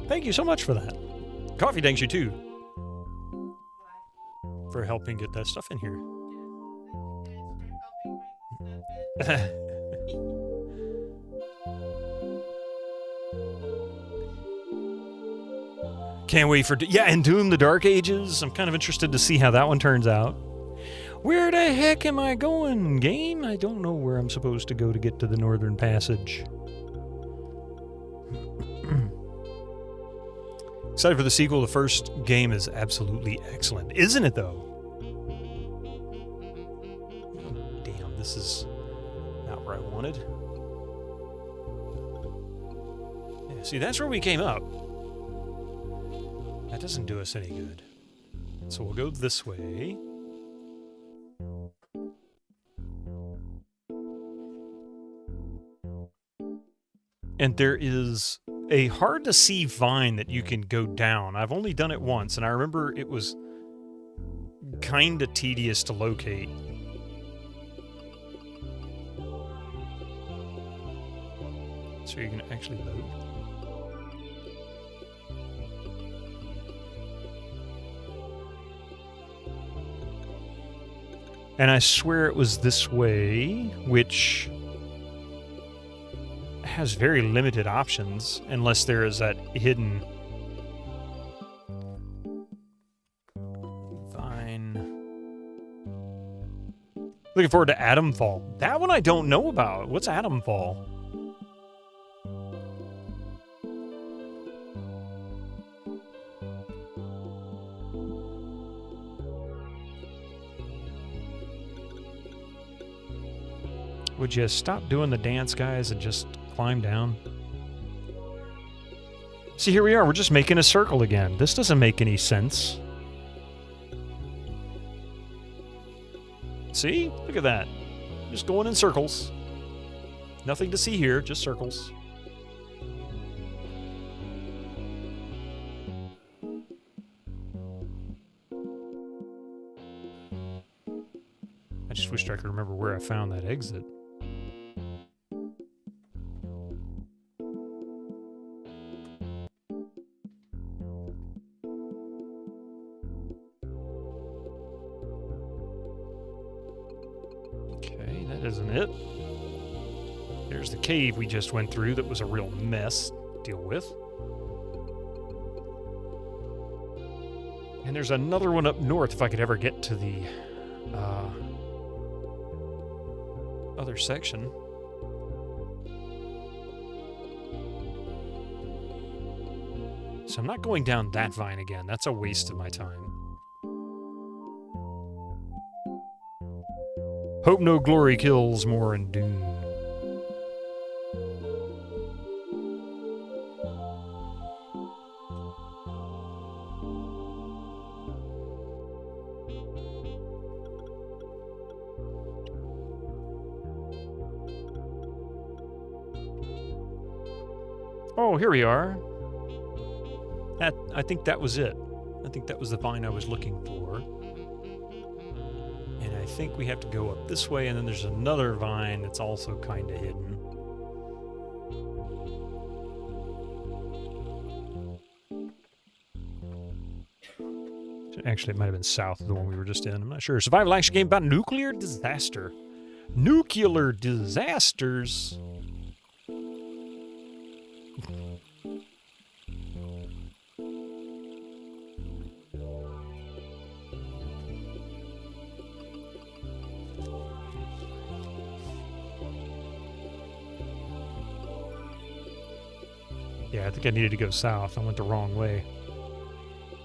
Thank you so much for that. Coffee thanks you too for helping get that stuff in here. Can't wait for... Yeah, and Doom the Dark Ages. I'm kind of interested to see how that one turns out. Where the heck am I going, game? I don't know where I'm supposed to go to get to the Northern Passage. Excited for the sequel. The first game is absolutely excellent. Isn't it, though? Oh, damn, this is not where I wanted. Yeah, see, that's where we came up. That doesn't do us any good. So we'll go this way. And there is a hard-to-see vine that you can go down. I've only done it once, and I remember it was kind of tedious to locate. So you can actually load. And I swear it was this way, which has very limited options, unless there is that hidden vine. Looking forward to Atomfall. That one I don't know about. What's Atomfall? Would you stop doing the dance, guys, and just climb down? See, here we are. We're just making a circle again. This doesn't make any sense. See? Look at that. Just going in circles. Nothing to see here, just circles. I just wished I could remember where I found that exit. Okay, that isn't it. There's the cave we just went through that was a real mess to deal with. And there's another one up north if I could ever get to the other section. So I'm not going down that vine again. That's a waste of my time. Hope no glory kills more in Dune. Oh, here we are. I think that was it. I think that was the vine I was looking for. And I think we have to go up this way, and then there's another vine that's also kind of hidden. Actually, it might have been south of the one we were just in. I'm not sure. Survival action game about nuclear disaster. Nuclear disasters? Yeah, I think I needed to go south. I went the wrong way.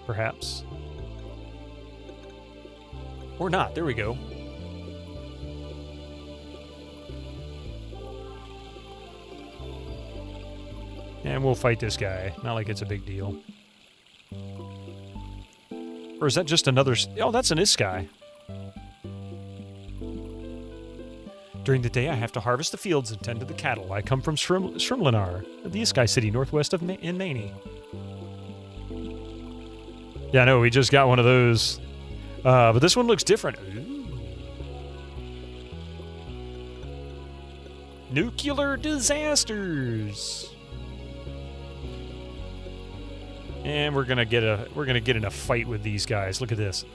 Perhaps. Or not. There we go. And we'll fight this guy. Not like it's a big deal. Or is that just another... Oh, that's an Iskai. During the day, I have to harvest the fields and tend to the cattle. I come from Shrimlinar, the Iskai city northwest of in Maini. Yeah, I know, we just got one of those. But this one looks different. Ooh. Nuclear disasters. And we're gonna get in a fight with these guys. Look at this.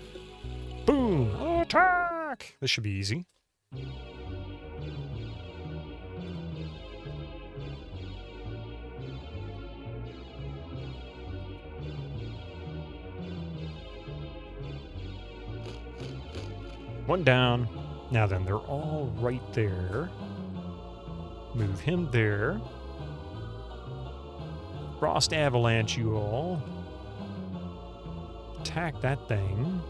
Boom! Attack! This should be easy. One down. Now then, they're all right there. Move him there. Frost avalanche, you all. Attack that thing.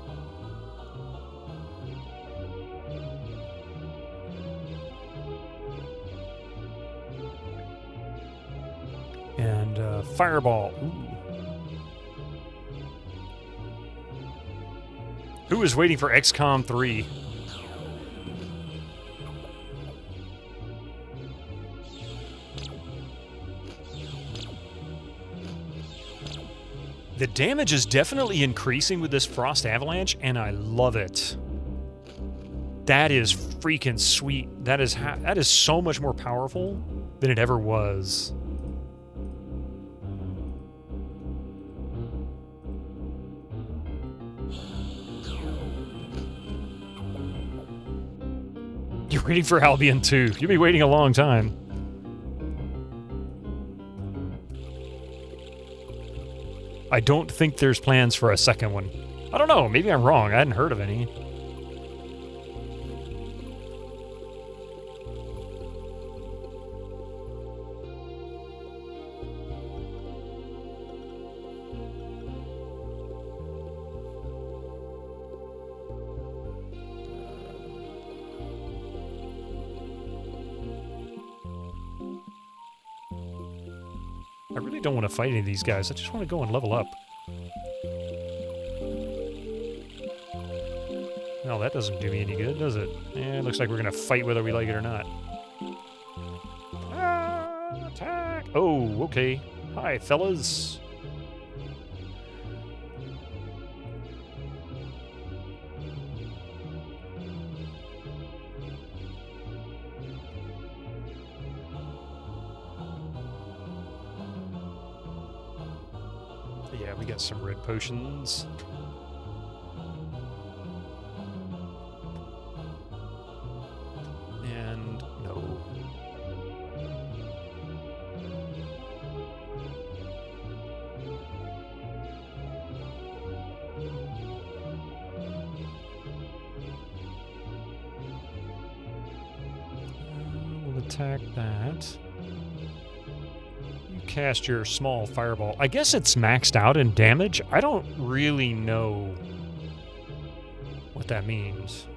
And fireball. Ooh. Who is waiting for XCOM 3? The damage is definitely increasing with this Frost Avalanche, and I love it. That is freaking sweet. That is so much more powerful than it ever was. You're waiting for Albion 2. You'll be waiting a long time. I don't think there's plans for a second one. I don't know. Maybe I'm wrong. I hadn't heard of any. I really don't want to fight any of these guys. I just want to go and level up. No, that doesn't do me any good, does it? Eh, it looks like we're going to fight whether we like it or not. Ah, attack! Oh, okay. Hi, fellas. Yeah, we got some red potions. And no. attack that. You cast your small fireball. I guess it's maxed out in damage. I don't really know what that means.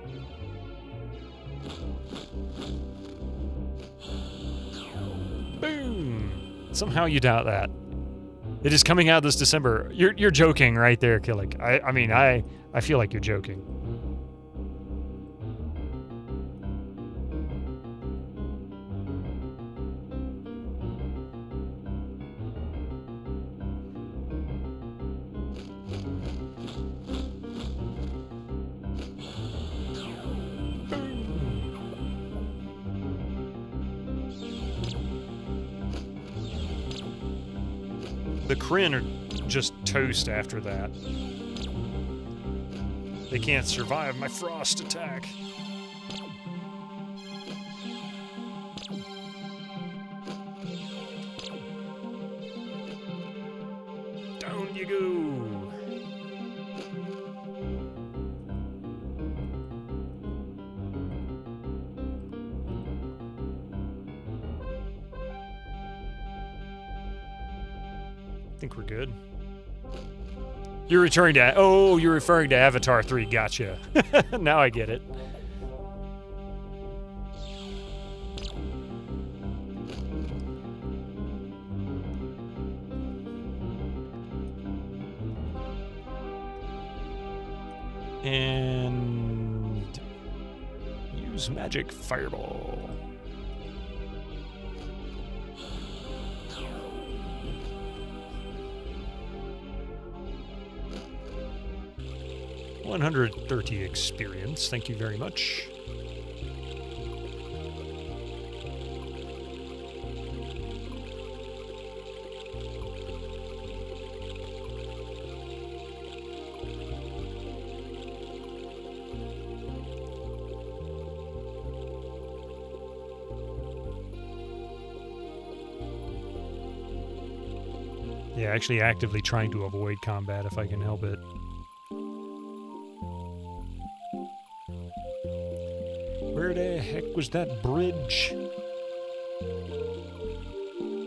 Boom! Somehow you doubt that. It is coming out this December. You're joking right there, Killick. I mean, I feel like you're joking. The Kryn are just toast after that. They can't survive my frost attack. Down you go. I think we're good. You're returning to... Oh, you're referring to Avatar 3. Gotcha. Now I get it. And... use Magic Fireball. $130 experience. Thank you very much. Yeah, actually actively trying to avoid combat if I can help it. Where the heck was that bridge?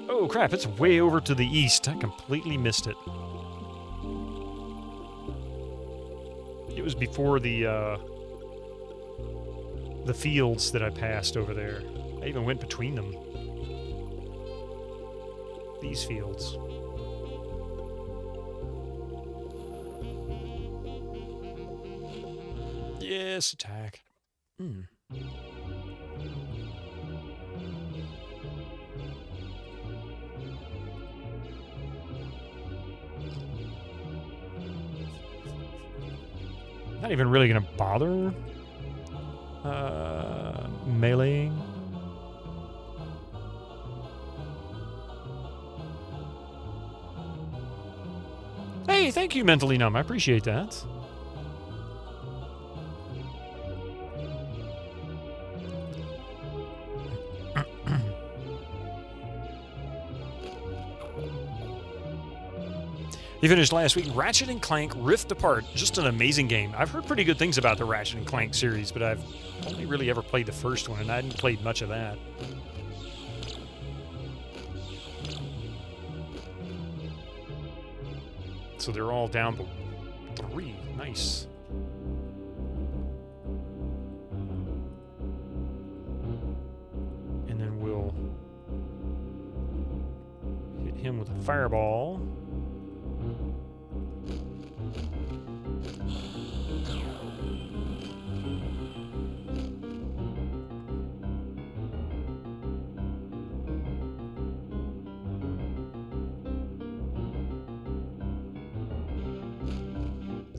Oh crap, it's way over to the east. I completely missed it. It was before the fields that I passed over there. I even went between them. These fields. Yes, attack. Hmm. Not even really gonna bother meleeing. Hey, thank you, Mentally Numb. I appreciate that. You finished last week, Ratchet & Clank Rift Apart. Just an amazing game. I've heard pretty good things about the Ratchet & Clank series, but I've only really ever played the first one, and I hadn't played much of that. So they're all down to 3. Nice. And then we'll hit him with a fireball.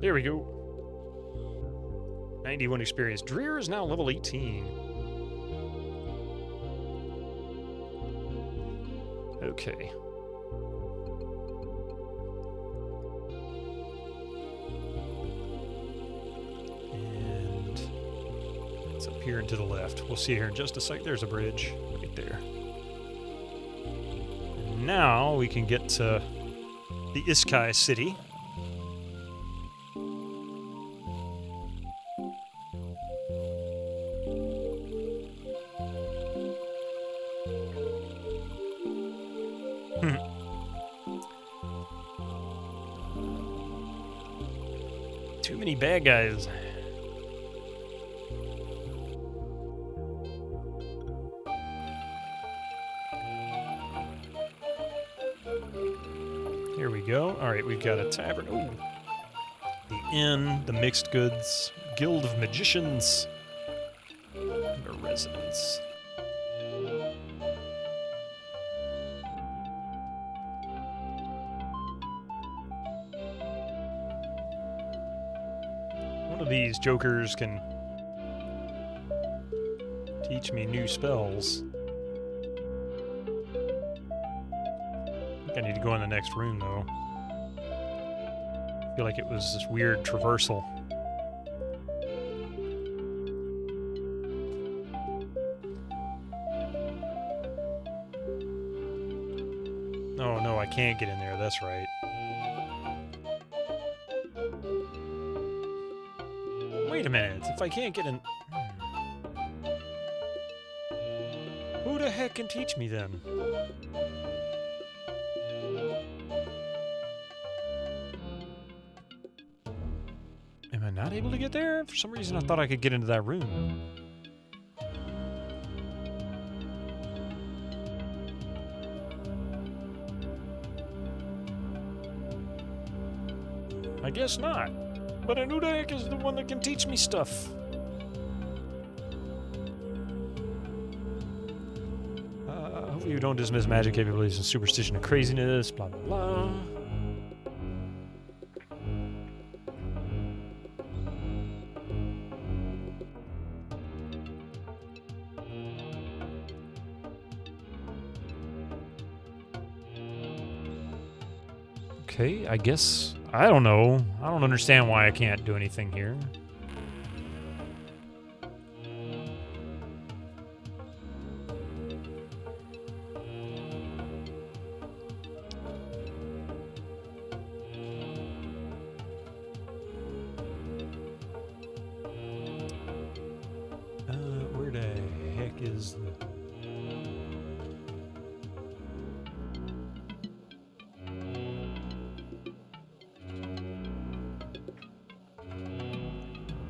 There we go. 91 experience. Dreer is now level 18. Okay. And it's up here and to the left. We'll see here in just a sec. There's a bridge right there. And now we can get to the Iskai city. Too many bad guys. Here we go. Alright, we've got a tavern. Ooh. The inn, the mixed goods, guild of magicians, and a residence. One of these jokers can teach me new spells. I think I need to go in the next room, though. I feel like it was this weird traversal. Oh no, I can't get in there, that's right. Wait a minute, if I can't get in... Who the heck can teach me then? Am I not able to get there? For some reason I thought I could get into that room. I guess not. But I who the heck is the one that can teach me stuff? Hopefully you don't dismiss magic capabilities and superstition and craziness, blah blah blah. Okay, I guess... I don't know. I don't understand why I can't do anything here. Where the heck is the...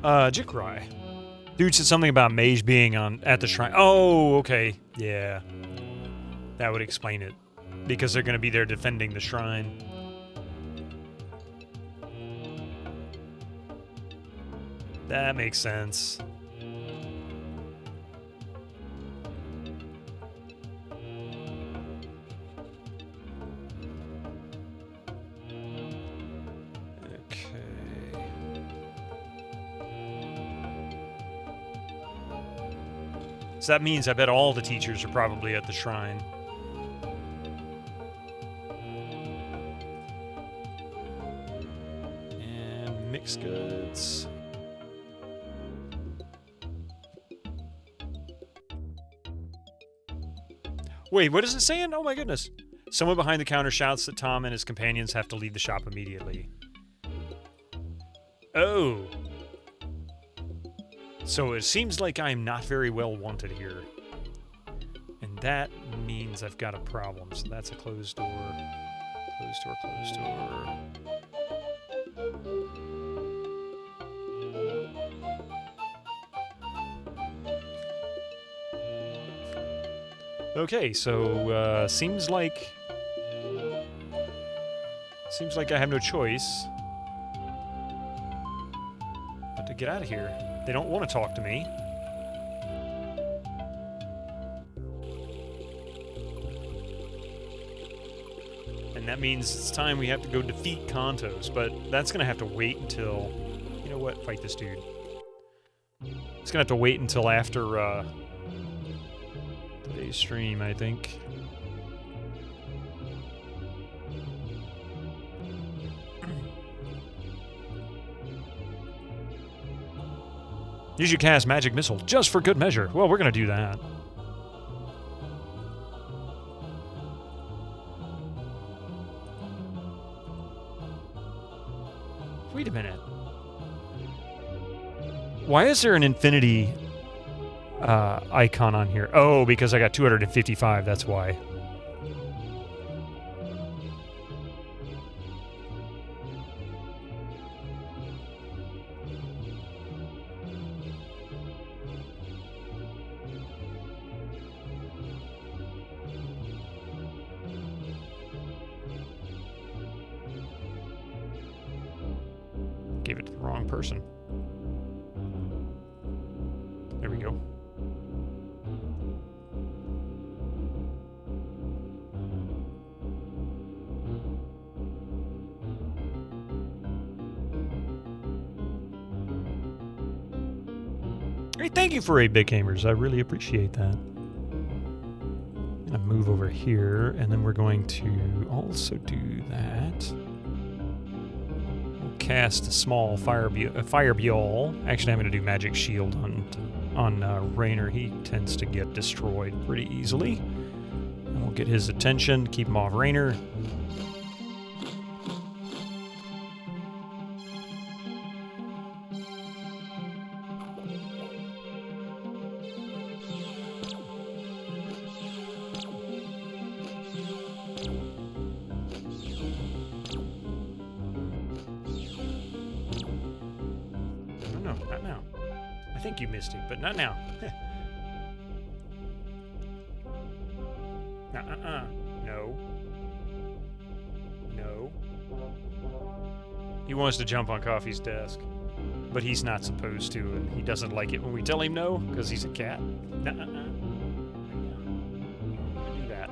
Jikrai. Dude said something about mage being at the shrine. Oh, okay. Yeah. That would explain it. Because they're going to be there defending the shrine. That makes sense. So that means I bet all the teachers are probably at the shrine. And mixed goods. Wait, what is it saying? Oh my goodness. Someone behind the counter shouts that Tom and his companions have to leave the shop immediately. Oh. So it seems like I'm not very well wanted here. And that means I've got a problem. So that's a closed door. Closed door, closed door. Okay, so seems like I have no choice but to get out of here. They don't want to talk to me. And that means it's time we have to go defeat Kantos, but that's going to have to wait until... You know what? Fight this dude. It's going to have to wait until after today's stream, I think. You should cast Magic Missile just for good measure. Well, we're going to do that. Wait a minute. Why is there an infinity icon on here? Oh, because I got 255, that's why. Gave it to the wrong person. There we go. Hey, thank you for 8-bit gamers. I really appreciate that. I'm gonna move over here, and then we're going to also do that. We'll cast a small fire ball. Actually, I'm gonna do magic shield on Rainer. He tends to get destroyed pretty easily. And we'll get his attention, keep him off Rainer. No, not now. I think you missed it, but not now. No. No. He wants to jump on Coffee's desk, but he's not supposed to, and he doesn't like it when we tell him no, because he's a cat. Do that.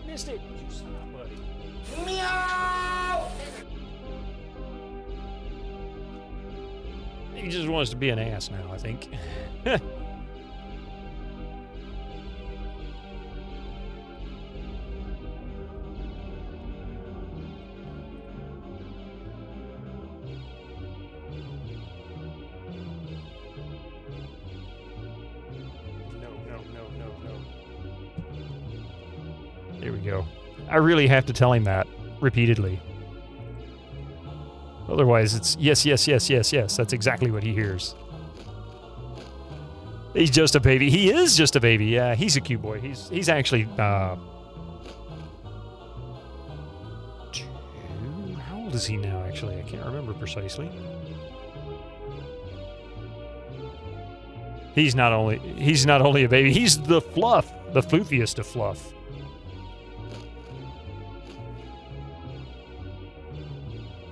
Missed it. You stop, buddy. Meow! He just wants to be an ass now, I think. No. There we go. I really have to tell him that repeatedly. Otherwise, it's yes. That's exactly what he hears. He's just a baby. He is just a baby. Yeah, he's a cute boy. He's actually how old is he now? Actually, I can't remember precisely. He's not only a baby. He's the fluff, the floofiest of fluff.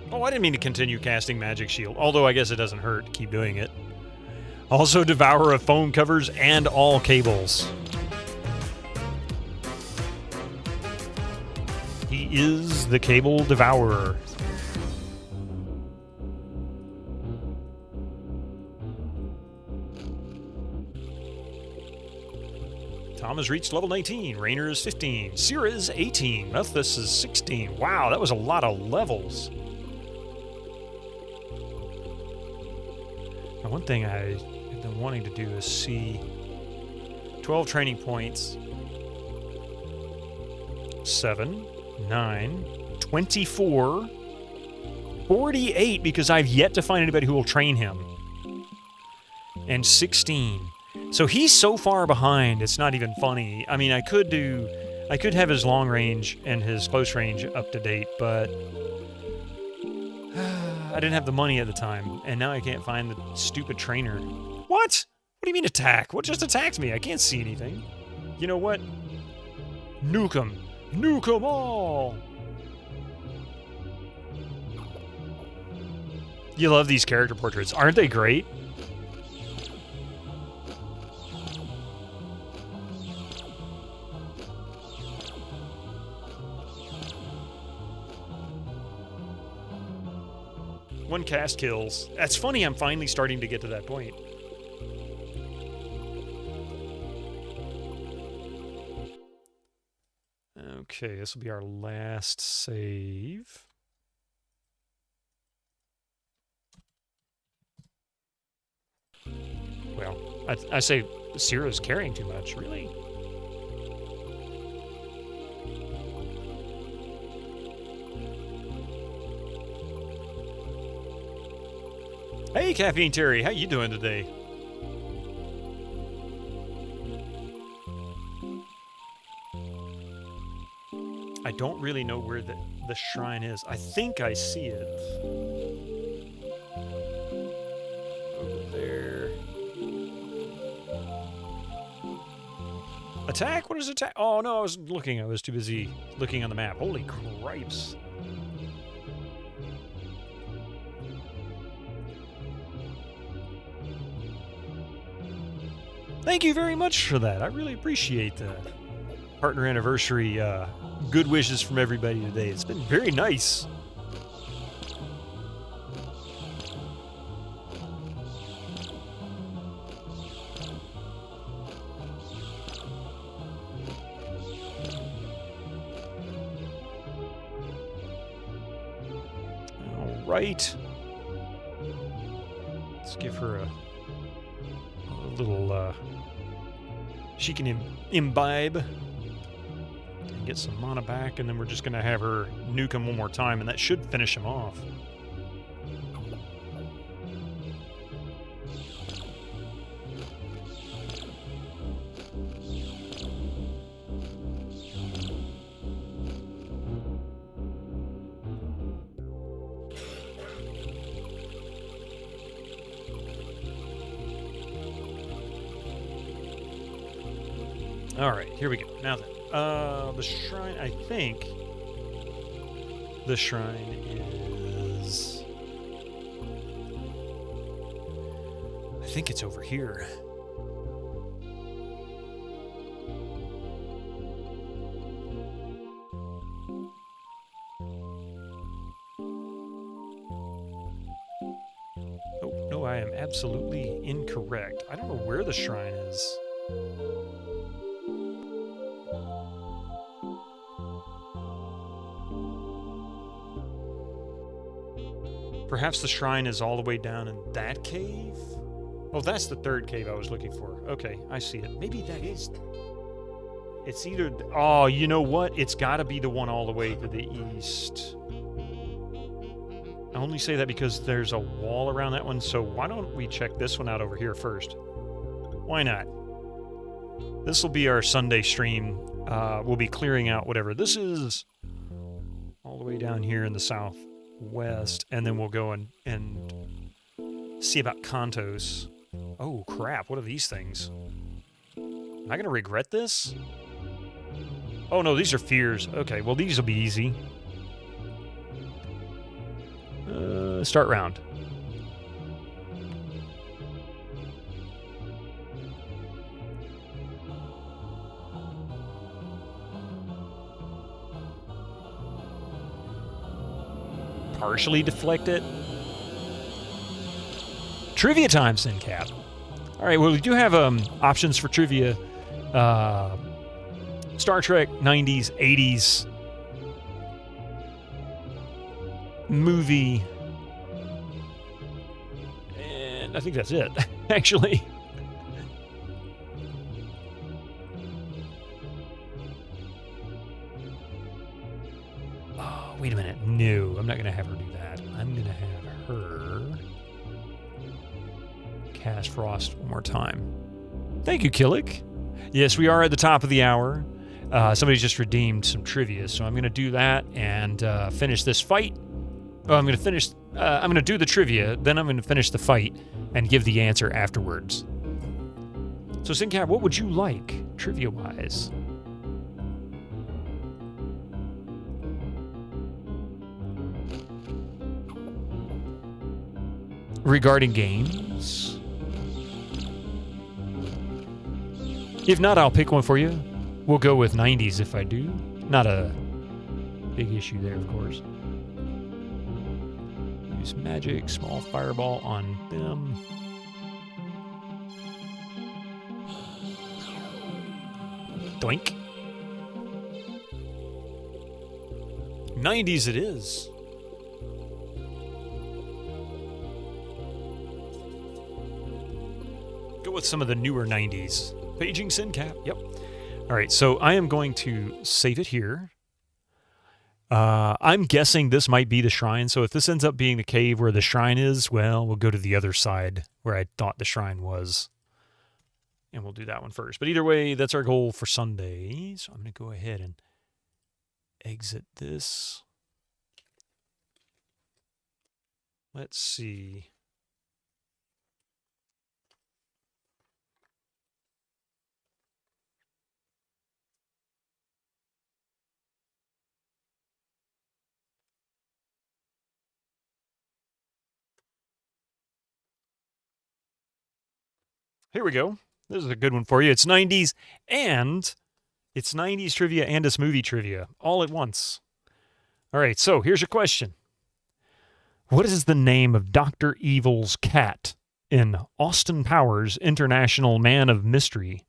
Oh, I didn't mean to continue casting Magic Shield, although I guess it doesn't hurt to keep doing it. Also, Devourer of Foam covers and all cables. He is the Cable Devourer. Tom has reached level 19, Rainer is 15, Sierra is 18, Methus is 16. Wow, that was a lot of levels. Now, one thing I've been wanting to do is see 12 training points, 7, 9, 24, 48, because I've yet to find anybody who will train him, and 16. So he's so far behind, it's not even funny. I mean, I could have his long range and his close range up to date, but I didn't have the money at the time, and now I can't find the stupid trainer. What? What do you mean attack? What just attacked me? I can't see anything. You know what? Nuke 'em. Nuke 'em all! You love these character portraits. Aren't they great? One cast kills. That's funny, I'm finally starting to get to that point. Okay, this will be our last save. Well, I say Sierra's carrying too much, really? Hey, Caffeine Terry, how you doing today? I don't really know where the shrine is. I think I see it. Over there. Attack? What is attack? Oh, no, I wasn't looking. I was too busy looking on the map. Holy cripes. Thank you very much for that. I really appreciate that. Partner anniversary good wishes from everybody today. It's been very nice. All right. Let's give her a little she can imbibe and get some mana back, and then we're just going to have her nuke him one more time, and that should finish him off. All right, here we go. Now then, the shrine, I think the shrine is... I think it's over here. Oh, no, I am absolutely incorrect. I don't know where the shrine is. Perhaps the shrine is all the way down in that cave? Oh, that's the third cave I was looking for. Okay, I see it. Maybe that is... It's either... Oh, you know what? It's got to be the one all the way to the east. I only say that because there's a wall around that one, so why don't we check this one out over here first? Why not? This will be our Sunday stream. We'll be clearing out whatever this is all the way down here in the southwest, and then we'll go and see about Kantos. Oh, crap. What are these things? Am I going to regret this? Oh, no, these are fears. Okay, well, these will be easy. Start round. Partially deflect it. Trivia time, Sincap. All right, well, we do have options for trivia. Star Trek, 90s, 80s, movie, and I think that's it, actually. Oh, wait a minute. No, I'm not going to have her do that. I'm going to have her cast Frost one more time. Thank you, Killick. Yes, we are at the top of the hour. Somebody just redeemed some trivia, so I'm going to do that and finish this fight. Oh, I'm going to do the trivia, then I'm going to finish the fight and give the answer afterwards. So, Sincap, what would you like, trivia-wise? Regarding games? If not, I'll pick one for you. We'll go with 90s if I do. Not a big issue there, of course. Use magic, small fireball on them. Doink. 90s it is. Go with some of the newer 90s. Paging Sincap. Yep. All right, so I am going to save it here. I'm guessing this might be the shrine, so if this ends up being the cave where the shrine is, well, we'll go to the other side where I thought the shrine was. And we'll do that one first. But either way, that's our goal for Sunday. So I'm going to go ahead and exit this. Let's see. here we go. This is a good one for you. It's 90s and it's 90s trivia and it's movie trivia all at once. All right, so here's your question. What is the name of Dr. Evil's cat in Austin Powers' International Man of Mystery?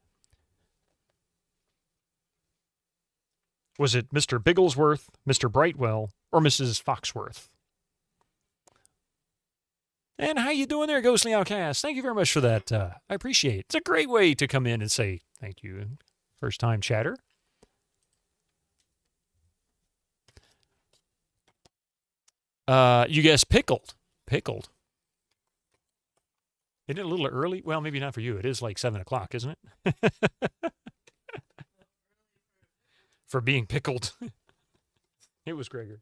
Was it Mr. Bigglesworth, Mr. Brightwell, or Mrs. Foxworth? And how you doing there, Ghostly Outcast? Thank you very much for that. I appreciate it. It's a great way to come in and say thank you. First time chatter. You guessed pickled. Pickled. Isn't it a little early? Well, maybe not for you. It is like 7 o'clock, isn't it? For being pickled. It was Gregor.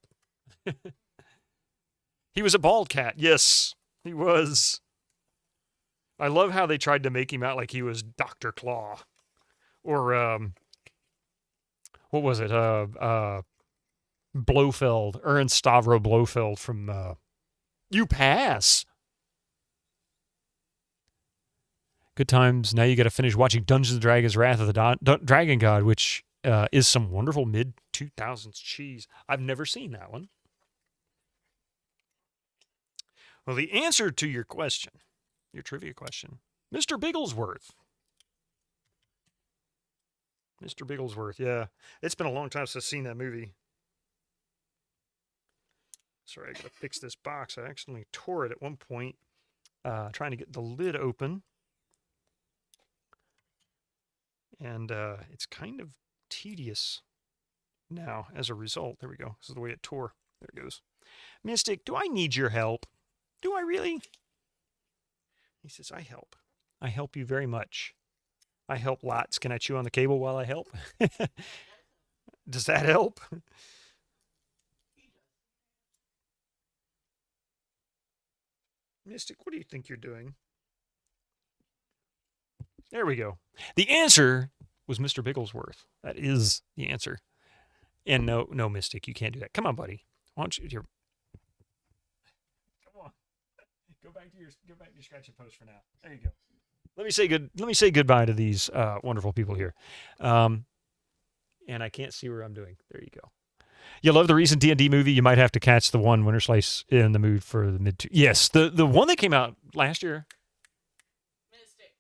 He was a bald cat. Yes, he was. I love how they tried to make him out like he was Dr. Claw. Or, what was it? Blofeld. Ernst Stavro Blofeld from, You Pass. Good times. Now you got to finish watching Dungeons & Dragons Wrath of the Dragon God, which is some wonderful mid-2000s cheese. I've never seen that one. Well, the answer to your question, your trivia question, Mr. Bigglesworth. Mr. Bigglesworth, yeah. It's been a long time since I've seen that movie. Sorry, I got to fix this box. I accidentally tore it at one point, trying to get the lid open. And it's kind of tedious now as a result. There we go. This is the way it tore. There it goes. Mystic, do I need your help? Do I really? He says, I help. I help you very much. I help lots. Can I chew on the cable while I help? Does that help? Mystic, what do you think you're doing? There we go. The answer was Mr. Bigglesworth. That is the answer. And no, Mystic, you can't do that. Come on, buddy. Why don't you? Come on. Go back to your scratch and post for now. There you go. Let me say goodbye to these wonderful people here. And I can't see where I'm doing. There you go. You love the recent D&D movie. You might have to catch the one Winter Slice in the mood for the mid. Yes, the one that came out last year. Mystic.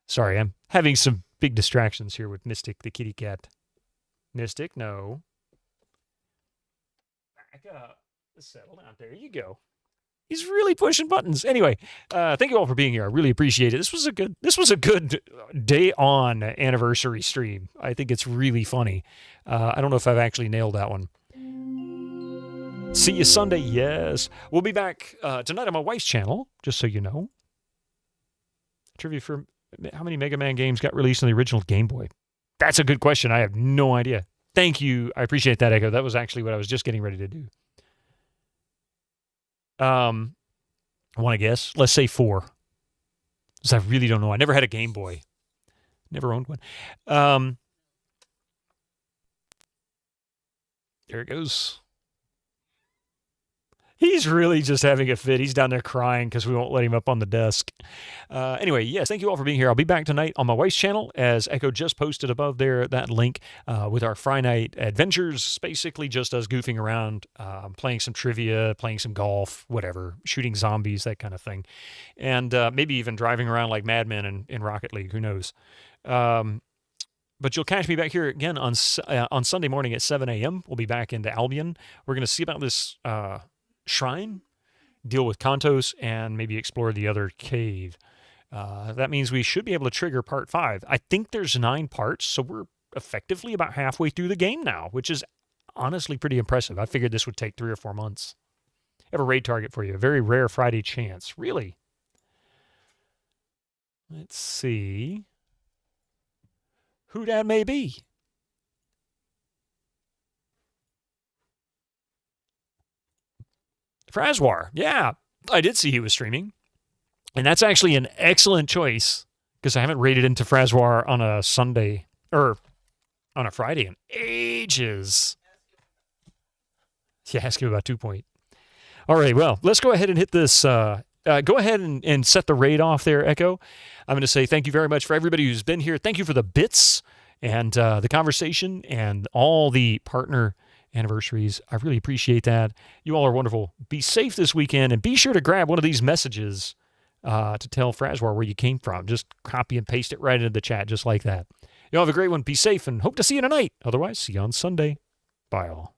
Sorry, I'm having some big distractions here with Mystic, the kitty cat. Mystic, no. Back up. Settle down. There you go. He's really pushing buttons. Anyway, thank you all for being here. I really appreciate it. This was a good day on anniversary stream. I think it's really funny. I don't know if I've actually nailed that one. See you Sunday. Yes. We'll be back tonight on my wife's channel, just so you know. Trivia for how many Mega Man games got released on the original Game Boy? That's a good question. I have no idea. Thank you. I appreciate that, Echo. That was actually what I was just getting ready to do. I want to guess. Let's say 4. Because I really don't know. I never had a Game Boy. Never owned one. There it goes. He's really just having a fit. He's down there crying because we won't let him up on the desk. Anyway, yes, thank you all for being here. I'll be back tonight on my wife's channel, as Echo just posted above there, that link with our Friday night adventures, basically just us goofing around, playing some trivia, playing some golf, whatever, shooting zombies, that kind of thing. And maybe even driving around like madmen in Rocket League, who knows. But you'll catch me back here again on Sunday morning at 7 a.m. We'll be back into Albion. We're going to see about this shrine, deal with Kantos, and maybe explore the other cave. That means we should be able to trigger part 5. I think there's 9 parts, so we're effectively about halfway through the game now, which is honestly pretty impressive. I figured this would take 3 or 4 months. I have a raid target for you. A very rare Friday chance. Really? Let's see who that may be. Frazwar, yeah, I did see he was streaming. And that's actually an excellent choice, because I haven't raided into Frazwar on a Sunday, or on a Friday in ages. Yeah, ask him about 2 Point. All right, well, let's go ahead and hit this go ahead and set the raid off there, Echo. I'm going to say thank you very much for everybody who's been here. Thank you for the bits and the conversation and all the partner anniversaries. I really appreciate that. You all are wonderful. Be safe this weekend, and be sure to grab one of these messages to tell Frazwar where you came from. Just copy and paste it right into the chat just like that. You all have a great one. Be safe, and hope to see you tonight. Otherwise, see you on Sunday. Bye, all.